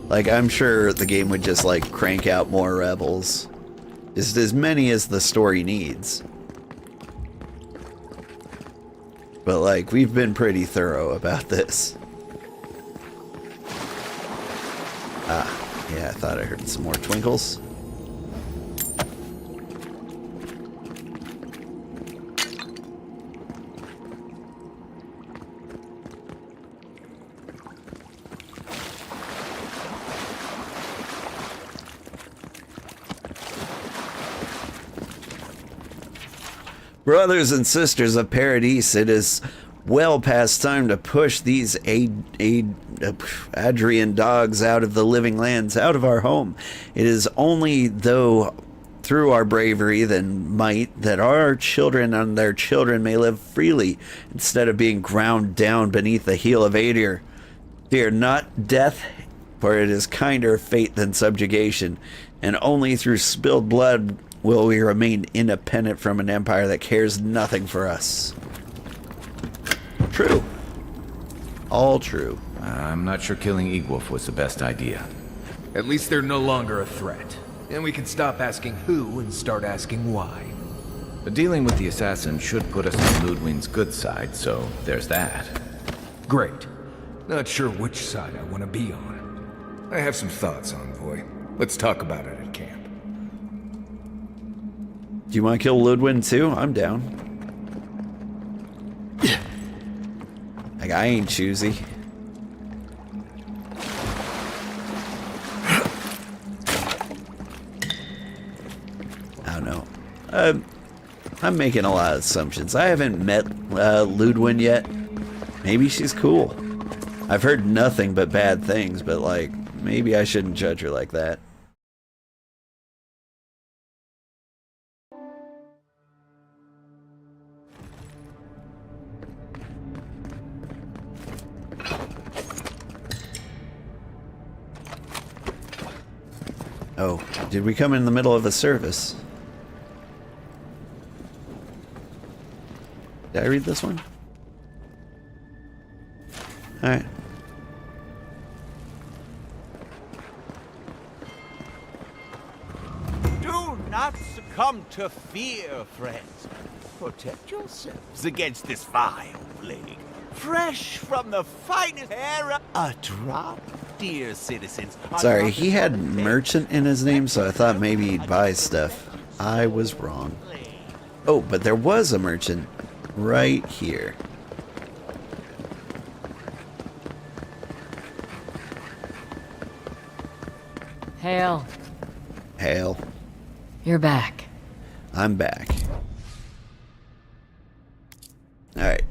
Like, I'm sure the game would just, like, crank out more rebels. Just as many as the story needs. But, like, we've been pretty thorough about this. Ah, yeah, I thought I heard some more twinkles. Brothers and sisters of Paradise, it is well past time to push these Adrian dogs out of the living lands, out of our home. It is only through our bravery and might that our children and their children may live freely instead of being ground down beneath the heel of Adir. Fear not death, for it is kinder fate than subjugation, and only through spilled blood will we remain independent from an empire that cares nothing for us. True. All true. I'm not sure killing Egwolf was the best idea. At least they're no longer a threat. And we can stop asking who and start asking why. But dealing with the assassin should put us on Ludwig's good side, so there's that. Great. Not sure which side I want to be on. I have some thoughts, Envoy. Let's talk about it at camp. Do you want to kill Ludwig too? I'm down. Like, I ain't choosy. I don't know. I'm making a lot of assumptions. I haven't met Ludwig yet. Maybe she's cool. I've heard nothing but bad things, but like, maybe I shouldn't judge her like that. Oh, did we come in the middle of a service? Did I read this one? Alright. Do not succumb to fear, friends. Protect yourselves against this vile plague. Fresh from the finest era, a drop, dear citizens. Sorry, he had merchant in his name, so I thought maybe he'd buy stuff. I was wrong. Oh, but there was a merchant right here. Hail. Hail. You're back. I'm back. Alright.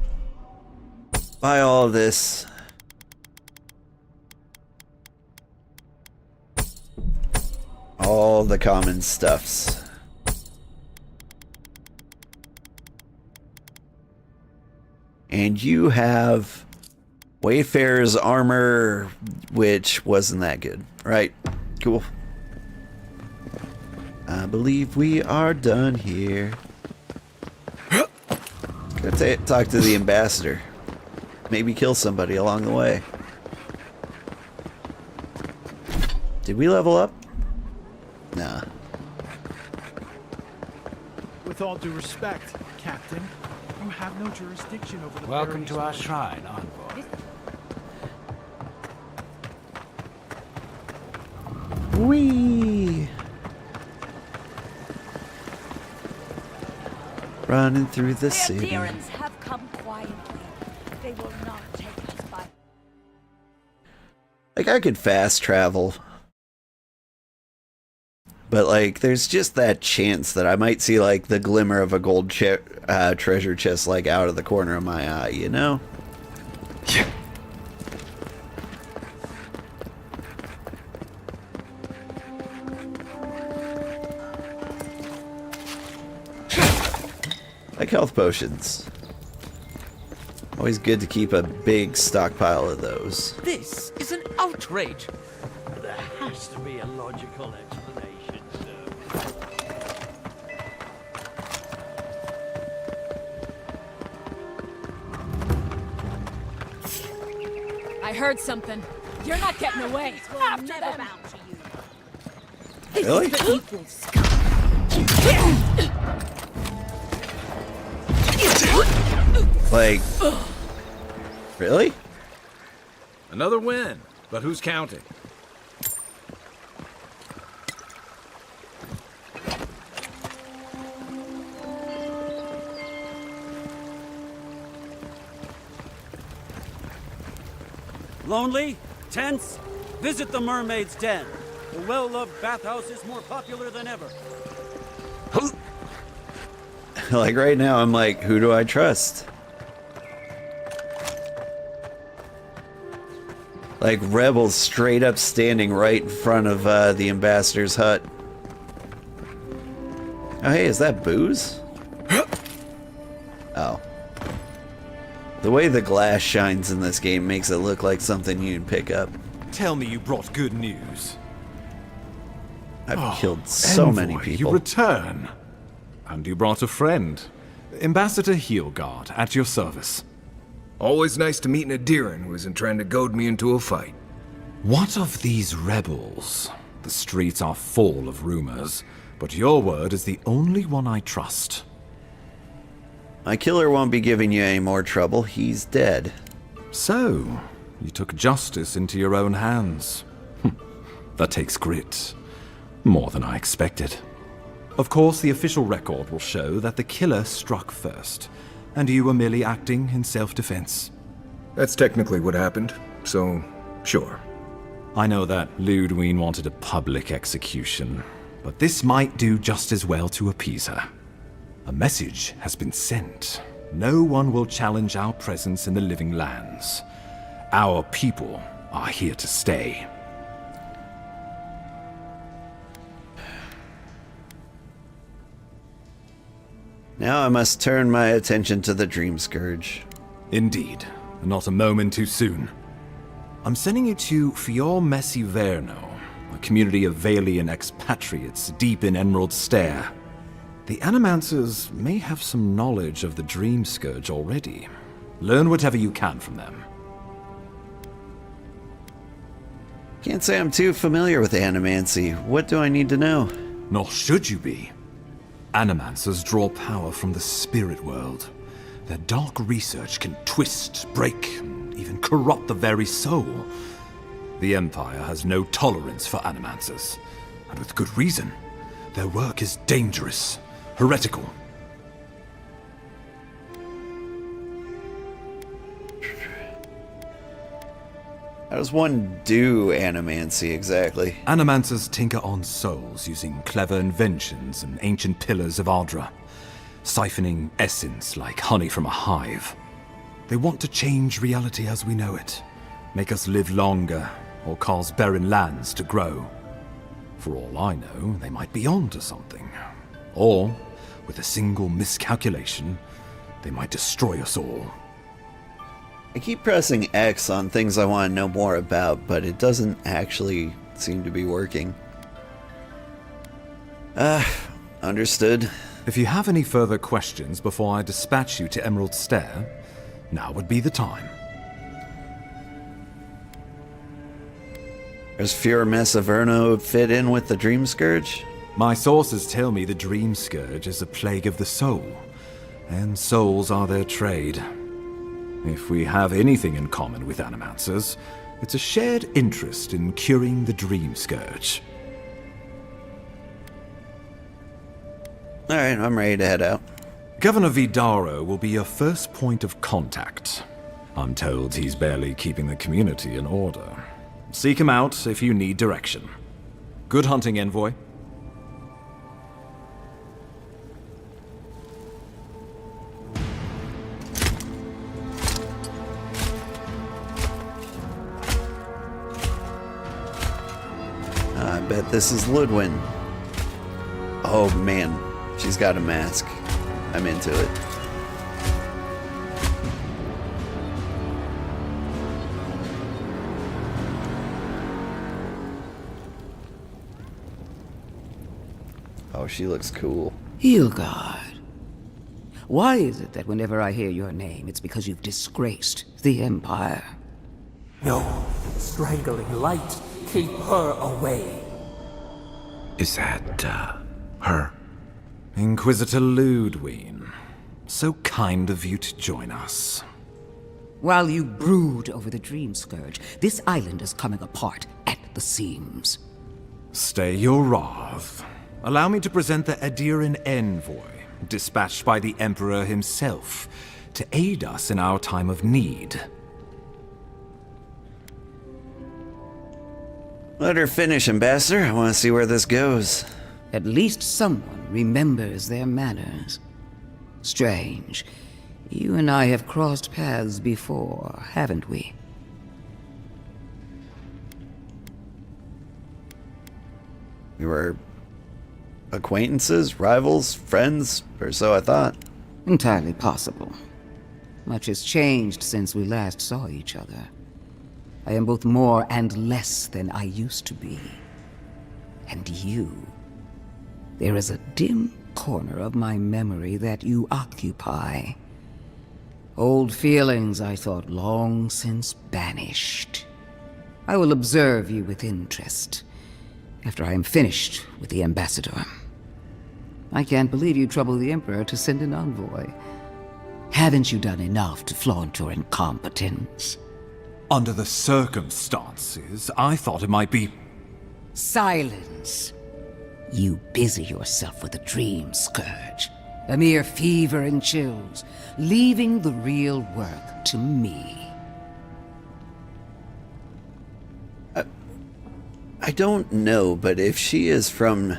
Buy all of this. All the common stuffs. And you have Wayfarer's armor, which wasn't that good. Right. Cool. I believe we are done here. Gotta talk to the ambassador. Maybe kill somebody along the way. Did we level up? Nah. With all due respect, Captain, you have no jurisdiction over the Welcome to our shrine, Envoy. Whee! Running through the city. The adherents have come quietly, Like, I could fast travel. But, like, there's just that chance that I might see, like, the glimmer of a gold treasure chest, like, out of the corner of my eye, you know? Yeah. Like health potions. Always good to keep a big stockpile of those. This is an outrage. There has to be a logical explanation, sir. I heard something. You're not getting away. After them. Really? Like, really? Another win, but who's counting? Lonely? Tense? Visit the Mermaid's Den. The well-loved bathhouse is more popular than ever. Like, right now, I'm like, who do I trust? Like, rebels straight up standing right in front of the ambassador's hut. Oh, hey, is that booze? Oh. The way the glass shines in this game makes it look like something you'd pick up. Tell me you brought good news. I've killed so many Envoy, people. You return. And you brought a friend. Ambassador Heelguard, at your service. Always nice to meet an Adiran who isn't trying to goad me into a fight. What of these rebels? The streets are full of rumors, but your word is the only one I trust. My killer won't be giving you any more trouble. He's dead. So, you took justice into your own hands. That takes grit. More than I expected. Of course, the official record will show that the killer struck first, and you were merely acting in self-defense. That's technically what happened, so sure. I know that Ludwig wanted a public execution, but this might do just as well to appease her. A message has been sent. No one will challenge our presence in the living lands. Our people are here to stay. Now I must turn my attention to the Dream Scourge. Indeed. Not a moment too soon. I'm sending you to Fior Messi Verno, a community of Valian expatriates deep in Emerald Stair. The Animancers may have some knowledge of the Dream Scourge already. Learn whatever you can from them. Can't say I'm too familiar with Animancy. What do I need to know? Nor should you be. Animancers draw power from the spirit world. Their dark research can twist, break, and even corrupt the very soul. The Empire has no tolerance for Animancers, and with good reason. Their work is dangerous, heretical. How does one do Animancy exactly? Animancers tinker on souls using clever inventions and ancient pillars of Ardra, siphoning essence like honey from a hive. They want to change reality as we know it, make us live longer, or cause barren lands to grow. For all I know, they might be onto something. Or, with a single miscalculation, they might destroy us all. I keep pressing X on things I want to know more about, but it doesn't actually seem to be working. Understood. If you have any further questions before I dispatch you to Emerald Stair, now would be the time. Does Fior Mesa Verno fit in with the Dream Scourge? My sources tell me the Dream Scourge is a plague of the soul, and souls are their trade. If we have anything in common with Animancers, it's a shared interest in curing the Dream Scourge. Alright, I'm ready to head out. Governor Vidaro will be your first point of contact. I'm told he's barely keeping the community in order. Seek him out if you need direction. Good hunting, envoy. I bet this is Ludwin. Oh man, she's got a mask. I'm into it. Oh, she looks cool. Hilgard. Why is it that whenever I hear your name, it's because you've disgraced the Empire? No, strangling light. Keep her away. Is that, her? Inquisitor Ludwin. So kind of you to join us. While you brood over the Dream Scourge, this island is coming apart at the seams. Stay your wrath. Allow me to present the Adiran envoy, dispatched by the Emperor himself, to aid us in our time of need. Let her finish, Ambassador. I want to see where this goes. At least someone remembers their manners. Strange. You and I have crossed paths before, haven't we? We were acquaintances, rivals, friends, or so I thought. Entirely possible. Much has changed since we last saw each other. I am both more and less than I used to be. And you. There is a dim corner of my memory that you occupy. Old feelings I thought long since banished. I will observe you with interest after I am finished with the Ambassador. I can't believe you troubled the Emperor to send an envoy. Haven't you done enough to flaunt your incompetence? Under the circumstances, I thought it might be... Silence. You busy yourself with the Dream Scourge. A mere fever and chills, leaving the real work to me. I don't know, but if she is from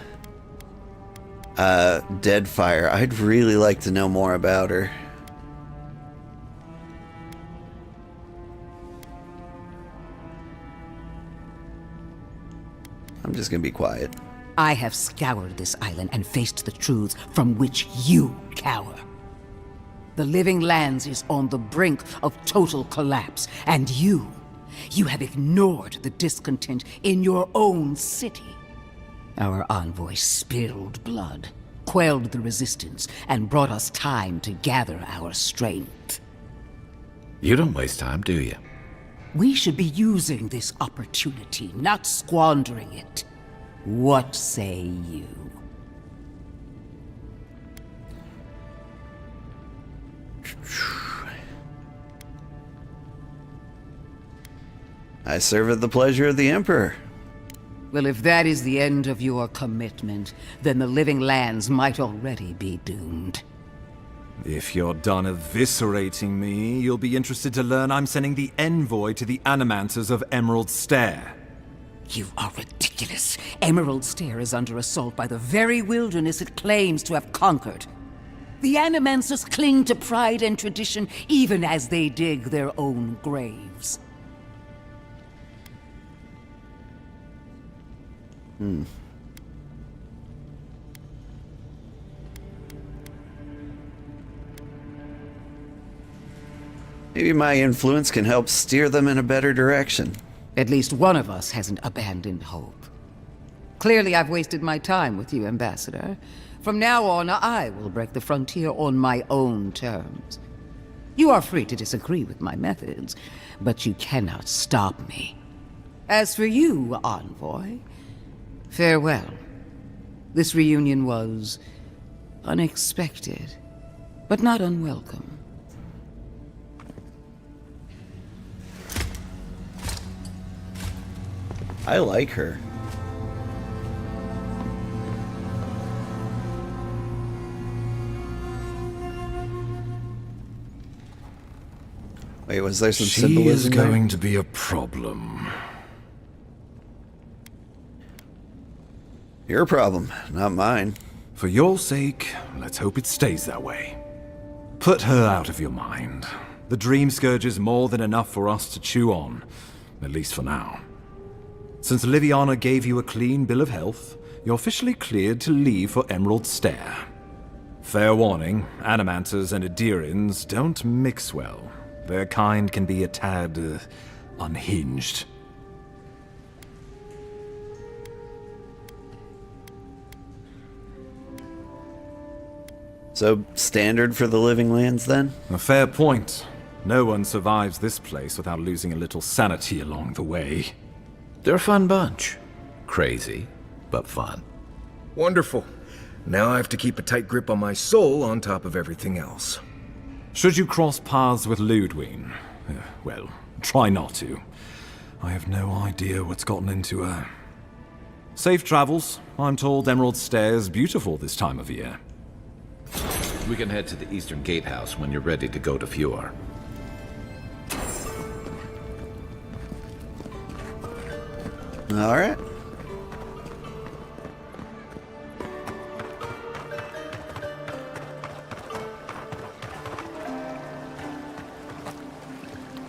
Deadfire, I'd really like to know more about her. I'm just gonna be quiet. I have scoured this island and faced the truths from which you cower. The Living Lands is on the brink of total collapse, and you have ignored the discontent in your own city. Our envoy spilled blood, quelled the resistance, and brought us time to gather our strength. You don't waste time, do you? We should be using this opportunity, not squandering it. What say you? I serve at the pleasure of the Emperor. Well, if that is the end of your commitment, then the Living Lands might already be doomed. If you're done eviscerating me, you'll be interested to learn I'm sending the envoy to the Animancers of Emerald Stair. You are ridiculous. Emerald Stair is under assault by the very wilderness it claims to have conquered. The Animancers cling to pride and tradition even as they dig their own graves. Maybe my influence can help steer them in a better direction. At least one of us hasn't abandoned hope. Clearly I've wasted my time with you, Ambassador. From now on, I will break the frontier on my own terms. You are free to disagree with my methods, but you cannot stop me. As for you, Envoy, farewell. This reunion was unexpected, but not unwelcome. I like her. Wait, was there some She symbolism is going there? to be a problem. Your problem, not mine. For your sake, let's hope it stays that way. Put her out of your mind. The Dream Scourge is more than enough for us to chew on, at least for now. Since Liviana gave you a clean bill of health, you're officially cleared to leave for Emerald Stair. Fair warning, Animanters and Adirans don't mix well. Their kind can be a tad, unhinged. So, standard for the Living Lands, then? A fair point. No one survives this place without losing a little sanity along the way. They're a fun bunch. Crazy, but fun. Wonderful. Now I have to keep a tight grip on my soul on top of everything else. Should you cross paths with Ludwig, well, try not to. I have no idea what's gotten into her. Safe travels. I'm told Emerald Stair is beautiful this time of year. We can head to the Eastern Gatehouse when you're ready to go to Fjord. All right.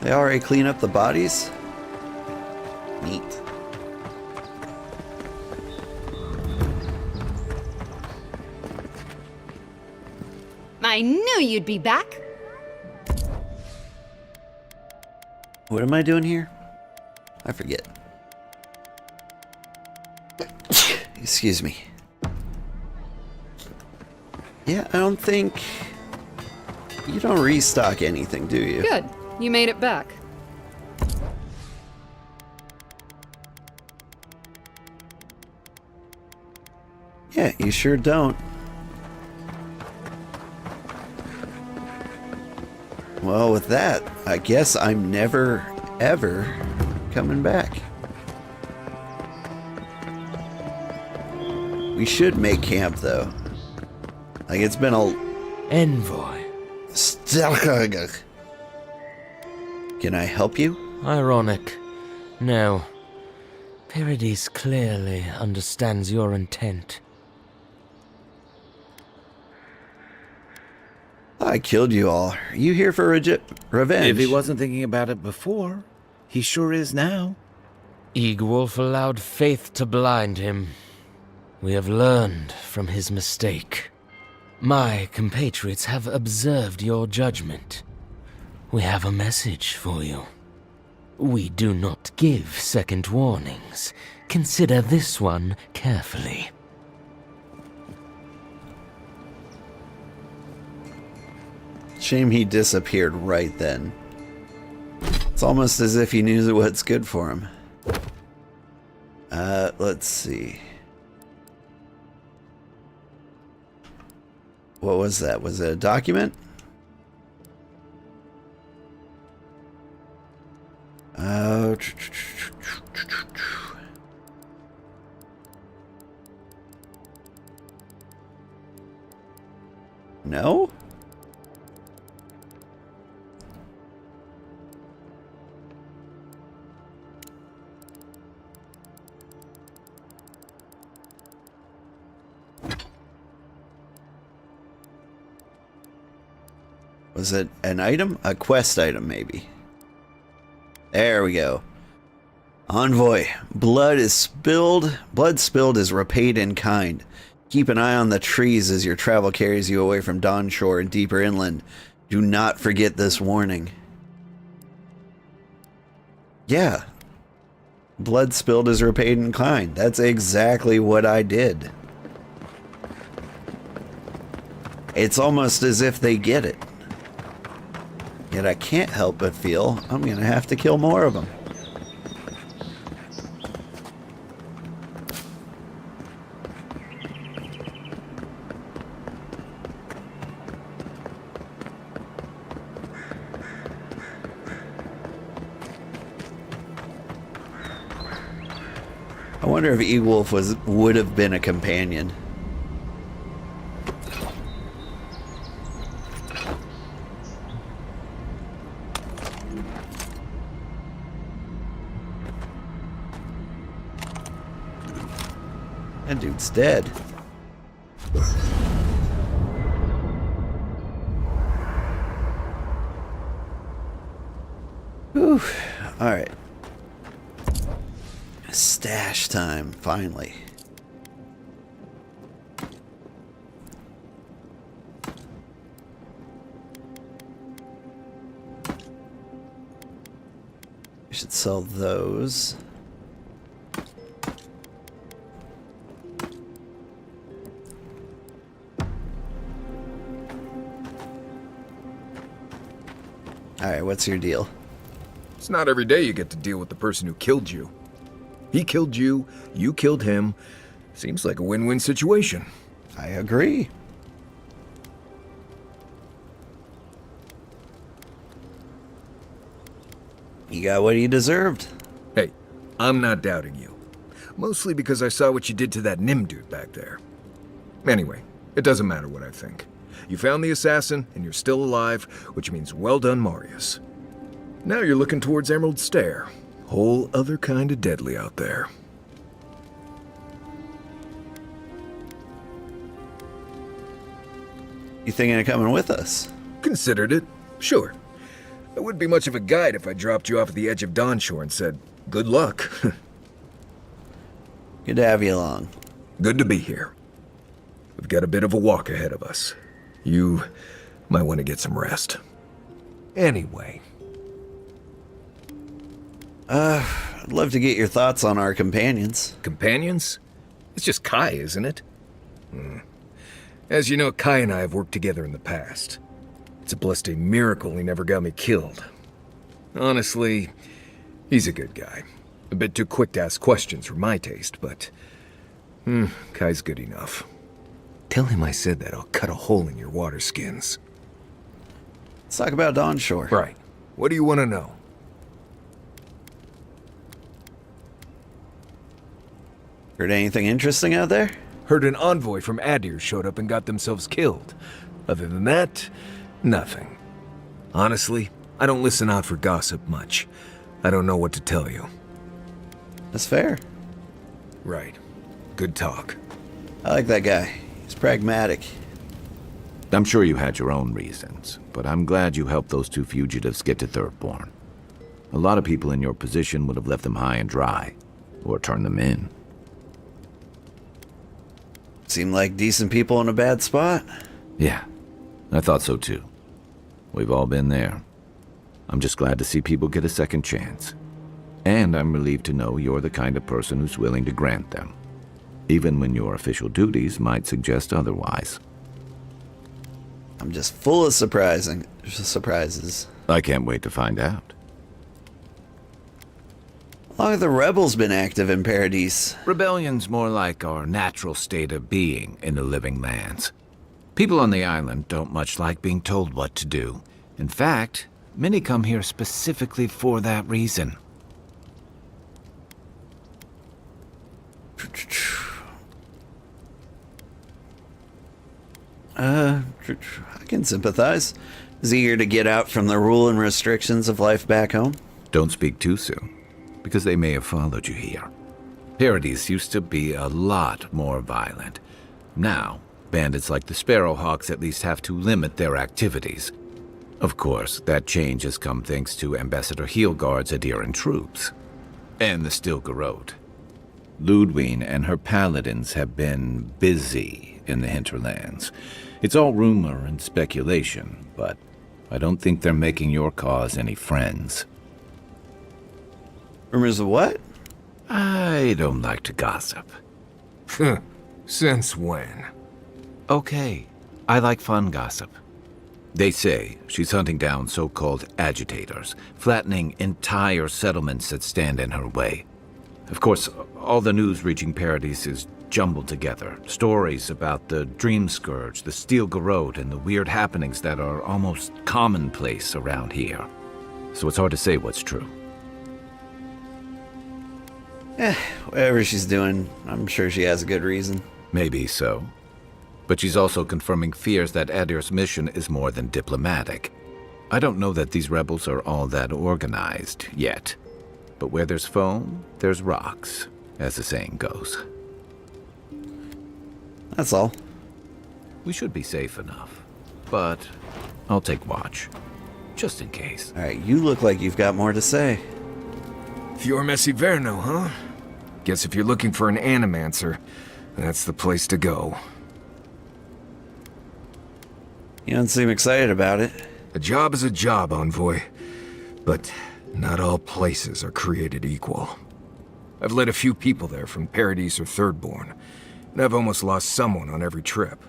They already clean up the bodies? Neat. I knew you'd be back. What am I doing here? I forget. Excuse me. Yeah, I don't think... You don't restock anything, do you? Good. You made it back. Yeah, you sure don't. Well, with that, I guess I'm never, ever coming back. We should make camp, though. Like, it's been a... Envoy. Can I help you? Ironic. No. Piridis clearly understands your intent. I killed you all. Are you here for revenge? If he wasn't thinking about it before, he sure is now. Eagwolf allowed faith to blind him. We have learned from his mistake. My compatriots have observed your judgment. We have a message for you. We do not give second warnings. Consider this one carefully. Shame he disappeared right then. It's almost as if he knew what's good for him. Let's see. What was that? Was it a document? No? Was it an item? A quest item, maybe. There we go. Envoy. Blood spilled is repaid in kind. Keep an eye on the trees as your travel carries you away from Dawnshore and deeper inland. Do not forget this warning. Yeah. Blood spilled is repaid in kind. That's exactly what I did. It's almost as if they get it. Yet I can't help but feel I'm gonna have to kill more of them. I wonder if Eagwolf would have been a companion. That dude's dead. Whew. Alright. Stash time, finally. We should sell those. Alright, what's your deal? It's not every day you get to deal with the person who killed you. He killed you, you killed him. Seems like a win-win situation. I agree. You got what you deserved. Hey, I'm not doubting you. Mostly because I saw what you did to that Nim dude back there. Anyway, it doesn't matter what I think. You found the assassin, and you're still alive, which means well done, Marius. Now you're looking towards Emerald Stair. Whole other kind of deadly out there. You thinking of coming with us? Considered it, sure. I wouldn't be much of a guide if I dropped you off at the edge of Dawnshore and said, good luck. Good to have you along. Good to be here. We've got a bit of a walk ahead of us. You might want to get some rest. Anyway. I'd love to get your thoughts on our companions. Companions? It's just Kai, isn't it? As you know, Kai and I have worked together in the past. It's a blessed miracle he never got me killed. Honestly, he's a good guy. A bit too quick to ask questions for my taste, but... Kai's good enough. Tell him I said that I'll cut a hole in your water skins. Let's talk about Dawnshore. Right. What do you want to know? Heard anything interesting out there? Heard an envoy from Adir showed up and got themselves killed. Other than that, nothing. Honestly, I don't listen out for gossip much. I don't know what to tell you. That's fair. Right. Good talk. I like that guy. He's pragmatic. I'm sure you had your own reasons, but I'm glad you helped those two fugitives get to Thirdborn. A lot of people in your position would have left them high and dry, or turned them in. Seem like decent people in a bad spot? Yeah, I thought so too. We've all been there. I'm just glad to see people get a second chance. And I'm relieved to know you're the kind of person who's willing to grant them, even when your official duties might suggest otherwise. I'm just full of surprises. I can't wait to find out. How long have the rebels been active in Paradise? Rebellion's more like our natural state of being in the living lands. People on the island don't much like being told what to do. In fact, many come here specifically for that reason. I can sympathize. Is he eager to get out from the rule and restrictions of life back home? Don't speak too soon, because they may have followed you here. Paradise used to be a lot more violent. Now, bandits like the Sparrowhawks at least have to limit their activities. Of course, that change has come thanks to Ambassador Heelguard's adherent troops. And the Stilgarrote. Ludwine and her paladins have been busy in the hinterlands. It's all rumor and speculation, but I don't think they're making your cause any friends. Rumors of what? I don't like to gossip. Since when? Okay, I like fun gossip. They say she's hunting down so-called agitators, flattening entire settlements that stand in her way. Of course, all the news reaching Paradise is jumbled together. Stories about the Dream Scourge, the Steel Garrote, and the weird happenings that are almost commonplace around here. So it's hard to say what's true. Whatever she's doing, I'm sure she has a good reason. Maybe so. But she's also confirming fears that Adir's mission is more than diplomatic. I don't know that these rebels are all that organized yet. But where there's foam, there's rocks, as the saying goes. That's all. We should be safe enough, but I'll take watch, just in case. All right, you look like you've got more to say. Fior Messiverno, huh? Guess if you're looking for an animancer, that's the place to go. You don't seem excited about it. A job is a job, Envoy. But not all places are created equal. I've led a few people there from Paradise or Thirdborn, and I've almost lost someone on every trip.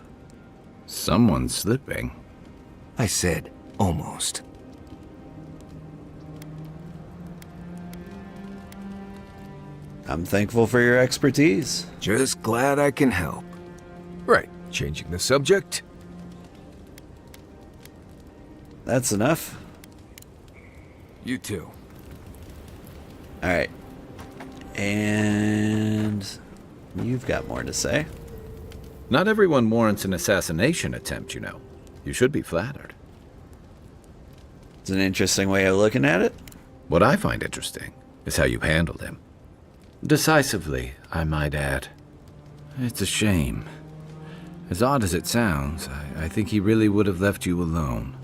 Someone's slipping. I said almost. I'm thankful for your expertise. Just glad I can help. Right, changing the subject. That's enough. You too. All right. And you've got more to say. Not everyone warrants an assassination attempt, you know. You should be flattered. It's an interesting way of looking at it. What I find interesting is how you handled him. Decisively, I might add. It's a shame. As odd as it sounds, I think he really would have left you alone.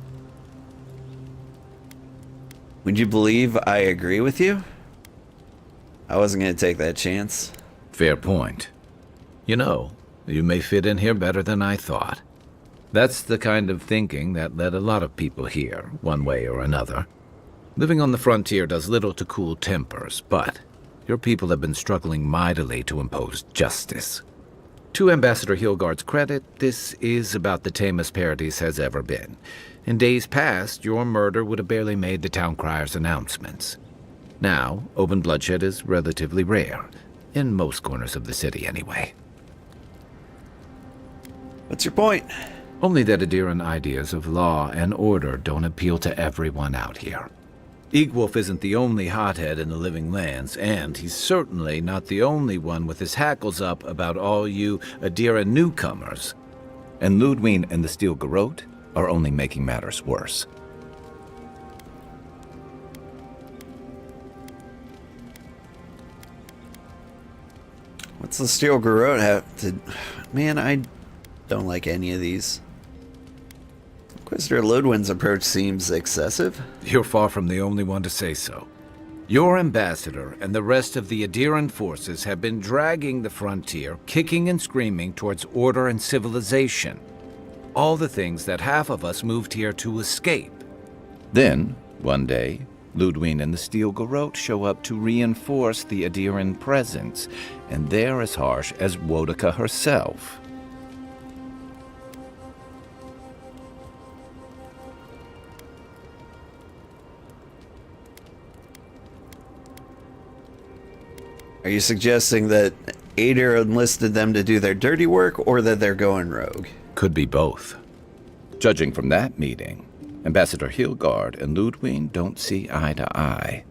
Would you believe I agree with you? I wasn't going to take that chance. Fair point. You know, you may fit in here better than I thought. That's the kind of thinking that led a lot of people here, one way or another. Living on the frontier does little to cool tempers, but your people have been struggling mightily to impose justice. To Ambassador Hilgard's credit, this is about the tamest Paradise has ever been. In days past, your murder would have barely made the town crier's announcements. Now, open bloodshed is relatively rare, in most corners of the city anyway. What's your point? Only that Adiran ideas of law and order don't appeal to everyone out here. Eagwolf isn't the only hothead in the Living Lands, and he's certainly not the only one with his hackles up about all you Adiran newcomers. And Ludwig and the Steel Garrote are only making matters worse. What's the Steel Garrote have to... Man, I don't like any of these. Inquisitor Ludwig's approach seems excessive. You're far from the only one to say so. Your ambassador and the rest of the Adiran forces have been dragging the frontier, kicking and screaming towards order and civilization. All the things that half of us moved here to escape. Then, one day, Ludwig and the Steel Garrote show up to reinforce the Adiran presence, and they're as harsh as Woedica herself. Are you suggesting that Adir enlisted them to do their dirty work, or that they're going rogue? Could be both. Judging from that meeting, Ambassador Hilgard and Ludwig don't see eye to eye.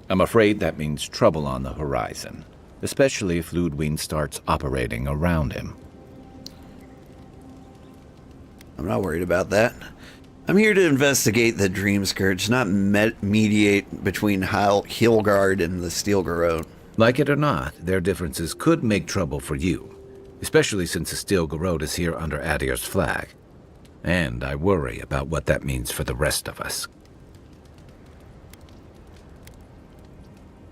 I'm afraid that means trouble on the horizon, especially if Ludwig starts operating around him. I'm not worried about that. I'm here to investigate the Dream Scourge, not mediate between Hilgard and the Steel Garrote. Like it or not, their differences could make trouble for you, especially since the Steel Garrote is here under Adir's flag. And I worry about what that means for the rest of us.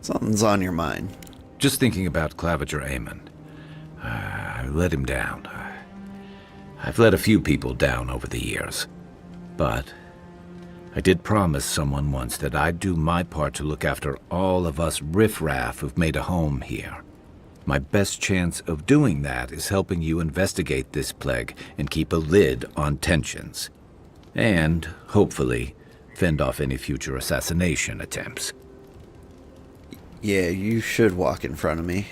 Something's on your mind. Just thinking about Claviger Amon. I let him down. I've let a few people down over the years. But I did promise someone once that I'd do my part to look after all of us riffraff who've made a home here. My best chance of doing that is helping you investigate this plague and keep a lid on tensions. And, hopefully, fend off any future assassination attempts. Yeah, you should walk in front of me.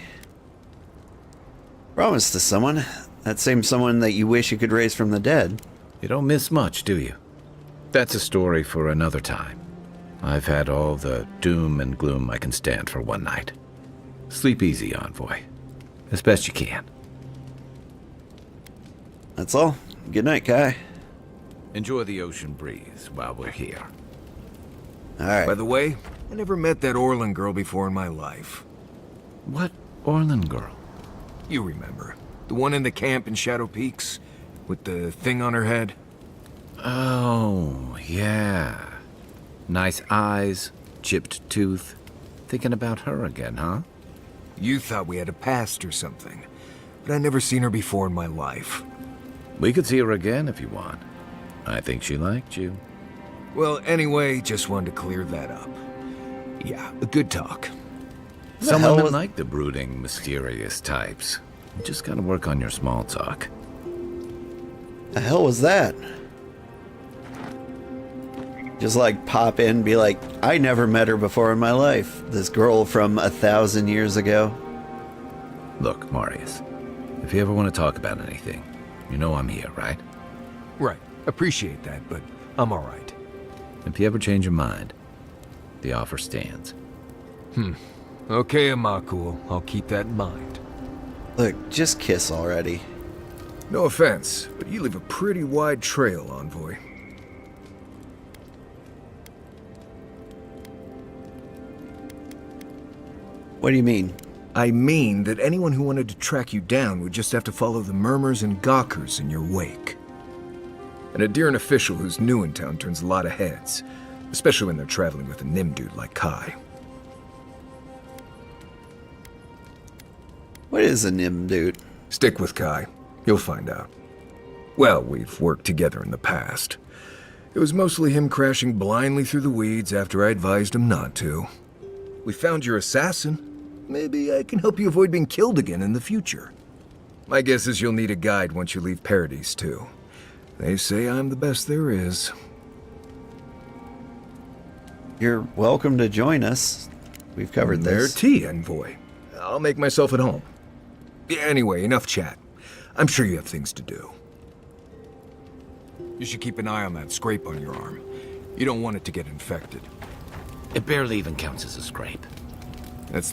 Promise to someone. That same someone that you wish you could raise from the dead. You don't miss much, do you? That's a story for another time. I've had all the doom and gloom I can stand for one night. Sleep easy, Envoy. As best you can. That's all. Good night, Kai. Enjoy the ocean breeze while we're here. Alright. By the way, I never met that Orlan girl before in my life. What Orlan girl? You remember. The one in the camp in Shadow Peaks? With the thing on her head? Oh, yeah. Nice eyes, chipped tooth. Thinking about her again, huh? You thought we had a past or something, but I'd never seen her before in my life. We could see her again if you want. I think she liked you. Well, anyway, just wanted to clear that up. Yeah, a good talk. Some women like the brooding, mysterious types. You just gotta work on your small talk. The hell was that? Just like pop in, be like, I never met her before in my life. This girl from 1,000 years ago. Look, Marius, if you ever want to talk about anything, you know I'm here, right? Right. Appreciate that, but I'm alright. If you ever change your mind, the offer stands. Okay, Amakul. I'll keep that in mind. Look, just kiss already. No offense, but you leave a pretty wide trail, Envoy. What do you mean? I mean that anyone who wanted to track you down would just have to follow the murmurs and gawkers in your wake. And a Deeren official who's new in town turns a lot of heads, especially when they're traveling with a Nim dude like Kai. What is a Nim dude? Stick with Kai. You'll find out. Well, we've worked together in the past. It was mostly him crashing blindly through the weeds after I advised him not to. We found your assassin. Maybe I can help you avoid being killed again in the future. My guess is you'll need a guide once you leave Paradise, too. They say I'm the best there is. You're welcome to join us. We've covered this. Tea, Envoy. I'll make myself at home. Anyway, enough chat. I'm sure you have things to do. You should keep an eye on that scrape on your arm. You don't want it to get infected. It barely even counts as a scrape. That's...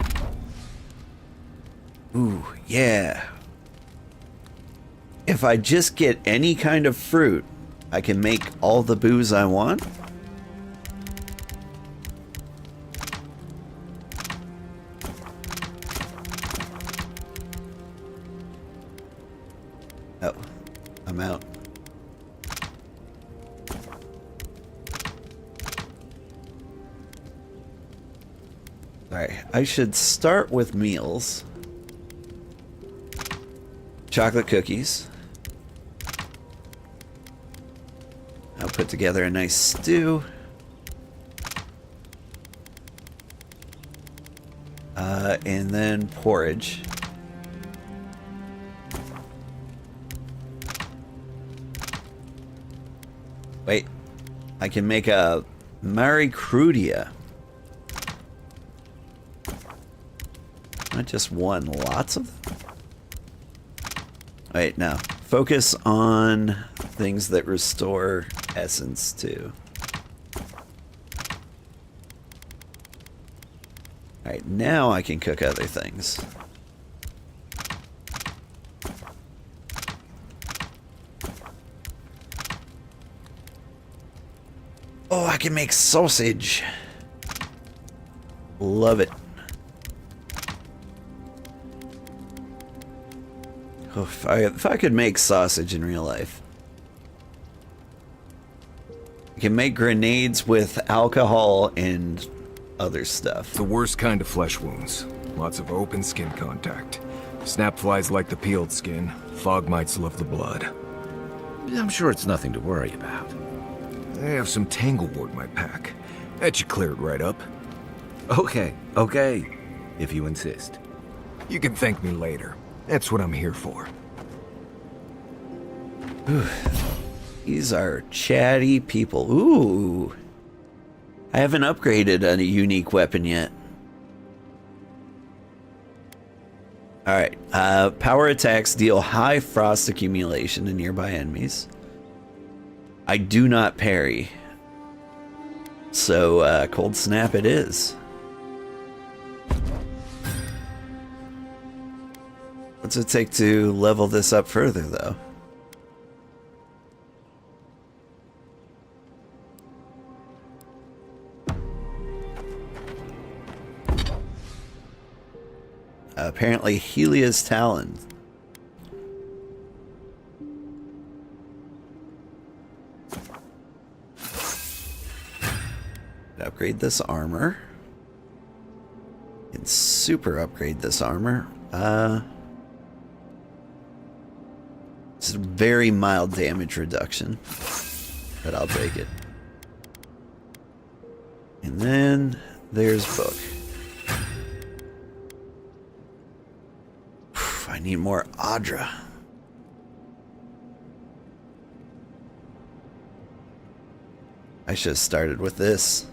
Ooh, yeah. If I just get any kind of fruit, I can make all the booze I want? Oh, I'm out. Alright, I should start with meals. Chocolate cookies. I'll put together a nice stew. And then porridge. Wait, I can make a Maricrudia. Not just one, lots of them? Wait, no. Focus on things that restore essence too. Alright, now I can cook other things. Oh, I can make sausage. Love it. Oh, if I could make sausage in real life. I can make grenades with alcohol and other stuff. The worst kind of flesh wounds. Lots of open skin contact. Snapflies like the peeled skin. Fog mites love the blood. I'm sure it's nothing to worry about. I have some tanglewort in my pack. That should clear it right up. Okay, if you insist. You can thank me later. That's what I'm here for. These are chatty people. Ooh. I haven't upgraded a unique weapon yet. Alright. Power attacks deal high frost accumulation to nearby enemies. I do not parry. So, cold snap it is. What's it take to level this up further, though? Apparently Helia's Talon. upgrade this armor. Can super upgrade this armor. It's a very mild damage reduction, but I'll take it. And then there's book. I need more Audra. I should have started with this.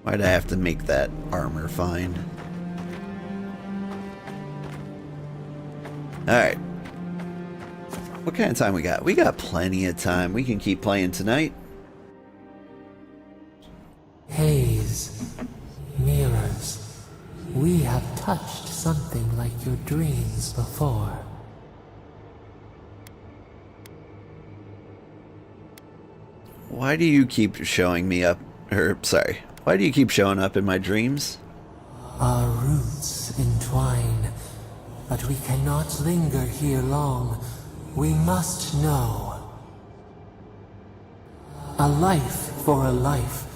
Why'd I have to make that armor find? Alright. What kind of time we got? We got plenty of time. We can keep playing tonight. Haze, mirrors, we have touched something like your dreams before. Why do you keep showing me up, why do you keep showing up in my dreams? Our roots entwine, but we cannot linger here long. We must know. A life for a life.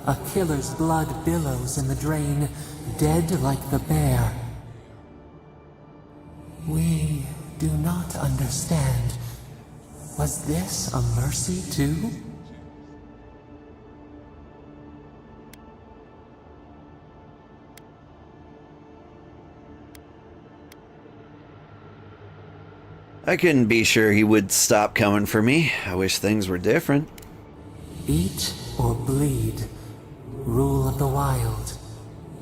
A killer's blood billows in the drain, dead like the bear. We do not understand. Was this a mercy too? I couldn't be sure he would stop coming for me. I wish things were different. Eat or bleed. Rule of the wild.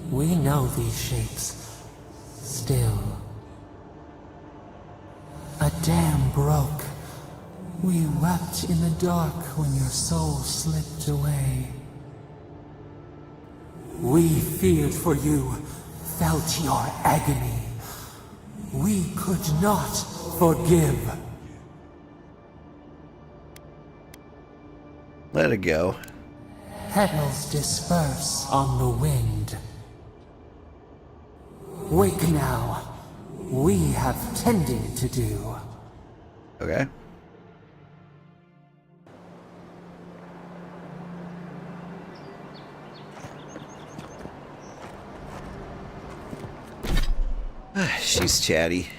We know these shapes. Still. A dam broke. We wept in the dark when your soul slipped away. We feared for you, felt your agony. We could not forgive. Let it go. Petals disperse on the wind. Wake now. We have tending to do. Okay. She's chatty.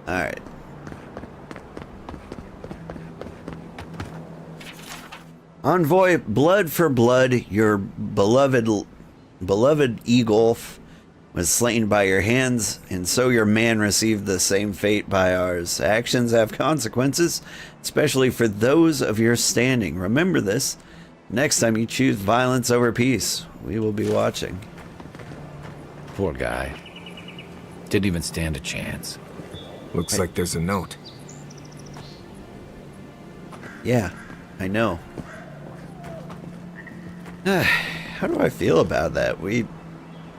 Alright. Envoy, blood for blood, your beloved Egolf was slain by your hands, and so your man received the same fate by ours. Actions have consequences, especially for those of your standing. Remember this. Next time you choose violence over peace, we will be watching. Poor guy. Didn't even stand a chance. Looks like there's a note. Yeah, I know. How do I feel about that?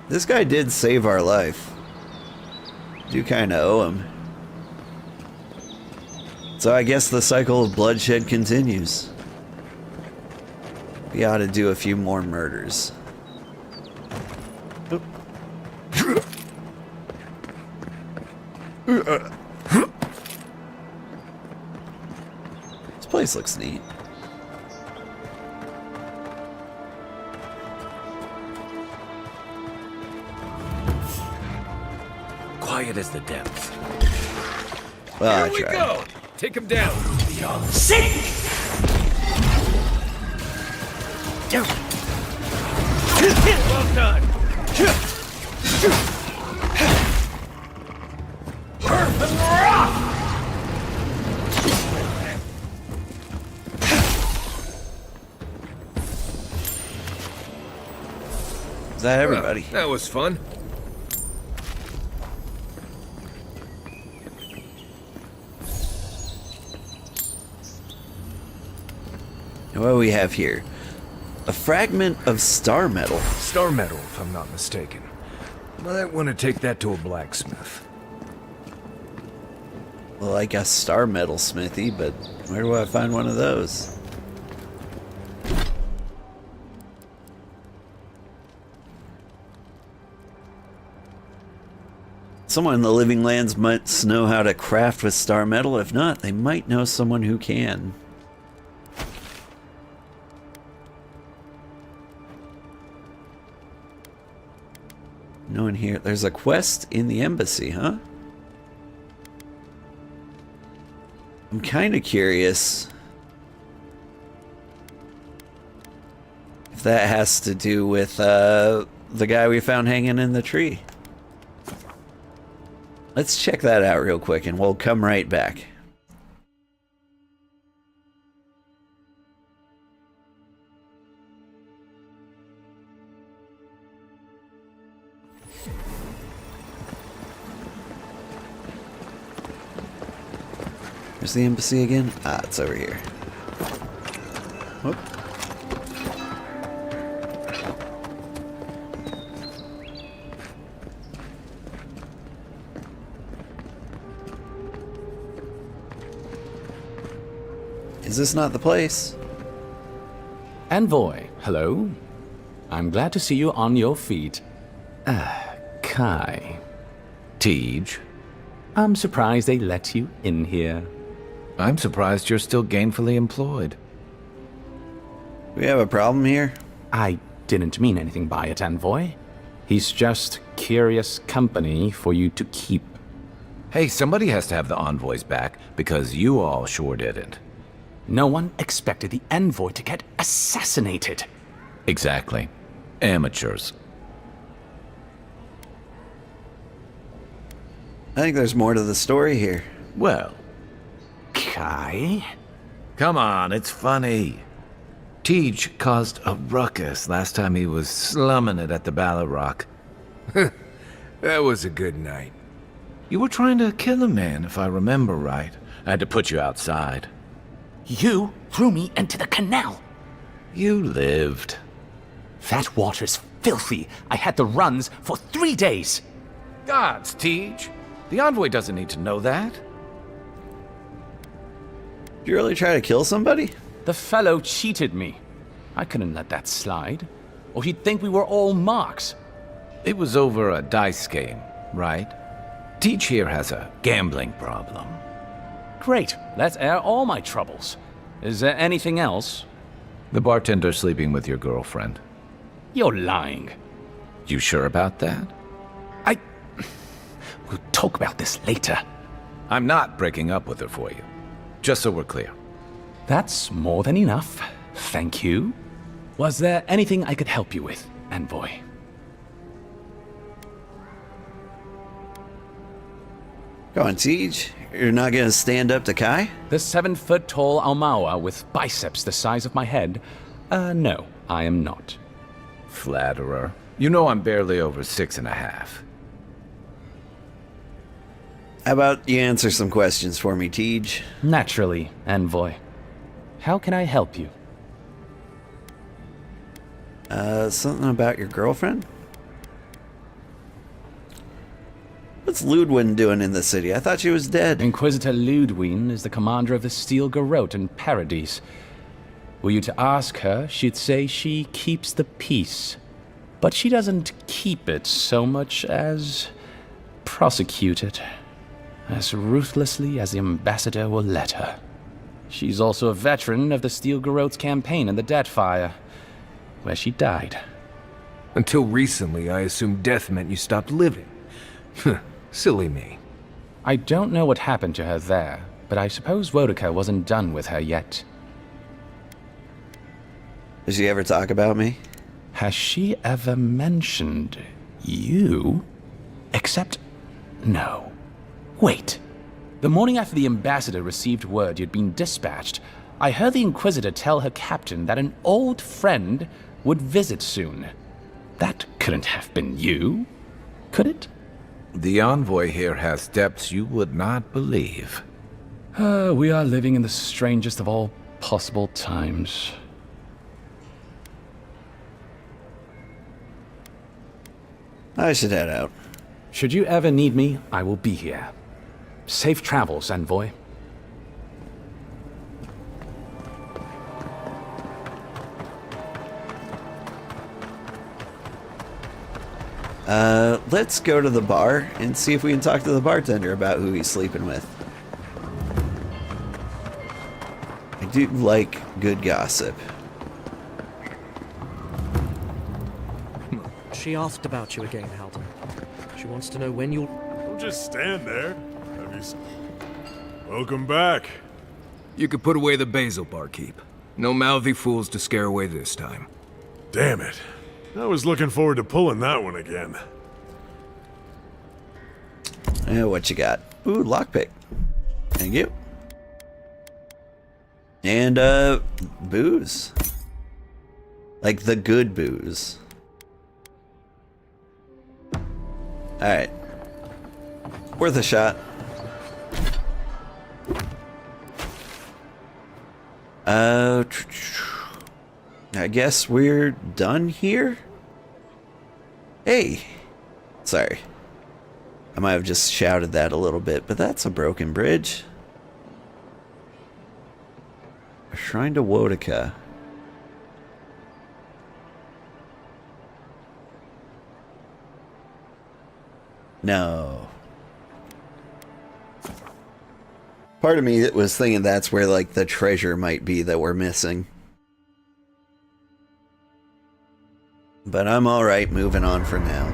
This guy did save our life. Do kind of owe him. So I guess the cycle of bloodshed continues. We ought to do a few more murders. This place looks neat. Quiet as the depths. Well, Here we go! Take him down! Sick! Well done! Earth and rock! Is that everybody? Well, that was fun. What do we have here? A fragment of star metal. Star metal, if I'm not mistaken. Might want to take that to a blacksmith. Well, I guess star metal smithy, but where do I find one of those? Someone in the living lands must know how to craft with star metal. If not, they might know someone who can. No one here. There's a quest in the embassy, huh? I'm kind of curious if that has to do with the guy we found hanging in the tree. Let's check that out real quick and we'll come right back. Where's the embassy again? Ah, it's over here. Whoop. Is this not the place? Envoy, hello. I'm glad to see you on your feet. Kai. Tej. I'm surprised they let you in here. I'm surprised you're still gainfully employed. We have a problem here? I didn't mean anything by it, Envoy. He's just curious company for you to keep. Hey, somebody has to have the envoys back, because you all sure didn't. No one expected the Envoy to get assassinated. Exactly. Amateurs. I think there's more to the story here. Well, Kai? Come on, it's funny. Tej caused a ruckus last time he was slumming it at the Ballarrock. That was a good night. You were trying to kill a man, if I remember right. I had to put you outside. You threw me into the canal. You lived. That water's filthy. I had the runs for 3 days. Gods, Tej. The envoy doesn't need to know that. Did you really try to kill somebody? The fellow cheated me. I couldn't let that slide. Or he'd think we were all marks. It was over a dice game, right? Tej here has a gambling problem. Great. Let's air all my troubles. Is there anything else? The bartender sleeping with your girlfriend. You're lying. You sure about that? We'll talk about this later. I'm not breaking up with her for you. Just so we're clear. That's more than enough. Thank you. Was there anything I could help you with, Envoy? Go on, Tej. You're not gonna stand up to Kai? The 7-foot-tall Aumaua with biceps the size of my head? No, I am not. Flatterer. You know I'm barely over 6.5. How about you answer some questions for me, Tej? Naturally, Envoy. How can I help you? Something about your girlfriend? What's Ludwin doing in the city? I thought she was dead. Inquisitor Ludwin is the commander of the Steel Garrote in Paradise. Were you to ask her, she'd say she keeps the peace. But she doesn't keep it so much as prosecute it. As ruthlessly as the ambassador will let her. She's also a veteran of the Steel Garrote's campaign in the Deadfire, where she died. Until recently, I assumed death meant you stopped living. Silly me. I don't know what happened to her there, but I suppose Wodaka wasn't done with her yet. Does she ever talk about me? Has she ever mentioned you? Except, no. Wait. The morning after the ambassador received word you'd been dispatched, I heard the Inquisitor tell her captain that an old friend would visit soon. That couldn't have been you, could it? The envoy here has depths you would not believe. We are living in the strangest of all possible times. I should head out. Should you ever need me, I will be here. Safe travels, Envoy. Let's go to the bar and see if we can talk to the bartender about who he's sleeping with. I do like good gossip. She asked about you again, Halden. She wants to know when you'll... Don't just stand there. Welcome back. You could put away the basil, barkeep. No mouthy fools to scare away this time. Damn it. I was looking forward to pulling that one again. What you got? Ooh, lockpick. Thank you. And, booze. Like the good booze. Alright. Worth a shot. I guess we're done here? Hey! Sorry. I might have just shouted that a little bit, but that's a broken bridge. A shrine to Wodika. No. Part of me was thinking that's where, like, the treasure might be that we're missing. But I'm alright moving on for now.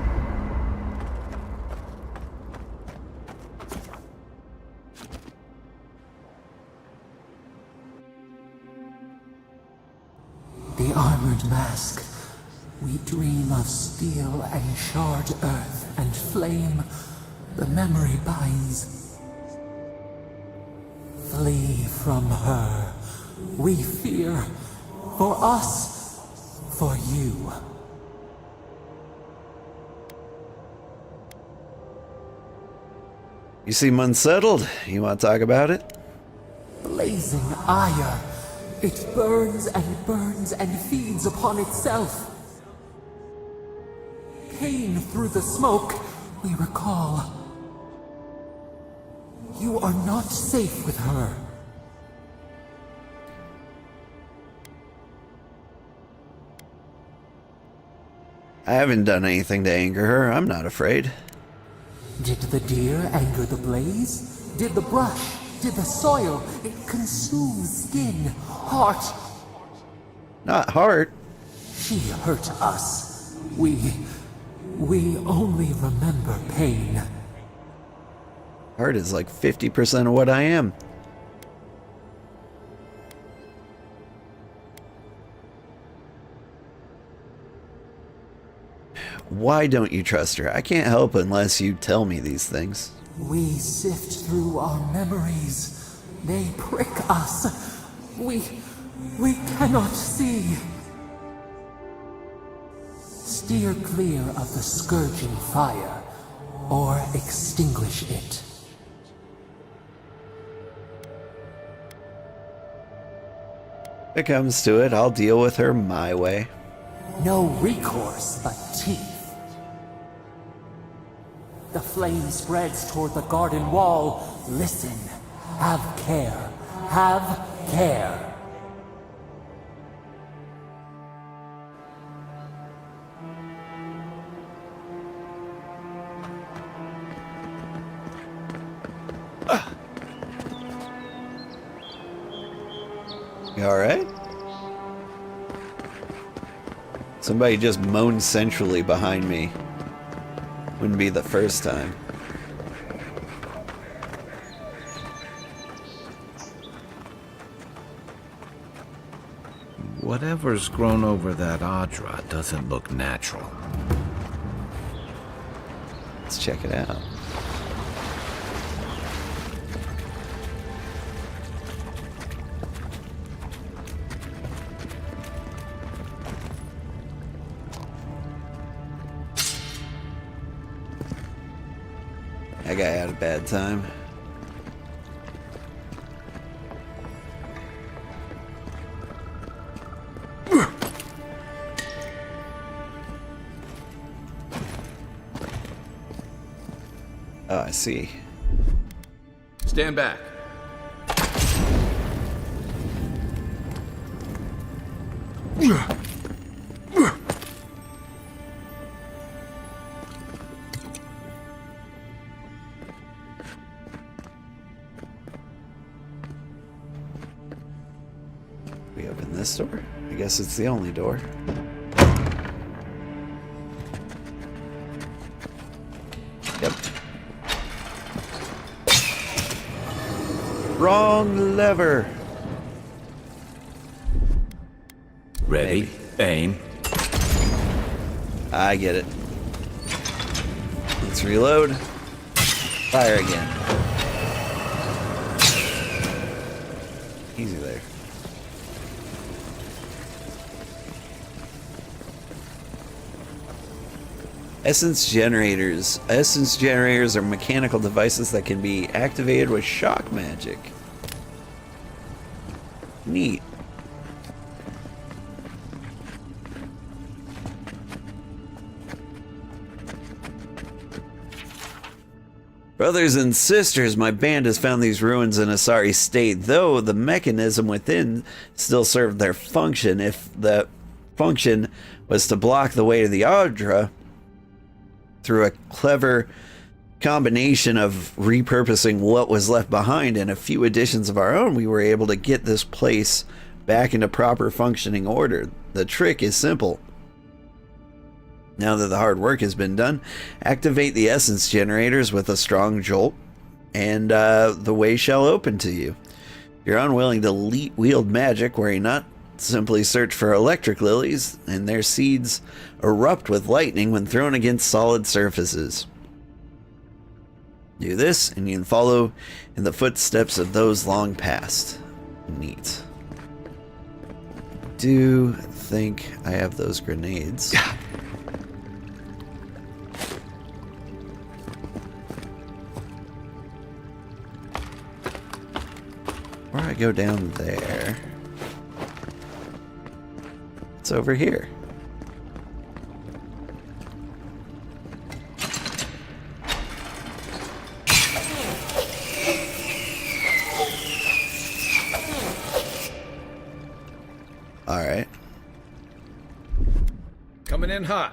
The armored mask. We dream of steel and shard earth and flame. The memory binds. Flee from her. We fear. For us. For you. You seem unsettled. You want to talk about it? Blazing ire. It burns and feeds upon itself. Pain through the smoke, we recall. You are not safe with her. I haven't done anything to anger her. I'm not afraid. Did the deer anger the blaze? Did the brush? Did the soil? It consumes skin, heart. Not heart. She hurt us. We only remember pain. Heart is like 50% of what I am. Why don't you trust her? I can't help unless you tell me these things. We sift through our memories. They prick us. We cannot see. Steer clear of the scourging fire, or extinguish it. If it comes to it, I'll deal with her my way. No recourse but teeth. The flame spreads toward the garden wall. Listen. Have care. Have care. You alright? Somebody just moaned centrally behind me. Wouldn't be the first time. Whatever's grown over that Audra doesn't look natural. Let's check it out. That guy had a bad time. Oh, I see. Stand back. We open this door? I guess it's the only door. Wrong lever. Ready, aim. I get it. Let's reload. Fire again. Easy there. Essence generators. Essence generators are mechanical devices that can be activated with shock magic. Neat. Brothers and sisters, my band has found these ruins in a sorry state, though the mechanism within still served their function. If the function was to block the way to the Audra, through a clever combination of repurposing what was left behind and a few additions of our own, we were able to get this place back into proper functioning order. The trick is simple. Now that the hard work has been done, activate the essence generators with a strong jolt, and the way shall open to you. You're unwilling to wield magic, worry not. Simply search for electric lilies, and their seeds erupt with lightning when thrown against solid surfaces. Do this, and you can follow in the footsteps of those long past. Neat. Do think I have those grenades. Or I go down there. It's over here. All right. Coming in hot.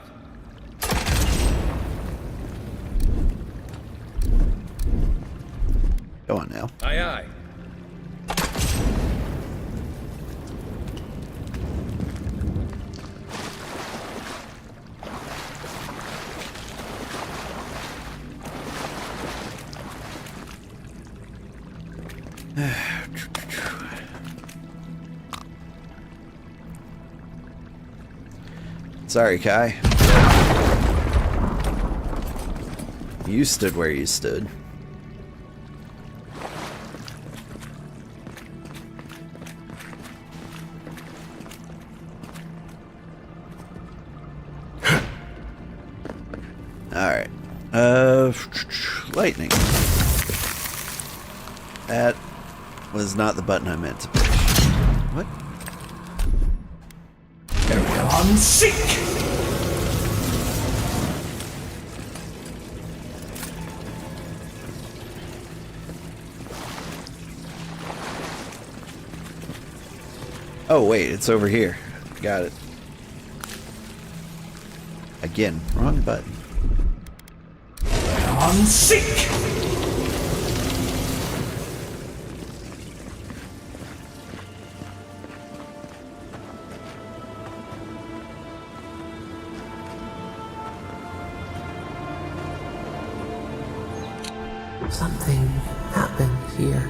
Go on now. Aye, aye. Sorry, Kai. You stood where you stood. Alright. Lightning. That was not the button I meant to push. What? Everyone seek! Oh, wait, it's over here. Got it. Again, wrong button. Everyone seek! Something happened here.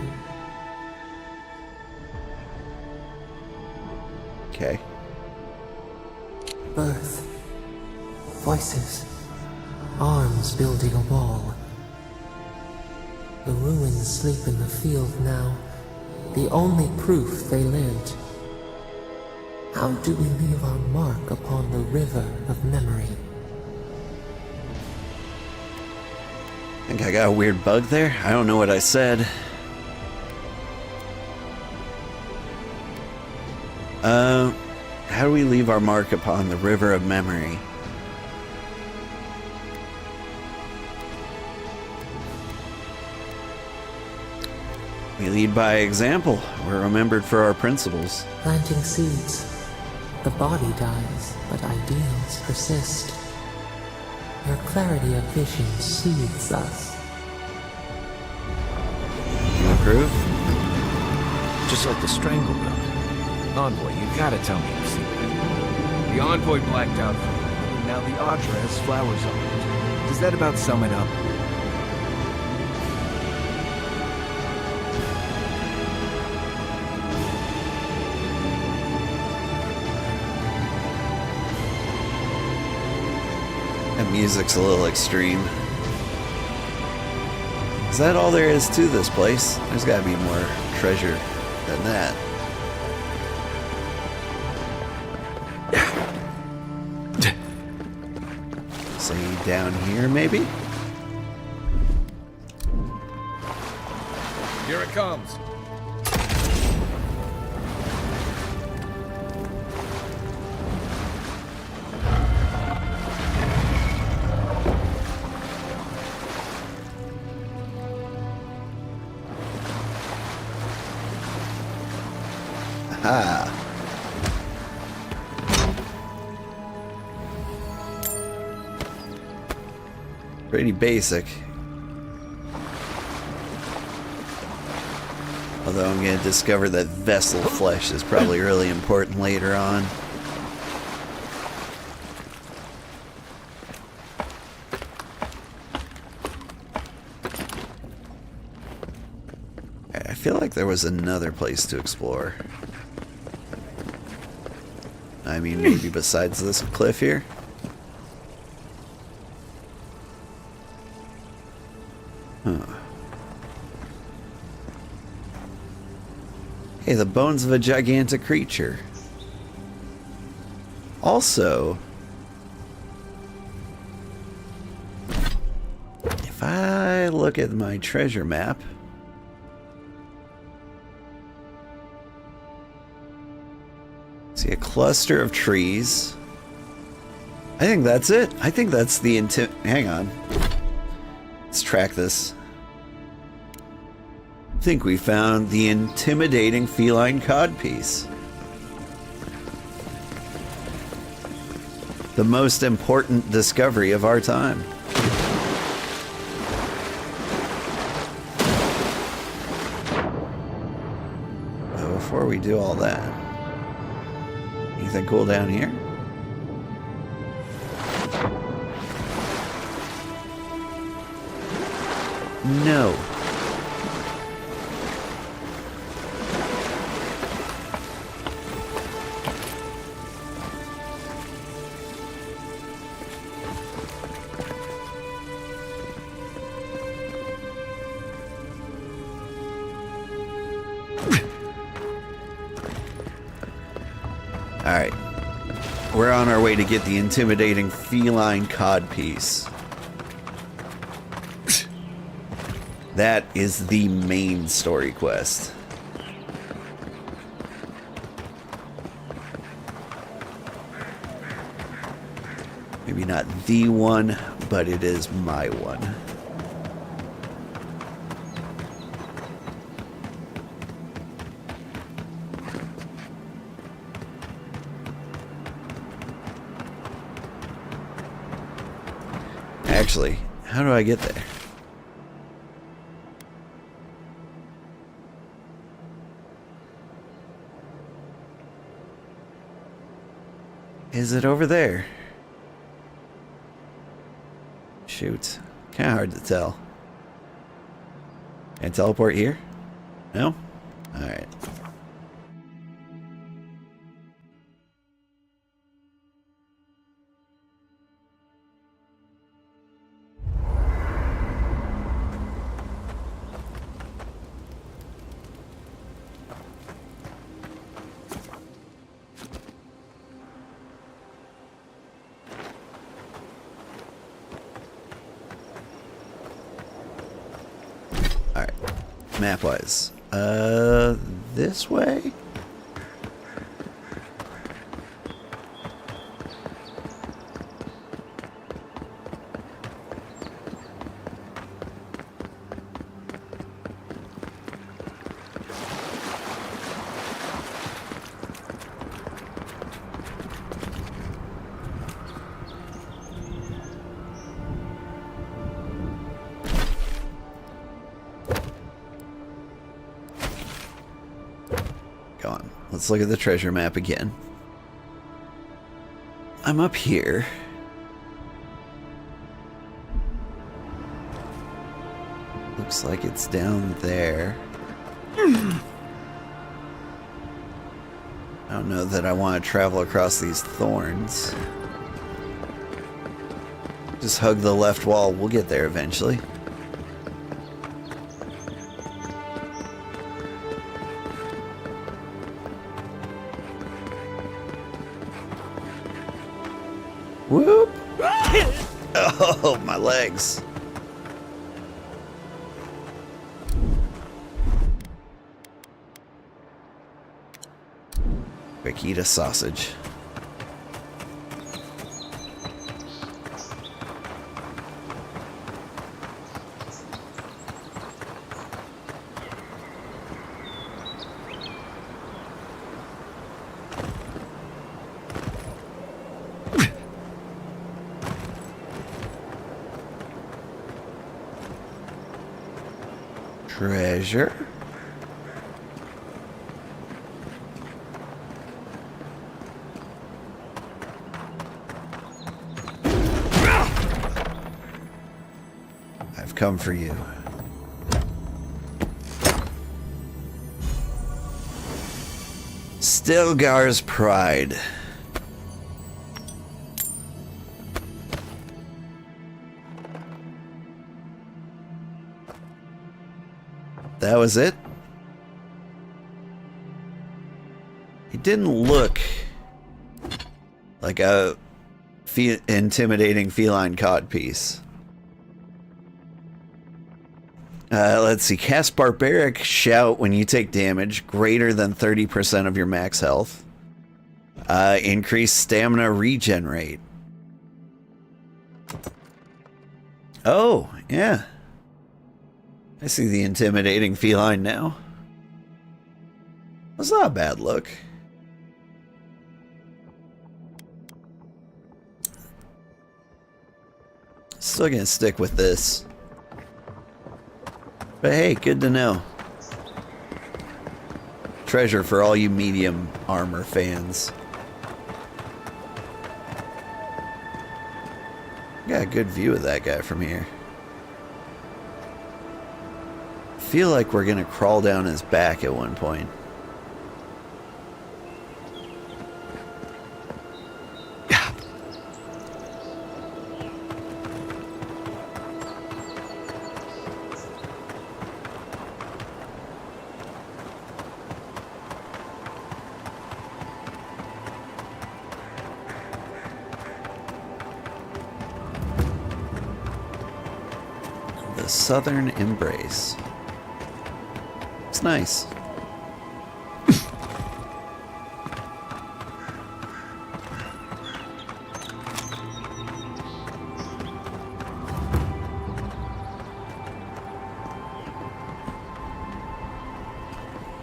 Okay. Birth. Voices. Arms building a wall. The ruins sleep in the field now. The only proof they lived. How do we leave our mark upon the river of memory? Think I got a weird bug there? I don't know what I said. How do we leave our mark upon the river of memory? We lead by example. We're remembered for our principles. Planting seeds. The body dies, but ideals persist. Your clarity of vision soothes us. You approve? Just like the strangle belt. Envoy, you gotta tell me your secret. The Envoy blacked out for you, and now the Audra has flowers on it. Does that about sum it up? music's a little extreme. Is that all there is to this place? There's gotta be more treasure than that. Say down here, maybe? Here it comes. Aha. Pretty basic. Although I'm going to discover that vessel flesh is probably really important later on. I feel like there was another place to explore. I mean, maybe besides this cliff here? Huh. Hey, the bones of a gigantic creature. Also, if I look at my treasure map, see a cluster of trees. I think that's it. I think that's the hang on. Let's track this. I think we found the intimidating feline codpiece. The most important discovery of our time. But before we do all that, anything cool down here? No. Alright. We're on our way to get the intimidating feline codpiece. That is the main story quest. Maybe not the one, but it is my one. Actually, how do I get there? Is it over there? Shoot. Kind of hard to tell. Can I teleport here? No? Alright. Map-wise. This way? Go on. Let's look at the treasure map again. I'm up here. Looks like it's down there. I don't know that I want to travel across these thorns. Just hug the left wall. We'll get there eventually. Whoop! Oh, my legs. Quick, eat a sausage. Treasure. I've come for you. Stilgar's Pride. That was it? It didn't look like a intimidating feline codpiece. Let's see. Cast Barbaric Shout when you take damage greater than 30% of your max health. Increase stamina regen rate. Oh, yeah. I see the intimidating feline now. That's not a bad look. Still gonna stick with this. But hey, good to know. Treasure for all you medium armor fans. Got a good view of that guy from here. Feel like we're gonna crawl down his back at one point. The Southern Embrace. It's nice.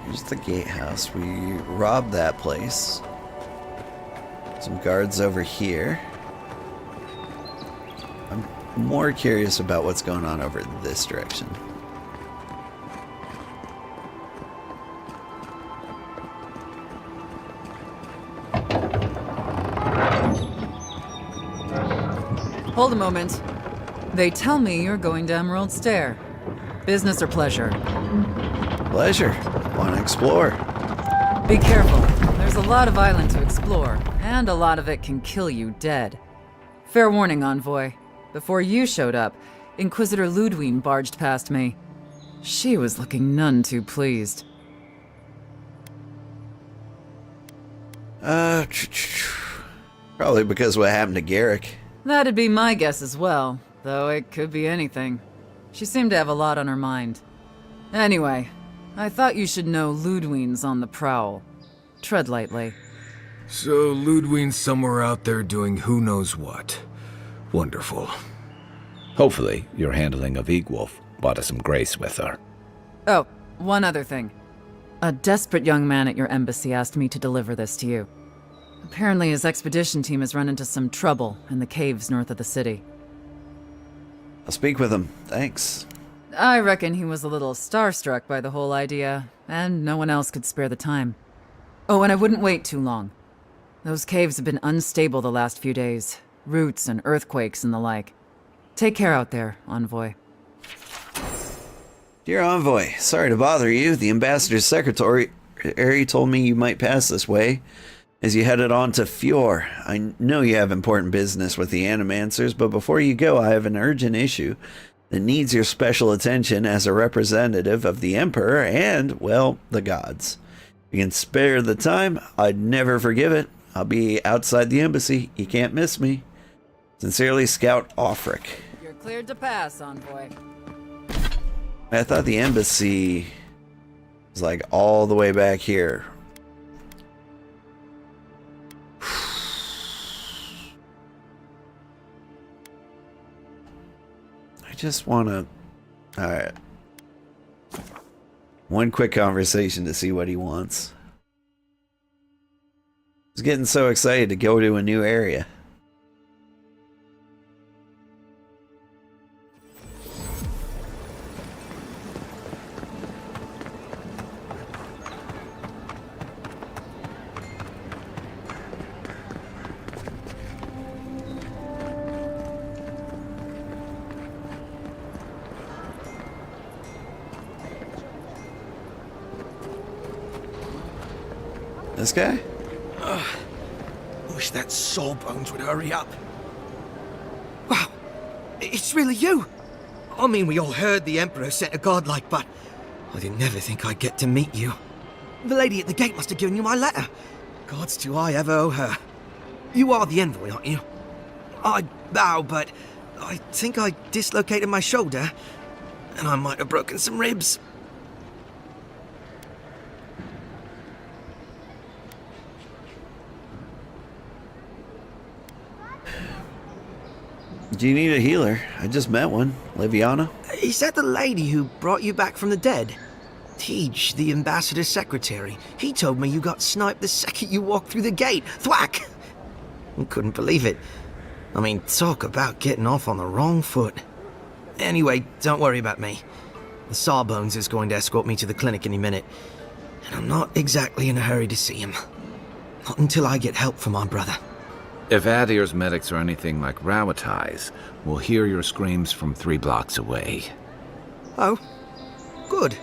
Here's the gatehouse. We robbed that place. Some guards over here. I'm more curious about what's going on over this direction. Hold a moment. They tell me you're going to Emerald Stair. Business or pleasure? Pleasure. Want to explore? Be careful. There's a lot of island to explore, and a lot of it can kill you dead. Fair warning, Envoy. Before you showed up, Inquisitor Ludwig barged past me. She was looking none too pleased. Probably because of what happened to Garrick. That'd be my guess as well, though it could be anything. She seemed to have a lot on her mind. Anyway, I thought you should know Ludwig's on the prowl. Tread lightly. So Ludwig's somewhere out there doing who knows what. Wonderful. Hopefully, your handling of Egwolf brought us some grace with her. Oh, one other thing. A desperate young man at your embassy asked me to deliver this to you. Apparently his expedition team has run into some trouble in the caves north of the city. I'll speak with him. Thanks. I reckon he was a little starstruck by the whole idea, and no one else could spare the time. Oh, and I wouldn't wait too long. Those caves have been unstable the last few days. Roots and earthquakes and the like. Take care out there, Envoy. Dear Envoy, sorry to bother you. The ambassador's secretary told me you might pass this way. As you headed on to Fjord, I know you have important business with the Animancers, but before you go, I have an urgent issue that needs your special attention as a representative of the Emperor and, well, the gods. If you can spare the time, I'd never forgive it. I'll be outside the embassy. You can't miss me. Sincerely, Scout Offric. You're cleared to pass, envoy. I thought the embassy was like all the way back here. I just want to... Alright. One quick conversation to see what he wants. He's getting so excited to go to a new area. This guy? Wish that Sawbones would hurry up. Wow, it's really you. I mean, we all heard the Emperor sent a Godlike, but I didn't ever think I'd get to meet you. The lady at the gate must have given you my letter. Gods do I ever owe her. You are the envoy, aren't you? I bow, but I think I dislocated my shoulder, and I might have broken some ribs. Do you need a healer? I just met one. Liviana? Is that the lady who brought you back from the dead? Tej, the ambassador's secretary. He told me you got sniped the second you walked through the gate. Thwack! I couldn't believe it. I mean, talk about getting off on the wrong foot. Anyway, don't worry about me. The Sawbones is going to escort me to the clinic any minute. And I'm not exactly in a hurry to see him. Not until I get help from my brother. If Adir's medics are anything like Rawatai's, we'll hear your screams from 3 blocks away. Oh, good.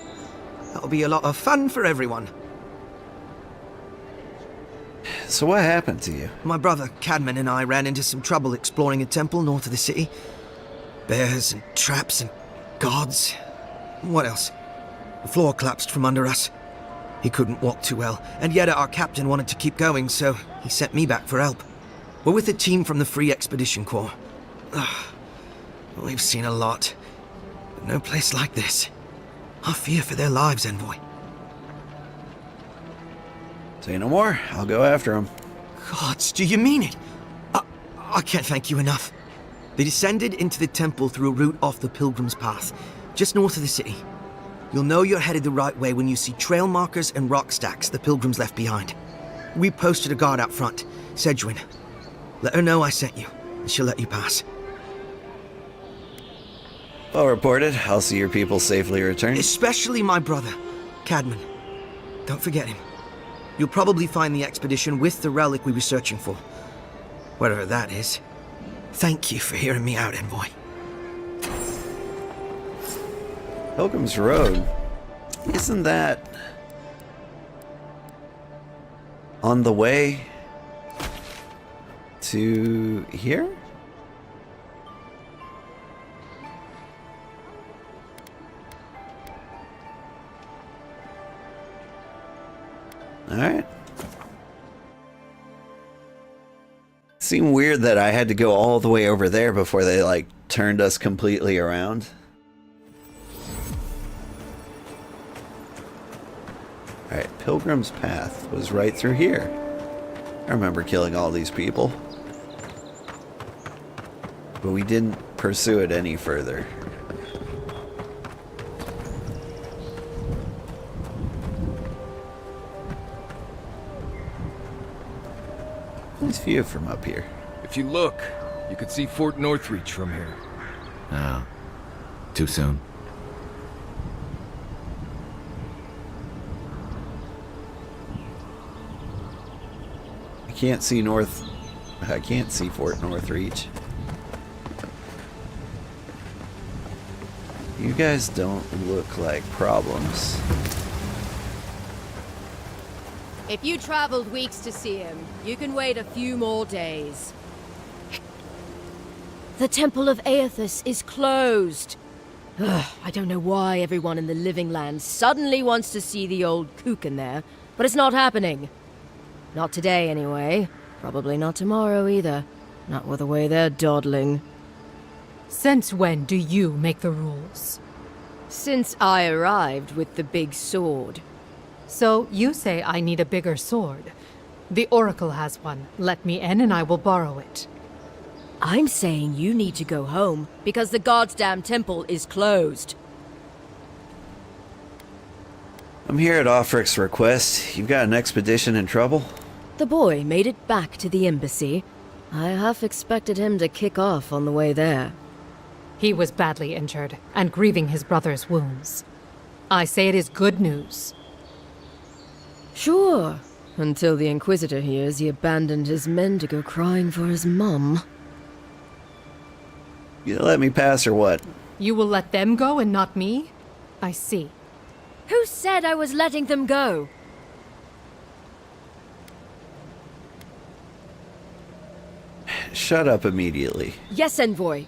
That'll be a lot of fun for everyone. So what happened to you? My brother, Cadman, and I ran into some trouble exploring a temple north of the city. Bears and traps and gods. What else? The floor collapsed from under us. He couldn't walk too well, and yet our captain wanted to keep going, so he sent me back for help. We're with a team from the Free Expedition Corps. We've seen a lot, but no place like this. I fear for their lives, envoy. Say no more. I'll go after him. Gods, do you mean it? I can't thank you enough. They descended into the temple through a route off the Pilgrim's Path, just north of the city. You'll know you're headed the right way when you see trail markers and rock stacks the Pilgrims left behind. We posted a guard out front, Sedgwin. Let her know I sent you, and she'll let you pass. Well reported. I'll see your people safely return. Especially my brother, Cadman. Don't forget him. You'll probably find the expedition with the relic we were searching for. Whatever that is. Thank you for hearing me out, envoy. Pilgrim's Road. Isn't that on the way to here? All right. Seemed weird that I had to go all the way over there before they like turned us completely around. All right, Pilgrim's Path was right through here. I remember killing all these people. But we didn't pursue it any further. Nice view from up here. If you look, you could see Fort Northreach from here. Oh. Too soon? I can't see Fort Northreach. You guys don't look like problems. If you traveled weeks to see him, you can wait a few more days. The Temple of Aethys is closed. Ugh, I don't know why everyone in the Living Land suddenly wants to see the old kook in there, but it's not happening. Not today, anyway. Probably not tomorrow, either. Not with the way they're dawdling. Since when do you make the rules? Since I arrived with the big sword. So you say I need a bigger sword. The Oracle has one. Let me in and I will borrow it. I'm saying you need to go home, because the goddamn temple is closed. I'm here at Offrick's request. You've got an expedition in trouble? The boy made it back to the embassy. I half expected him to kick off on the way there. He was badly injured, and grieving his brother's wounds. I say it is good news. Sure, until the Inquisitor hears he abandoned his men to go crying for his mum. You let me pass or what? You will let them go and not me? I see. Who said I was letting them go? Shut up immediately. Yes, Envoy.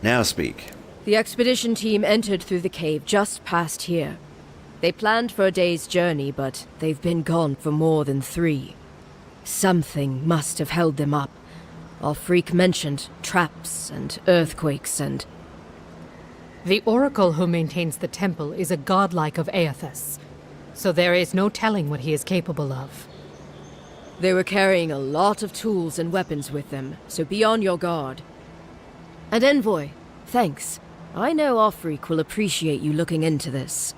Now speak. The expedition team entered through the cave just past here. They planned for a day's journey, but they've been gone for more than 3. Something must have held them up. Our freak mentioned traps and earthquakes and... The Oracle who maintains the temple is a godlike of Aethys, so there is no telling what he is capable of. They were carrying a lot of tools and weapons with them, so be on your guard. And Envoy, thanks. I know Offreak will appreciate you looking into this.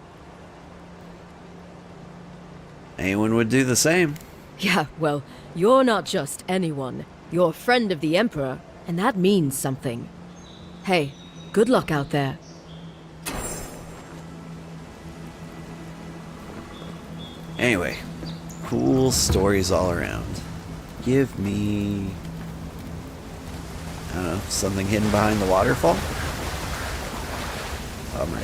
Anyone would do the same. Yeah, well, you're not just anyone. You're a friend of the Emperor, and that means something. Hey, good luck out there. Anyway, cool stories all around. Give me... I don't know, something hidden behind the waterfall? Oh, my...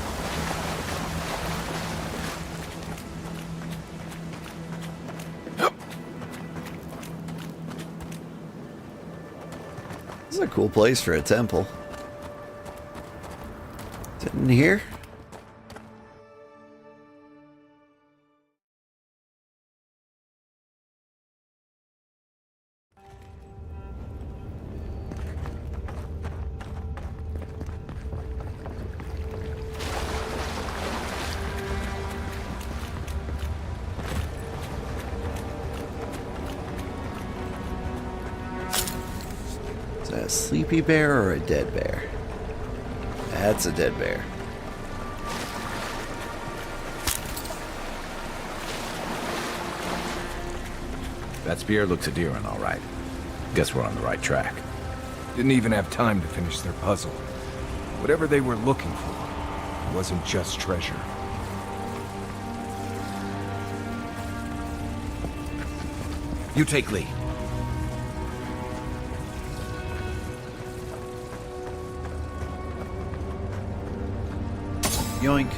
This is a cool place for a temple. Is it in here? Is that a sleepy bear or a dead bear? That's a dead bear. That spear looks Adiran, all right. Guess we're on the right track. Didn't even have time to finish their puzzle. Whatever they were looking for, it wasn't just treasure. You take lead. Yoink.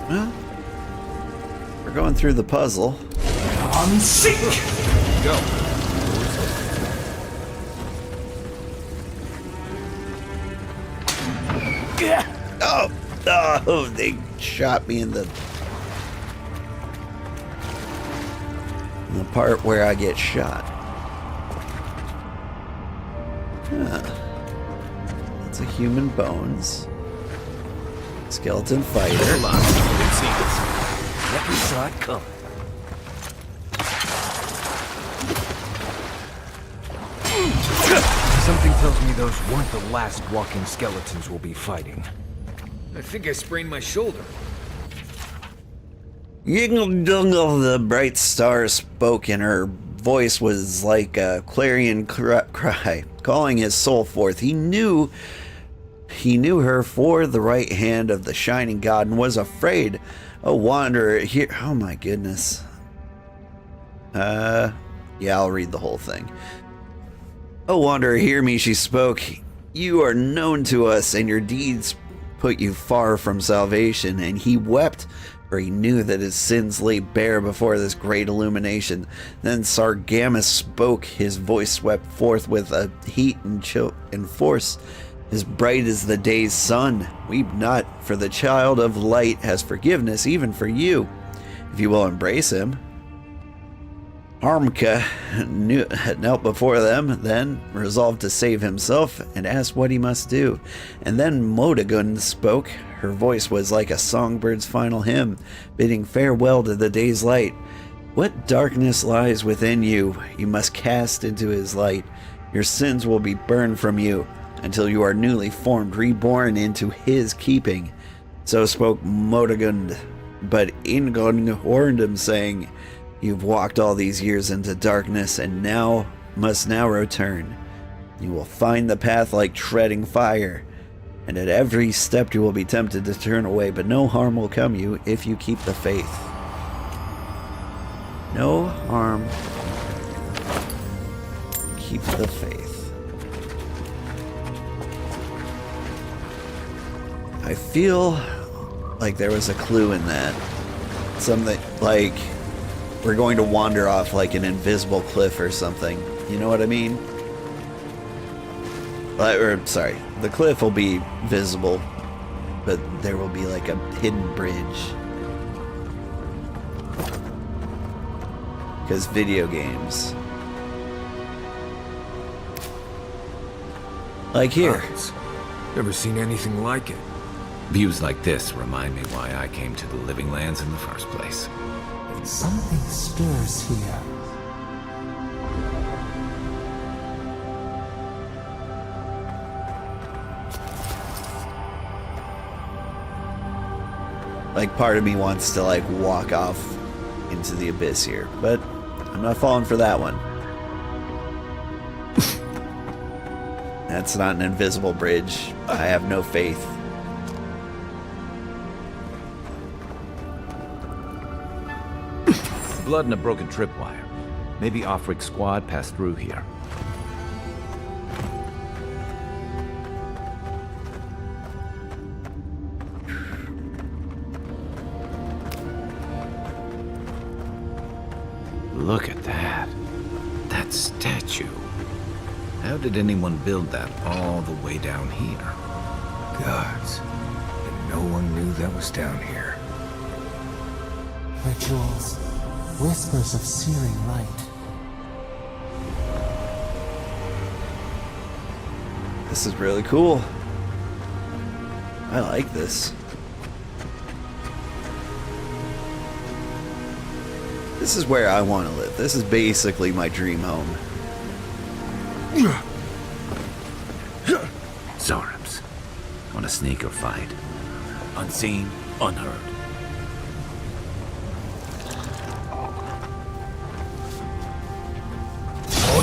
Well, we're going through the puzzle. On sync! Go. Oh, they shot me in the part where I get shot. Huh. That's a human bones. Skeleton fighter. Hold on, I didn't see this. Let me saw it come. Something tells me those weren't the last walking skeletons we'll be fighting. I think I sprained my shoulder. The bright star spoke, and her voice was like a clarion cry, calling his soul forth. He knew her for the right hand of the shining god, and was afraid. A wanderer here. Oh my goodness. Yeah, I'll read the whole thing. "O wanderer, hear me," she spoke. "You are known to us, and your deeds put you far from salvation." And he wept, for he knew that his sins lay bare before this great illumination. Then Sargamus spoke, his voice swept forth with a heat and chill and force, as bright as the day's sun. "Weep not, for the child of light has forgiveness even for you, if you will embrace him." Harmka knelt before them, then resolved to save himself, and asked what he must do. And then Modagund spoke. Her voice was like a songbird's final hymn, bidding farewell to the day's light. "What darkness lies within you, you must cast into his light. Your sins will be burned from you, until you are newly formed, reborn into his keeping." So spoke Modagund, but Ingon warned him, saying, "You've walked all these years into darkness, and must now return. You will find the path like treading fire, and at every step you will be tempted to turn away, but no harm will come you if you keep the faith." No harm. Keep the faith. I feel like there was a clue in that. Something like we're going to wander off like an invisible cliff or something. You know what I mean? Sorry, the cliff will be visible, but there will be like a hidden bridge. Because video games. Like here. Never seen anything like it. Views like this remind me why I came to the Living Lands in the first place. Something stirs here. Like, part of me wants to like walk off into the abyss here, but I'm not falling for that one. That's not an invisible bridge. I have no faith. Blood and a broken tripwire. Maybe Offric's squad passed through here. Look at that. That statue. How did anyone build that all the way down here? Gods. And no one knew that was down here. Rituals. Whispers of searing light. This is really cool. I like this. This is where I want to live. This is basically my dream home. Zorams. Want to sneak or fight? Unseen, unheard.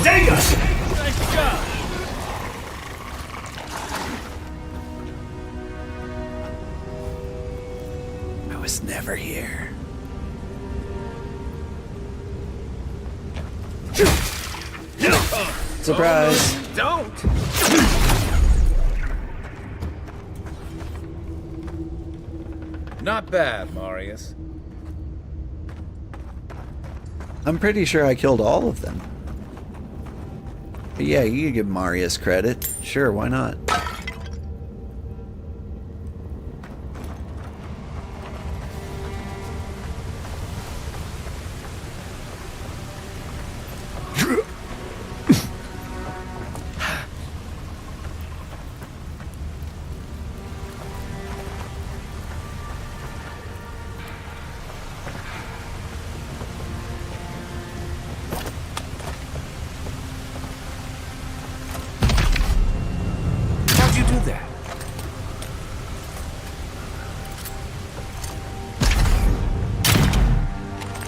Nice job! I was never here. Surprise! Don't! Not bad, Marius. I'm pretty sure I killed all of them. But yeah, you can give Marius credit. Sure, why not?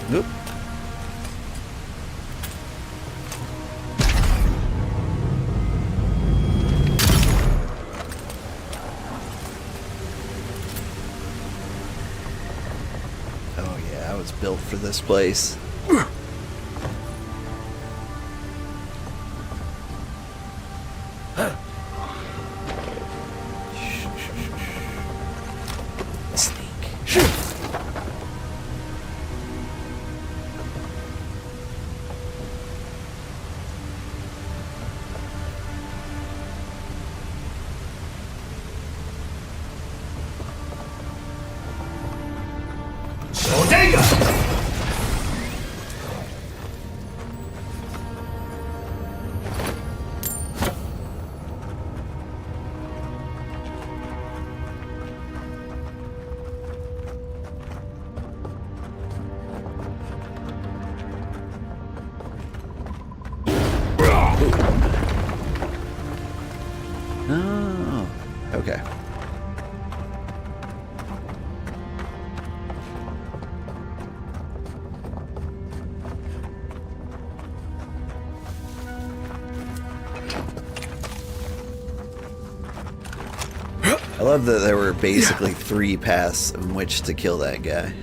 Nope. Oh yeah, I was built for this place. Oh, okay. I love that there were basically 3 paths in which to kill that guy.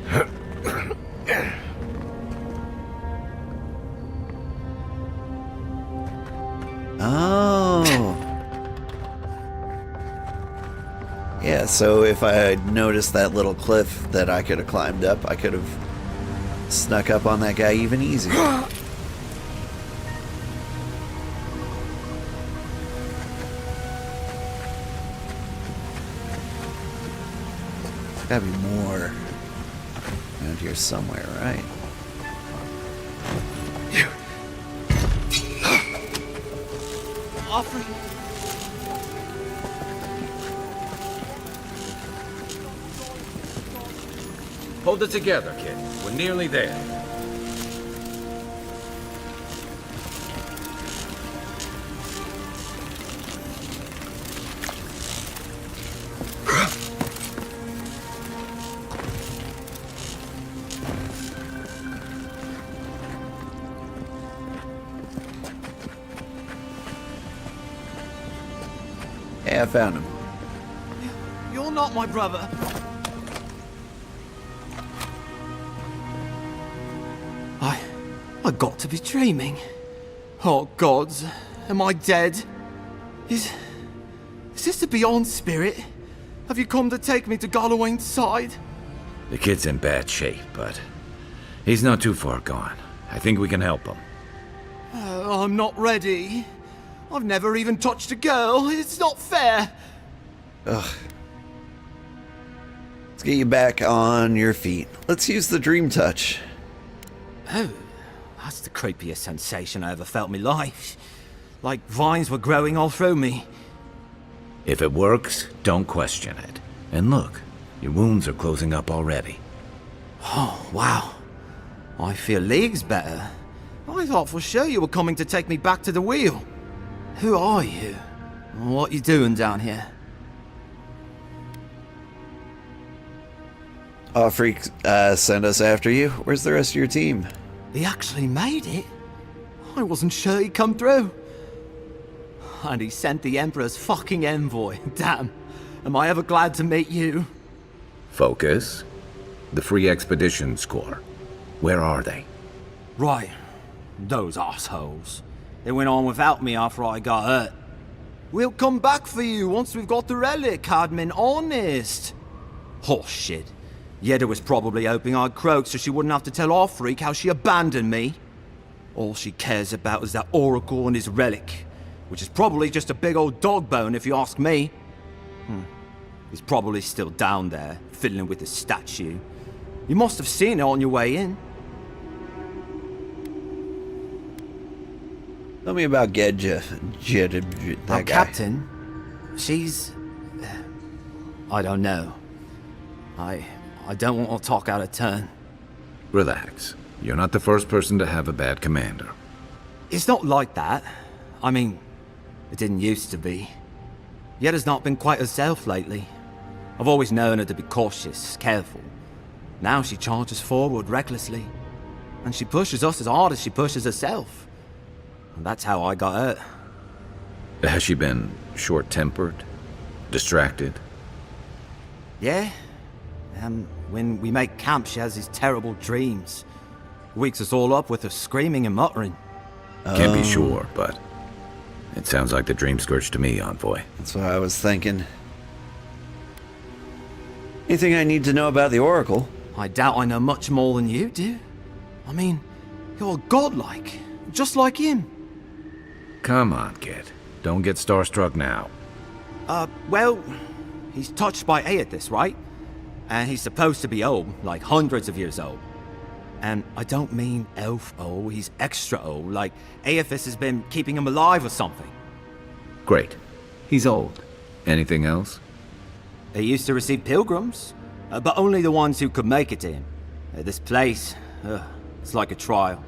Oh. Yeah, so if I had noticed that little cliff that I could have climbed up, I could have snuck up on that guy even easier. Gotta be more around here somewhere, right? Offering. Hold it together, kid. We're nearly there. Hey, I found him. You're not my brother. I got to be dreaming. Oh gods, am I dead? Is this the Beyond Spirit? Have you come to take me to Gallowayne's side? The kid's in bad shape, but he's not too far gone. I think we can help him. I'm not ready. I've never even touched a girl. It's not fair. Ugh. Let's get you back on your feet. Let's use the dream touch. Oh, that's the creepiest sensation I ever felt in my life. Like vines were growing all through me. If it works, don't question it. And look, your wounds are closing up already. Oh, wow. I feel leagues better. I thought for sure you were coming to take me back to the wheel. Who are you? What are you doing down here? Freak sent us after you. Where's the rest of your team? He actually made it? I wasn't sure he'd come through. And he sent the Emperor's fucking envoy. Damn. Am I ever glad to meet you? Focus. The Free Expeditions Corps. Where are they? Right. Those assholes. They went on without me after I got hurt. We'll come back for you once we've got the relic, Admin. Honest. Horse shit. Yeda was probably hoping I'd croak so she wouldn't have to tell our freak how she abandoned me. All she cares about is that Oracle and his relic, which is probably just a big old dog bone if you ask me. He's probably still down there, fiddling with the statue. You must have seen it on your way in. Tell me about Gedja. Our That guy. captain? She's... I don't know. I don't want to talk out of turn. Relax. You're not the first person to have a bad commander. It's not like that. I mean, it didn't used to be. Yeda's not been quite herself lately. I've always known her to be cautious, careful. Now she charges forward recklessly. And she pushes us as hard as she pushes herself. And that's how I got hurt. Has she been short-tempered? Distracted? Yeah. When we make camp, she has these terrible dreams. Wakes us all up with her screaming and muttering. Can't be sure, but it sounds like the dream scourge to me, Envoy. That's what I was thinking. Anything I need to know about the Oracle? I doubt I know much more than you do. I mean, you're godlike, just like him. Come on, kid. Don't get starstruck now. Well, he's touched by Aethys, right? And he's supposed to be old, like hundreds of years old. And I don't mean elf old, he's extra old, like Aethys has been keeping him alive or something. Great. He's old. Anything else? He used to receive pilgrims, but only the ones who could make it to him. This place, it's like a trial.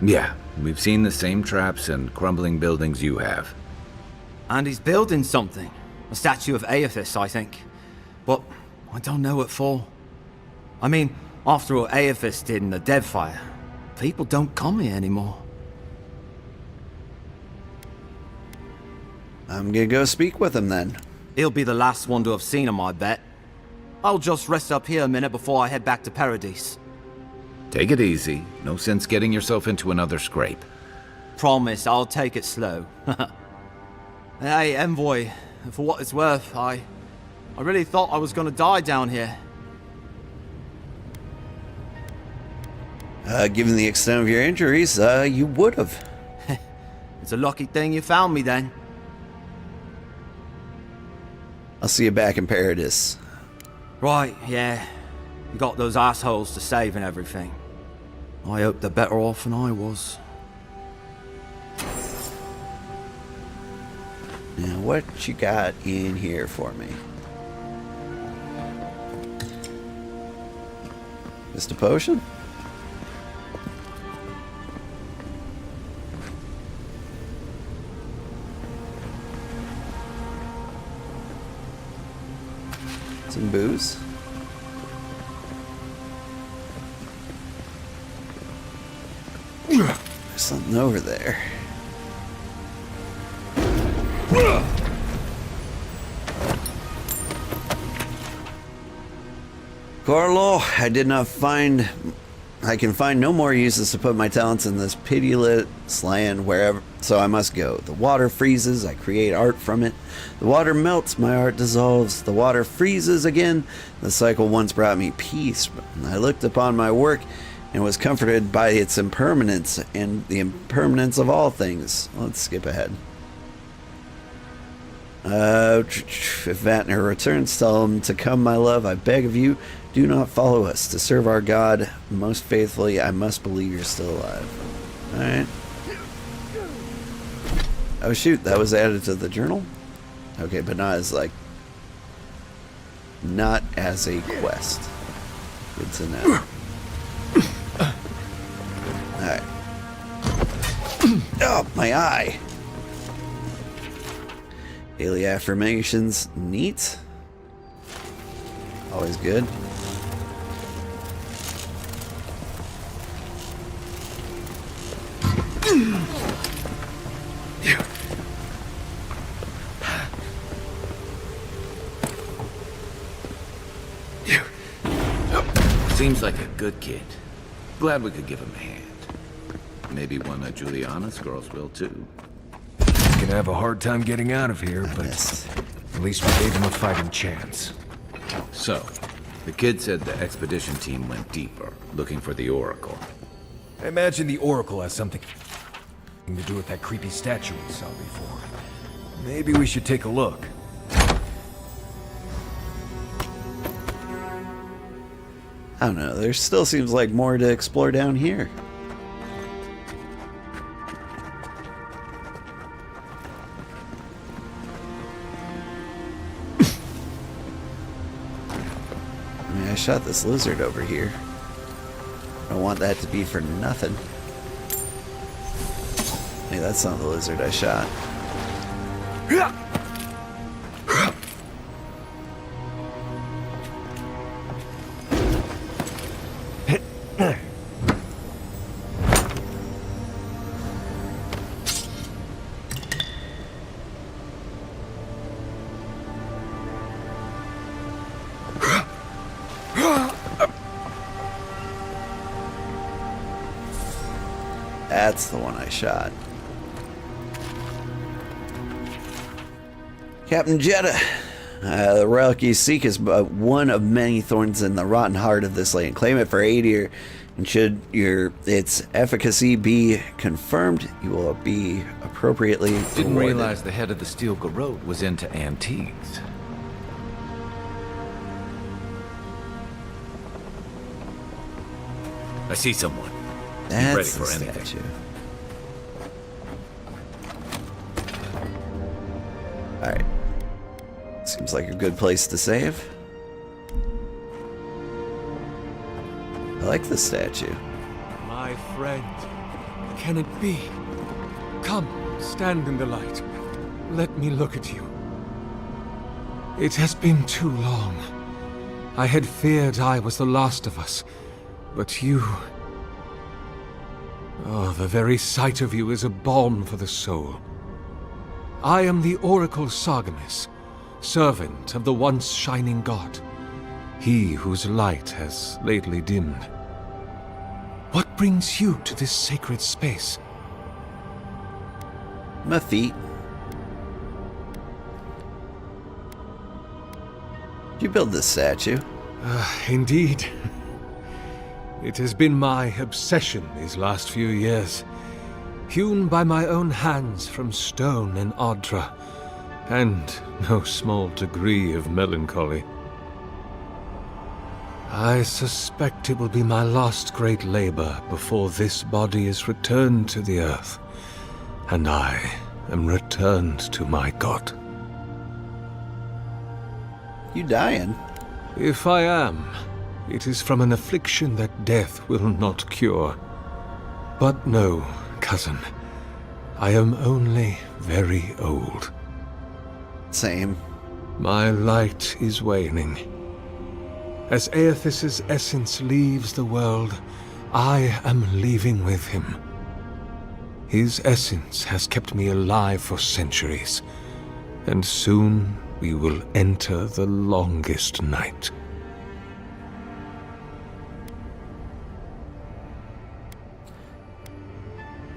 Yeah, we've seen the same traps and crumbling buildings you have. And he's building something. A statue of Aethys, I think. But I don't know what for. I mean, after all Aethys did in the Deadfire, people don't come here anymore. I'm gonna go speak with him then. He'll be the last one to have seen him, I bet. I'll just rest up here a minute before I head back to Paradise. Take it easy. No sense getting yourself into another scrape. Promise, I'll take it slow. Hey, Envoy, for what it's worth, I really thought I was gonna die down here. Given the extent of your injuries, you would have. It's a lucky thing you found me then. I'll see you back in Paradise. Right, yeah. You got those assholes to save and everything. I hope they're better off than I was. Now, what you got in here for me? Just a potion? Some booze? There's something over there. Carlo, I can find no more uses to put my talents in this pitiless land wherever, so I must go. The water freezes, I create art from it. The water melts, my art dissolves. The water freezes again. The cycle once brought me peace. I looked upon my work and was comforted by its impermanence and the impermanence of all things. Let's skip ahead. If Vatner returns, tell him to come, my love. I beg of you, do not follow us. To serve our God most faithfully, I must believe you're still alive. Alright. Oh shoot, that was added to the journal? Okay, but not as not as a quest. Good to know. Alright. Oh, my eye! Daily affirmations, neat. Always good. Seems like a good kid. Glad we could give him a hand. Maybe one of Juliana's girls will too. He's gonna have a hard time getting out of here, but at least we gave him a fighting chance. So, the kid said the expedition team went deeper, looking for the Oracle. I imagine the Oracle has something to do with that creepy statue we saw before. Maybe we should take a look. I don't know, there still seems like more to explore down here. I mean, I shot this lizard over here. I don't want that to be for nothing. Hey, that's not the lizard I shot. That's the one I shot. Captain Jeddah, the relic you seek is but one of many thorns in the rotten heart of this land. Claim it for aid here, and should its efficacy be confirmed, you will be appropriately Didn't rewarded. realize the head of the Steel Garrote was into antiques. I see someone. That's Be ready the for anything. statue. Alright. Seems like a good place to save. I like the statue. My friend, can it be? Come, stand in the light. Let me look at you. It has been too long. I had feared I was the last of us, but you... Oh, the very sight of you is a balm for the soul. I am the Oracle Sargemus, servant of the once shining god, he whose light has lately dimmed. What brings you to this sacred space? My feet. Did you build this statue? Indeed. It has been my obsession these last few years. Hewn by my own hands from stone in Ardra, and no small degree of melancholy. I suspect it will be my last great labor before this body is returned to the earth, and I am returned to my god. You dying? If I am, it is from an affliction that death will not cure. But no, cousin, I am only very old. Same. My light is waning. As Aethys' essence leaves the world, I am leaving with him. His essence has kept me alive for centuries, and soon we will enter the longest night.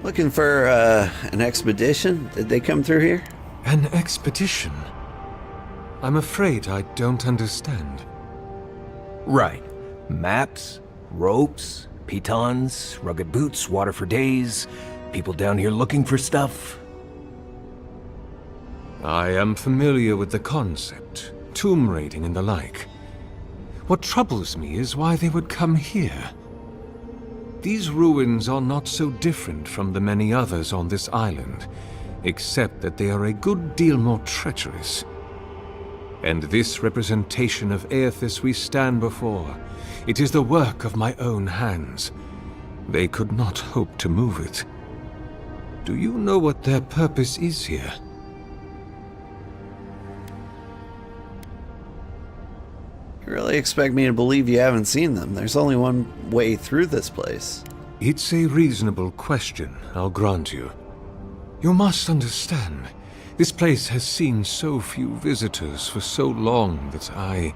Looking for an expedition? Did they come through here? An expedition? I'm afraid I don't understand. Right. Maps, ropes, pitons, rugged boots, water for days, people down here looking for stuff. I am familiar with the concept, tomb raiding and the like. What troubles me is why they would come here. These ruins are not so different from the many others on this island, except that they are a good deal more treacherous. And this representation of Aethys we stand before, it is the work of my own hands. They could not hope to move it. Do you know what their purpose is here? You really expect me to believe you haven't seen them? There's only one way through this place. It's a reasonable question, I'll grant you. You must understand, this place has seen so few visitors for so long that I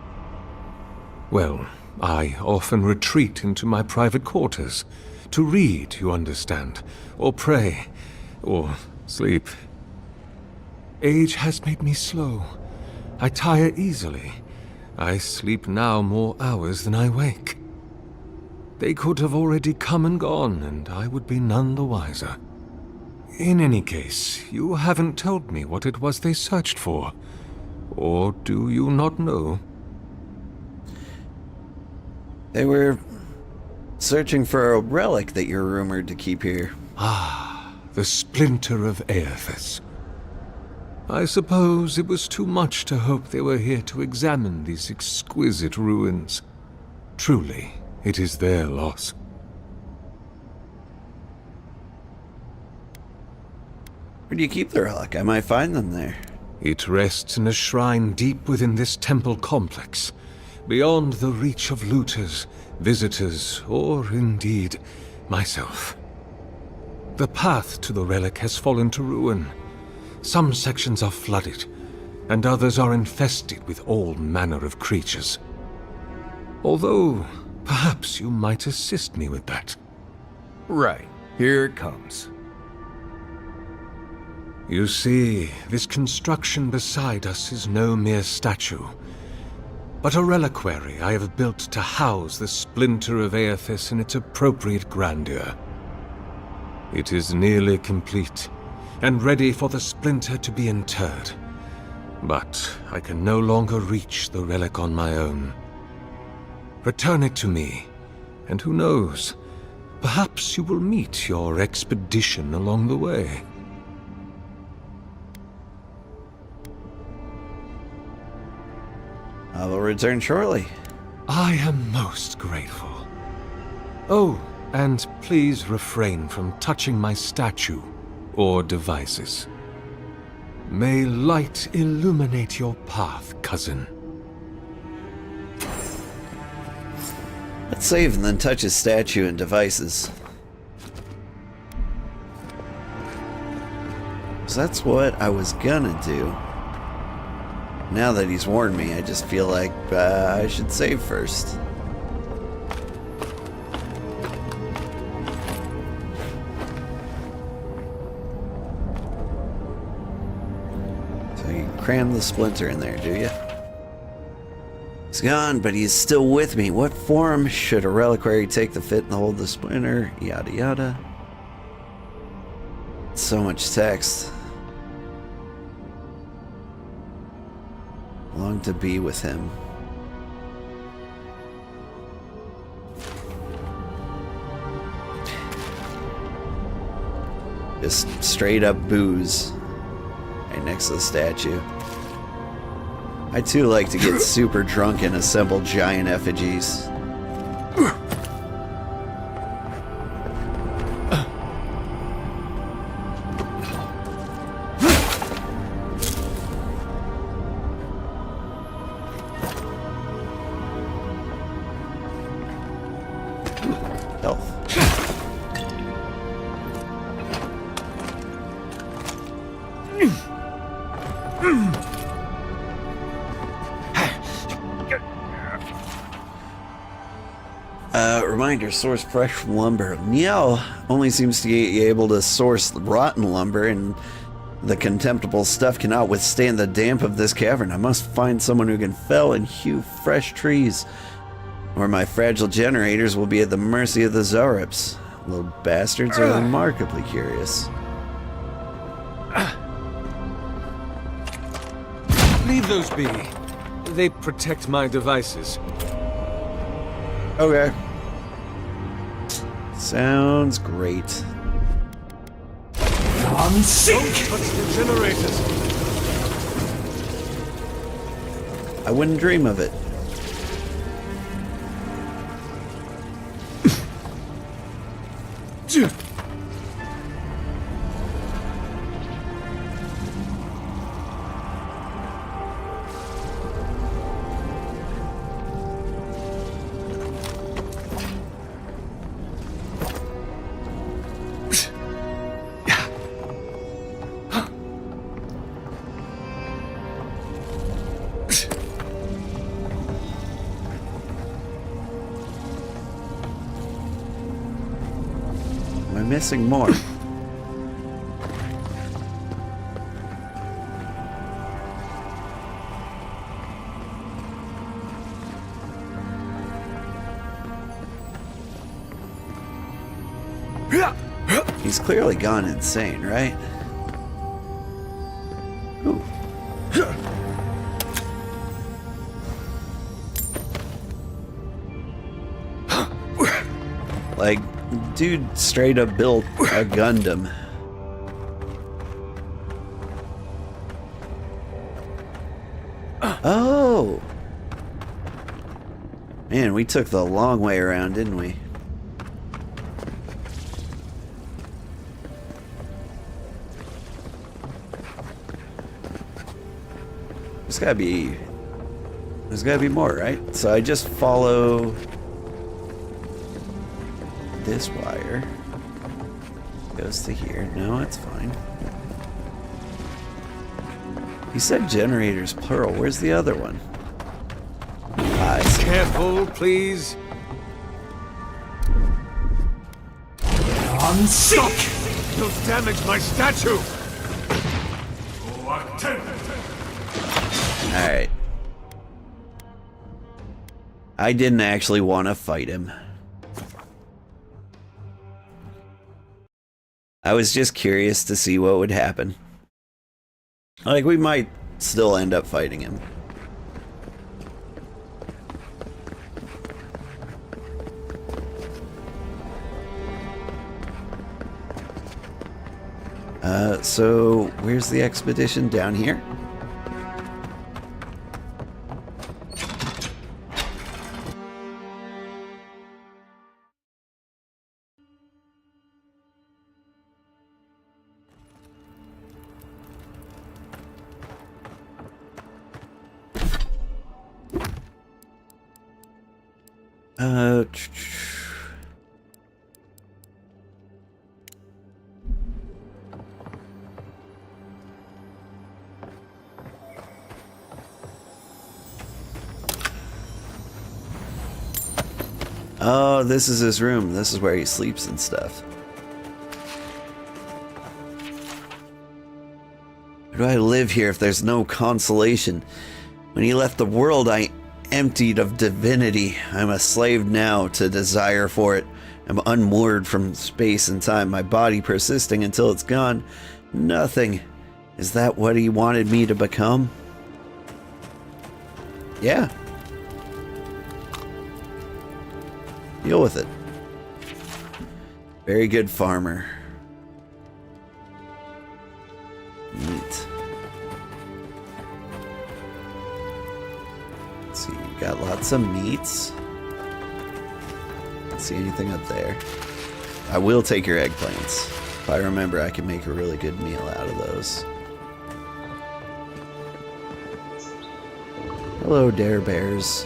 often retreat into my private quarters. To read, you understand, or pray, or sleep. Age has made me slow. I tire easily. I sleep now more hours than I wake. They could have already come and gone, and I would be none the wiser. In any case, you haven't told me what it was they searched for. Or do you not know? They were searching for a relic that you're rumored to keep here. Ah, the splinter of Aethys. I suppose it was too much to hope they were here to examine these exquisite ruins. Truly, it is their loss. Where do you keep the relic? I might find them there. It rests in a shrine deep within this temple complex, beyond the reach of looters, visitors, or indeed, myself. The path to the relic has fallen to ruin. Some sections are flooded, and others are infested with all manner of creatures. Although, perhaps you might assist me with that. Right. Here it comes. You see, this construction beside us is no mere statue, but a reliquary I have built to house the splinter of Aethys in its appropriate grandeur. It is nearly complete, and ready for the splinter to be interred. But I can no longer reach the relic on my own. Return it to me, and who knows, Perhaps you will meet your expedition along the way. I will return shortly. I am most grateful. Oh, and please refrain from touching my statue or devices. May light illuminate your path, cousin. Let's save and then touch his statue and devices. So that's what I was gonna do. Now that he's warned me, I just feel like I should save first. So you cram the splinter in there, do you? He's gone, but he's still with me. What form should a reliquary take to fit and hold the splinter? Yada yada. So much text. Long to be with him. Just straight up booze right next to the statue. I too like to get super drunk and assemble giant effigies. Reminder, source fresh lumber. Niel only seems to be able to source rotten lumber, and the contemptible stuff cannot withstand the damp of this cavern. I must find someone who can fell and hew fresh trees, or my fragile generators will be at the mercy of the Zarips. Little bastards are remarkably curious. Leave those be. They protect my devices. Okay. Sounds great. I'm sick! Don't touch the generators! I wouldn't dream of it. Missing more. He's clearly gone insane, right? Ooh. Like, dude straight up built a Gundam. Oh! Man, we took the long way around, didn't we? There's gotta be more, right? So I just follow this wire. Goes to here. No, it's fine. He said generators plural. Where's the other one? Careful, please. I'm Stop! You'll damage my statue! Alright. I didn't actually want to fight him. I was just curious to see what would happen. Like, we might still end up fighting him. So where's the expedition? Down here? Oh, this is his room. This is where he sleeps and stuff. Why do I live here if there's no consolation? When he left the world, I emptied of divinity. I'm a slave now to desire for it. I'm unmoored from space and time, my body persisting until it's gone. Nothing. Is that what he wanted me to become? Yeah. Deal with it. Very good farmer. Neat. Let's see, you got lots of meats. Let's see anything up there. I will take your eggplants. If I remember, I can make a really good meal out of those. Hello, dare bears.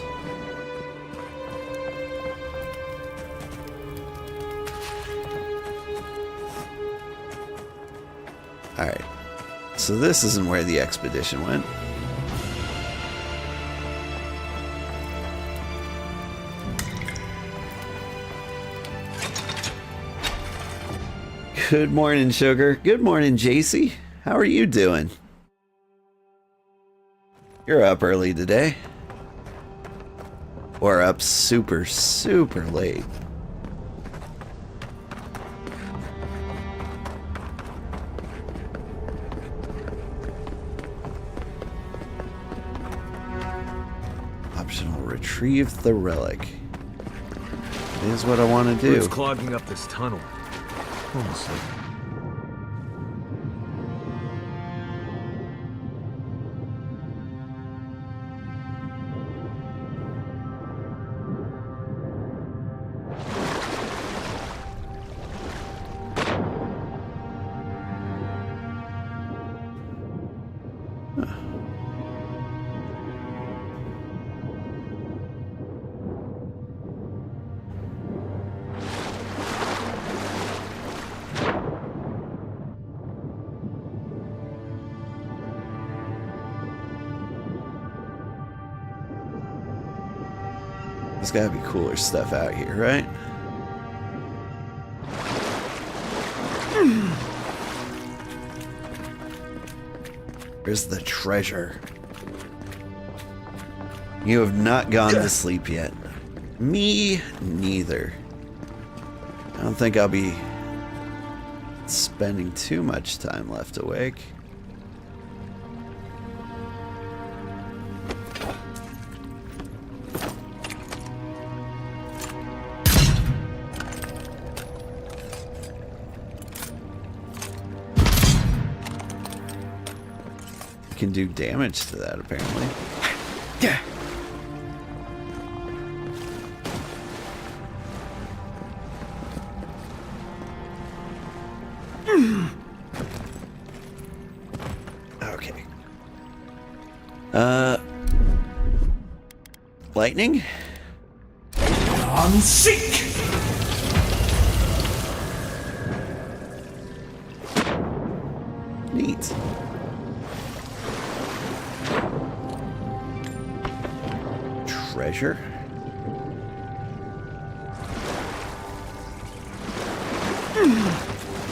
Alright, so this isn't where the expedition went. Good morning, Sugar. Good morning, JC. How are you doing? You're up early today. Or up super, super late. Retrieve the relic. Is what I want to do. Who's clogging up this tunnel? Honestly. There's gotta be cooler stuff out here, right? Where's the treasure? You have not gone to sleep yet. Me neither. I don't think I'll be spending too much time left awake. Can do damage to that apparently. Yeah. Okay. Lightning? Seek! Neat. Treasure?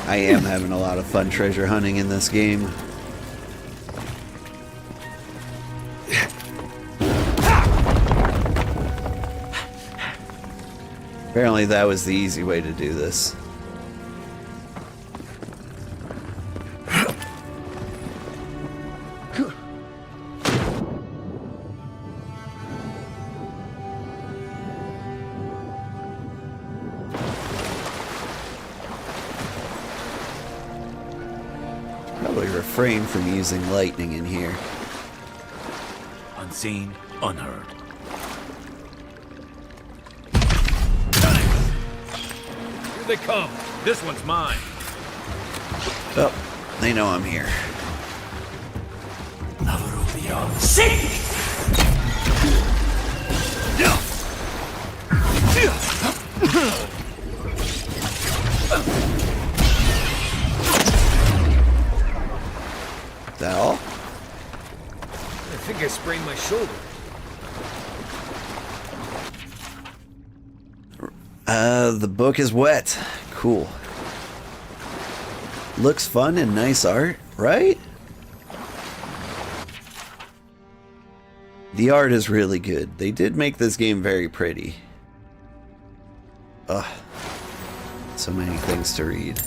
I am having a lot of fun treasure hunting in this game. Apparently that was the easy way to do this. probably refrain from using lightning in here. Unseen, unheard. Here they come. This one's mine. Oh, they know I'm here. Is that all? I think I sprained my shoulder. The book is wet. Cool. Looks fun and nice art, right? The art is really good. They did make this game very pretty. Ugh. So many things to read.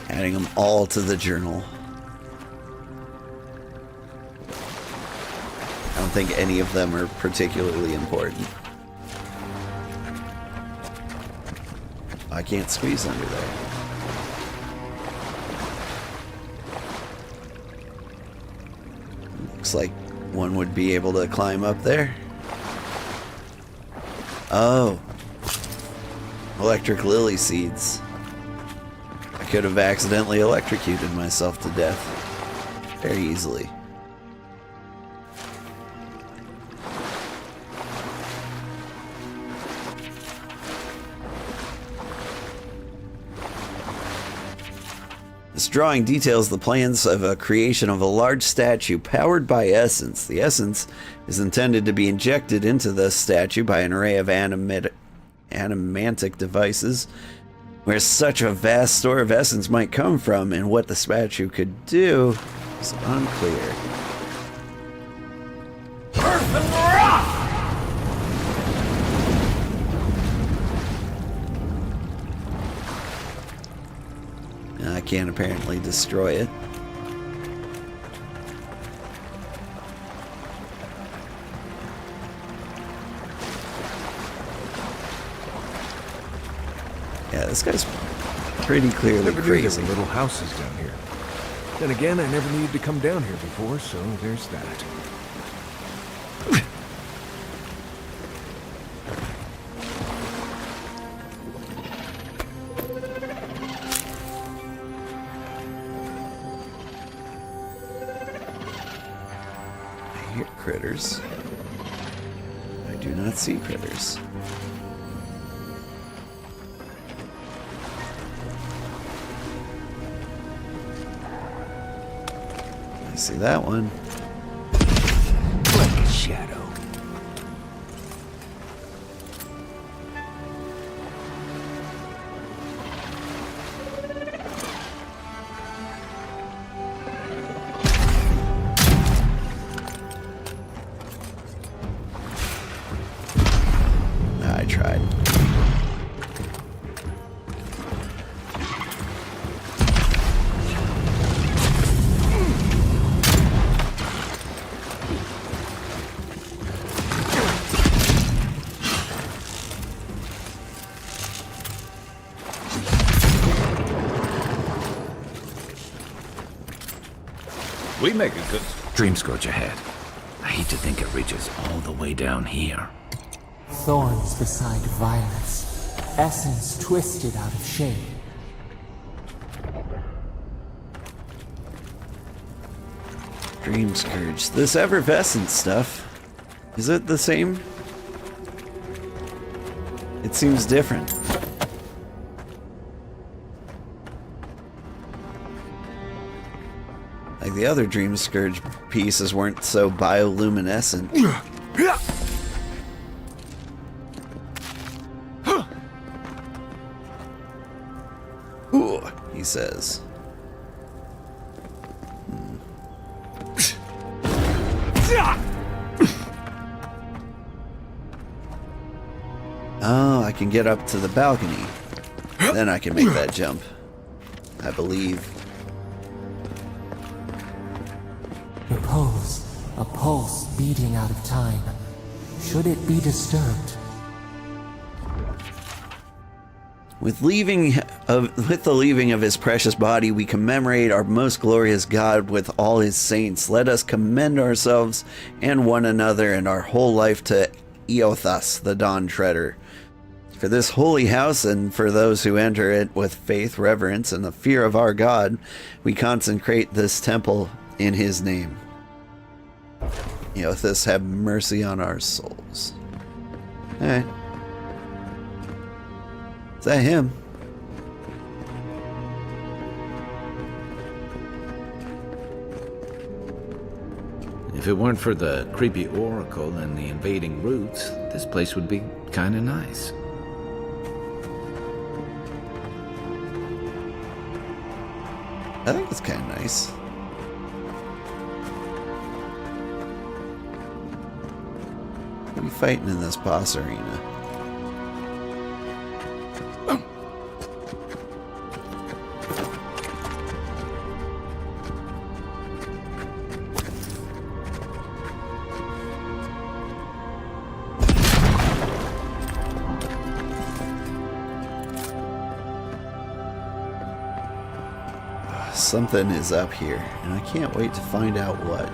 Adding them all to the journal. I don't think any of them are particularly important. I can't squeeze under there. Looks like one would be able to climb up there. Oh. Electric lily seeds. I could have accidentally electrocuted myself to death very easily. This drawing details the plans of a creation of a large statue powered by essence. The essence is intended to be injected into the statue by an array of animatic devices. Where such a vast store of essence might come from and what the statue could do is unclear. Earth and rock! I can't apparently destroy it. Yeah, this guy's pretty clearly Never knew crazy. there were little houses down here. Then again, I never needed to come down here before, so there's that. I hear critters. I do not see critters. I see that one. Like a shadow. I tried. We make a good dream scourge ahead. I hate to think it reaches all the way down here. Thorns beside violets, essence twisted out of shape. Dream Scourge. This effervescent stuff, is it the same? It seems different. Like the other Dream Scourge pieces weren't so bioluminescent. Ooh, he says. Oh, I can get up to the balcony. Then I can make that jump. I believe. Repose, a pulse beating out of time. Should it be disturbed? With the leaving of his precious body, we commemorate our most glorious God with all his saints. Let us commend ourselves and one another and our whole life to Eothas, the Dawn Treader. For this holy house and for those who enter it with faith, reverence, and the fear of our God, we consecrate this temple in his name. Eothas, have mercy on our souls. Alright. Is that him? If it weren't for the creepy oracle and the invading roots, this place would be kinda nice. I think it's kind of nice. What are you fighting in this boss arena? Something is up here, and I can't wait to find out what.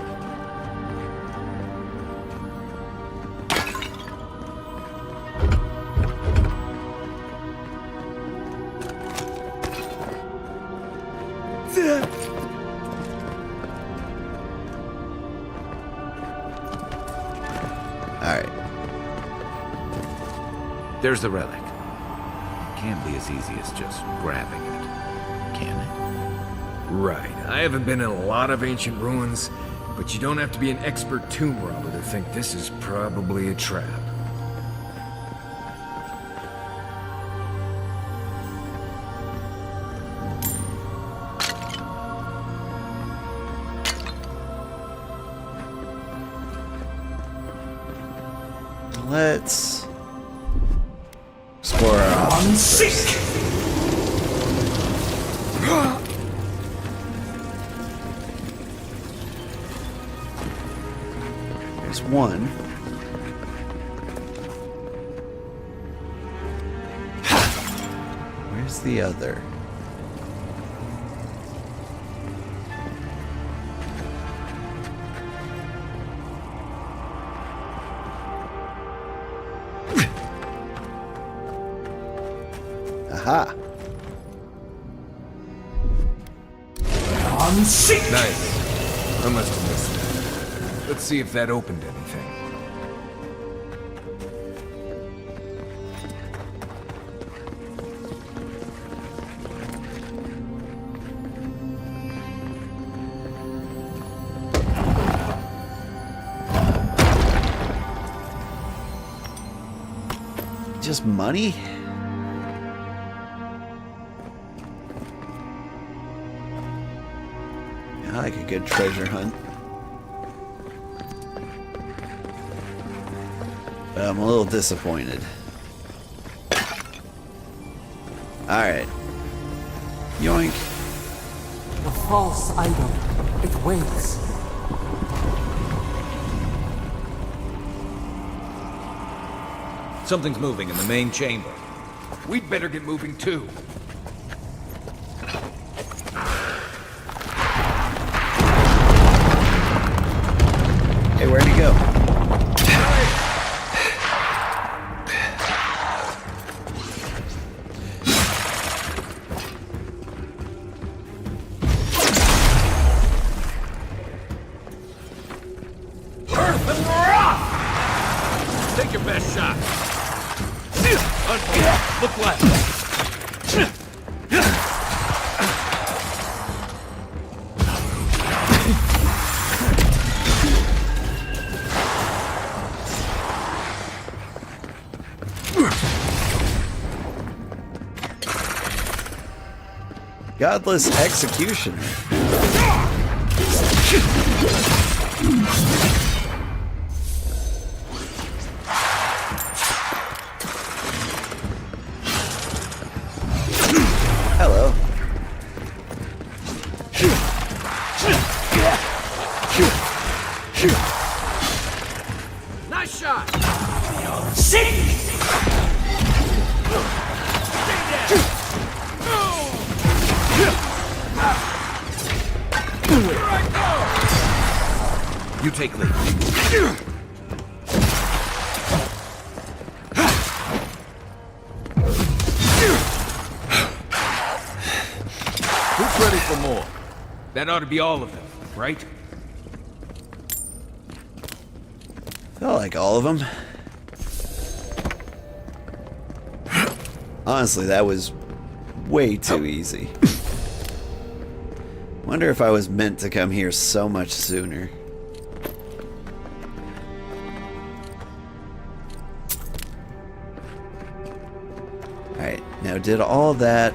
Alright. There's the relic. It can't be as easy as just grabbing it, can it? Right. I haven't been in a lot of ancient ruins, but you don't have to be an expert tomb robber to think this is probably a trap. Let's explore our options first. There's one. Where's the other? Aha. Nice. I must have missed that. Let's see if that opened anything. Just money? I like a good treasure hunt. But I'm a little disappointed. Alright. Yoink. The false item. It waits. Something's moving in the main chamber. We'd better get moving too. Hey, where'd he go? Earth and rock! Take your best shot. Unfold. Look left. Godless executioner. Hello. You take lead. Who's ready for more? That ought to be all of them, right? Felt like all of them. Honestly, that was way too easy. Wonder if I was meant to come here so much sooner. Alright, now did all that...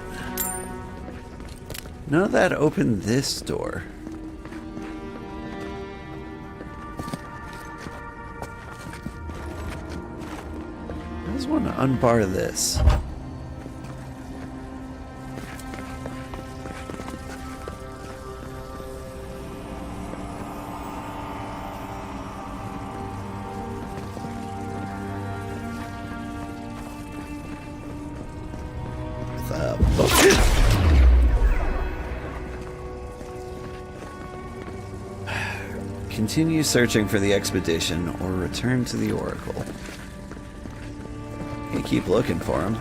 None of that opened this door. I just want to unbar this. Continue searching for the expedition or return to the Oracle. You keep looking for him.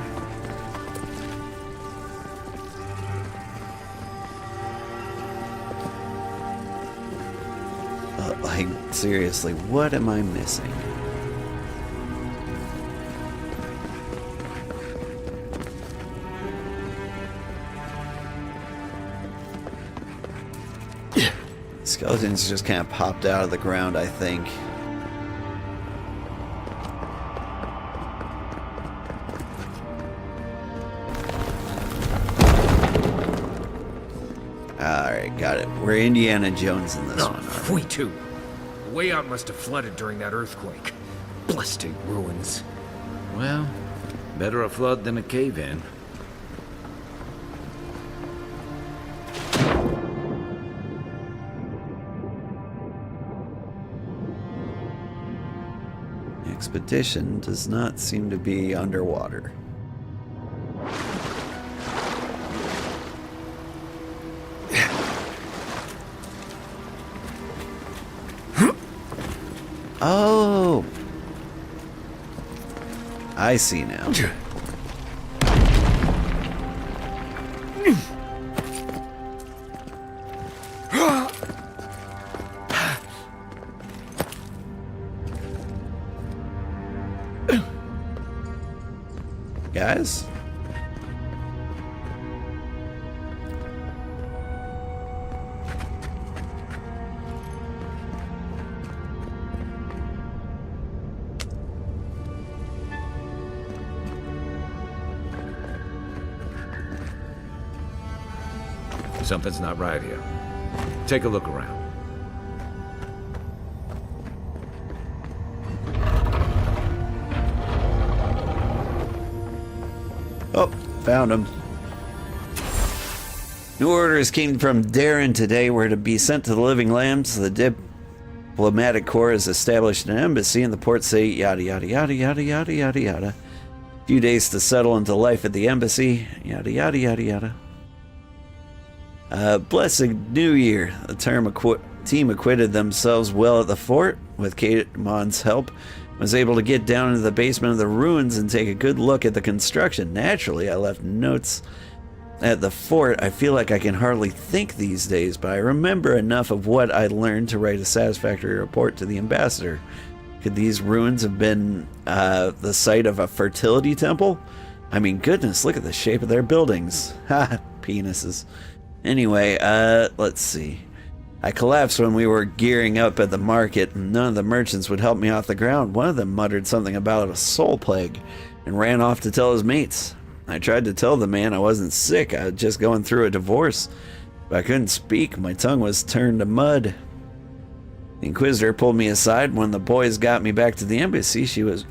Like, seriously, what am I missing? Skeletons just kind of popped out of the ground, I think. Alright, got it. We're Indiana Jones in this one. We too. The way out must have flooded during that earthquake. Blasted ruins. Well, better a flood than a cave-in. Expedition does not seem to be underwater. Oh, I see now. Guys? Something's not right here. Take a look around. Oh, found him. New orders came from Darren today. We're to be sent to the Living Lambs. The diplomatic corps has established an embassy in the port city. Yada yada yada yada yada yada yada. Few days to settle into life at the embassy. Yada yada yada yada. Blessed New Year. The team acquitted themselves well at the fort. With Katemon's help, was able to get down into the basement of the ruins and take a good look at the construction. Naturally, I left notes at the fort. I feel like I can hardly think these days, but I remember enough of what I learned to write a satisfactory report to the ambassador. Could these ruins have been the site of a fertility temple? I mean, goodness, look at the shape of their buildings. Ha, penises. Anyway, let's see. I collapsed when we were gearing up at the market, and none of the merchants would help me off the ground. One of them muttered something about a soul plague and ran off to tell his mates. I tried to tell the man I wasn't sick, I was just going through a divorce. But I couldn't speak, my tongue was turned to mud. The Inquisitor pulled me aside. When the boys got me back to the embassy, she was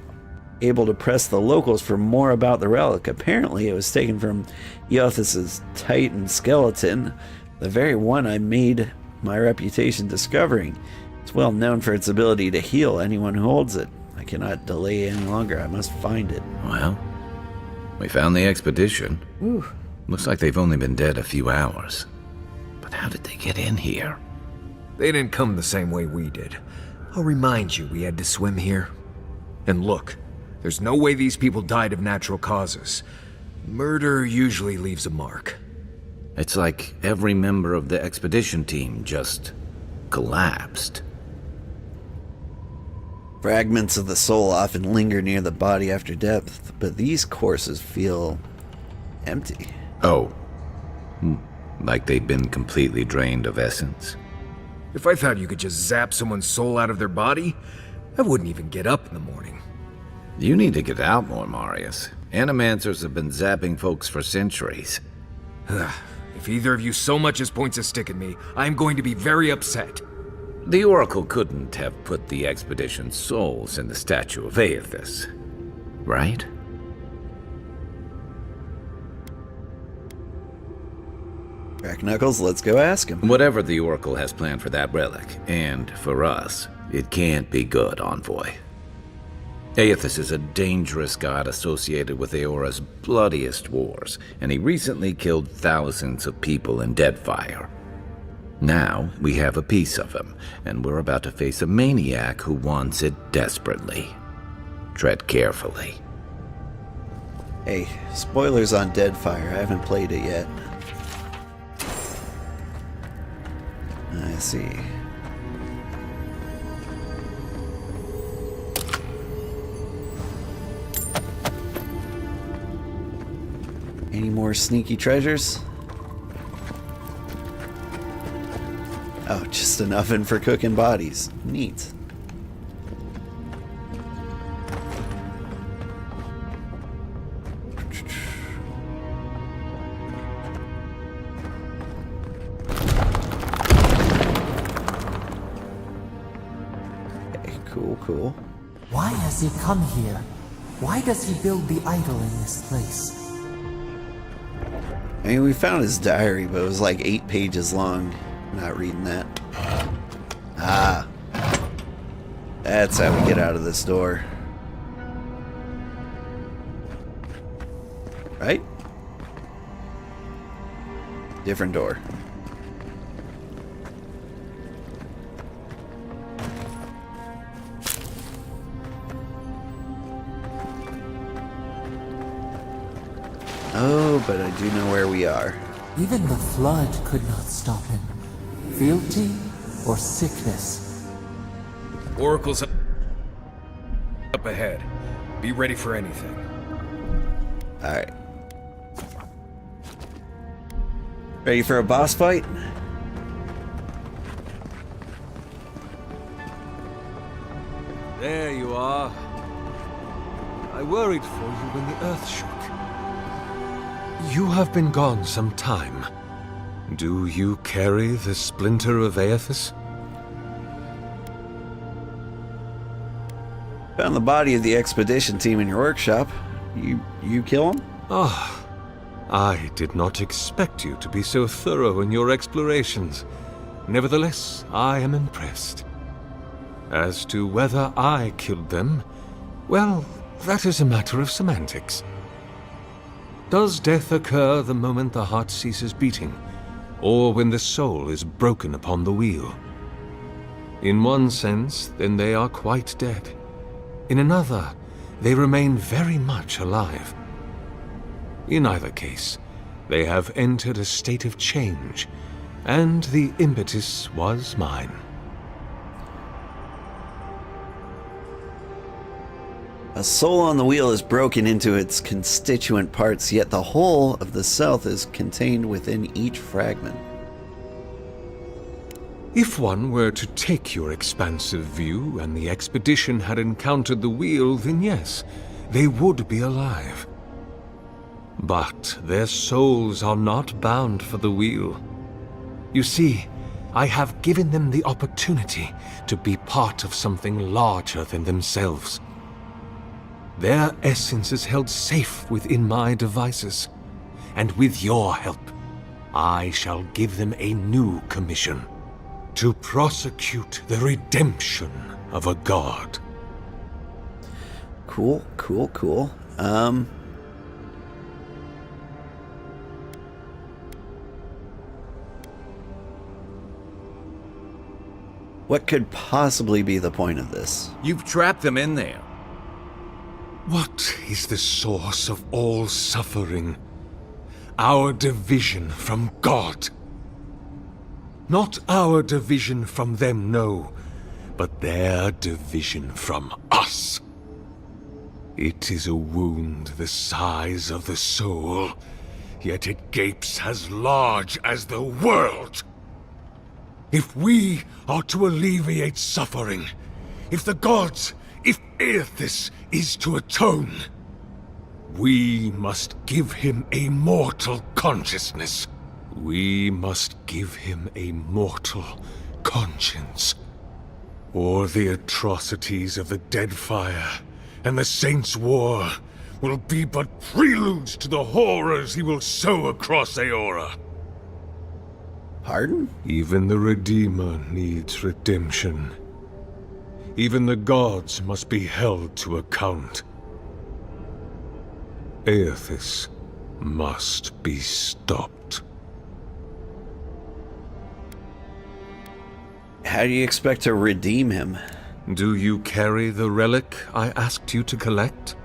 able to press the locals for more about the relic. Apparently, it was taken from Eothas's Titan skeleton, the very one I made my reputation discovering. It's well known for its ability to heal anyone who holds it. I cannot delay any longer. I must find it. Well, we found the expedition. Ooh. Looks like they've only been dead a few hours. But how did they get in here? They didn't come the same way we did. I'll remind you we had to swim here. And look, there's no way these people died of natural causes. Murder usually leaves a mark. It's like every member of the expedition team just collapsed. Fragments of the soul often linger near the body after death, but these corpses feel empty. Oh. Like they've been completely drained of essence? If I thought you could just zap someone's soul out of their body, I wouldn't even get up in the morning. You need to get out more, Marius. Animancers have been zapping folks for centuries. If either of you so much as points a stick at me, I'm going to be very upset. The Oracle couldn't have put the expedition's souls in the statue of Aethys, right? Crack knuckles, let's go ask him. Whatever the Oracle has planned for that relic, and for us, it can't be good, Envoy. Aethys is a dangerous god associated with Eora's bloodiest wars, and he recently killed thousands of people in Deadfire. Now, we have a piece of him, and we're about to face a maniac who wants it desperately. Tread carefully. Hey, spoilers on Deadfire. I haven't played it yet. I see. Any more sneaky treasures? Oh, just an oven for cooking bodies. Neat. Okay, cool. Why has he come here? Why does he build the idol in this place? I mean, we found his diary, but it was like 8 pages long. Not reading that. Ah. That's how we get out of this door. Right? Different door. Oh, but I do know where we are. Even the flood could not stop him. Fealty or sickness? Oracle's up ahead. Be ready for anything. Alright. Ready for a boss fight? There you are. I worried for you when the earth shook. You have been gone some time. Do you carry the splinter of Aethys? Found the body of the expedition team in your workshop. You kill him? Ah, I did not expect you to be so thorough in your explorations. Nevertheless, I am impressed. As to whether I killed them, well, that is a matter of semantics. Does death occur the moment the heart ceases beating, or when the soul is broken upon the wheel? In one sense, then they are quite dead. In another, they remain very much alive. In either case, they have entered a state of change, and the impetus was mine. A soul on the wheel is broken into its constituent parts, yet the whole of the self is contained within each fragment. If one were to take your expansive view and the expedition had encountered the wheel, then yes, they would be alive. But their souls are not bound for the wheel. You see, I have given them the opportunity to be part of something larger than themselves. Their essence is held safe within my devices, and with your help, I shall give them a new commission: to prosecute the redemption of a god. Cool. What could possibly be the point of this? You've trapped them in there. What is the source of all suffering? Our division from God. Not our division from them, no, but their division from us. It is a wound the size of the soul, yet it gapes as large as the world. If we are to alleviate suffering, if the gods, if Aethys is to atone, we must give him a mortal consciousness. We must give him a mortal conscience. Or the atrocities of the Deadfire and the Saints' War will be but preludes to the horrors he will sow across Aora. Pardon? Even the Redeemer needs redemption. Even the gods must be held to account. Aethys must be stopped. How do you expect to redeem him? Do you carry the relic I asked you to collect?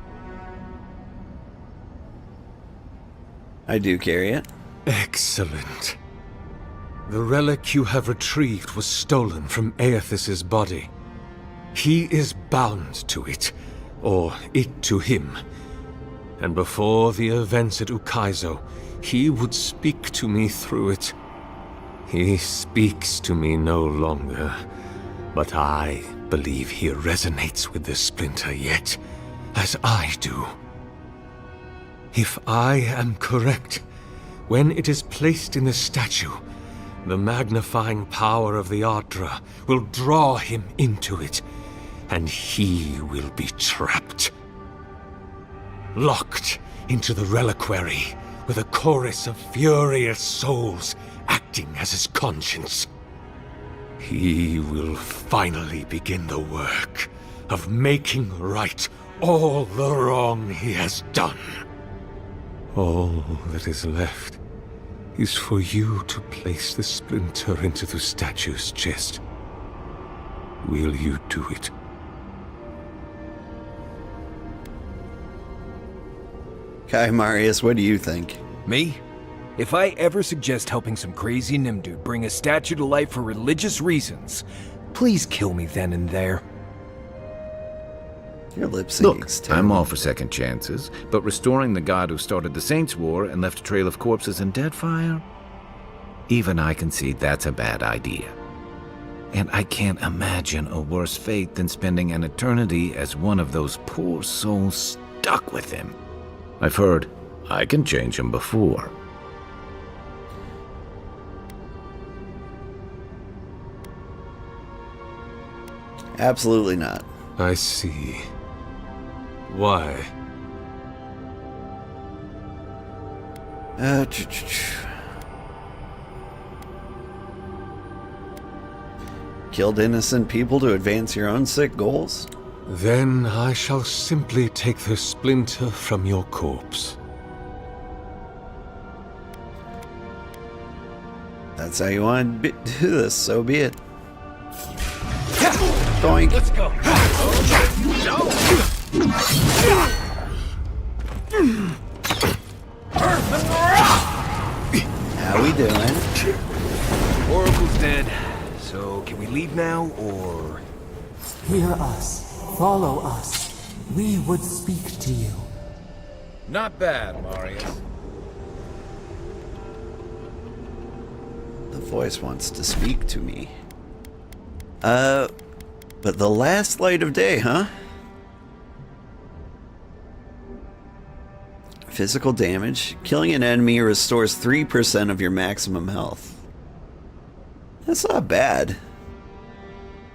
I do carry it. Excellent. The relic you have retrieved was stolen from Aethys' body. He is bound to it, or it to him. And before the events at Ukaizo, he would speak to me through it. He speaks to me no longer, but I believe he resonates with the splinter yet, as I do. If I am correct, when it is placed in the statue, the magnifying power of the Ardra will draw him into it, and he will be trapped. Locked into the reliquary with a chorus of furious souls acting as his conscience. He will finally begin the work of making right all the wrong he has done. All that is left is for you to place the splinter into the statue's chest. Will you do it? Kai Marius, what do you think? Me? If I ever suggest helping some crazy Nimdude bring a statue to life for religious reasons, please kill me then and there. Your lip Look, syncing's I'm terrible. all for second chances, but restoring the god who started the Saints' War and left a trail of corpses and Deadfire? Even I concede that's a bad idea. And I can't imagine a worse fate than spending an eternity as one of those poor souls stuck with him. I've heard I can change him before. Absolutely not. I see. Why? Killed innocent people to advance your own sick goals? Then I shall simply take the splinter from your corpse. That's how you want to do this, so be it. Doink. Let's go. How we doing? Oracle's dead, so can we leave now, or...? Hear us. Follow us. We would speak to you. Not bad, Marius. The voice wants to speak to me. But the last light of day, huh? Physical damage. Killing an enemy restores 3% of your maximum health. That's not bad.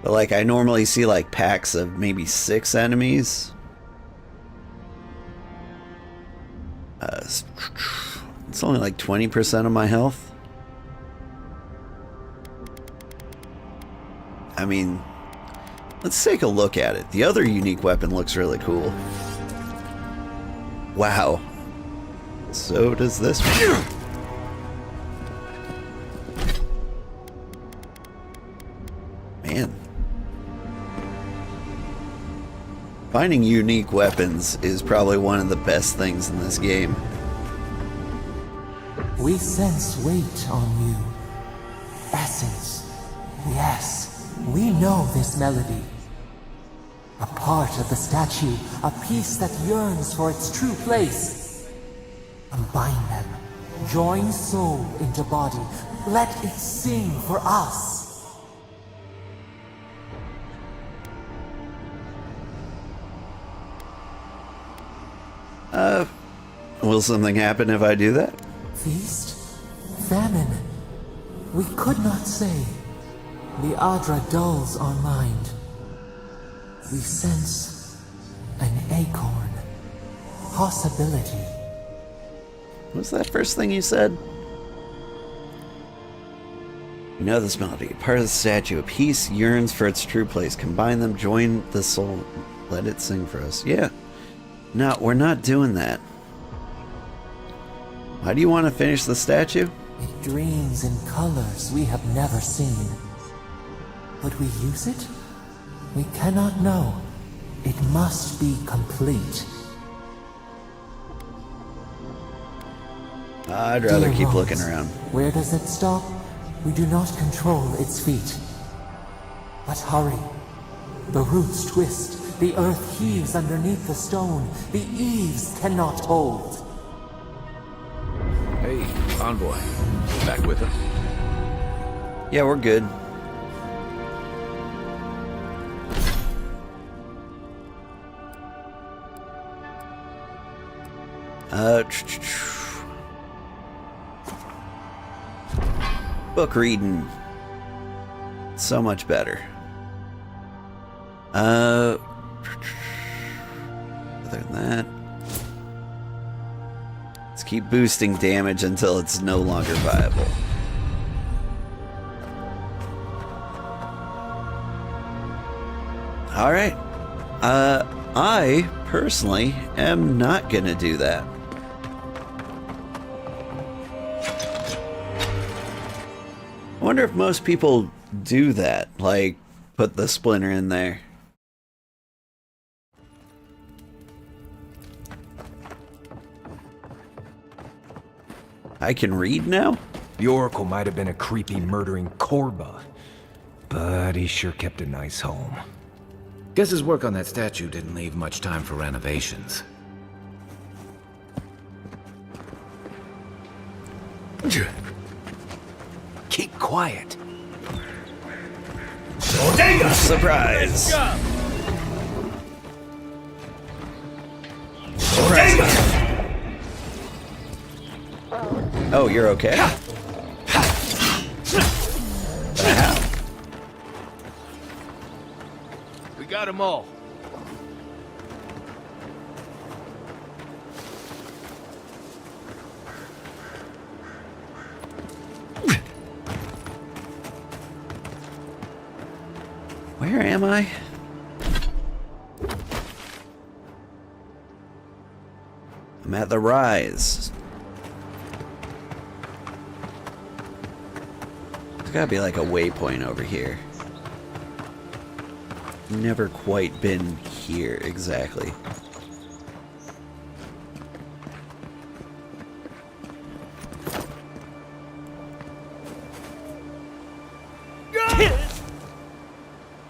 But like, I normally see like packs of maybe 6 enemies. It's only like 20% of my health. I mean, let's take a look at it. The other unique weapon looks really cool. Wow. So does this one. Man, Finding unique weapons is probably one of the best things in this game. We sense weight on you. Essence. Yes, we know this melody. A part of the statue, a piece that yearns for its true place. Combine them. Join soul into body. Let it sing for us. Will something happen if I do that? Feast? Famine? We could not say. The Adra dulls our mind. We sense an acorn. Possibility. What was that first thing you said? You know this melody. Part of the statue. A piece yearns for its true place. Combine them, join the soul. Let it sing for us. Yeah. No, we're not doing that. Why do you want to finish the statue? It dreams in colors we have never seen. Would we use it? We cannot know. It must be complete. I'd rather Dear keep Rose, looking around. Where does it stop? We do not control its feet. But hurry. The roots twist. The earth heaves underneath the stone. The eaves cannot hold. Hey, envoy. Back with us? Yeah, we're good. Book reading. So much better. Other than that, let's keep boosting damage until it's no longer viable. Alright. I personally am not gonna do that. I wonder if most people do that, like put the splinter in there. I can read now? The Oracle might have been a creepy, murdering Korba, but he sure kept a nice home. Guess his work on that statue didn't leave much time for renovations. Keep quiet. Surprise! Surprise! Oh, you're okay? We got them all. Where am I? I'm at the Rise. There's gotta be like a waypoint over here. Never quite been here exactly.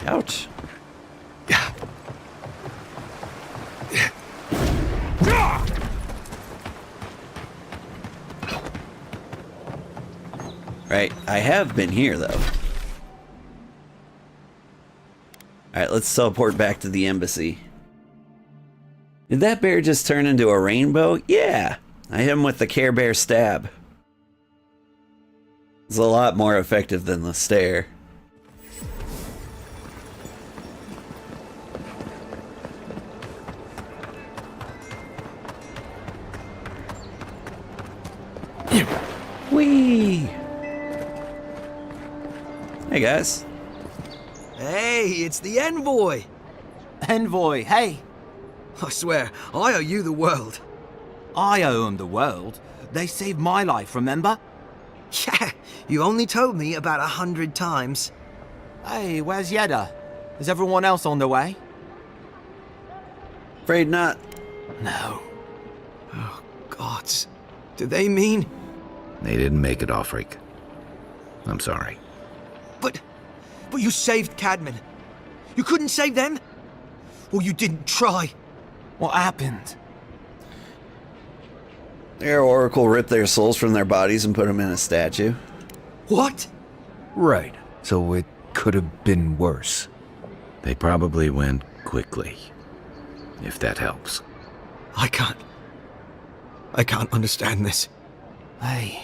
Ouch. Right, I have been here though. Alright, let's teleport back to the embassy. Did that bear just turn into a rainbow? Yeah! I hit him with the Care Bear stab. It's a lot more effective than the stare. Whee! Hey guys. Hey, it's the envoy! Envoy, hey! I swear, I owe you the world. I owe them the world. They saved my life, remember? Yeah, you only told me about 100 times. Hey, where's Yeda? Is everyone else on the way? Afraid not. No. Oh, gods. Do they mean? They didn't make it, Offreak. I'm sorry. But you saved Cadman. You couldn't save them? Or you didn't try? What happened? Their oracle ripped their souls from their bodies and put them in a statue. What? Right. So it could have been worse. They probably went quickly, if that helps. I can't understand this. Hey,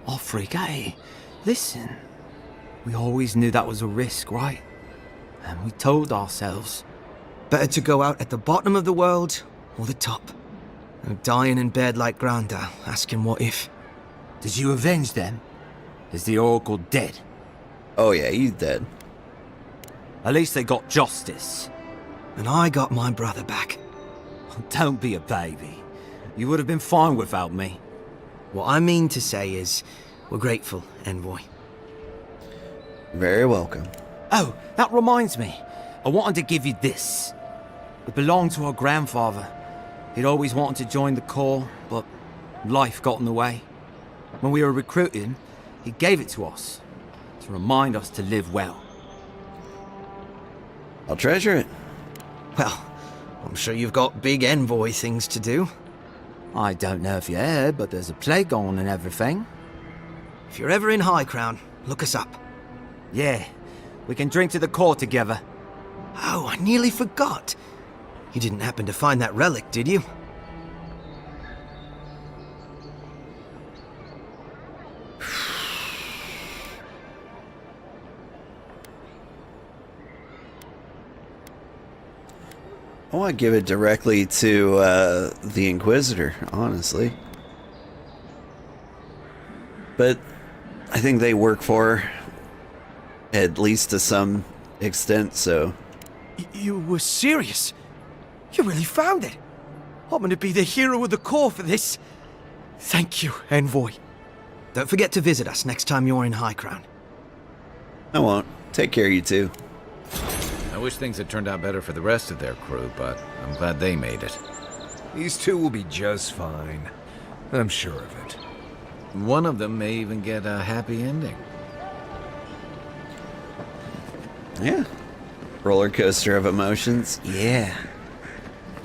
Offreak, hey, listen. We always knew that was a risk, right? And we told ourselves. Better to go out at the bottom of the world or the top. And dying in bed like Granda, asking what if. Did you avenge them? Is the Oracle dead? Oh yeah, he's dead. At least they got justice. And I got my brother back. Don't be a baby. You would have been fine without me. What I mean to say is, we're grateful, Envoy. Very welcome. Oh, that reminds me. I wanted to give you this. It belonged to our grandfather. He'd always wanted to join the Corps, but life got in the way. When we were recruiting, he gave it to us to remind us to live well. I'll treasure it. Well, I'm sure you've got big Envoy things to do. I don't know if you heard, but there's a plague on and everything. If you're ever in High Crown, look us up. Yeah, we can drink to the Corps together. Oh, I nearly forgot. You didn't happen to find that relic, did you? I want to give it directly to the Inquisitor, honestly. But I think they work for her, at least to some extent, so... You were serious? You really found it? I'm going to be the hero of the Corps for this. Thank you, Envoy. Don't forget to visit us next time you're in High Crown. I won't. Take care, you two. I wish things had turned out better for the rest of their crew, but I'm glad they made it. These two will be just fine. I'm sure of it. One of them may even get a happy ending. Yeah. Roller coaster of emotions. Yeah.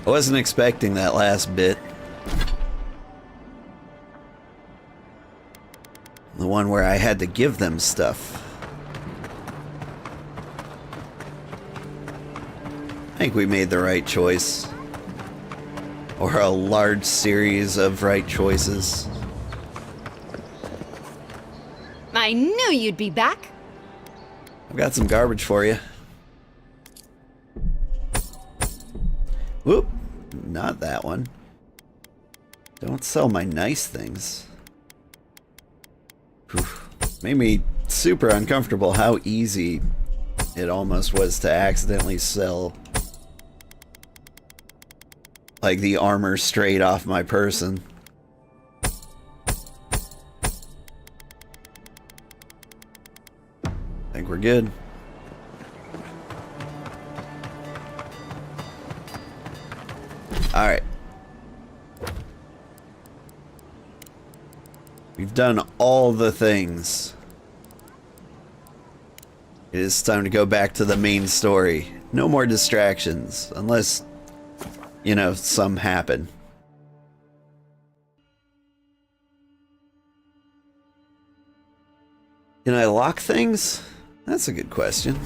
I wasn't expecting that last bit. The one where I had to give them stuff. I think we made the right choice. Or a large series of right choices. I knew you'd be back. I've got some garbage for you. Whoop. Not that one. Don't sell my nice things. Whew. Made me super uncomfortable how easy it almost was to accidentally sell like the armor straight off my person. I think we're good. Alright. We've done all the things. It is time to go back to the main story. No more distractions, unless, you know, some happen. Can I lock things? That's a good question.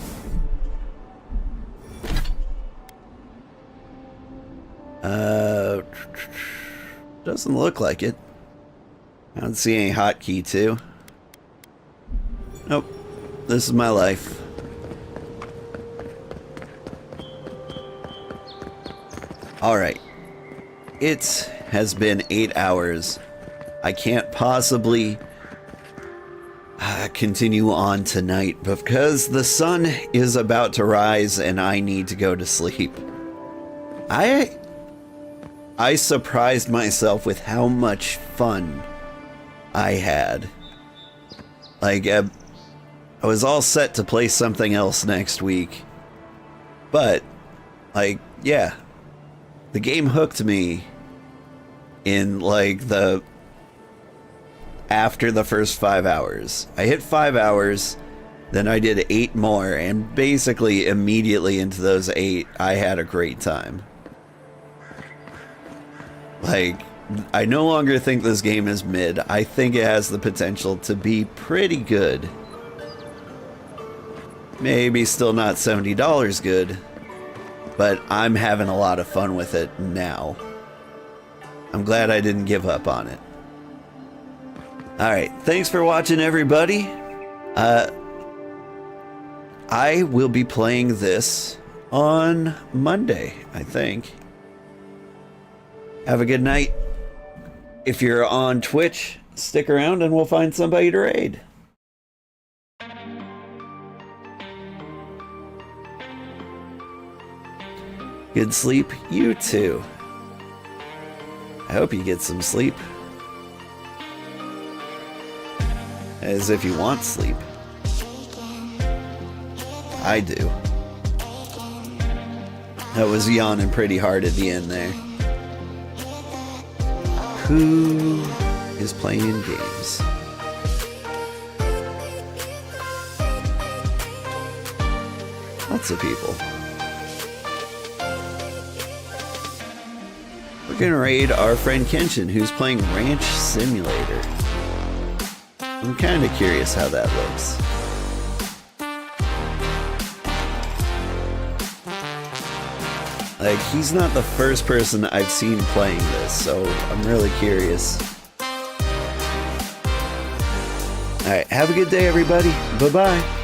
Doesn't look like it. I don't see any hotkey too. Nope. This is my life. Alright. It has been 8 hours. I can't possibly continue on tonight because the sun is about to rise and I need to go to sleep. I surprised myself with how much fun I had. Like, I was all set to play something else next week. But, like, yeah. The game hooked me in like after the first 5 hours. I hit 5 hours, then I did 8 more, and basically immediately into those 8, I had a great time. Like, I no longer think this game is mid. I think it has the potential to be pretty good. Maybe still not $70 good, but I'm having a lot of fun with it now. I'm glad I didn't give up on it. Alright, thanks for watching, everybody. I will be playing this on Monday, I think. Have a good night. If you're on Twitch, stick around and we'll find somebody to raid. Good sleep, you too. I hope you get some sleep. As if you want sleep. I do. I was yawning pretty hard at the end there. Who is playing games? Lots of people. We're gonna raid our friend Kenshin, who's playing Ranch Simulator. I'm kind of curious how that looks. Like, he's not the first person I've seen playing this, so I'm really curious. Alright, have a good day, everybody. Bye-bye.